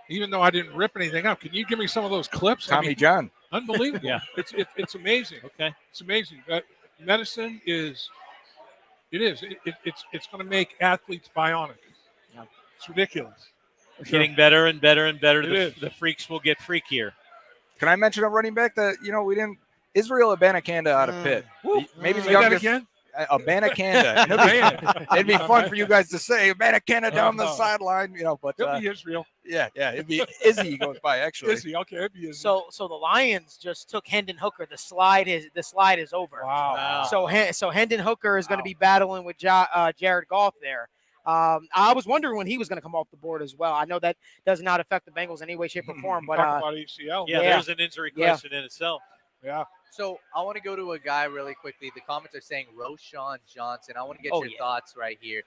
even though I didn't rip anything up, can you give me some of those clips? Tommy John. Unbelievable. Yeah. It's amazing. Okay. It's amazing. Medicine it's going to make athletes bionic. Yeah. It's ridiculous. We're getting better and better and better. The freaks will get freakier. Can I mention a running back that, we didn't – Israel Abanikanda out of Pitt. Maybe the youngest – again? Abanikanda. It'd be fun for you guys to say Abanikanda down the sideline, but it'll be Israel. Yeah, it'd be Izzy goes by actually. Izzy, okay, it'd be Izzy. So the Lions just took Hendon Hooker. The slide is over. Wow. So Hendon Hooker is going to be battling with Jared Goff there. I was wondering when he was going to come off the board as well. I know that does not affect the Bengals in any way, shape, or form. But talk about ACL. Yeah, there's an injury question in itself. Yeah. So I want to go to a guy really quickly. The comments are saying Roschon Johnson. I want to get your thoughts right here.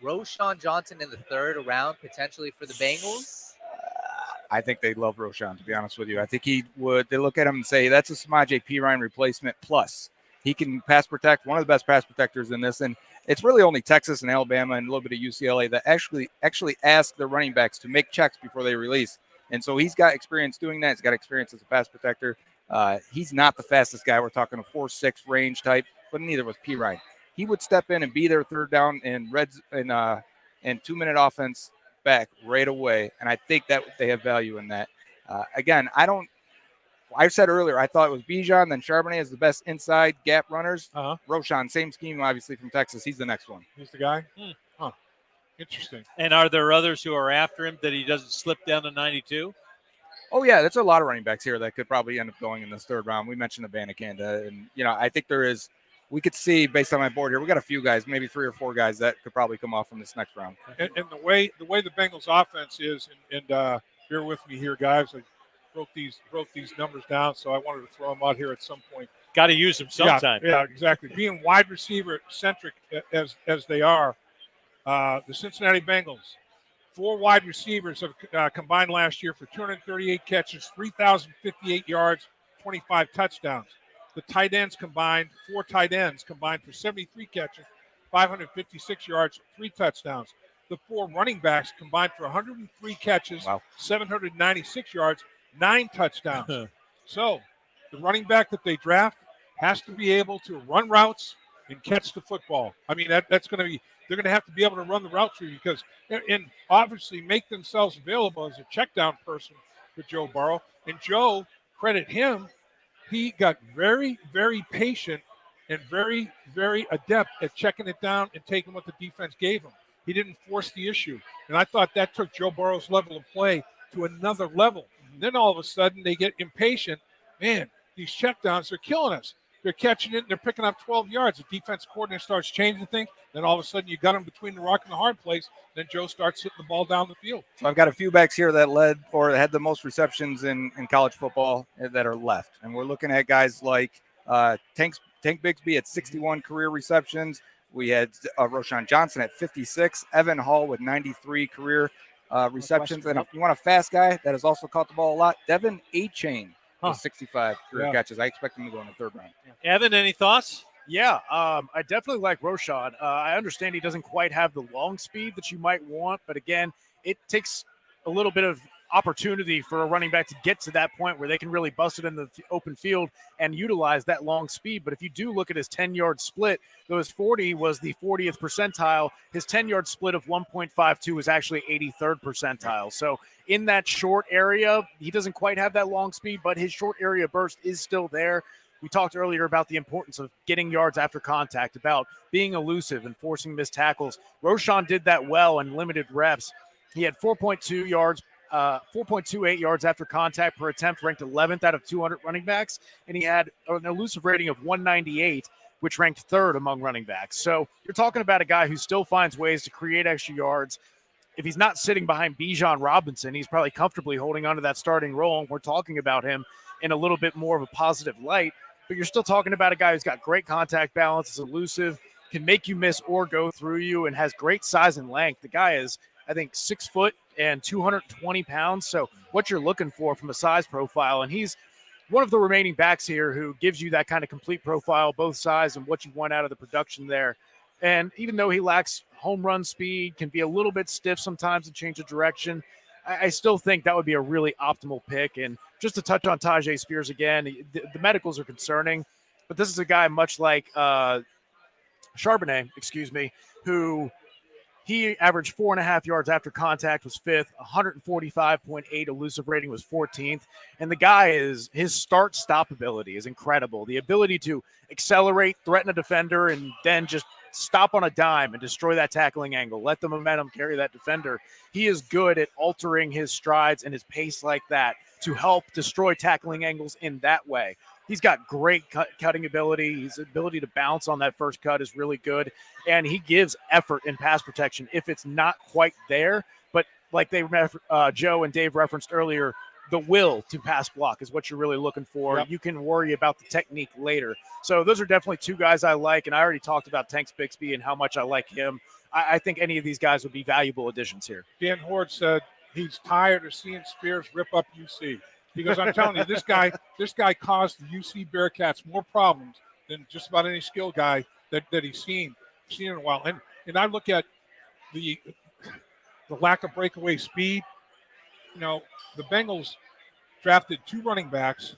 Roschon Johnson in the 3rd round, potentially for the Bengals? I think they love Roschon, to be honest with you. I think he would. They look at him and say, that's a Samaje Perine replacement plus. He can pass protect, one of the best pass protectors in this. And it's really only Texas and Alabama and a little bit of UCLA that actually ask their running backs to make checks before they release. And so he's got experience doing that. He's got experience as a pass protector. He's not the fastest guy. We're talking a 4.6 range type, but neither was Perine. He would step in and be their 3rd down and 2-minute offense back right away. And I think that they have value in that. Again, I said earlier, I thought it was Bijan, then Charbonnet is the best inside gap runners. Roschon, same scheme, obviously, from Texas. He's the next one. He's the guy? Huh. Interesting. And are there others who are after him that he doesn't slip down to 92? Oh, yeah, there's a lot of running backs here that could probably end up going in this 3rd round. We mentioned Abanikanda, and, I think there is – we could see, based on my board here, we got a few guys, maybe 3 or 4 guys that could probably come off from this next round. And the way the Bengals offense is, and bear with me here, guys, I broke these numbers down, so I wanted to throw them out here at some point. Got to use them sometime. Yeah, exactly. Being wide receiver-centric as they are, the Cincinnati Bengals, 4 wide receivers have combined last year for 238 catches, 3,058 yards, 25 touchdowns. The tight ends combined, 4 tight ends combined for 73 catches, 556 yards, 3 touchdowns. The 4 running backs combined for 103 catches, 796 yards, 9 touchdowns. So the running back that they draft has to be able to run routes and catch the football. I mean, that's going to be – they're going to have to be able to run the route tree because and obviously make themselves available as a check down person for Joe Burrow. And Joe, credit him, he got very, very patient and very, very adept at checking it down and taking what the defense gave him. He didn't force the issue. And I thought that took Joe Burrow's level of play to another level. Then all of a sudden they get impatient. Man, these checkdowns are killing us. They're catching it and they're picking up 12 yards. The defense coordinator starts changing things. Then all of a sudden you got them between the rock and the hard place. Then Joe starts hitting the ball down the field. So I've got a few backs here that led or had the most receptions in college football that are left. And we're looking at guys like Tank Bigsby at 61 career receptions. We had Roschon Johnson at 56. Evan Hall with 93 career receptions. And if you want a fast guy that has also caught the ball a lot, Devin A-Chain with 65 career catches. I expect him to go in the third round. Evan, any thoughts? Yeah, I definitely like Roschon. I understand he doesn't quite have the long speed that you might want, but again, it takes a little bit of opportunity for a running back to get to that point where they can really bust it in the open field and utilize that long speed. But if you do look at his 10-yard split, though his 40 was the 40th percentile, his 10-yard split of 1.52 was actually 83rd percentile. So in that short area, he doesn't quite have that long speed, but his short area burst is still there. We talked earlier about the importance of getting yards after contact, about being elusive and forcing missed tackles. Roschon did that well in limited reps. He had 4.28 yards after contact per attempt, ranked 11th out of 200 running backs, and he had an elusive rating of 198, which ranked third among running backs. So you're talking about a guy who still finds ways to create extra yards. If he's not sitting behind Bijan Robinson, he's probably comfortably holding onto that starting role, and we're talking about him in a little bit more of a positive light. But you're still talking about a guy who's got great contact balance, is elusive, can make you miss or go through you, and has great size and length. The guy is, I think, 6 foot and 220 pounds. So what you're looking for from a size profile. And he's one of the remaining backs here who gives you that kind of complete profile, both size and what you want out of the production there. And even though he lacks home run speed, can be a little bit stiff sometimes and change of direction, I still think that would be a really optimal pick. And just to touch on Tajay Spears again, the medicals are concerning, but this is a guy much like Charbonnet, who he averaged 4.5 yards after contact, was fifth, 145.8 elusive rating was 14th. And the guy his start-stop ability is incredible. The ability to accelerate, threaten a defender, and then just stop on a dime and destroy that tackling angle. Let the momentum carry that defender. He is good at altering his strides and his pace like that to help destroy tackling angles in that way. He's got great cutting ability. His ability to bounce on that first cut is really good. And he gives effort in pass protection if it's not quite there. But like Joe and Dave referenced earlier, the will to pass block is what you're really looking for. Yep. You can worry about the technique later. So those are definitely two guys I like. And I already talked about Tank Bigsby and how much I like him. I think any of these guys would be valuable additions here. Dan Horde said he's tired of seeing Spears rip up UC. Because I'm telling you, this guy caused the UC Bearcats more problems than just about any skill guy that he's seen in a while. And I look at the lack of breakaway speed. You know, the Bengals drafted 2 running backs.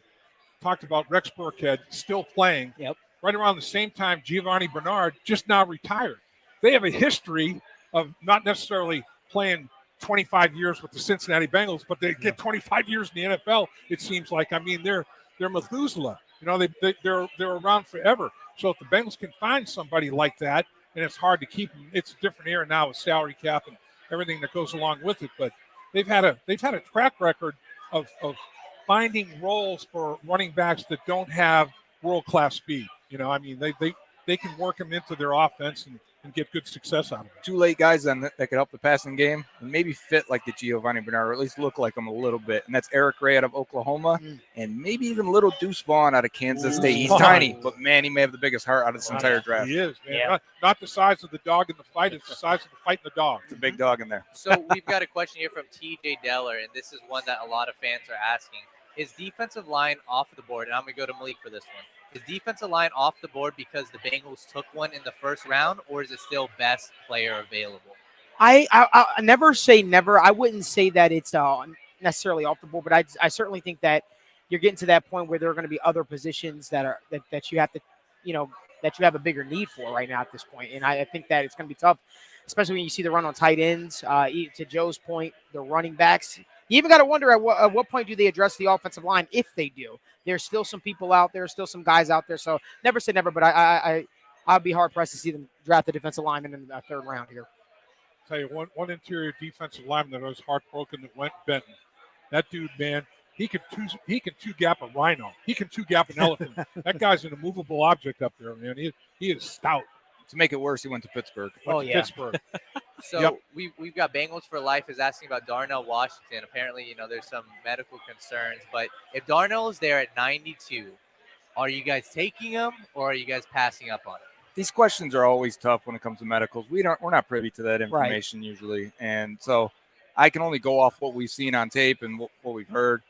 Talked about Rex Burkhead still playing. Yep. Right around the same time, Giovanni Bernard just now retired. They have a history of not necessarily playing 25 years with the Cincinnati Bengals, but they get 25 years in the NFL. It seems like. I mean, they're Methuselah. You know, they're around forever. So if the Bengals can find somebody like that, and it's hard to keep them, it's a different era now with salary cap and everything that goes along with it. But they've had a track record of finding roles for running backs that don't have world-class speed. You know, I mean, they can work them into their offense and get good success out of it. 2 late guys then that could help the passing game and maybe fit like the Giovanni Bernard, or at least look like him a little bit. And that's Eric Ray out of Oklahoma, and maybe even little Deuce Vaughn out of Kansas State. He's tiny, but man, he may have the biggest heart out of this entire draft. He is, man. Yeah. Not the size of the dog in the fight, it's the size of the fight in the dog. It's a big dog in there. So we've got a question here from TJ Deller, and this is one that a lot of fans are asking. Is defensive line off the board? And I'm going to go to Malik for this one. Is defensive line off the board because the Bengals took one in the first round, or is it still best player available? I never say never. I wouldn't say that it's necessarily off the board, but I certainly think that you're getting to that point where there are going to be other positions that you have to, that you have a bigger need for right now at this point. And I think that it's going to be tough, especially when you see the run on tight ends. To Joe's point, the running backs. You even got to wonder at what point do they address the offensive line if they do. There's still some people out there, still some guys out there. So never say never, but I'd be hard-pressed to see them draft the defensive lineman in the third round here. tell you, one interior defensive lineman that I was heartbroken that went Benton. That dude, man, he can two gap a rhino. He can two gap an elephant. That guy's an immovable object up there, man. He is stout. To make it worse, he went to Pittsburgh. Pittsburgh. So we've got Bengals for Life is asking about Darnell Washington. Apparently, there's some medical concerns. But if Darnell is there at 92, are you guys taking him or are you guys passing up on him? These questions are always tough when it comes to medicals. We're not privy to that information usually, and so I can only go off what we've seen on tape and what we've heard.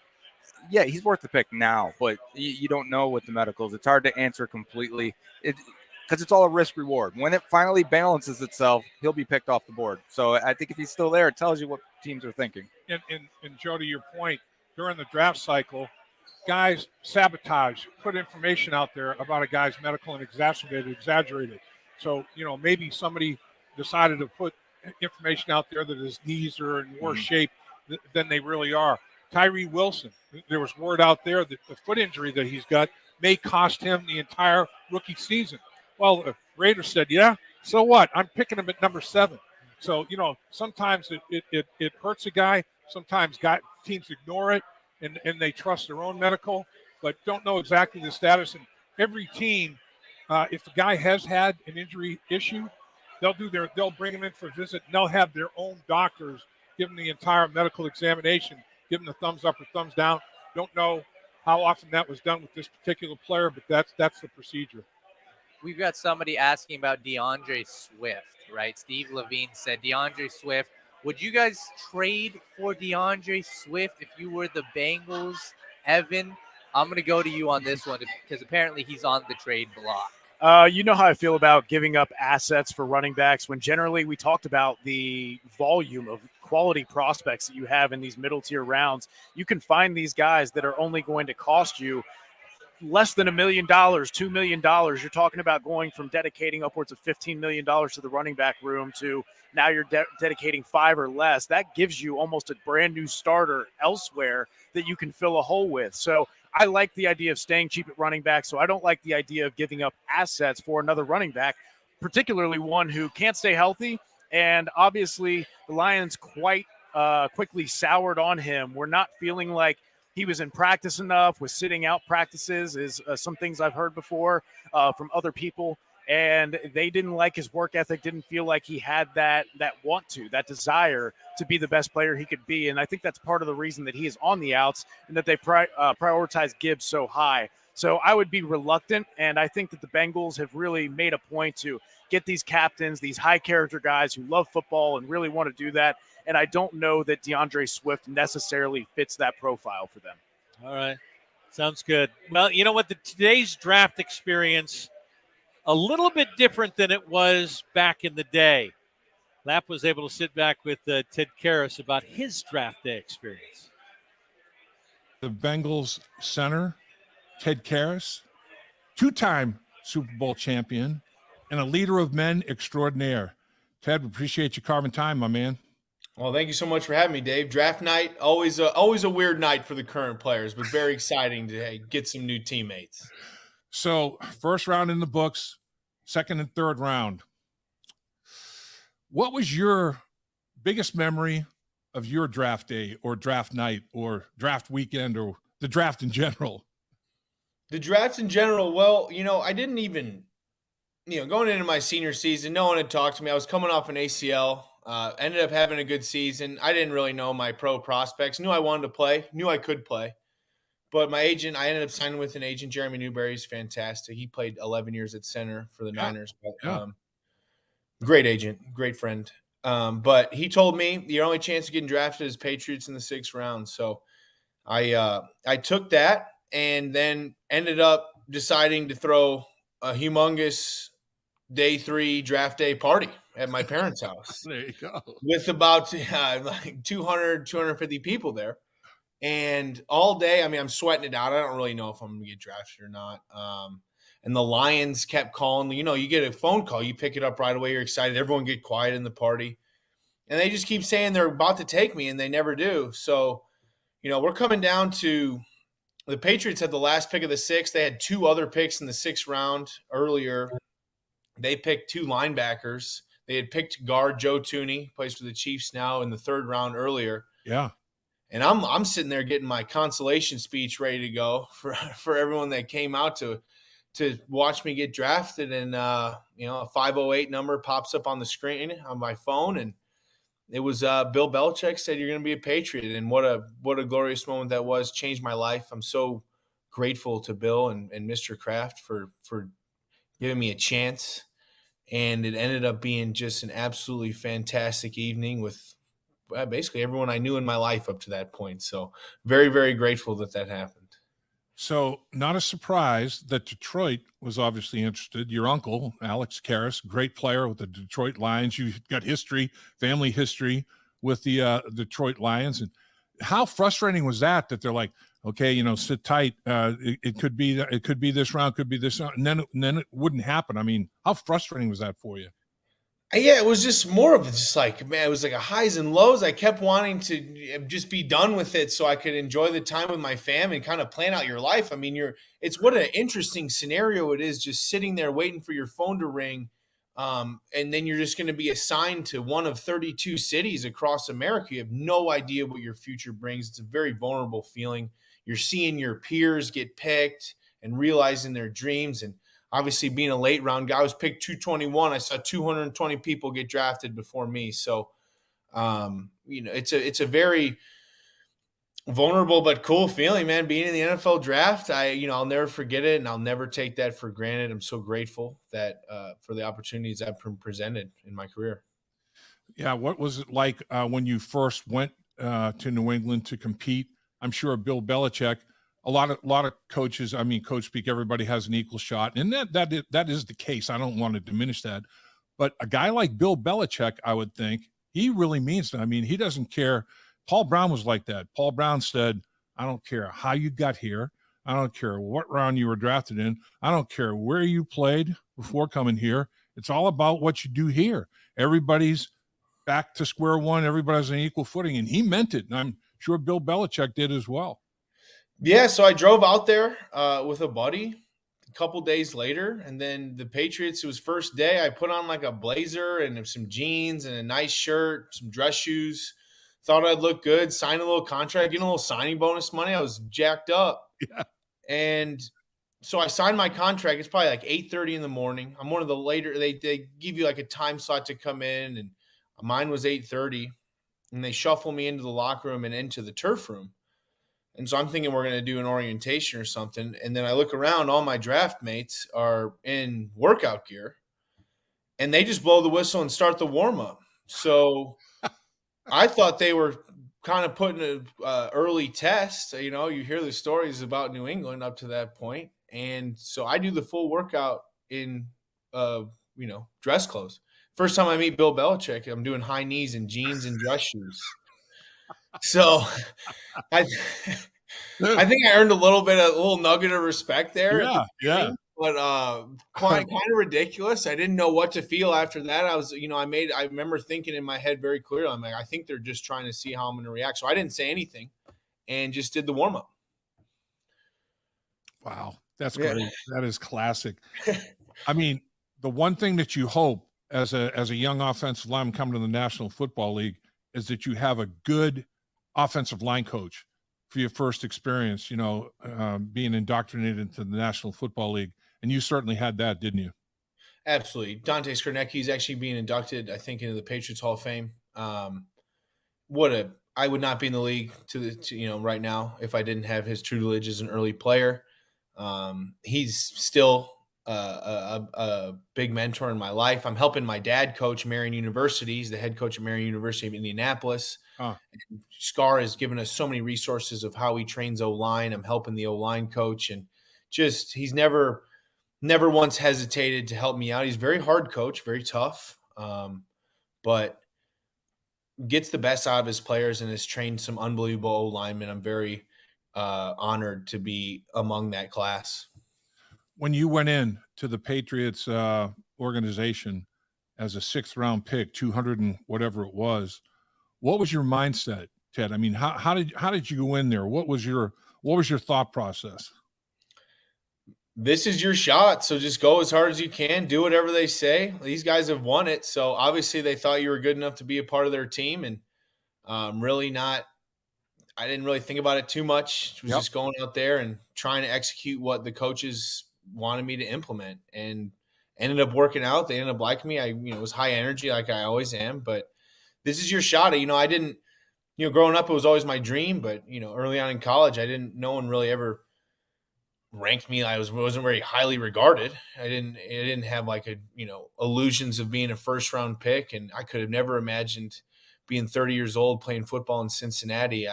Yeah, he's worth the pick now, but you don't know with the medicals. It's hard to answer completely because it's all a risk reward. When it finally balances itself, he'll be picked off the board. So I think if he's still there, it tells you what teams are thinking. And Joe, to your point, during the draft cycle, guys sabotage, put information out there about a guy's medical and exaggerated. So, maybe somebody decided to put information out there that his knees are in worse shape than they really are. Tyree Wilson, there was word out there that the foot injury that he's got may cost him the entire rookie season. Well, the Raiders said, yeah, so what? I'm picking him at number 7. So, sometimes it hurts a guy. Sometimes teams ignore it and they trust their own medical, but don't know exactly the status. And every team, if the guy has had an injury issue, they'll bring him in for a visit, and they'll have their own doctors give him the entire medical examination, give him the thumbs up or thumbs down. Don't know how often that was done with this particular player, but that's the procedure. We've got somebody asking about DeAndre Swift, right? Steve Levine said DeAndre Swift. Would you guys trade for DeAndre Swift if you were the Bengals? Evan, I'm going to go to you on this one because apparently he's on the trade block. You know how I feel about giving up assets for running backs when generally we talked about the volume of quality prospects that you have in these middle tier rounds. You can find these guys that are only going to cost you less than $1 million, $2 million. You're talking about going from dedicating upwards of $15 million to the running back room to now you're dedicating 5 or less. That gives you almost a brand new starter elsewhere that you can fill a hole with. So I like the idea of staying cheap at running back. So I don't like the idea of giving up assets for another running back, particularly one who can't stay healthy. And obviously the Lions quite quickly soured on him. We're not feeling like he was in practice enough, was sitting out practices is some things I've heard before from other people. And they didn't like his work ethic, didn't feel like he had that that desire to be the best player he could be. And I think that's part of the reason that he is on the outs and that they prioritize Gibbs so high. So I would be reluctant, and I think that the Bengals have really made a point to get these captains, these high-character guys who love football and really want to do that. And I don't know that DeAndre Swift necessarily fits that profile for them. All right. Sounds good. Well, you know what? Today's draft experience, a little bit different than it was back in the day. Lap was able to sit back with Ted Karras about his draft day experience. The Bengals center, Ted Karras, 2-time Super Bowl champion, and a leader of men extraordinaire. Ted, appreciate you carving time, my man. Well, thank you so much for having me, Dave. Draft night, always a weird night for the current players, but very exciting to get some new teammates. So, first round in the books, second and third round. What was your biggest memory of your draft day or draft night or draft weekend or the draft in general? The draft in general, well, I didn't even, going into my senior season, no one had talked to me. I was coming off an ACL, ended up having a good season. I didn't really know my pro prospects, knew I wanted to play, knew I could play. But my agent, I ended up signing with an agent. Jeremy Newberry is fantastic. He played 11 years at center for the Niners. But, great agent, great friend. But he told me your only chance of getting drafted is Patriots in the 6th round. So I took that and then ended up deciding to throw a humongous day 3 draft day party at my parents' house. There you go. With about like 200, 250 people there. And all day, I'm sweating it out. I don't really know if I'm going to get drafted or not. And the Lions kept calling. You get a phone call. You pick it up right away. You're excited. Everyone get quiet in the party. And they just keep saying they're about to take me, and they never do. So, we're coming down to the Patriots had the last pick of the 6th. They had 2 other picks in the 6th round earlier. They picked 2 linebackers. they had picked guard Joe Tooney, plays for the Chiefs now, in the 3rd round earlier. Yeah. And I'm sitting there getting my consolation speech ready to go for everyone that came out to watch me get drafted. And a 508 number pops up on the screen on my phone, and it was Bill Belichick said, "You're going to be a Patriot." And what a glorious moment that was. Changed my life. I'm so grateful to Bill and Mr. Kraft for giving me a chance. And it ended up being just an absolutely fantastic evening with basically everyone I knew in my life up to that point. So very, very grateful that happened. So not a surprise that Detroit was obviously interested. Your uncle, Alex Karras, great player with the Detroit Lions. You've got family history with the Detroit Lions. And how frustrating was that they're like, okay, sit tight. It could be this round, could be this round, and then it wouldn't happen. I mean, how frustrating was that for you? Yeah, it was just more of just like, man, it was like a highs and lows. I kept wanting to just be done with it so I could enjoy the time with my fam and kind of plan out your life. I mean, it's what an interesting scenario it is, just sitting there waiting for your phone to ring. And then you're just going to be assigned to one of 32 cities across America. You have no idea what your future brings. It's a very vulnerable feeling. You're seeing your peers get picked and realizing their dreams. And obviously, being a late round guy, I was picked 221. I saw 220 people get drafted before me. So, it's a very vulnerable but cool feeling, man. Being in the NFL draft, I'll never forget it, and I'll never take that for granted. I'm so grateful that for the opportunities I've been presented in my career. Yeah, what was it like when you first went to New England to compete? I'm sure Bill Belichick. A lot of coaches, coach speak, everybody has an equal shot. And that is the case. I don't want to diminish that. But a guy like Bill Belichick, I would think, he really means that. I mean, he doesn't care. Paul Brown was like that. Paul Brown said, I don't care how you got here. I don't care what round you were drafted in. I don't care where you played before coming here. It's all about what you do here. Everybody's back to square one. Everybody's on equal footing. And he meant it. And I'm sure Bill Belichick did as well. Yeah, so I drove out there with a buddy a couple days later, and then the Patriots, it was first day. I put on like a blazer and some jeans and a nice shirt, some dress shoes. Thought I'd look good, signed a little contract, getting a little signing bonus money. I was jacked up. Yeah. And so I signed my contract. It's probably like 8:30 in the morning. I'm one of the later, they give you like a time slot to come in, and mine was 8:30, and they shuffle me into the locker room and into the turf room. And so I'm thinking we're going to do an orientation or something. And then I look around, all my draft mates are in workout gear, and they just blow the whistle and start the warm up. So I thought they were kind of putting an early test. You hear the stories about New England up to that point. And so I do the full workout in, dress clothes. First time I meet Bill Belichick, I'm doing high knees and jeans and dress shoes. So I think I earned a little nugget of respect there. Yeah. But kind of ridiculous. I didn't know what to feel after that. I remember thinking in my head very clearly, I'm like, I think they're just trying to see how I'm going to react. So I didn't say anything and just did the warm up. Wow. That's great. That is classic. I mean, the one thing that you hope as a young offensive lineman coming to the National Football League is that you have a good offensive line coach for your first experience, being indoctrinated into the National Football League. And you certainly had that, didn't you? Absolutely. Dante Skarnecki is actually being inducted, I think, into the Patriots Hall of Fame. I would not be in the league right now if I didn't have his tutelage as an early player. He's still a big mentor in my life. I'm helping my dad coach Marion University. He's the head coach at Marion University of Indianapolis. And Scar has given us so many resources of how he trains O-line. I'm helping the O-line coach, and just he's never once hesitated to help me out. He's a very hard coach, very tough, but gets the best out of his players and has trained some unbelievable O-linemen. I'm very honored to be among that class. When you went in to the Patriots organization as a 6th round pick, 200 and whatever it was, what was your mindset, Ted? I mean, how did you go in there? What was your thought process? this is your shot. So just go as hard as you can. Do whatever they say. These guys have won it. So obviously they thought you were good enough to be a part of their team. And I didn't really think about it too much. It was just going out there and trying to execute what the coaches wanted me to implement, and ended up working out. They ended up liking me. I was high energy like I always am, but this is your shot. I didn't, growing up, it was always my dream, but early on in college, no one really ever ranked me. Wasn't very highly regarded. I didn't have illusions of being a first round pick. And I could have never imagined being 30 years old playing football in Cincinnati.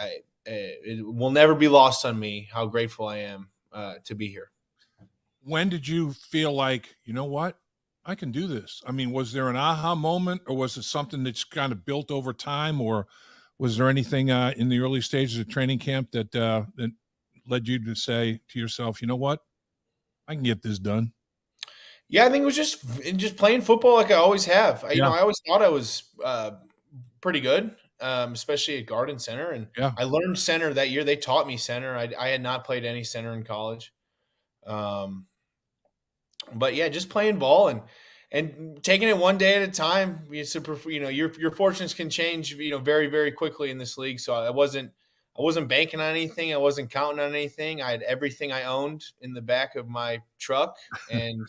It will never be lost on me how grateful I am to be here. When did you feel like, you know what, I can do this? I mean, was there an aha moment, or was it something that's kind of built over time, or was there anything in the early stages of training camp that led you to say to yourself, you know what, I can get this done? Yeah, I think it was just playing football like I always have. I always thought I was pretty good, especially at guard and center. And I learned center that year. They taught me center. I had not played any center in college. But yeah, just playing ball and taking it one day at a time. Your fortunes can change, very, very quickly in this league. So I wasn't banking on anything. I wasn't counting on anything. I had everything I owned in the back of my truck, and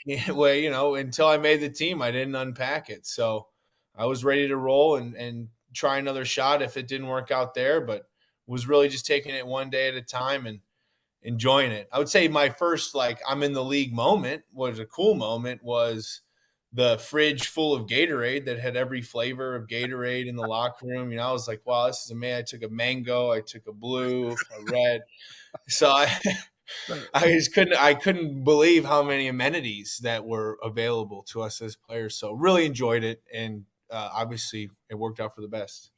until I made the team, I didn't unpack it. So I was ready to roll and try another shot if it didn't work out there, but was really just taking it one day at a time and enjoying it. I would say my first, I'm in the league moment, was a cool moment, was the fridge full of Gatorade that had every flavor of Gatorade in the locker room. I was like, wow, this is amazing. I took a mango, I took a blue, a red. So I couldn't believe how many amenities that were available to us as players. So really enjoyed it. And obviously it worked out for the best.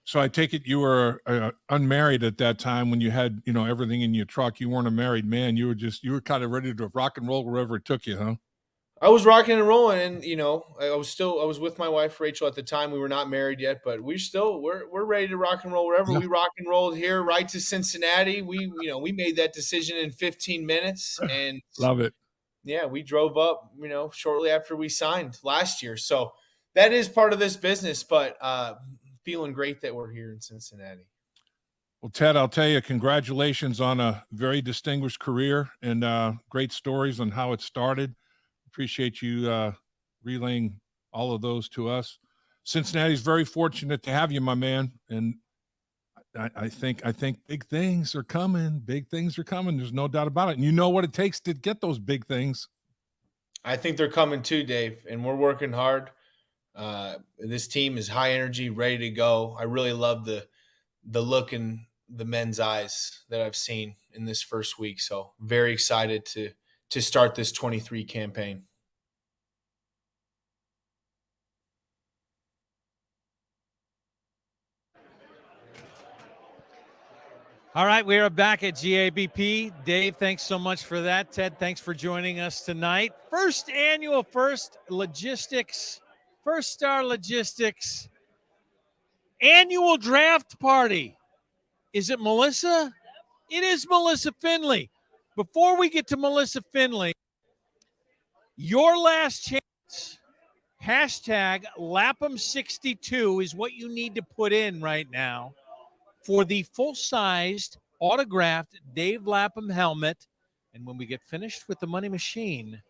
So I take it you were unmarried at that time when you had, everything in your truck. You weren't a married man. You were kind of ready to rock and roll wherever it took you, huh? I was rocking and rolling, and I was with my wife Rachel at the time. We were not married yet, but we're ready to rock and roll wherever. We rock and rolled here, right to Cincinnati. We made that decision in 15 minutes, and love it. Yeah, we drove up, shortly after we signed last year. So that is part of this business, but feeling great that we're here in Cincinnati. Well, Ted, I'll tell you, congratulations on a very distinguished career and great stories on how it started. Appreciate you relaying all of those to us. Cincinnati's very fortunate to have you, my man. And I think big things are coming. Big things are coming. There's no doubt about it. And you know what it takes to get those big things. I think they're coming too, Dave, and we're working hard. This team is high energy, ready to go. I really love the look in the men's eyes that I've seen in this first week. So very excited to start this 23 campaign. All right, we are back at GABP. Dave, thanks so much for that. Ted, thanks for joining us tonight. First Star Logistics annual draft party. Is it Melissa? It is Melissa Finley. Before we get to Melissa Finley, your last chance, hashtag Lapham62 is what you need to put in right now for the full-sized autographed Dave Lapham helmet. And when we get finished with the money machine,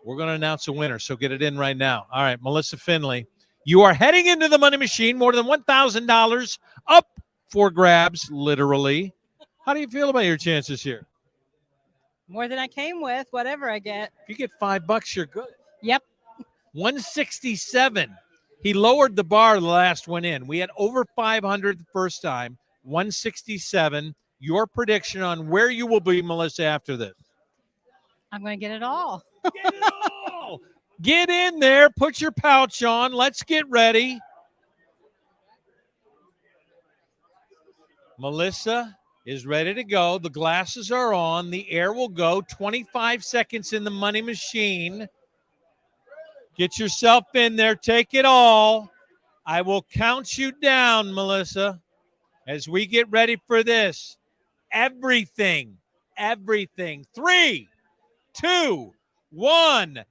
we're going to announce a winner. So get it in right now. All right, Melissa Finley, you are heading into the money machine. More than $1,000 up for grabs, literally. How do you feel about your chances here? More than I came with, whatever I get. If you get $5, you're good. Yep. 167. He lowered the bar the last one in. We had over 500 the first time. 167. Your prediction on where you will be, Melissa, after this? I'm going to get it all. Get it all. Get in there. Put your pouch on. Let's get ready. Melissa is ready to go. The glasses are on. The air will go. 25 seconds in the money machine. Get yourself in there. Take it all. I will count you down, Melissa, as we get ready for this. Everything. 3, 2, 1,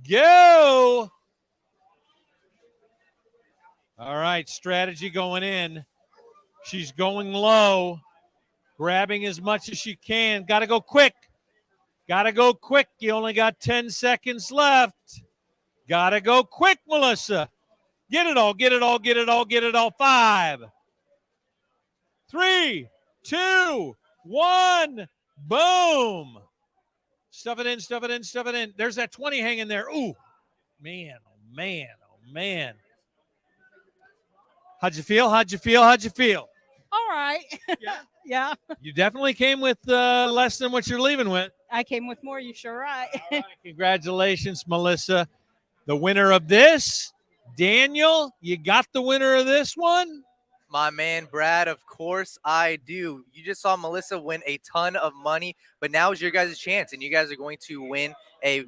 go. All right, strategy going in. She's going low, grabbing as much as she can. Got to go quick. Got to go quick. You only got 10 seconds left. Got to go quick, Melissa. Get it all, get it all, get it all, get it all. 5, 3, 2, 1, boom. Stuff it in, stuff it in, stuff it in. There's that 20 hanging there. Ooh, man, oh, man, oh, man. How'd you feel? How'd you feel? How'd you feel? All right. Yeah. Yeah. You definitely came with less than what you're leaving with. I came with more. You sure right. All right, congratulations, Melissa. The winner of this, Daniel, you got the winner of this one? My man, Brad, of course I do. You just saw Melissa win a ton of money, but now is your guys' chance, and you guys are going to win a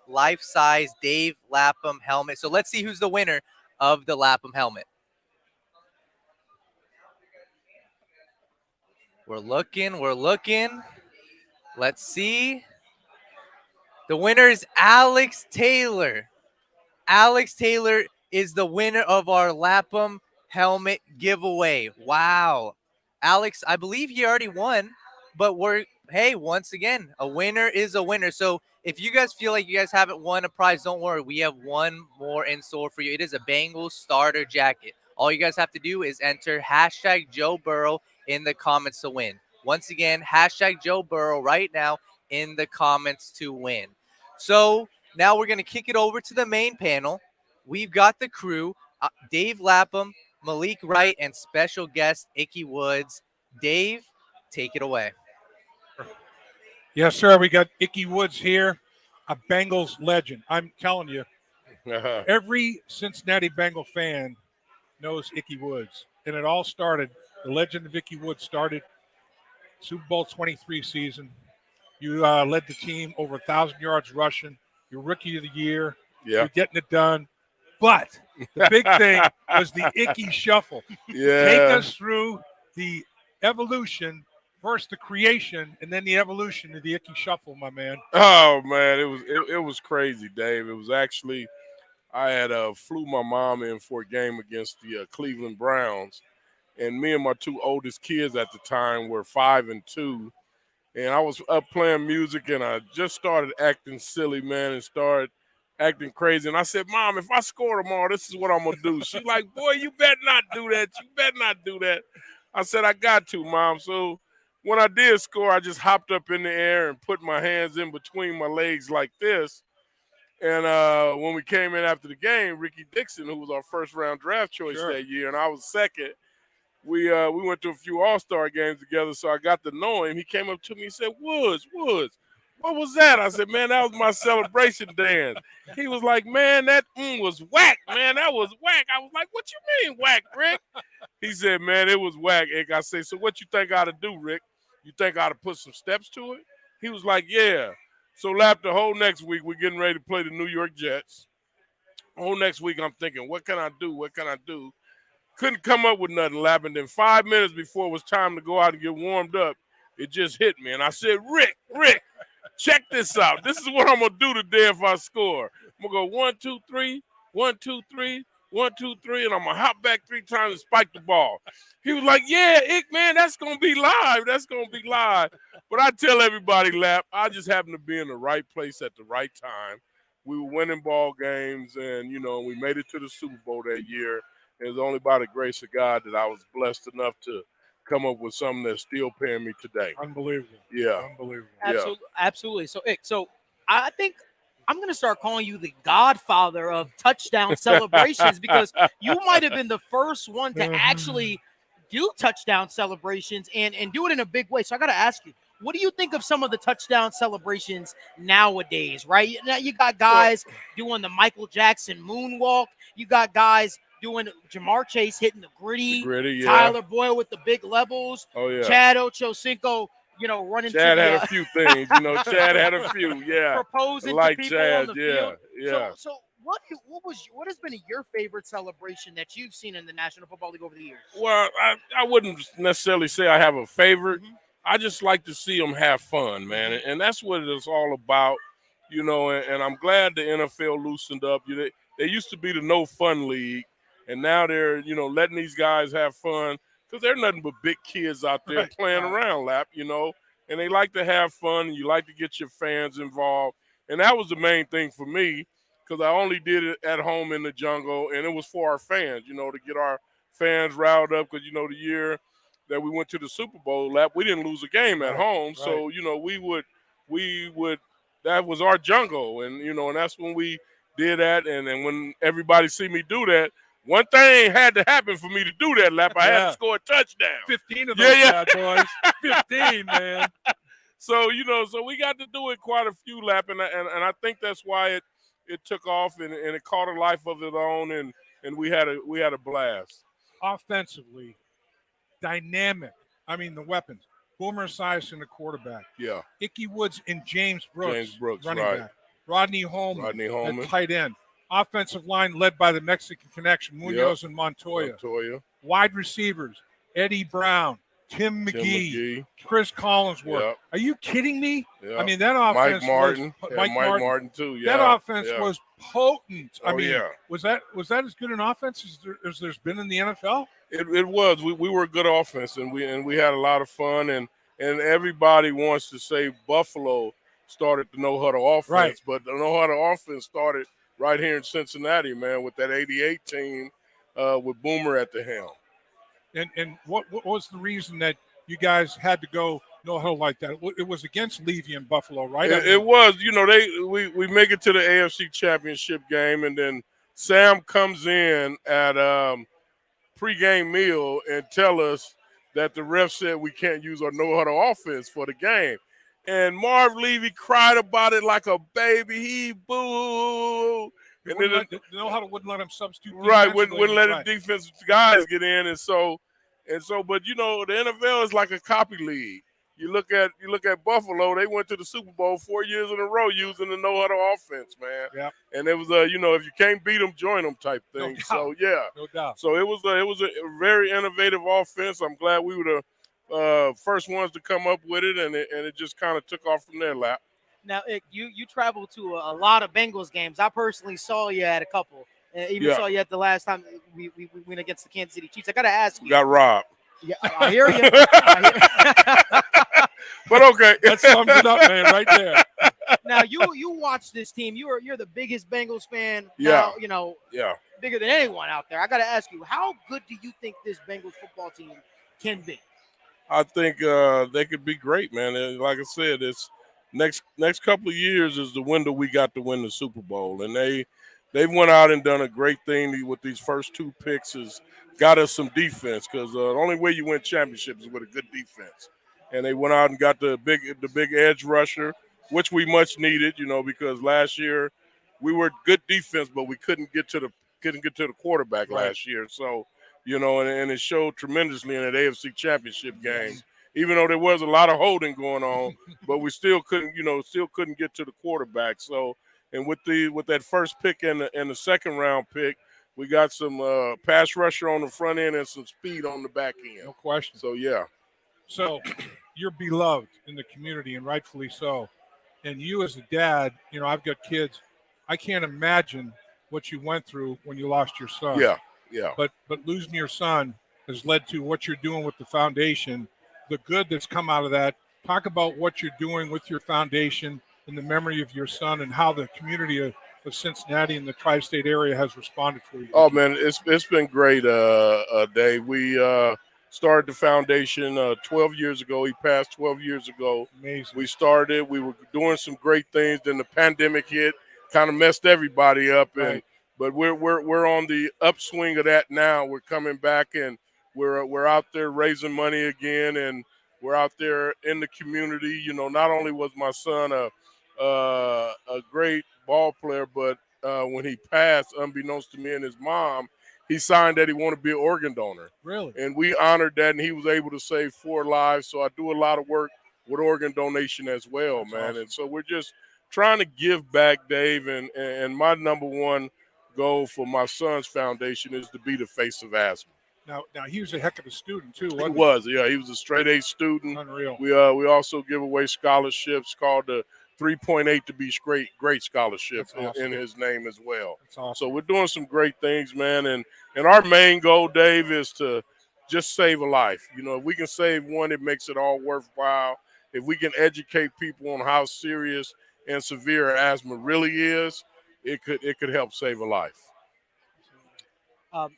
life-size Dave Lapham helmet. So let's see who's the winner of the Lapham helmet. We're looking, we're looking. Let's see. The winner is Alex Taylor. Alex Taylor is the winner of our Lapham helmet giveaway. Wow. Alex, I believe he already won, but hey, once again, a winner is a winner. So if you guys feel like you guys haven't won a prize, don't worry. We have one more in store for you. It is a Bengals starter jacket. All you guys have to do is enter hashtag Joe Burrow in the comments to win. Once again, hashtag Joe Burrow right now in the comments to win. So now we're going to kick it over to the main panel. We've got the crew, Dave Lapham, Malik Wright, and special guest Ickey Woods. Dave, take it away. Yes, sir. We got Ickey Woods here, a Bengals legend. I'm telling you, every Cincinnati Bengal fan knows Ickey Woods. And it all started, the legend of Ickey Woods started Super Bowl 23 season. You led the team over 1,000 yards rushing. You're rookie of the year. Yeah. You're getting it done. But the big thing was the Ickey Shuffle. Yeah. Take us through the evolution, first the creation, and then the evolution of the Ickey Shuffle, my man. Oh, man, it was crazy, Dave. It was actually, I had flew my mom in for a game against the Cleveland Browns, and me and my two oldest kids at the time were 5 and 2, and I was up playing music, and I just started acting silly, man, and started acting crazy. And I said, Mom, if I score tomorrow, this is what I'm going to do. She's like, boy, you better not do that. You better not do that. I said, I got to, Mom. So when I did score, I just hopped up in the air and put my hands in between my legs like this. And when we came in after the game, Ricky Dixon, who was our first-round draft choice that year, and I was second, we went to a few All-Star games together, so I got to know him. He came up to me and said, Woods, what was that? I said, man, that was my celebration dance. He was like, man, that was whack, man. That was whack. I was like, what you mean whack, Rick? He said, man, it was whack, Ick. I said, so what you think I ought to do, Rick? You think I ought to put some steps to it? He was like, yeah. So after the whole next week, we're getting ready to play the New York Jets. Whole next week, I'm thinking, what can I do? What can I do? Couldn't come up with nothing, Lap. And then 5 minutes before it was time to go out and get warmed up, it just hit me. And I said, Rick, check this out. This is what I'm going to do today if I score. I'm going to go 1, 2, 3, 1, 2, 3, 1, 2, 3, and I'm going to hop back 3 times and spike the ball. He was like, yeah, Ick, man, that's going to be live. That's going to be live. But I tell everybody, Lap, I just happened to be in the right place at the right time. We were winning ball games, and, we made it to the Super Bowl that year. It was only by the grace of God that I was blessed enough to come up with something that's still paying me today. Unbelievable. Yeah. Unbelievable. Absolutely. So, Ick, I think I'm going to start calling you the godfather of touchdown celebrations because you might have been the first one to actually do touchdown celebrations and do it in a big way. So I got to ask you, what do you think of some of the touchdown celebrations nowadays, right? Now you got guys doing the Michael Jackson moonwalk. You got guys doing Jamar Chase hitting the gritty, Tyler Boyle with the big levels, Chad Ochocinco, running. Chad had a few things, Chad had a few, proposing like to people Chad, on the field. So what has been your favorite celebration that you've seen in the National Football League over the years? Well, I wouldn't necessarily say I have a favorite. I just like to see them have fun, man, and that's what it's all about. you know, and I'm glad the NFL loosened up. They used to be the no fun league, and now they're, you know, letting these guys have fun because they're nothing but big kids out there playing around, Lap, you know, and they like to have fun, and you like to get your fans involved. And that was the main thing for me, because I only did it at home in the jungle, and it was for our fans, you know, to get our fans riled up, because, you know, the year that we went to the Super Bowl, Lap, we didn't lose a game at home. So, you know, we would, that was our jungle. And, you know, and that's when we did that. And then when everybody see me do that, one thing had to happen for me to do that, Lap. I had to score a touchdown. 15 of those bad boys. 15, man. So, you know, so we got to do it quite a few, Lap. And I think that's why it took off, and it caught a life of its own, and we had a blast. Offensively, dynamic. I mean, the weapons. Boomer Esiason, the quarterback. Yeah. Ickey Woods and James Brooks, running right. back. Rodney Holman, at tight end. Offensive line led by the Mexican connection, Munoz and Montoya. Wide receivers, Eddie Brown, Tim McGee, Chris Collinsworth. Yep. Are you kidding me? Yep. I mean, that offense Mike Martin too. Yeah. That offense was potent. I mean, yeah. was that as good an offense as there's been in the NFL? It was. We were a good offense, and we had a lot of fun, and everybody wants to say Buffalo started the no-huddle offense, but the no-huddle offense started right here in Cincinnati, man, with that 88 team with Boomer at the helm. And what was the reason that you guys had to go no-huddle like that? It was against Levy and Buffalo, right? It was. You know, we make it to the AFC Championship game, and then Sam comes in at pregame meal and tell us that the ref said we can't use our no-huddle offense for the game. And Marv Levy cried about it like a baby. He boo. And then the no-huddle wouldn't let him substitute. Right, wouldn't let the defensive guys get in, and so, but you know, the NFL is like a copy league. You look at Buffalo. They went to the Super Bowl 4 years in a row using the no-huddle offense, man. Yeah. And it was you know, if you can't beat them, join them type thing. No so yeah, no doubt. So it was a very innovative offense. I'm glad we were the first ones to come up with it, and it just kind of took off from there, Lap. Now, you traveled to a lot of Bengals games. I personally saw you at a couple. Even saw you at the last time we went against the Kansas City Chiefs. I got to ask you. Got robbed. Yeah, I hear you. But okay. That sums it up, man, right there. Now, you watch this team. You're the biggest Bengals fan. Yeah. Now, you know, yeah, bigger than anyone out there. I got to ask you, how good do you think this Bengals football team can be? I think they could be great, man. Like I said, it's next couple of years is the window we got to win the Super Bowl, and they've went out and done a great thing with these first two picks. Is got us some defense, because the only way you win championships is with a good defense. And they went out and got the big edge rusher, which we much needed, you know, because last year we were good defense, but we couldn't get to the quarterback last year. So, you know, and it showed tremendously in that AFC Championship game. Even though there was a lot of holding going on, but we still couldn't get to the quarterback. So, and with that first pick and the second round pick, we got some pass rusher on the front end and some speed on the back end. No question. So yeah. So you're beloved in the community, and rightfully so. And you as a dad, you know, I've got kids. I can't imagine what you went through when you lost your son. Yeah, yeah. But losing your son has led to what you're doing with the foundation, the good that's come out of that. Talk about what you're doing with your foundation in the memory of your son, and how the community of Cincinnati and the tri-state area has responded for you. Oh man, it's been great, Dave. We started the foundation 12 years ago. He passed 12 years ago. Amazing. We started. We were doing some great things. Then the pandemic hit, kind of messed everybody up. Right. But we're on the upswing of that now. We're coming back, and we're out there raising money again, and we're out there in the community. You know, not only was my son a great ball player, but when he passed, unbeknownst to me and his mom, he signed that he wanted to be an organ donor. Really? And we honored that, and he was able to save 4 lives. So I do a lot of work with organ donation as well, That's man. awesome. And so we're just trying to give back, Dave. And my number one goal for my son's foundation is to be the face of asthma. Now he was a heck of a student too, wasn't He was a straight A student. Unreal. We also give away scholarships called the 3.8 to be great scholarship in his name as well. Awesome. So we're doing some great things, man. And our main goal, Dave, is to just save a life. You know, if we can save one, it makes it all worthwhile. If we can educate people on how serious and severe asthma really is, it could help save a life.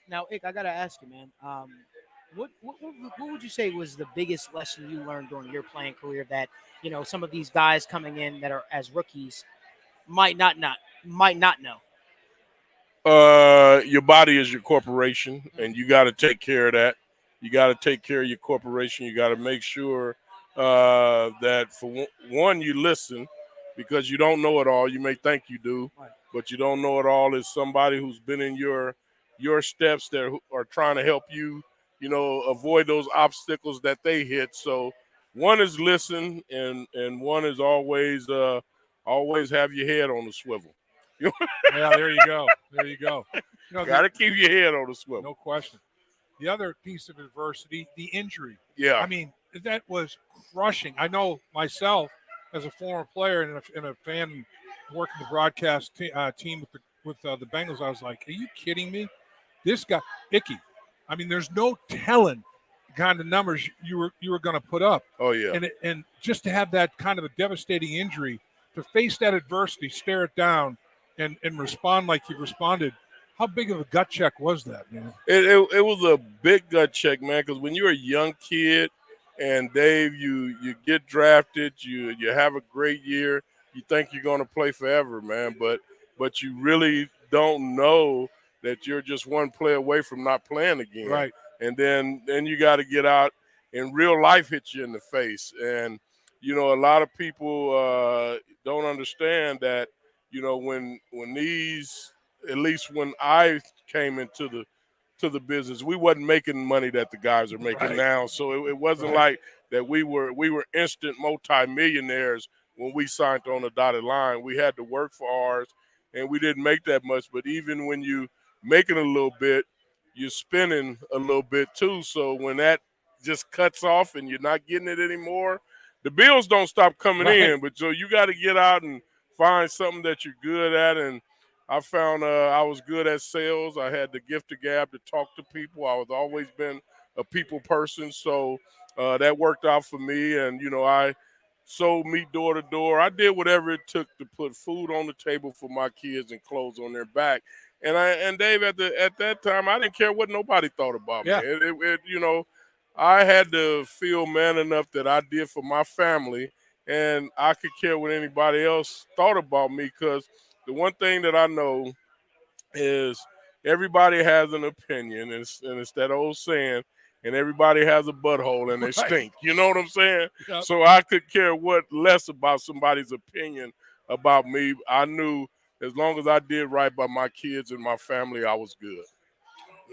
Now, Ick, I got to ask you, man, what would you say was the biggest lesson you learned during your playing career that, you know, some of these guys coming in that are as rookies might not know? Your body is your corporation, and you got to take care of that. You got to take care of your corporation. You got to make sure that, for one, you listen, because you don't know it all. You may think you do, but you don't know it all. Is somebody who's been in your steps that are trying to help you, you know, avoid those obstacles that they hit. So one is listen, and one is always have your head on the swivel. Yeah, there you go. There you go. You know, got to keep your head on the swivel. No question. The other piece of adversity, the injury. Yeah. I mean, that was crushing. I know myself as a former player and a fan working the broadcast team with the Bengals. I was like, are you kidding me? This guy, Ickey. I mean, there's no telling the kind of numbers you were going to put up. Oh yeah. And just to have that kind of a devastating injury, to face that adversity, stare it down, and respond like you responded. How big of a gut check was that, man? It was a big gut check, man, because when you're a young kid and, Dave, you get drafted, you have a great year, you think you're going to play forever, man, but you really don't know that you're just one play away from not playing again. Right. And then you got to get out, and real life hits you in the face. And, you know, a lot of people don't understand that, you know, when these – at least when I came into the business, we wasn't making money that the guys are making now. So it wasn't like that we were instant multimillionaires when we signed on the dotted line. We had to work for ours, and we didn't make that much. But even when you making a little bit, you're spending a little bit too. So when that just cuts off and you're not getting it anymore, the bills don't stop coming in. But so you got to get out and find something that you're good at. And I found I was good at sales. I had the gift of gab to talk to people. I was always been a people person, so that worked out for me. And, you know, I sold meat door to door. I did whatever it took to put food on the table for my kids and clothes on their back. And Dave, at that time, I didn't care what nobody thought about me. You know, I had to feel man enough that I did for my family, and I could care what anybody else thought about me, because the one thing that I know is everybody has an opinion, and it's that old saying, and everybody has a butthole and they stink. You know what I'm saying? Yep. So I could care what less about somebody's opinion about me. I knew as long as I did right by my kids and my family, I was good.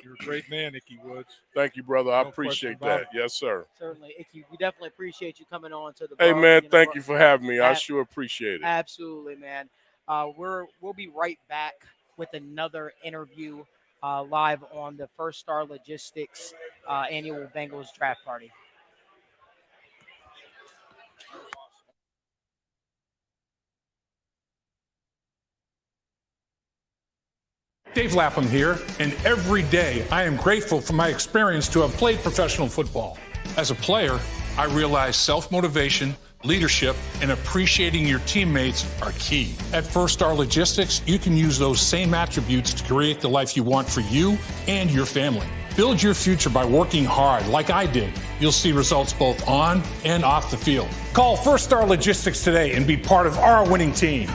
You're a great man, Ickey Woods. Thank you, brother. I appreciate that. Yes, sir. Certainly, Ickey. We definitely appreciate you coming on to the Hey, bar. man, thank you for having me. I sure appreciate it. Absolutely, man. We'll be right back with another interview live on the First Star Logistics annual Bengals draft party. Dave Lapham here, and every day I am grateful for my experience to have played professional football. As a player, I realized self-motivation, leadership, and appreciating your teammates are key. At First Star Logistics, you can use those same attributes to create the life you want for you and your family. Build your future by working hard like I did. You'll see results both on and off the field. Call First Star Logistics today and be part of our winning team.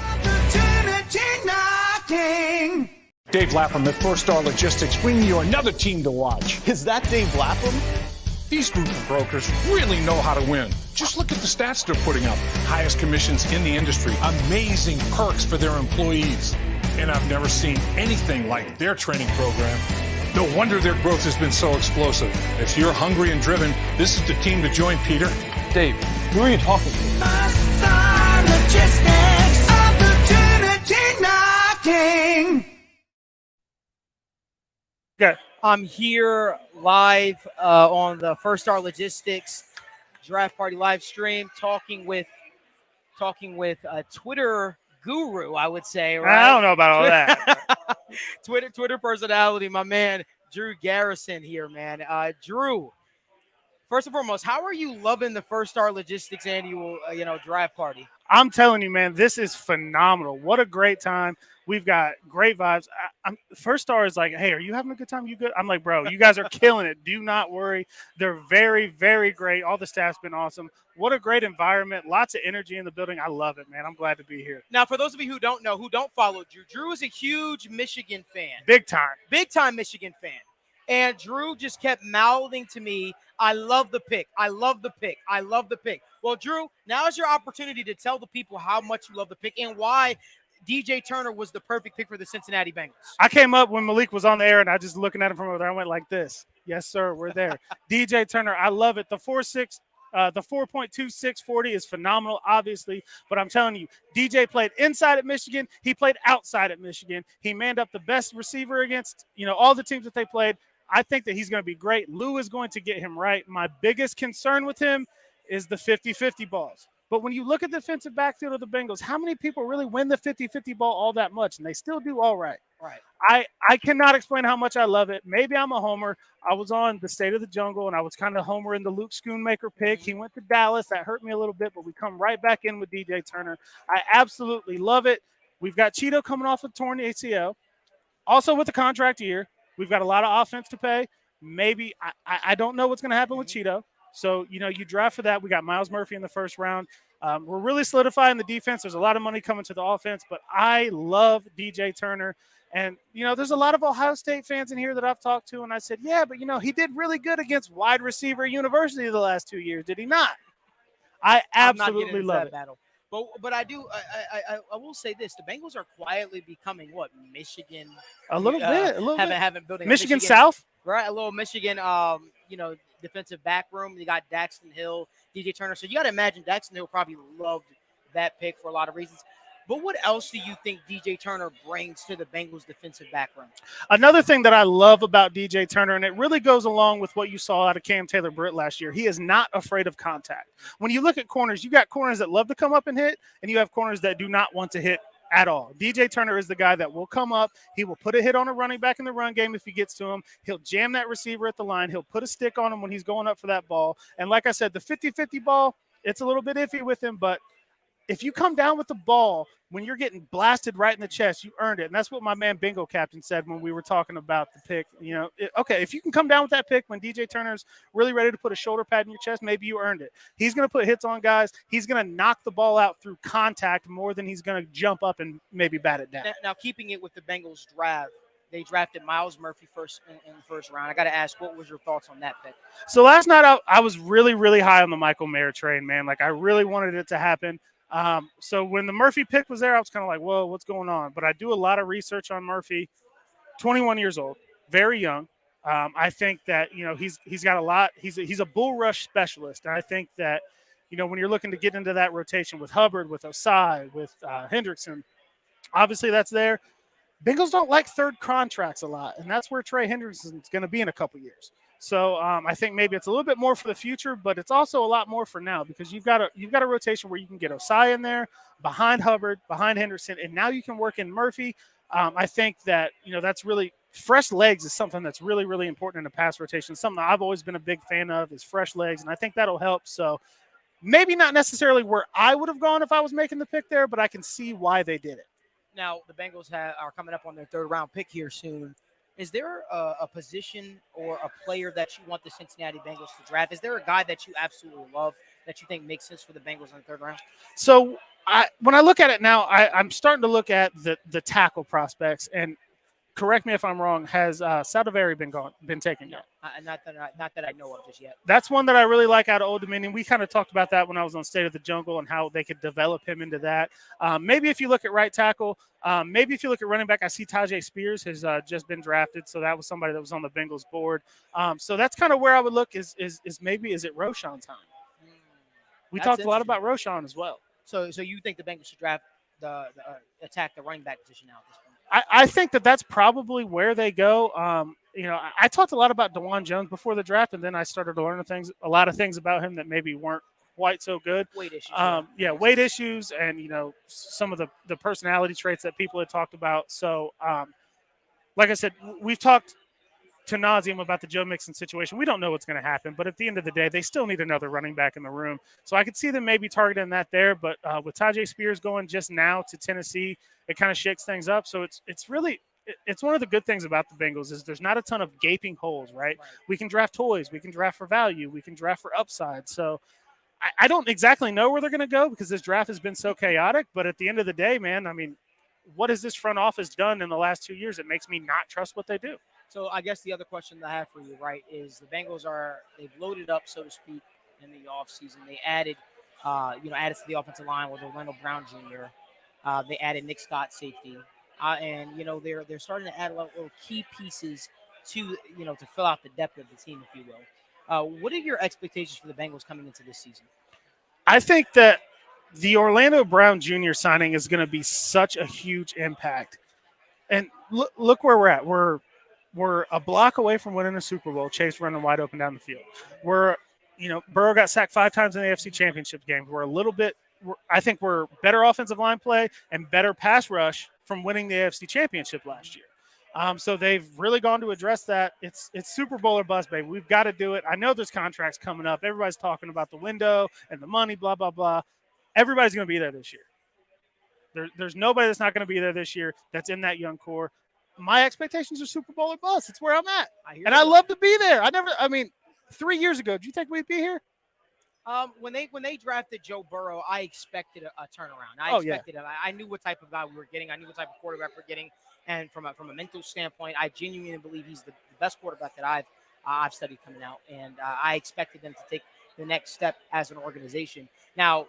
Dave Lapham at First Star Logistics, bringing you another team to watch. Is that Dave Lapham? These group of brokers really know how to win. Just look at the stats they're putting up. Highest commissions in the industry, amazing perks for their employees. And I've never seen anything like their training program. No wonder their growth has been so explosive. If you're hungry and driven, this is the team to join, Peter. Dave, who are you talking to? First Star Logistics, opportunity knocking. Okay. I'm here live on the First Star Logistics draft party live stream, talking with talking with a Twitter guru, I would say. Right? I don't know about all that. Twitter personality, my man Drew Garrison here, man. Drew, first and foremost, how are you loving the First Star Logistics annual, draft party? I'm telling you, man, this is phenomenal. What a great time. We've got great vibes. First Star is like, hey, are you having a good time? You good? I'm like, bro, you guys are killing it. Do not worry. They're very, very great. All the staff's been awesome. What a great environment. Lots of energy in the building. I love it, man. I'm glad to be here. Now, for those of you who don't know, who don't follow Drew, Drew is a huge Michigan fan. Big time. Big time Michigan fan. And Drew just kept mouthing to me, I love the pick. I love the pick. I love the pick. Well, Drew, now is your opportunity to tell the people how much you love the pick and why DJ Turner was the perfect pick for the Cincinnati Bengals. I came up when Malik was on the air, and I just looking at him from over there. I went like this. Yes, sir, we're there. DJ Turner, I love it. The 4.2640 is phenomenal, obviously. But I'm telling you, DJ played inside at Michigan. He played outside at Michigan. He manned up the best receiver against, all the teams that they played. I think that he's going to be great. Lou is going to get him right. My biggest concern with him is the 50-50 balls. But when you look at the defensive backfield of the Bengals, how many people really win the 50-50 ball all that much? And they still do all right. Right. I cannot explain how much I love it. Maybe I'm a homer. I was on the State of the Jungle, and I was kind of homer in the Luke Schoonmaker pick. He went to Dallas. That hurt me a little bit, but we come right back in with DJ Turner. I absolutely love it. We've got Cheeto coming off a torn ACL. Also with the contract year, we've got a lot of offense to pay. Maybe I don't know what's going to happen with Cheeto. So, you draft for that. We got Myles Murphy in the first round. We're really solidifying the defense. There's a lot of money coming to the offense, but I love DJ Turner. And, there's a lot of Ohio State fans in here that I've talked to, and I said, yeah, but, he did really good against wide receiver University the last 2 years. Did he not? I absolutely love it. Battle. But I do. I will say this: the Bengals are quietly becoming what Michigan. A little bit. Haven't built Michigan South, right? A little Michigan. Defensive back room. You got Daxton Hill, DJ Turner. So you got to imagine Daxton Hill probably loved that pick for a lot of reasons. But what else do you think DJ Turner brings to the Bengals defensive back room? Another thing that I love about DJ Turner, and it really goes along with what you saw out of Cam Taylor-Britt last year, he is not afraid of contact. When you look at corners, you got corners that love to come up and hit, and you have corners that do not want to hit at all. DJ Turner is the guy that will come up. He will put a hit on a running back in the run game if he gets to him. He'll jam that receiver at the line. He'll put a stick on him when he's going up for that ball. And like I said, the 50-50 ball, it's a little bit iffy with him, but if you come down with the ball when you're getting blasted right in the chest, you earned it. And that's what my man Bingo Captain said when we were talking about the pick. Okay, if you can come down with that pick when DJ Turner's really ready to put a shoulder pad in your chest, maybe you earned it. He's going to put hits on guys. He's going to knock the ball out through contact more than he's going to jump up and maybe bat it down. Now keeping it with the Bengals draft, they drafted Myles Murphy first in the first round. I got to ask, what was your thoughts on that pick? So last night I was really, really high on the Michael Mayer train, man. Like I really wanted it to happen. So when the Murphy pick was there, I was kind of like, whoa, what's going on? But I do a lot of research on Murphy, 21 years old, very young. I think that, he's got a lot. He's a bull rush specialist. And I think that, when you're looking to get into that rotation with Hubbard, with Osai, with Hendrickson, obviously that's there. Bengals don't like third contracts a lot. And that's where Trey Hendrickson's going to be in a couple years. So I think maybe it's a little bit more for the future, but it's also a lot more for now because you've got a rotation where you can get Osai in there, behind Hubbard, behind Henderson, and now you can work in Murphy. I think that that's really fresh legs is something that's really, really important in a pass rotation. Something I've always been a big fan of is fresh legs, and I think that'll help. So maybe not necessarily where I would have gone if I was making the pick there, but I can see why they did it. Now the Bengals are coming up on their third round pick here soon. Is there a position or a player that you want the Cincinnati Bengals to draft? Is there a guy that you absolutely love that you think makes sense for the Bengals in the third round? So when I look at it now, I'm starting to look at the tackle prospects. And correct me if I'm wrong, has Saldivari been taken yet? Not that I know of just yet. That's one that I really like out of Old Dominion. We kind of talked about that when I was on State of the Jungle and how they could develop him into that. Maybe if you look at right tackle, maybe if you look at running back, I see Tajay Spears has just been drafted, so that was somebody that was on the Bengals board. So that's kind of where I would look is it Roschon time? We talked a lot about Roschon as well. So you think the Bengals should draft attack the running back position now at this point? I think that's probably where they go. I talked a lot about DeJuan Jones before the draft, and then I started to learn a lot of things about him that maybe weren't quite so good. Weight issues. Weight issues and, some of the personality traits that people had talked about. So, like I said, we've talked to nauseum about the Joe Mixon situation. We don't know what's going to happen, but at the end of the day, they still need another running back in the room. So I could see them maybe targeting that there, but with Tajay Spears going just now to Tennessee, it kind of shakes things up. So it's one of the good things about the Bengals is there's not a ton of gaping holes, right? We can draft toys, we can draft for value, we can draft for upside. So I don't exactly know where they're going to go because this draft has been so chaotic, but at the end of the day, man, I mean, what has this front office done in the last 2 years? It makes me not trust what they do. So I guess the other question that I have for you, right, is the Bengals they've loaded up, so to speak, in the offseason. They added to the offensive line with Orlando Brown Jr. They added Nick Scott, safety. And they're starting to add little key pieces to fill out the depth of the team, if you will. What are your expectations for the Bengals coming into this season? I think that the Orlando Brown Jr. signing is going to be such a huge impact. And look where we're at. We're a block away from winning a Super Bowl. Chase running wide open down the field. Burrow got sacked 5 times in the AFC Championship game. I think we're better offensive line play and better pass rush from winning the AFC Championship last year. So they've really gone to address that. It's Super Bowl or bust, baby. We've got to do it. I know there's contracts coming up. Everybody's talking about the window and the money, blah, blah, blah. Everybody's going to be there this year. There's nobody that's not going to be there this year that's in that young core. My expectations are Super Bowl or bust. It's where I'm at. I love to be there. 3 years ago, do you think we'd be here? When they drafted Joe Burrow, I expected a turnaround. I knew what type of guy we were getting. I knew what type of quarterback we're getting. And from a mental standpoint, I genuinely believe he's the best quarterback that I've studied coming out. And I expected them to take the next step as an organization. Now,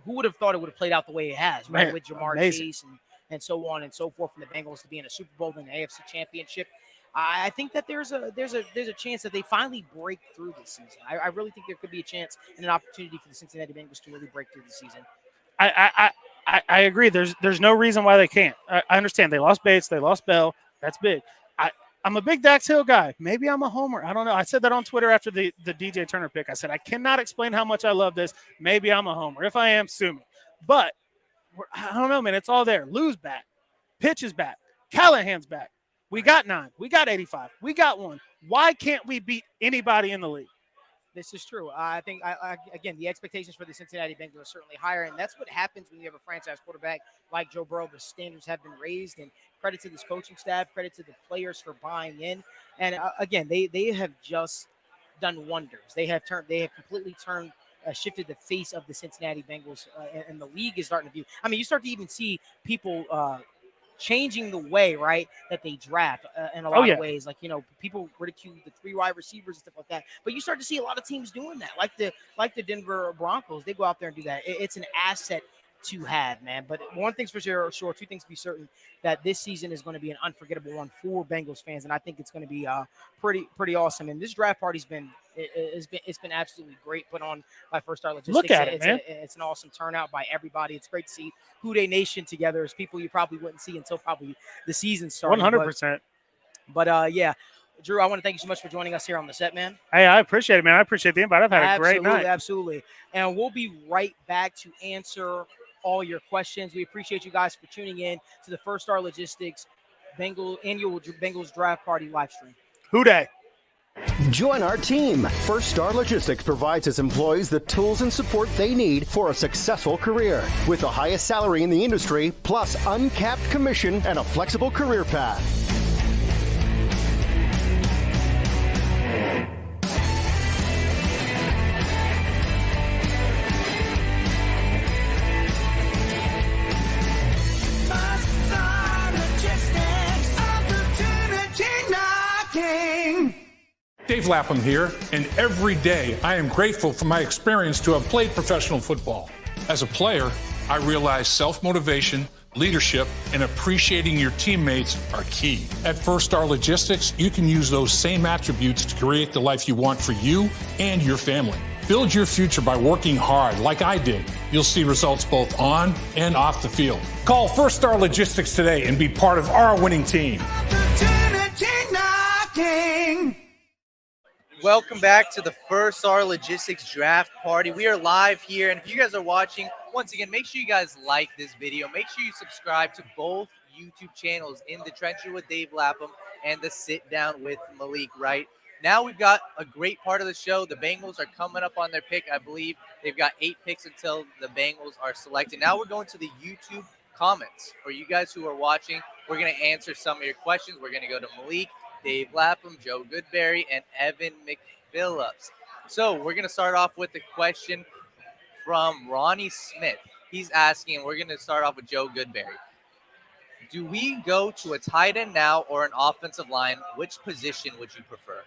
who would have thought it would have played out the way it has, right? With Jamar Chase and so on and so forth, from the Bengals to be in a Super Bowl and an AFC Championship. I think that there's a chance that they finally break through this season. I really think there could be a chance and an opportunity for the Cincinnati Bengals to really break through the season. I agree. There's no reason why they can't. I understand they lost Bates, they lost Bell. That's big. I'm a big Dax Hill guy. Maybe I'm a homer. I don't know. I said that on Twitter after the DJ Turner pick. I said I cannot explain how much I love this. Maybe I'm a homer. If I am, sue me. But I don't know, man. It's all there. Lou's back. Pitch is back. Callahan's back. We got 9. We got 85. We got 1. Why can't we beat anybody in the league? This is true. I think, again, the expectations for the Cincinnati Bengals are certainly higher, and that's what happens when you have a franchise quarterback like Joe Burrow. The standards have been raised, and credit to this coaching staff, credit to the players for buying in. And, again, they have just done wonders. They have completely shifted the face of the Cincinnati Bengals, and the league is starting to view. I mean, you start to even see people changing the way, right, that they draft in a lot of ways. Like, people ridicule the 3 wide receivers and stuff like that. But you start to see a lot of teams doing that, like the Denver Broncos. They go out there and do that. It's an asset to have, man. But one thing's for sure, 2 things to be certain, that this season is going to be an unforgettable one for Bengals fans, and I think it's going to be pretty awesome. And this draft party's been absolutely great, put on by First Star Logistics. Look at it, man. It's an awesome turnout by everybody. It's great to see Who Dey Nation together as people you probably wouldn't see until probably the season started. 100%. But yeah, Drew, I want to thank you so much for joining us here on the set, man. Hey, I appreciate it, man. I appreciate the invite. I've had a great night. Absolutely. And we'll be right back to answer all your questions. We appreciate you guys for tuning in to the First Star Logistics annual Bengals draft party live stream. Who Dey? Join our team. First Star Logistics provides its employees the tools and support they need for a successful career. With the highest salary in the industry, plus uncapped commission and a flexible career path. Dave Lapham here, and every day I am grateful for my experience to have played professional football. As a player, I realized self-motivation, leadership, and appreciating your teammates are key. At First Star Logistics, you can use those same attributes to create the life you want for you and your family. Build your future by working hard like I did. You'll see results both on and off the field. Call First Star Logistics today and be part of our winning team. Welcome back to the First Star Logistics Draft Party. We are live here, and if you guys are watching, once again, make sure you guys like this video. Make sure you subscribe to both YouTube channels, In the Trenches with Dave Lapham and the Sit Down with Malik Wright. Now we've got a great part of the show. The Bengals are coming up on their pick. I believe they've got 8 picks until the Bengals are selected. Now we're going to the YouTube comments. For you guys who are watching, we're going to answer some of your questions. We're going to go to Malik, Dave Lapham, Joe Goodberry, and Evan McPhillips. So we're going to start off with the question from Ronnie Smith. He's asking, and we're going to start off with Joe Goodberry. Do we go to a tight end now or an offensive line? Which position would you prefer?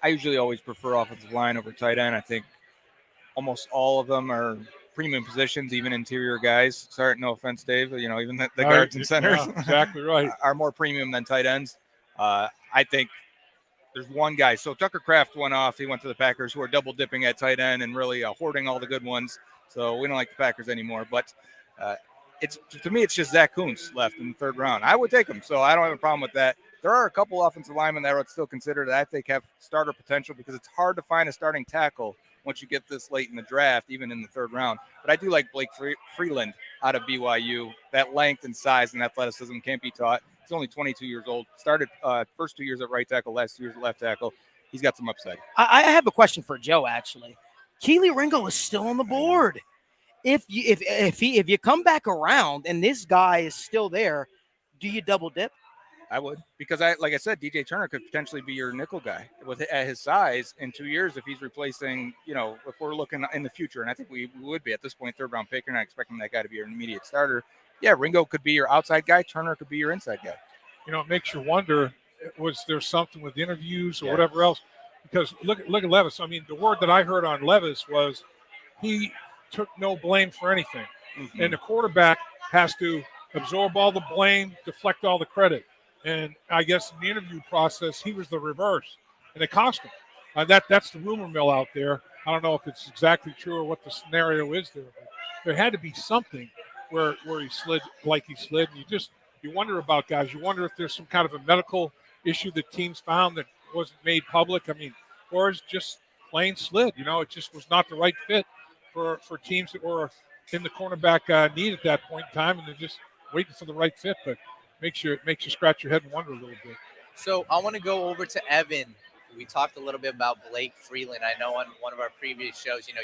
I usually always prefer offensive line over tight end. I think almost all of them are premium positions, even interior guys. Sorry, no offense, Dave. You know, even the guards and centers exactly right. are more premium than tight ends. I think there's one guy. So Tucker Kraft went off. He went to the Packers, who are double dipping at tight end and really hoarding all the good ones. So we don't like the Packers anymore. But it's to me, it's just Zach Kuntz left in the 3rd round. I would take him, so I don't have a problem with that. There are a couple offensive linemen that I would still consider that I think have starter potential because it's hard to find a starting tackle once you get this late in the draft, even in the 3rd round. But I do like Blake Freeland out of BYU. That length and size and athleticism can't be taught. He's only 22 years old. Started first 2 years at right tackle, last 2 years at left tackle. He's got some upside. I have a question for Joe, actually. Kelee Ringo is still on the board. If you come back around and this guy is still there, do you double dip? I would, because like I said, DJ Turner could potentially be your nickel guy at his size in 2 years if he's replacing, if we're looking in the future, and I think we would be at this point, 3rd round pick. You're not expecting that guy to be your immediate starter. Yeah, Ringo could be your outside guy. Turner could be your inside guy. It makes you wonder, was there something with interviews or whatever else? Because look at Levis. I mean, the word that I heard on Levis was he took no blame for anything. Mm-hmm. And the quarterback has to absorb all the blame, deflect all the credit. And I guess in the interview process, he was the reverse, and it cost him. That's the rumor mill out there. I don't know if it's exactly true or what the scenario is there, but there had to be something where he slid like he slid. And you wonder about guys. You wonder if there's some kind of a medical issue that teams found that wasn't made public. I mean, or it's just plain slid. It just was not the right fit for teams that were in the cornerback need at that point in time, and they're just waiting for the right fit. But makes you scratch your head and wonder a little bit. So I want to go over to Evan. We talked a little bit about Blake Freeland. I know on one of our previous shows, you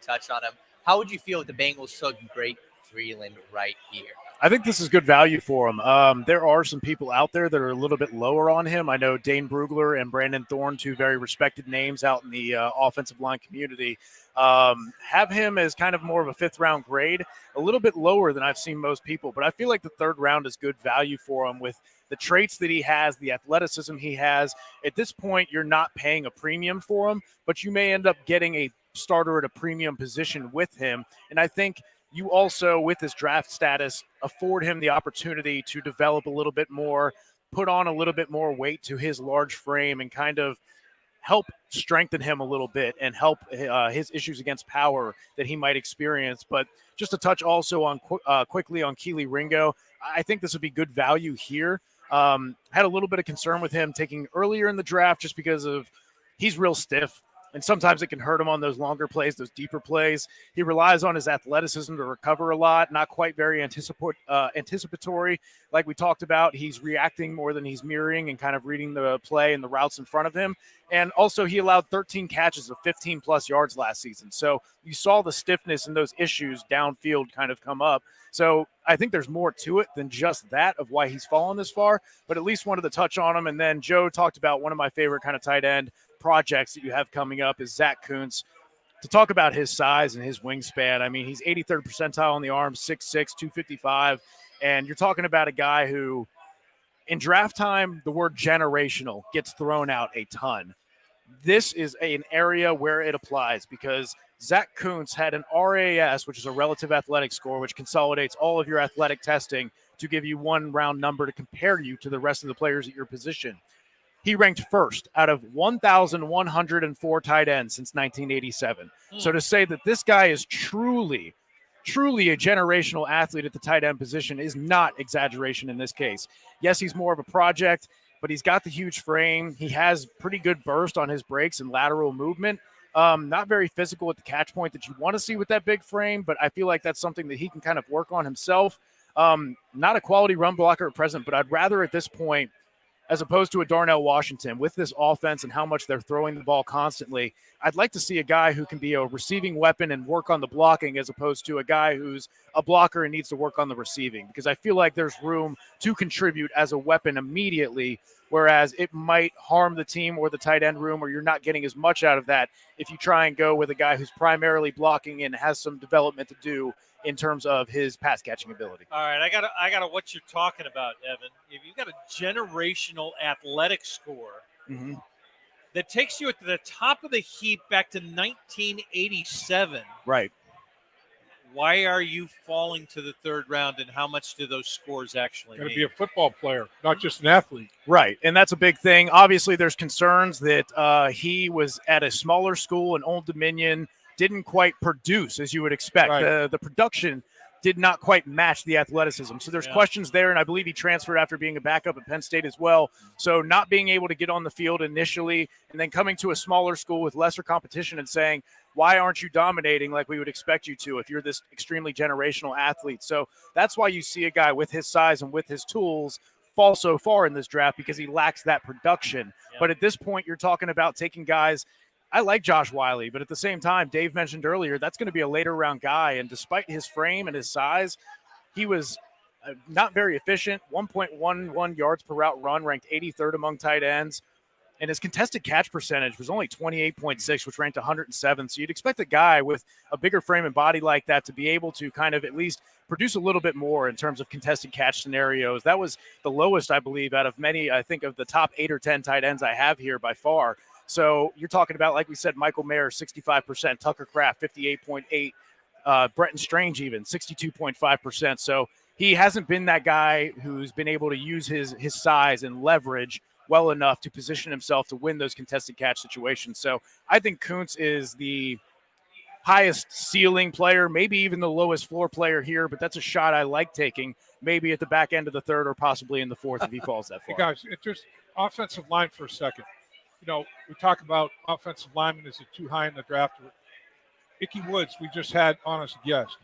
touched on him. How would you feel if the Bengals took Blake Freeland right here? I think this is good value for him. There are some people out there that are a little bit lower on him. I know Dane Brugler and Brandon Thorne, 2 very respected names out in the offensive line community, have him as kind of more of a 5th round grade, a little bit lower than I've seen most people. But I feel like the 3rd round is good value for him with the traits that he has, the athleticism he has. At this point, you're not paying a premium for him, but you may end up getting a starter at a premium position with him. And I think you also, with his draft status, afford him the opportunity to develop a little bit more, put on a little bit more weight to his large frame and kind of help strengthen him a little bit and help his issues against power that he might experience. But just to touch also on quickly on Kelee Ringo, I think this would be good value here. Had a little bit of concern with him taking earlier in the draft just because of he's real stiff. And sometimes it can hurt him on those longer plays, those deeper plays. He relies on his athleticism to recover a lot, not quite very anticipatory. Like we talked about, he's reacting more than he's mirroring and kind of reading the play and the routes in front of him. And also he allowed 13 catches of 15-plus yards last season. So you saw the stiffness and those issues downfield kind of come up. So I think there's more to it than just that of why he's fallen this far, but at least wanted to touch on him. And then Joe talked about one of my favorite kind of tight end projects that you have coming up is Zach Kuntz. To talk about his size and his wingspan, I mean, he's 83rd percentile on the arm, 6'6", 255, and you're talking about a guy who, in draft time, the word generational gets thrown out a ton. This is an area where it applies because Zach Kuntz had an RAS, which is a relative athletic score, which consolidates all of your athletic testing to give you one round number to compare you to the rest of the players at your position. He ranked 1st out of 1,104 tight ends since 1987. So to say that this guy is truly a generational athlete at the tight end position is not exaggeration in this case. Yes, he's more of a project. but he's got the huge frame. He has pretty good burst on his breaks and lateral movement. Not very physical at the catch point that you want to see with that big frame, but I feel like that's something that he can kind of work on himself. Not a quality run blocker at present, but I'd rather at this point, as opposed to a Darnell Washington, with this offense and how much they're throwing the ball constantly, I'd like to see a guy who can be a receiving weapon and work on the blocking as opposed to a guy who's a blocker and needs to work on the receiving, because I feel like there's room to contribute as a weapon immediately, whereas it might harm the team or the tight end room, or you're not getting as much out of that if you try and go with a guy who's primarily blocking and has some development to do in terms of his pass catching ability. All right, I gotta what you're talking about, Evan. If you got a generational athletic score that takes you at the top of the heap back to 1987, right? Why are you falling to the third round, and how much do those scores actually Got to mean? be a football player, not just an athlete. Right, and that's a big thing. Obviously, there's concerns that he was at a smaller school in Old Dominion, didn't quite produce as you would expect. Right. The production did not quite match the athleticism. So there's questions there, and I believe he transferred after being a backup at Penn State as well. So not being able to get on the field initially and then coming to a smaller school with lesser competition and saying, why aren't you dominating like we would expect you to if you're this extremely generational athlete? So that's why you see a guy with his size and with his tools fall so far in this draft, because he lacks that production. But at this point, you're talking about taking guys. I like Josh Wiley, but at the same time, Dave mentioned earlier, that's going to be a later round guy. And despite his frame and his size, he was not very efficient, 1.11 yards per route run, ranked 83rd among tight ends. And his contested catch percentage was only 28.6, which ranked 107. So you'd expect a guy with a bigger frame and body like that to be able to kind of at least produce a little bit more in terms of contested catch scenarios. That was the lowest, I believe, out of many, I think, of the top 8 or 10 tight ends I have here by far. So you're talking about, like we said, Michael Mayer, 65%, Tucker Kraft, 58.8%, Bretton Strange even, 62.5%. So he hasn't been that guy who's been able to use his size and leverage well enough to position himself to win those contested catch situations. So I think Kuntz is the highest ceiling player, maybe even the lowest floor player here, but that's a shot I like taking, maybe at the back end of the third or possibly in the fourth if he falls that far. Hey guys, it's just offensive line for a second. You know, we talk about offensive linemen, is it too high in the draft? Ickey Woods, we just had on as a guest.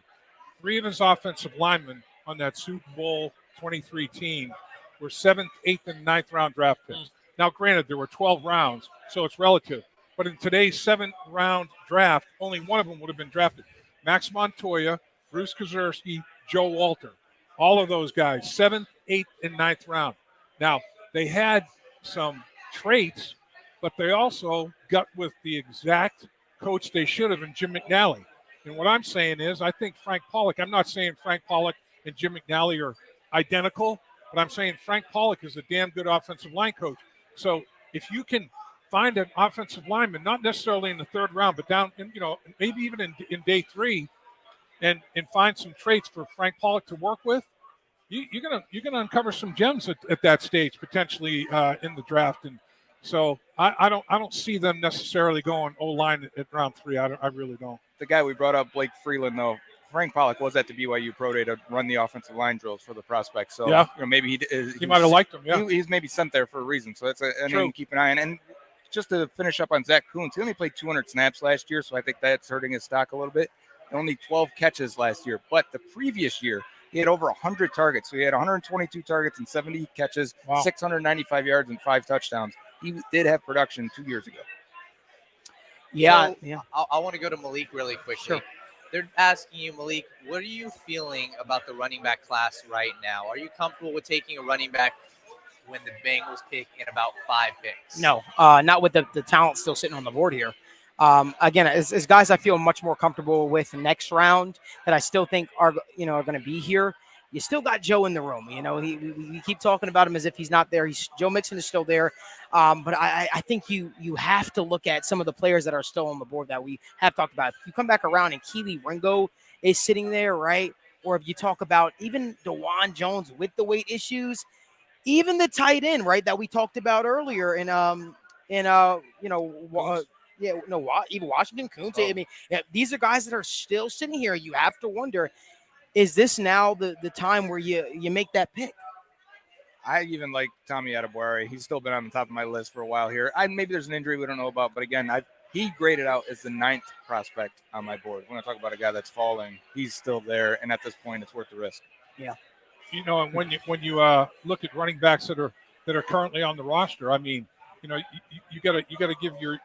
3 of his offensive linemen on that Super Bowl 23 team were 7th, 8th, and 9th round draft picks. Now, granted, there were 12 rounds, so it's relative. But in today's 7th round draft, only one of them would have been drafted. Max Montoya, Bruce Kozerski, Joe Walter. All of those guys, 7th, 8th, and 9th round. Now, they had some traits, but they also got with the exact coach they should have in Jim McNally. And what I'm saying is, I think Frank Pollock, I'm not saying Frank Pollock and Jim McNally are identical, but I'm saying Frank Pollock is a damn good offensive line coach. So if you can find an offensive lineman, not necessarily in the third round, but down in, maybe even in day 3, and find some traits for Frank Pollock to work with, you're gonna uncover some gems at that stage potentially in the draft. And so I don't see them necessarily going O-line at round 3. I really don't. The guy we brought up, Blake Freeland, though, Frank Pollock was at the BYU Pro Day to run the offensive line drills for the prospects. So maybe he might have liked them. Yeah, he's maybe sent there for a reason. So that's a name to keep an eye on. And just to finish up on Zach Kuntz, he only played 200 snaps last year, so I think that's hurting his stock a little bit. Only 12 catches last year, but the previous year he had over 100 targets. So he had 122 targets and 70 catches, 695 yards and 5 touchdowns. He did have production 2 years ago. Yeah, so, I want to go to Malik really quickly. Sure. They're asking you, Malik, what are you feeling about the running back class right now? Are you comfortable with taking a running back when the Bengals pick in about 5 picks? No, not with the talent still sitting on the board here. Again, as guys I feel much more comfortable with the next round that I still think are going to be here. You still got Joe in the room. We keep talking about him as if he's not there. Joe Mixon is still there. But I think you have to look at some of the players that are still on the board that we have talked about. If you come back around and Keely Ringo is sitting there, right? Or if you talk about even DeJuan Jones with the weight issues, even the tight end, right, that we talked about earlier even Washington Kuntz. I mean, these are guys that are still sitting here. You have to wonder, is this now the time where you make that pick? I even like Tommy Adebawore. He's still been on the top of my list for a while here. Maybe there's an injury we don't know about, but again, he graded out as the 9th prospect on my board. When I talk about a guy that's falling, he's still there, and at this point, it's worth the risk. Yeah. You know, and when you look at running backs that are currently on the roster, I mean, you know, you gotta give your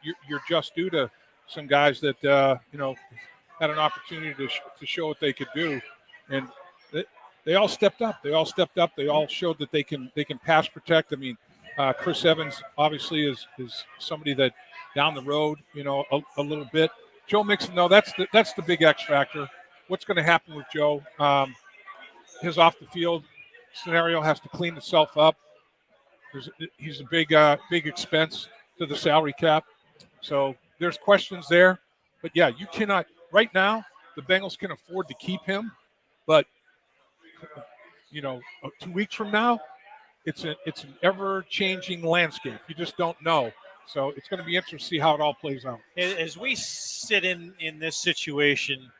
just due to some guys that you know, had an opportunity to show what they could do, and they all stepped up. They all stepped up. They all showed that they can pass protect. I mean, Chris Evans obviously is somebody that down the road, you know, a little bit. Joe Mixon, though, that's the big X factor. What's going to happen with Joe? His off the field scenario has to clean itself up. He's a big expense to the salary cap. So there's questions there. But yeah, you cannot right now. The Bengals can afford to keep him, but you know, 2 weeks from now, it's an ever-changing landscape. You just don't know. So it's going to be interesting to see how it all plays out. As we sit in this situation,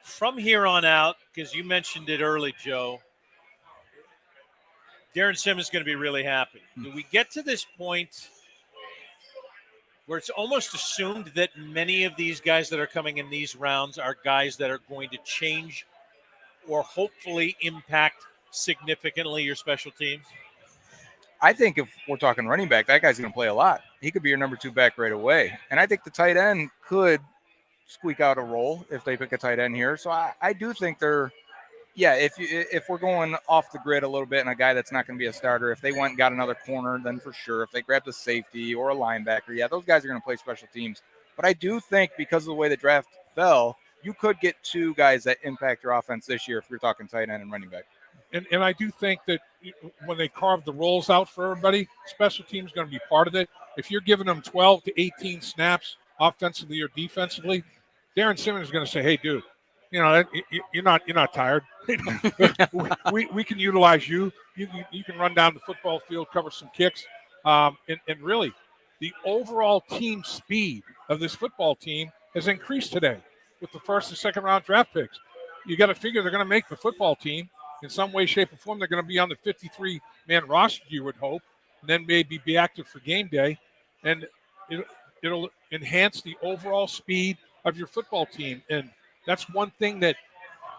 from here on out, because you mentioned it early, Joe, Darren Simmons is going to be really happy. Do we get to this point where it's almost assumed that many of these guys that are coming in these rounds are guys that are going to change or hopefully impact significantly your special teams? I think if we're talking running back, that guy's going to play a lot. He could be your number 2 back right away. And I think the tight end could squeak out a role if they pick a tight end here. So I do think if we're going off the grid a little bit and a guy that's not going to be a starter, if they went and got another corner, then for sure. If they grabbed a safety or a linebacker, those guys are going to play special teams. But I do think because of the way the draft fell, you could get 2 guys that impact your offense this year if you're talking tight end and running back. And I do think that when they carve the roles out for everybody, special teams is going to be part of it. If you're giving them 12 to 18 snaps offensively or defensively, Darren Simmons is going to say, "Hey, dude, you know you're not tired. we can utilize you. You can run down the football field, cover some kicks, and really, the overall team speed of this football team has increased today with the first and second round draft picks. You got to figure they're going to make the football team." In some way, shape, or form, they're going to be on the 53-man roster, you would hope, and then maybe be active for game day. And it'll enhance the overall speed of your football team. And that's one thing that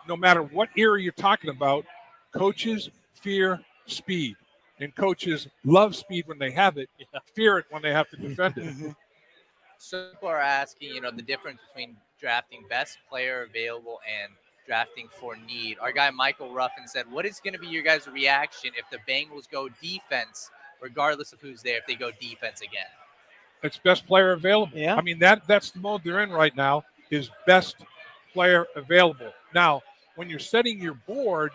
no matter what era you're talking about, coaches fear speed. And coaches love speed when they have it, fear it when they have to defend it. So people are asking, you know, the difference between drafting best player available and drafting for need. Our guy Michael Ruffin said, what is going to be your guys' reaction if the Bengals go defense, regardless of who's there, if they go defense again? It's best player available. Yeah. I mean, that's the mode they're in right now is best player available. Now, when you're setting your board,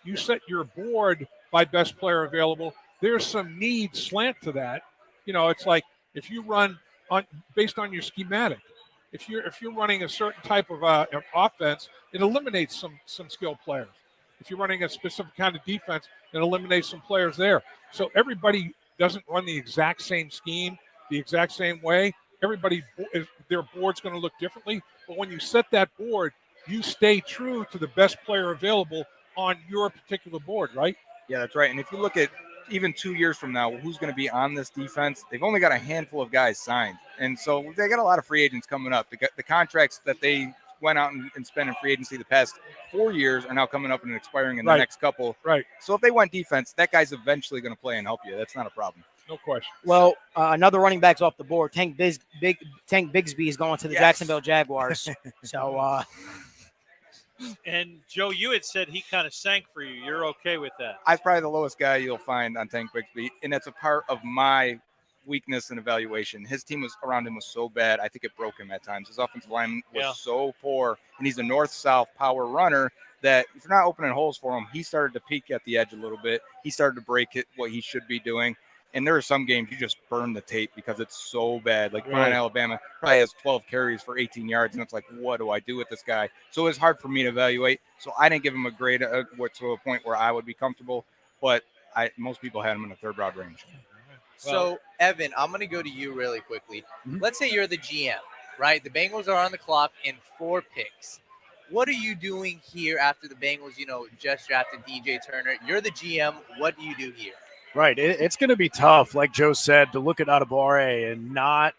you set your board by best player available. There's some need slant to that. You know, it's like if you run based on your schematic, if you're running a certain type of offense, it eliminates some skilled players. If you're running a specific kind of defense, it eliminates some players there. So everybody doesn't run the exact same scheme, the exact same way. Their board's going to look differently. But when you set that board, you stay true to the best player available on your particular board, right? Yeah, that's right. And if you look at even 2 years from now, who's going to be on this defense? They've only got a handful of guys signed. And so they got a lot of free agents coming up. The contracts that they went out and spent in free agency the past 4 years are now coming up and expiring in the next couple. Right. So if they went defense, that guy's eventually going to play and help you. That's not a problem. No question. Well, another running back's off the board. Tank Bigsby is going to the Jacksonville Jaguars. So, and Joe, you had said he kind of sank for you. You're okay with that? I'm probably the lowest guy you'll find on Tank Bigsby, and that's a part of my weakness and evaluation. His team around him was so bad, I think it broke him at times. His offensive line was so poor, and he's a north-south power runner that if you're not opening holes for him, he started to peak at the edge a little bit. He started to break it, what he should be doing. And there are some games you just burn the tape because it's so bad. Like Brian, Alabama probably has 12 carries for 18 yards, and it's like, what do I do with this guy? So it's hard for me to evaluate. So I didn't give him a grade to a point where I would be comfortable, but most people had him in the third round range. So, Evan, I'm going to go to you really quickly. Let's say you're the GM, right? The Bengals are on the clock in 4 picks. What are you doing here after the Bengals, just drafted DJ Turner? You're the GM. What do you do here? Right. It's going to be tough, like Joe said, to look at Adebawore and not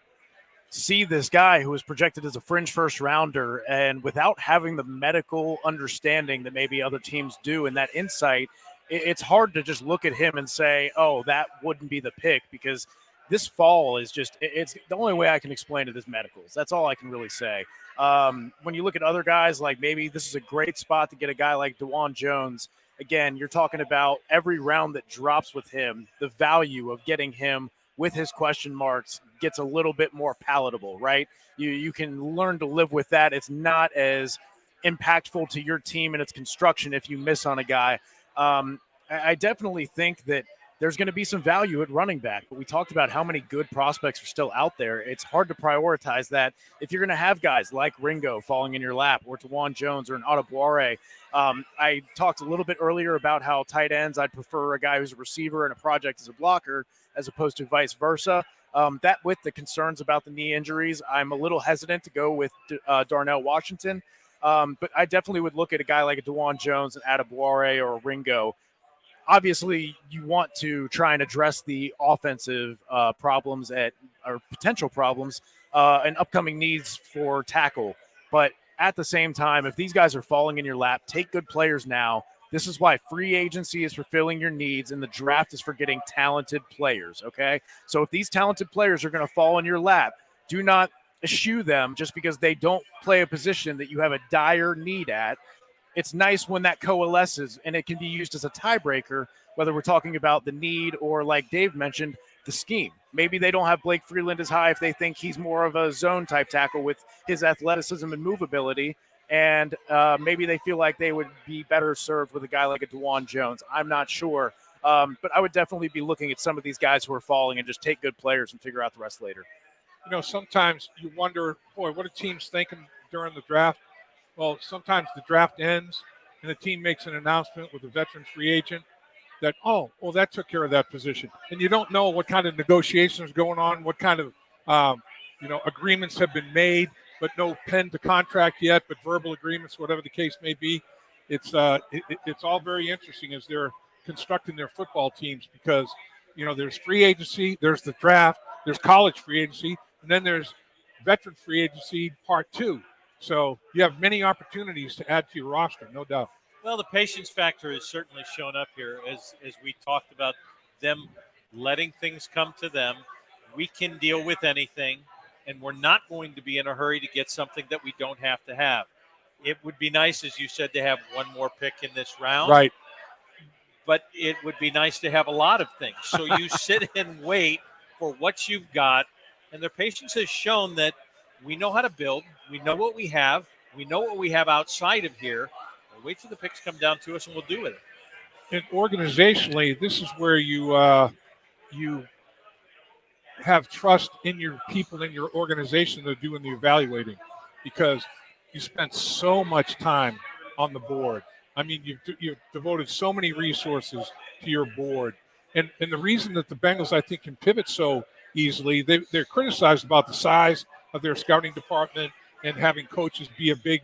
see this guy who was projected as a fringe first rounder, and without having the medical understanding that maybe other teams do and that insight, it's hard to just look at him and say, oh, that wouldn't be the pick, because this fall is just, it's the only way I can explain it is medicals. That's all I can really say. When you look at other guys, like maybe this is a great spot to get a guy like DeJuan Jones. Again, you're talking about every round that drops with him, the value of getting him with his question marks gets a little bit more palatable, right? You can learn to live with that. It's not as impactful to your team and its construction if you miss on a guy. I definitely think that there's going to be some value at running back, but we talked about how many good prospects are still out there. It's hard to prioritize that if you're going to have guys like Ringo falling in your lap, or DeJuan Jones, or an Adebawore. I talked a little bit earlier about how tight ends, I'd prefer a guy who's a receiver and a project as a blocker as opposed to vice versa. That with the concerns about the knee injuries, I'm a little hesitant to go with Darnell Washington. But I definitely would look at a guy like a DeJuan Jones, an Adebawore, or a Ringo. Obviously, you want to try and address the offensive problems or potential problems and upcoming needs for tackle. But at the same time, if these guys are falling in your lap, take good players now. This is why free agency is for filling your needs and the draft is for getting talented players, okay? So if these talented players are going to fall in your lap, do not eschew them just because they don't play a position that you have a dire need at. It's nice when that coalesces, and it can be used as a tiebreaker, whether we're talking about the need or, like Dave mentioned, the scheme. Maybe they don't have Blake Freeland as high if they think he's more of a zone-type tackle with his athleticism and movability, and maybe they feel like they would be better served with a guy like a DeJuan Jones. I'm not sure, but I would definitely be looking at some of these guys who are falling and just take good players and figure out the rest later. You know, sometimes you wonder, boy, what are teams thinking during the draft? Well, sometimes the draft ends and the team makes an announcement with a veteran free agent that, oh, well, that took care of that position. And you don't know what kind of negotiations are going on, what kind of, agreements have been made, but no pen to contract yet, but verbal agreements, whatever the case may be. It's all very interesting as they're constructing their football teams because, there's free agency, there's the draft, there's college free agency, and then there's veteran free agency part 2. So you have many opportunities to add to your roster, no doubt. Well, the patience factor has certainly shown up here as we talked about them letting things come to them. We can deal with anything, and we're not going to be in a hurry to get something that we don't have to have. It would be nice, as you said, to have one more pick in this round. Right. But it would be nice to have a lot of things. So you sit and wait for what you've got, and their patience has shown that we know how to build. We know what we have. We know what we have outside of here. We'll wait till the picks come down to us, and we'll do with it. And organizationally, this is where you have trust in your people in your organization that are doing the evaluating, because you spent so much time on the board. I mean, you've devoted so many resources to your board. And the reason that the Bengals, I think, can pivot so easily, they're criticized about the size of their scouting department and having coaches be a big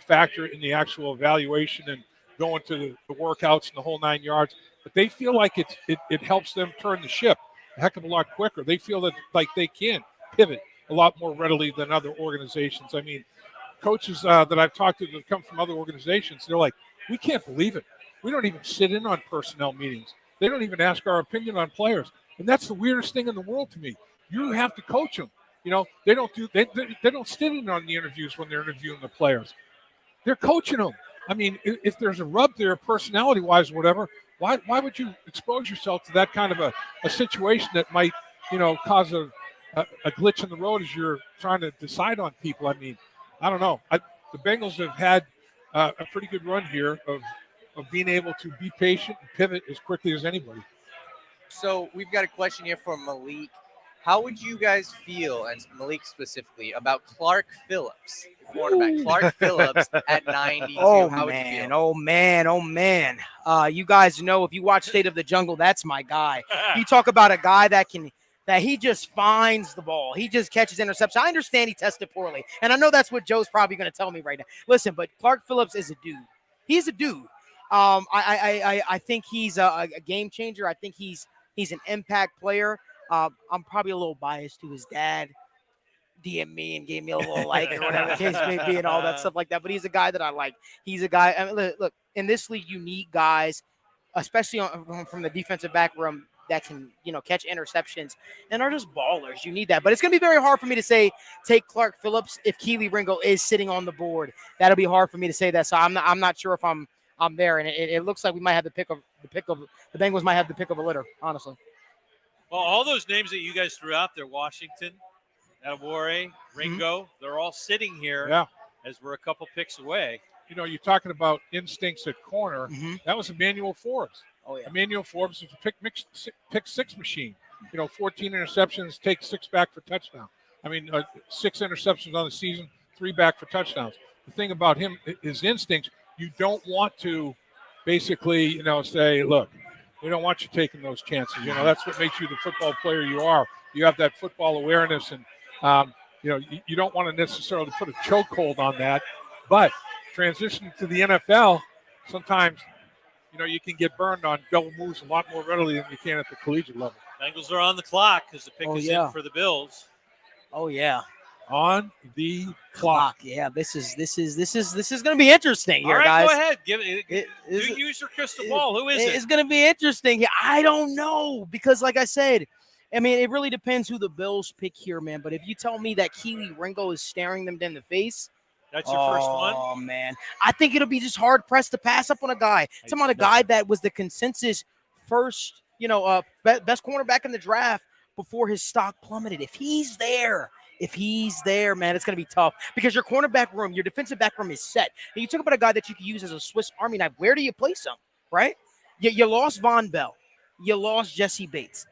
factor in the actual evaluation and going to the workouts and the whole 9 yards. But they feel like it helps them turn the ship a heck of a lot quicker. They feel that like they can pivot a lot more readily than other organizations. I mean, coaches that I've talked to that come from other organizations, they're like, we can't believe it. We don't even sit in on personnel meetings. They don't even ask our opinion on players. And that's the weirdest thing in the world to me. You have to coach them. They don't sit in on the interviews when they're interviewing the players. They're coaching them. I mean, if there's a rub there, personality-wise or whatever, why would you expose yourself to that kind of a situation that might, cause a glitch in the road as you're trying to decide on people? I mean, I don't know. The Bengals have had a pretty good run here of being able to be patient and pivot as quickly as anybody. So we've got a question here from Malik. How would you guys feel, and Malik specifically, about Clark Phillips, quarterback Clark Phillips at 92? How would you feel? Oh, man. You guys know, if you watch State of the Jungle, that's my guy. You talk about a guy that he just finds the ball. He just catches interception. I understand he tested poorly, and I know that's what Joe's probably going to tell me right now. Listen, but Clark Phillips is a dude. He's a dude. I think he's a game changer. I think he's He's an impact player. I'm probably a little biased to his dad. DM me and gave me a little like or whatever the case may be and all that stuff like that. But he's a guy that I like. He's a guy. I mean, look, in this league, you need guys, especially from the defensive back room, that can catch interceptions and are just ballers. You need that. But it's going to be very hard for me to say take Clark Phillips if Keely Ringo is sitting on the board. That'll be hard for me to say that. So I'm not sure if I'm there. And it looks like we might have the Bengals might have the pick of a litter, honestly. Well, all those names that you guys threw out there, Washington, Adewale, Ringo, they're all sitting here as we're a couple picks away. You're talking about instincts at corner. That was Emmanuel Forbes. Oh, yeah. Emmanuel Forbes was a pick six machine. 14 interceptions, take 6 back for touchdown. 6 interceptions on the season, 3 back for touchdowns. The thing about him, his instincts, you don't want to basically, say, look, we don't want you taking those chances. That's what makes you the football player you are. You have that football awareness, and you don't want to necessarily put a chokehold on that. But transitioning to the NFL, sometimes, you can get burned on double moves a lot more readily than you can at the collegiate level. Bengals are on the clock because the pick is in for the Bills. Oh yeah, on the clock. Yeah, this is going to be interesting here, all right, guys. Go ahead, use your crystal ball. Who is it? It's going to be interesting. I don't know because, like I said, it really depends who the Bills pick here, man. But if you tell me that Keely Ringo is staring them in the face. That's your first one? Oh, man. I think it'll be just hard pressed to pass up on a guy. It's about a guy that was the consensus first, best cornerback in the draft before his stock plummeted. If he's there, man, it's going to be tough because your cornerback room, your defensive back room is set. And you talk about a guy that you can use as a Swiss Army knife. Where do you place him, right? You lost Von Bell. You lost Jesse Bates.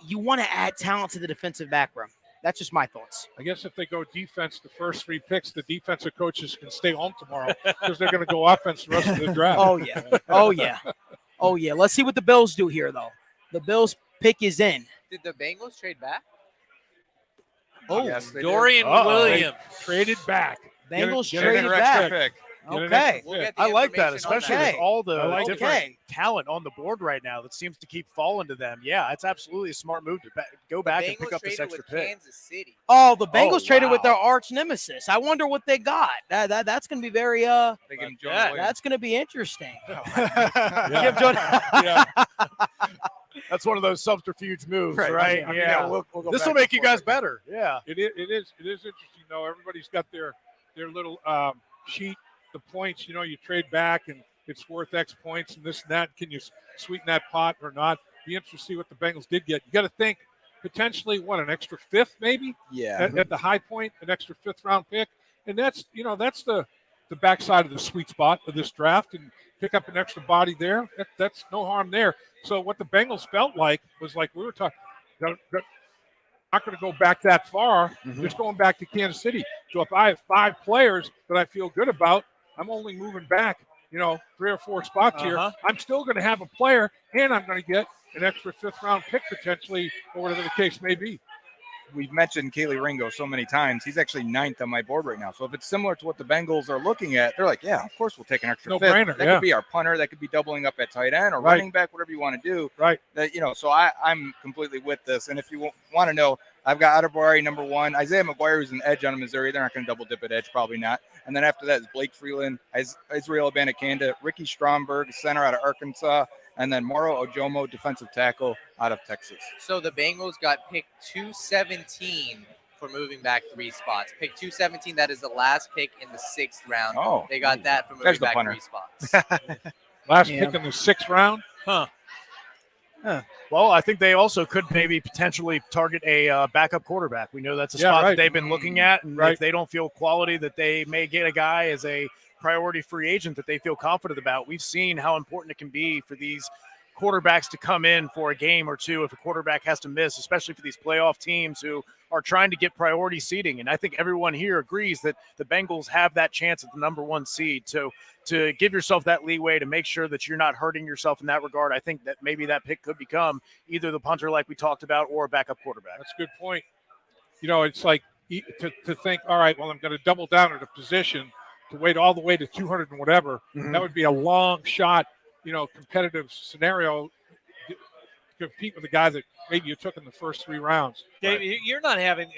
You want to add talent to the defensive back room. That's just my thoughts. I guess if they go defense the first 3 picks, the defensive coaches can stay home tomorrow because they're going to go offense the rest of the draft. Oh, yeah. Let's see what the Bills do here, though. The Bills pick is in. Did the Bengals trade back? Oh, yes, Dorian Williams traded back. Bengals traded back. Pick. Okay. I like that, especially with all the different talent on the board right now that seems to keep falling to them. Yeah, it's absolutely a smart move to go back and pick up this extra pick. Kansas City. Oh, the Bengals traded with their arch nemesis. I wonder what they got. That's going to be very that's going to be interesting. That's one of those subterfuge moves, right? Yeah. We'll this will make you guys better. Yeah. It is interesting though. Everybody's got their little sheet. The points, you trade back and it's worth X points and this and that. Can you sweeten that pot or not? Be interested to see what the Bengals did get. You got to think potentially an extra 5th maybe? Yeah. At the high point, an extra 5th round pick. And that's the backside of the sweet spot of this draft and pick up an extra body there. That's no harm there. So what the Bengals felt like was like we were talking, not going to go back that far, just going back to Kansas City. So if I have 5 players that I feel good about, I'm only moving back, 3 or 4 spots here. I'm still going to have a player, and I'm going to get an extra 5th round pick potentially, or whatever the case may be. We've mentioned Keely Ringo so many times. He's actually 9th on my board right now. So if it's similar to what the Bengals are looking at, they're like, yeah, of course we'll take an extra 5th. No-brainer, that could be our punter. That could be doubling up at tight end or running back, whatever you want to do. Right. That so I'm completely with this. And if you want to know, I've got Adebawari number 1. Isaiah McGuire is an edge on Missouri. They're not going to double dip at edge, probably not. And then after that is Blake Freeland, Israel Abanikanda, Ricky Stromberg, center out of Arkansas, and then Moro Ojomo, defensive tackle out of Texas. So the Bengals got pick 217 for moving back 3 spots. Pick 217, that is the last pick in the 6th round. Oh, they got that for moving back punter. 3 spots. Last pick in the 6th round? Well, I think they also could maybe potentially target a backup quarterback. We know that's a spot that they've been looking at, and if they don't feel quality, that they may get a guy as a priority free agent that they feel confident about. We've seen how important it can be for these quarterbacks to come in for a game or two if a quarterback has to miss, especially for these playoff teams who are trying to get priority seeding. And I think everyone here agrees that the Bengals have that chance at the number 1 seed. So to give yourself that leeway to make sure that you're not hurting yourself in that regard, I think that maybe that pick could become either the punter like we talked about or a backup quarterback. That's a good point. It's like to think, all right, well, I'm going to double down at a position to wait all the way to 200 and whatever. That would be a long shot, competitive scenario compete with a guy that maybe you took in the first 3 rounds. Dave, you're not having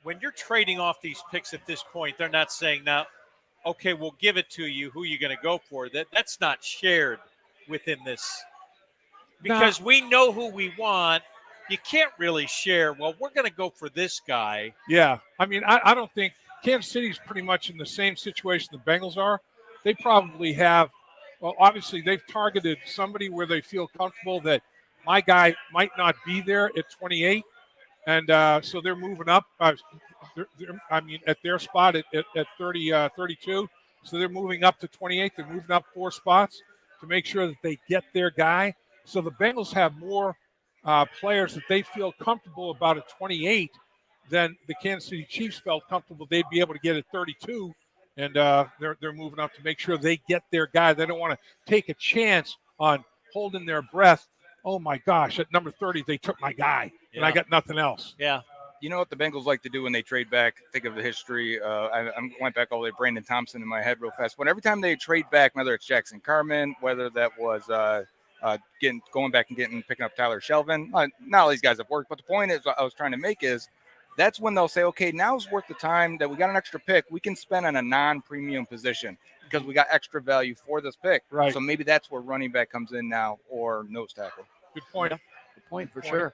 when you're trading off these picks at this point. They're not saying now, okay, we'll give it to you. Who are you going to go for? That's not shared within this because we know who we want. You can't really share. Well, we're going to go for this guy. Yeah, I mean, I don't think Kansas City's pretty much in the same situation the Bengals are. They probably have. Well, obviously, they've targeted somebody where they feel comfortable that my guy might not be there at 28, and so they're moving up. At their spot at 30, 32, so they're moving up to 28. They're moving up 4 spots to make sure that they get their guy. So the Bengals have more players that they feel comfortable about at 28 than the Kansas City Chiefs felt comfortable they'd be able to get at 32. And they're moving up to make sure they get their guy. They don't want to take a chance on holding their breath. Oh, my gosh, at number 30, they took my guy, and I got nothing else. Yeah. You know what the Bengals like to do when they trade back? Think of the history. I went back all the way to Brandon Thompson in my head real fast. But every time they trade back, whether it's Jackson Carman, whether that was picking up Tyler Shelvin, not all these guys have worked. But the point is, I was trying to make is, that's when they'll say, okay, now's worth the time that we got an extra pick. We can spend on a non-premium position because we got extra value for this pick. Right. So maybe that's where running back comes in now or nose tackle. Good point. Yeah. Good point for sure.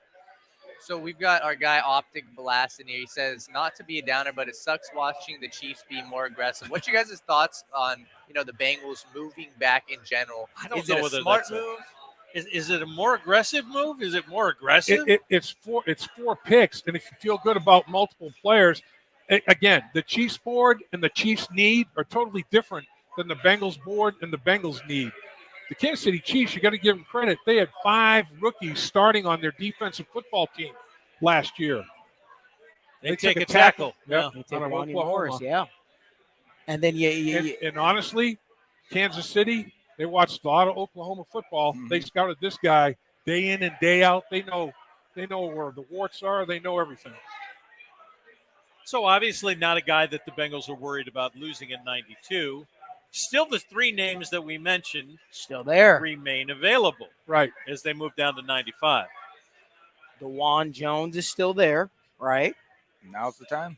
So we've got our guy Optic Blast in here. He says, not to be a downer, but it sucks watching the Chiefs be more aggressive. What's your guys' thoughts on, the Bengals moving back in general? I don't Is know it a whether smart that's move? Is it a more aggressive move? Is it more aggressive? It's 4 picks, and if you feel good about multiple players, again, the Chiefs board and the Chiefs need are totally different than the Bengals board and the Bengals need. The Kansas City Chiefs, you got to give them credit. They had 5 rookies starting on their defensive football team last year. They take a tackle. Yeah, They take Ronnie Morris, yeah. And then and honestly, Kansas City, they watched a lot of Oklahoma football. Mm-hmm. They scouted this guy day in and day out. They know where the warts are. They know everything. So obviously not a guy that the Bengals are worried about losing in 92. Still the 3 names that we mentioned still there remain available. Right. As they move down to 95. DeJuan Jones is still there, right? Now's the time.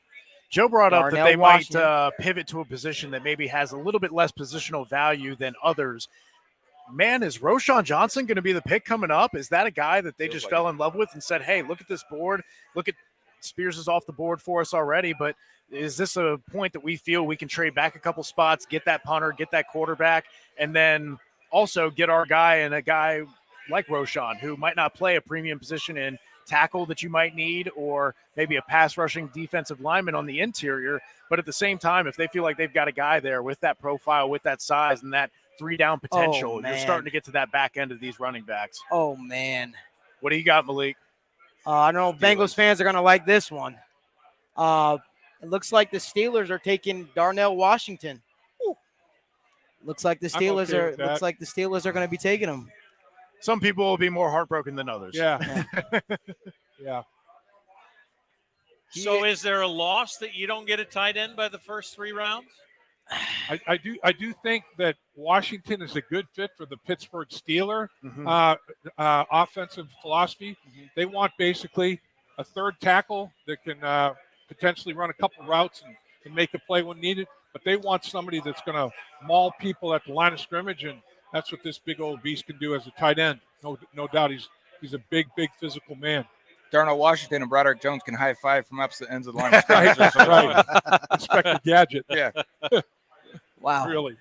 Joe brought up that Darnell they Washington. might pivot to a position that maybe has a little bit less positional value than others. Man, is Roschon Johnson going to be the pick coming up? Is that a guy that they just fell in love with and said, hey, look at this board. Look at Spears is off the board for us already, but is this a point that we feel we can trade back a couple spots, get that punter, get that quarterback, and then also get our guy and a guy like Roschon who might not play a premium position in tackle that you might need, or maybe a pass rushing defensive lineman on the interior. But at the same time, if they feel like they've got a guy there with that profile, with that size and that 3-down potential, you're starting to get to that back end of these running backs. Oh, man. What do you got, Malik? I know Bengals fans are going to like this one. It looks like the Steelers are taking Darnell Washington. Looks like the Steelers are going to be taking him. Some people will be more heartbroken than others. Yeah. Yeah. So is there a loss that you don't get a tight end by the first 3 rounds? I do think that Washington is a good fit for the Pittsburgh Steelers offensive philosophy. Mm-hmm. They want basically a third tackle that can potentially run a couple routes and make a play when needed. But they want somebody that's going to maul people at the line of scrimmage, and that's what this big old beast can do as a tight end. No doubt, he's a big physical man. Darnell Washington and Broderick Jones can high five from opposite ends of the line of scrimmage. Right. Inspector Gadget. Yeah. Wow. Really.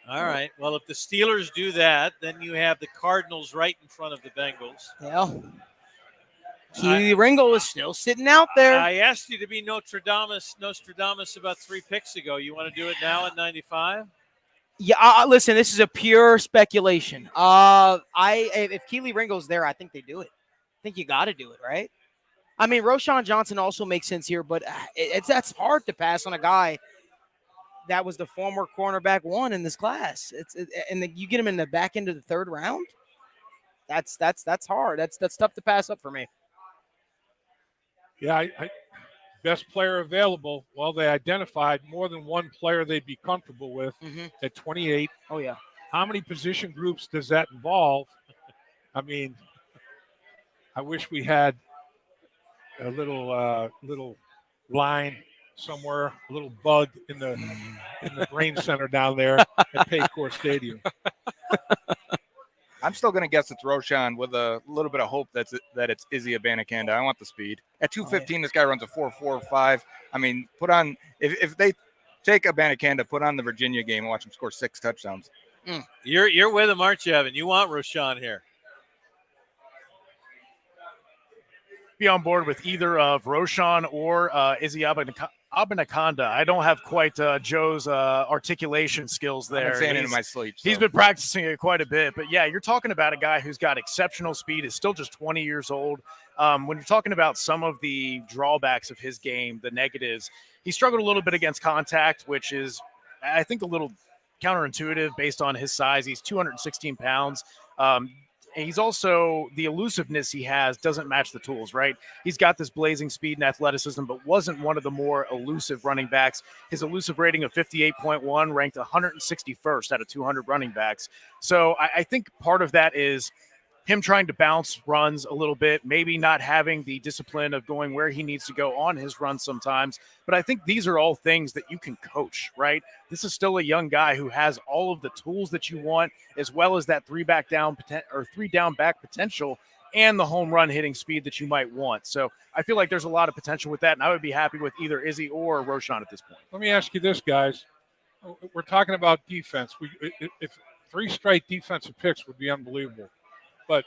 All right. Well, if the Steelers do that, then you have the Cardinals right in front of the Bengals. Yeah. Keely Ringo is still sitting out there. I asked you to be Nostradamus about 3 picks ago. You want to do it now at 95? Yeah, listen, this is a pure speculation. If Keely Ringo's there, I think they do it. I think you got to do it, right? I mean, Roschon Johnson also makes sense here, but that's hard to pass on a guy that was the former cornerback 1 in this class. And then you get him in the back end of the 3rd round. That's hard. That's tough to pass up for me. Yeah, best player available. Well, they identified more than one player they'd be comfortable with at 28. Oh, yeah. How many position groups does that involve? I mean, I wish we had a little line somewhere, a little bug in the brain center down there at Paycor Stadium. I'm still going to guess it's Roshan with a little bit of hope that it's Izzy Abanikanda. I want the speed. At 215, this guy runs a 4.45. I mean, put on if they take Abanikanda, put on the Virginia game and watch him score 6 touchdowns. You're with him, aren't you, Evan? You want Roshan here. Be on board with either of Roshan or Izzy Abanikanda. I don't have quite Joe's articulation skills there. I've been saying it in my sleep. So. He's been practicing it quite a bit. But, yeah, you're talking about a guy who's got exceptional speed, is still just 20 years old. When you're talking about some of the drawbacks of his game, the negatives, he struggled a little bit against contact, which is, I think, a little counterintuitive based on his size. He's 216 pounds. He's also, the elusiveness he has doesn't match the tools, right? He's got this blazing speed and athleticism, but wasn't one of the more elusive running backs. His elusive rating of 58.1 ranked 161st out of 200 running backs. So I think part of that is him trying to bounce runs a little bit, maybe not having the discipline of going where he needs to go on his runs sometimes. But I think these are all things that you can coach, right? This is still a young guy who has all of the tools that you want, as well as that three down back potential and the home run hitting speed that you might want. So I feel like there's a lot of potential with that, and I would be happy with either Izzy or Roshan at this point. Let me ask you this, guys. We're talking about defense. If 3 straight defensive picks would be unbelievable. But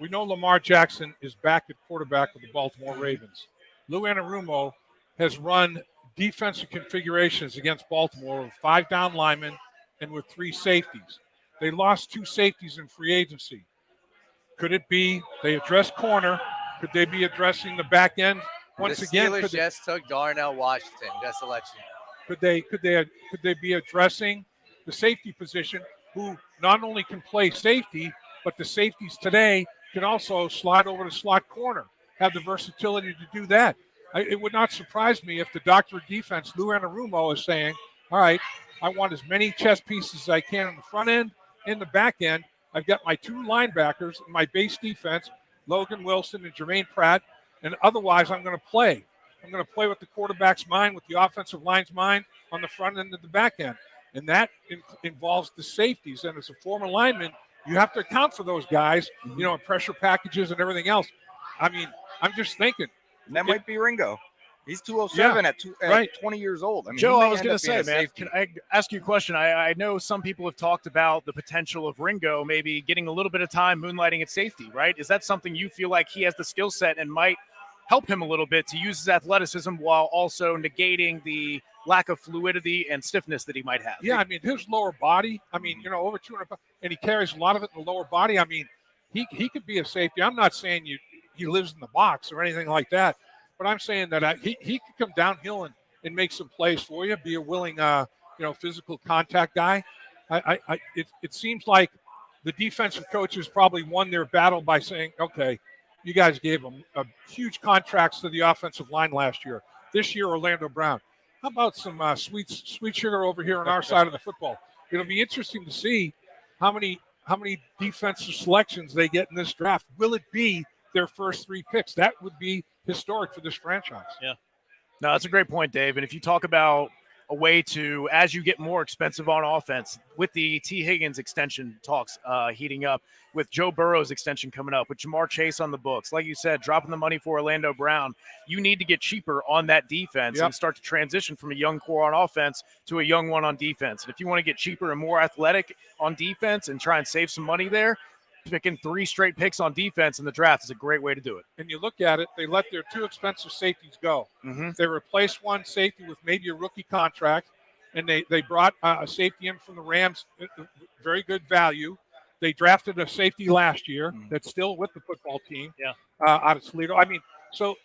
we know Lamar Jackson is back at quarterback with the Baltimore Ravens. Lou Anarumo has run defensive configurations against Baltimore with 5 down linemen and with 3 safeties. They lost 2 safeties in free agency. Could it be they addressed corner? Could they be addressing the back end once again? The Steelers just took Darnell Washington, just to let you know. Could they be addressing the safety position, who not only can play safety, but the safeties today can also slide over to slot corner, have the versatility to do that. It would not surprise me if the doctor of defense, Lou Anarumo, is saying, all right, I want as many chess pieces as I can on the front end and the back end. I've got my 2 linebackers in my base defense, Logan Wilson and Jermaine Pratt, and otherwise I'm going to play. I'm going to play with the quarterback's mind, with the offensive line's mind on the front end and the back end. And that involves the safeties. And as a former lineman, you have to account for those guys, and pressure packages and everything else. I mean, I'm just thinking. And that might be Ringo. He's 207 at 20 years old. I mean, Joe, I was going to say, man, can I ask you a question? I know some people have talked about the potential of Ringo maybe getting a little bit of time moonlighting at safety, right? Is that something you feel like he has the skill set and might help him a little bit to use his athleticism while also negating the lack of fluidity and stiffness that he might have? Yeah, I mean, his lower body, over 200 pounds, and he carries a lot of it in the lower body. I mean, he could be a safety. I'm not saying he lives in the box or anything like that, but I'm saying that he could come downhill and make some plays for you, be a willing, physical contact guy. It seems like the defensive coaches probably won their battle by saying, okay, you guys gave them huge contracts to the offensive line last year. This year, Orlando Brown. How about some sweet sugar over here on our side of the football? It'll be interesting to see how many defensive selections they get in this draft. Will it be their first 3 picks? That would be historic for this franchise. Yeah. No, that's a great point, Dave. And if you talk about a way to, as you get more expensive on offense, with the T. Higgins extension talks heating up, with Joe Burrow's extension coming up, with Jamar Chase on the books, like you said, dropping the money for Orlando Brown, you need to get cheaper on that defense and start to transition from a young core on offense to a young one on defense. And if you want to get cheaper and more athletic on defense and try and save some money there, picking 3 straight picks on defense in the draft is a great way to do it. And you look at it, they let their 2 expensive safeties go. Mm-hmm. They replaced one safety with maybe a rookie contract, and they brought a safety in from the Rams, very good value. They drafted a safety last year that's still with the football team out of Toledo. I mean, so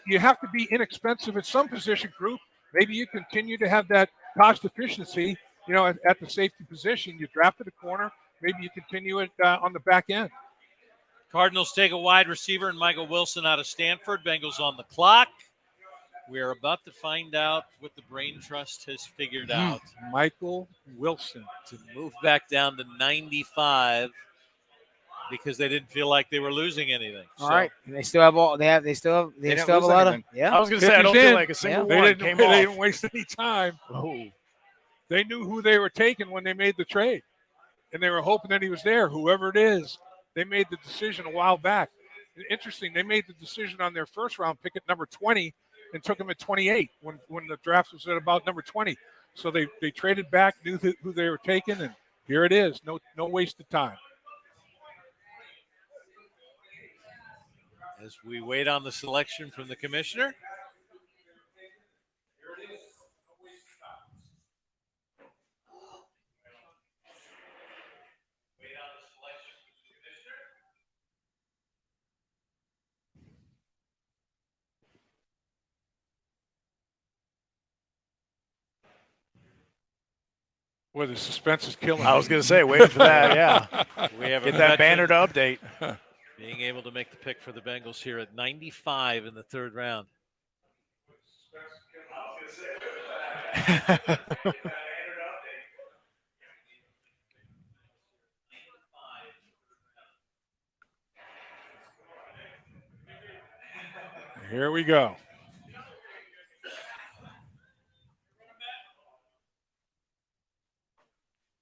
you have to be inexpensive at some position group. Maybe you continue to have that cost efficiency, at the safety position. You drafted a corner. Maybe you continue it on the back end. Cardinals take a wide receiver and Michael Wilson out of Stanford. Bengals on the clock. We are about to find out what the Brain Trust has figured out. Michael Wilson. To move back down to 95. because they didn't feel like they were losing anything. All right, and they still have a lot of. Yeah, I was going to say I don't feel like a single one came off. They didn't waste any time. Oh. They knew who they were taking when they made the trade, and they were hoping that he was there. Whoever it is, they made the decision a while back. Interesting, they made the decision on their first round pick at number 20 and took him at 28 when the draft was at about number 20. So they traded back, knew who they were taking, and here it is. No wasted time. As we wait on the selection from the commissioner. Boy, the suspense is killing. I was going to say, waiting for that, yeah. We have Get that banner to update. Being able to make the pick for the Bengals here at 95 in the third round. Here we go.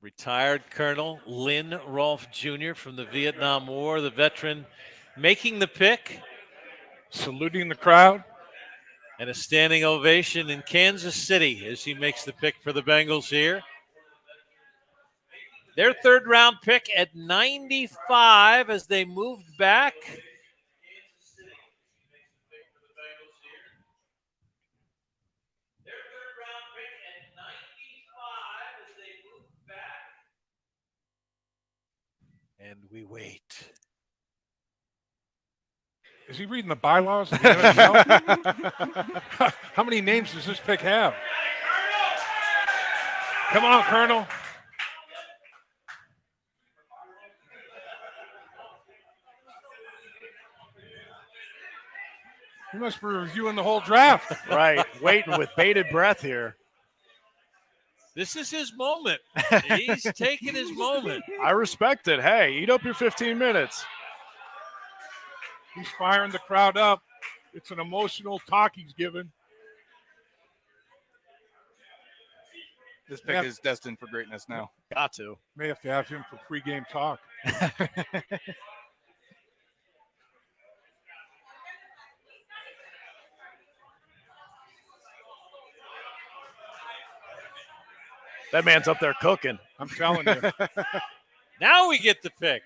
Retired Colonel Lynn Rolfe Jr. from the Vietnam War, the veteran, making the pick. Saluting the crowd. And a standing ovation in Kansas City as he makes the pick for the Bengals here. Their third round pick at 95 as they moved back. And we wait. Is he reading the bylaws of the NFL? How many names does this pick have? Come on, Colonel. He must be reviewing the whole draft. Right, waiting with bated breath here. This is his moment. He's taking his moment. I respect it. Hey, eat up your 15 minutes. He's firing the crowd up. It's an emotional talk he's giving. This pick is destined for greatness now. Got to. May have to have him for pregame talk. That man's up there cooking. I'm telling you. Now we get the pick.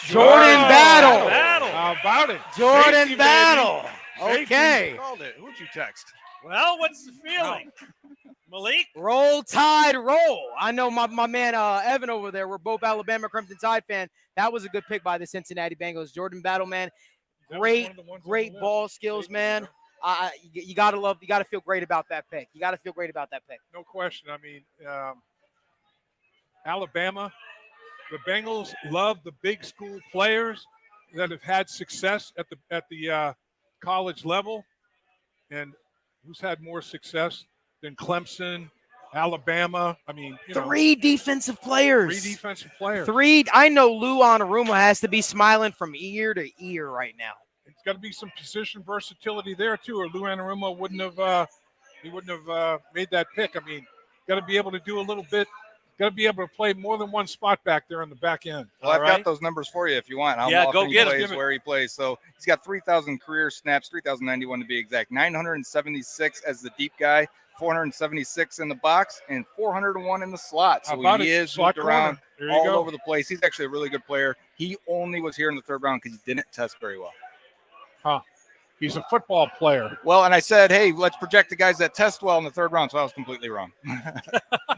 Jordan Battle. How about it? Jordan Safety, Battle. baby. Okay. Called it. Who'd you text? Well, what's the feeling? Malik? Roll Tide, roll. I know my man Evan over there. We're both Alabama Crimson Tide fan. That was a good pick by the Cincinnati Bengals. Jordan Battle, man. Great ball skills, man. You gotta feel great about that pick. No question. I mean, Alabama, the Bengals love the big school players that have had success at the college level. And who's had more success than Clemson, Alabama? I mean, three defensive players. I know Lou Anarumo has to be smiling from ear to ear right now. It's got to be some position versatility there too, or Lou Anarumo wouldn't have made that pick. I mean, got to be able to do a little bit. Got to be able to play more than one spot back there on the back end. Well, I've got those numbers for you if you want. Yeah, go get him. Where he plays. So he's got 3,000 career snaps, 3,091 to be exact, 976 as the deep guy, 476 in the box, and 401 in the slot. So he is moved around all over the place. He's actually a really good player. He only was here in the third round because he didn't test very well. Huh. He's a football player. Well, and I said, hey, let's project the guys that test well in the third round. So I was completely wrong.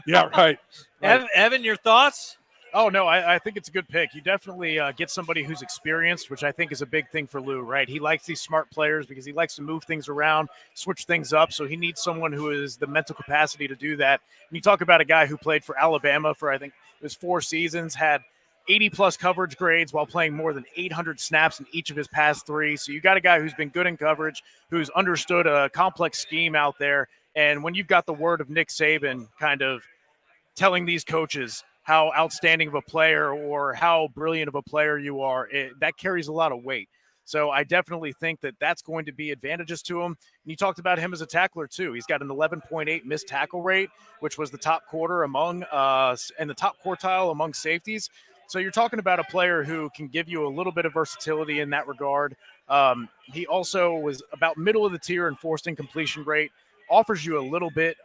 Yeah, right. Evan, your thoughts? Oh, no, I think it's a good pick. You definitely get somebody who's experienced, which I think is a big thing for Lou, right? He likes these smart players because he likes to move things around, switch things up. So he needs someone who has the mental capacity to do that. And you talk about a guy who played for Alabama for, I think it was 4 seasons, had 80-plus coverage grades while playing more than 800 snaps in each of his past 3. So you got a guy who's been good in coverage, who's understood a complex scheme out there, And when you've got the word of Nick Saban kind of telling these coaches how outstanding of a player or how brilliant of a player you are, that carries a lot of weight. So I definitely think that that's going to be advantages to him. And you talked about him as a tackler too. He's got an 11.8 missed tackle rate, which was the top quarter among and the top quartile among safeties. So you're talking about a player who can give you a little bit of versatility in that regard. He also was about middle of the tier in forced incompletion rate, offers you a little bit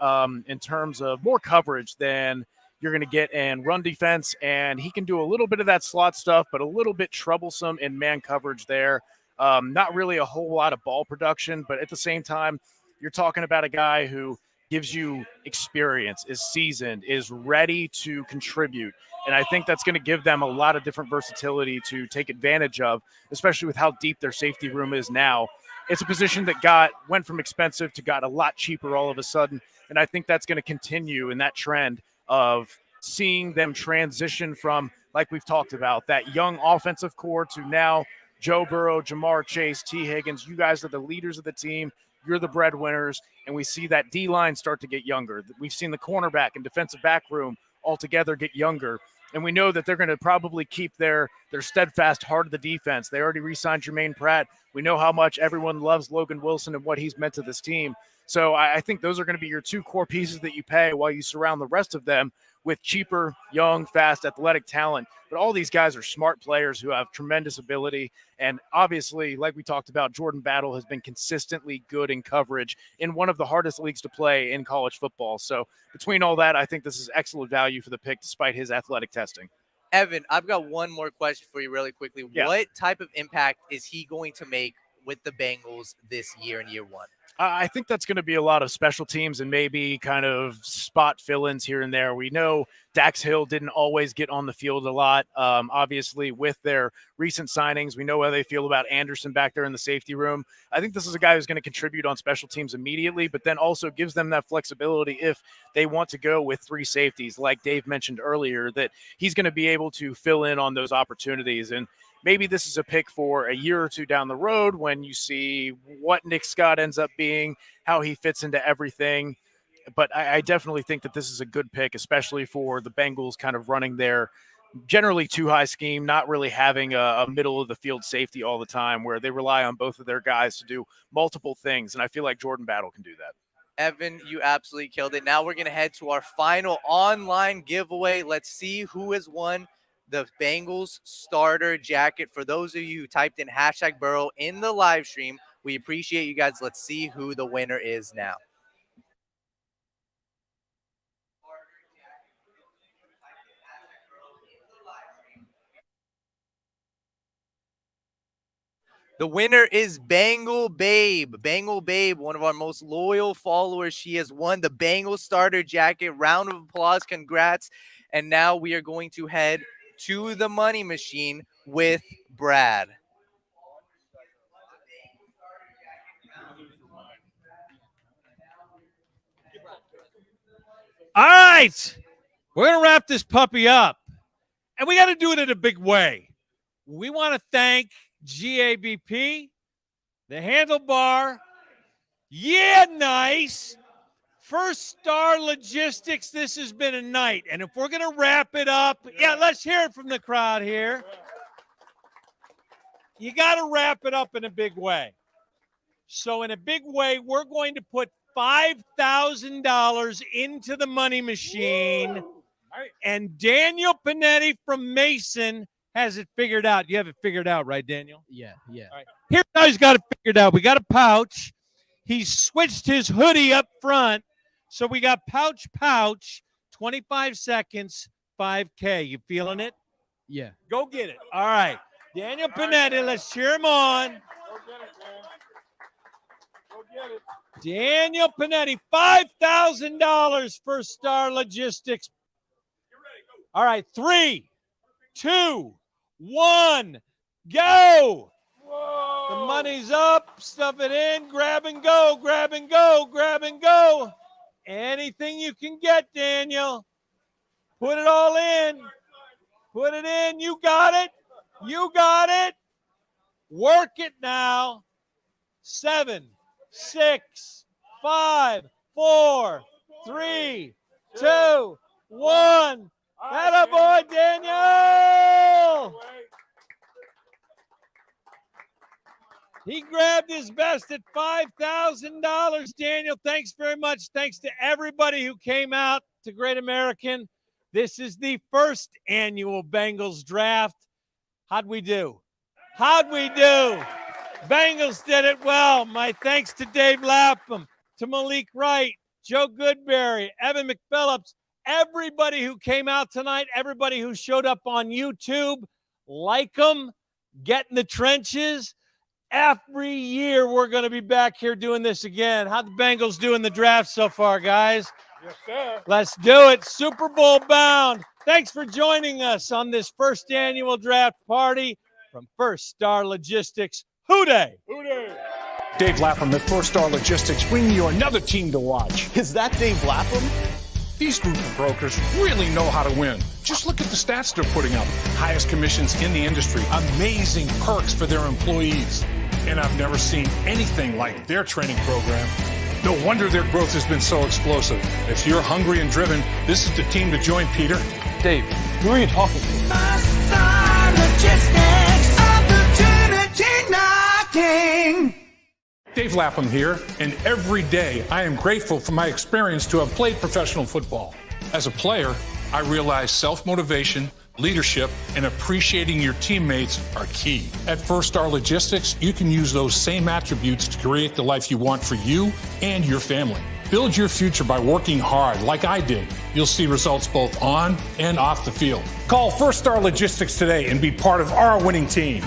in terms of more coverage than you're going to get in run defense, and he can do a little bit of that slot stuff, but a little bit troublesome in man coverage there. Not really a whole lot of ball production, but at the same time, you're talking about a guy who gives you experience, is seasoned, is ready to contribute. And I think that's going to give them a lot of different versatility to take advantage of, especially with how deep their safety room is now. It's a position that went from expensive to got a lot cheaper all of a sudden. And I think that's going to continue in that trend of seeing them transition from, like we've talked about, that young offensive core to now Joe Burrow, Jamar Chase, T. Higgins. You guys are the leaders of the team. You're the breadwinners. And we see that D-line start to get younger. We've seen the cornerback and defensive back room altogether get younger. And we know that they're going to probably keep their steadfast heart of the defense. They already re-signed Jermaine Pratt. We know how much everyone loves Logan Wilson and what he's meant to this team. So I think those are going to be your two core pieces that you pay while you surround the rest of them with cheaper, young, fast, athletic talent. But all these guys are smart players who have tremendous ability. And obviously, like we talked about, Jordan Battle has been consistently good in coverage in one of the hardest leagues to play in college football. So between all that, I think this is excellent value for the pick despite his athletic testing. Evan, I've got one more question for you really quickly. Yeah. What type of impact is he going to make with the Bengals this year in year one? I think that's going to be a lot of special teams and maybe kind of spot fill-ins here and there. We know Dax Hill didn't always get on the field a lot. Obviously, with their recent signings, we know how they feel about Anderson back there in the safety room. I think this is a guy who's going to contribute on special teams immediately, but then also gives them that flexibility if they want to go with three safeties, like Dave mentioned earlier, that he's going to be able to fill in on those opportunities. And maybe this is a pick for a year or two down the road when you see what Nick Scott ends up being, how he fits into everything. But I definitely think that this is a good pick, especially for the Bengals kind of running their generally too high scheme, not really having a middle of the field safety all the time where they rely on both of their guys to do multiple things. And I feel like Jordan Battle can do that. Evan, you absolutely killed it. Now we're going to head to our final online giveaway. Let's see who has won the Bengals starter jacket. For those of you who typed in #Burrow in the live stream, we appreciate you guys. Let's see who the winner is now. The winner is Bengal Babe. Bengal Babe, one of our most loyal followers. She has won the Bengals starter jacket. Round of applause. Congrats. And now we are going to head to the money machine with Brad. All right. We're going to wrap this puppy up. And we got to do it in a big way. We want to thank GABP, the Handlebar. Yeah, nice. First Star Logistics. This has been a night. And if we're going to wrap it up, let's hear it from the crowd here. You got to wrap it up in a big way. So in a big way, we're going to put $5,000 into the money machine. And Daniel Panetti from Mason has it figured out. You have it figured out, right, Daniel? Yeah. All right. Here's how he's got it figured out. We got a pouch. He switched his hoodie up front. So we got pouch, 25 seconds, 5K. You feeling it? Yeah. Go get it. All right. Daniel Panetti, let's cheer him on. Go get it, man. Go get it. Daniel Panetti, $5,000 for Star Logistics. All right, 3, 2, 1, go. Whoa. The money's up. Stuff it in. Grab and go. Grab and go. Grab and go. Anything you can get, Daniel. Put it all in. Put it in. You got it. You got it. Work it now. 7, 6, 5, 4, 3, 2, 1. Atta boy, Daniel! He grabbed his vest at $5,000. Daniel, thanks very much. Thanks to everybody who came out to Great American. This is the first annual Bengals draft. How'd we do? How'd we do? Bengals did it well. My thanks to Dave Lapham, to Malik Wright, Joe Goodberry, Evan McPhillips, everybody who came out tonight, everybody who showed up on YouTube. Like them, get in the trenches. Every year we're going to be back here doing this again. How'd the Bengals do in the draft so far, guys? Yes, sir. Let's do it. Super Bowl bound. Thanks for joining us on this first annual draft party from First Star Logistics. Hooday! Hooday! Dave Lapham at First Star Logistics bringing you another team to watch. Is that Dave Lapham? These group of brokers really know how to win. Just look at the stats they're putting up. Highest commissions in the industry. Amazing perks for their employees. And I've never seen anything like their training program. No wonder their growth has been so explosive. If you're hungry and driven, this is the team to join, Peter. Dave, who are you talking to? First Star Logistics, opportunity knocking. Dave Lapham here, and every day I am grateful for my experience to have played professional football. As a player, I realize self-motivation, leadership, and appreciating your teammates are key. At First Star Logistics, you can use those same attributes to create the life you want for you and your family. Build your future by working hard like I did. You'll see results both on and off the field. Call First Star Logistics today and be part of our winning team.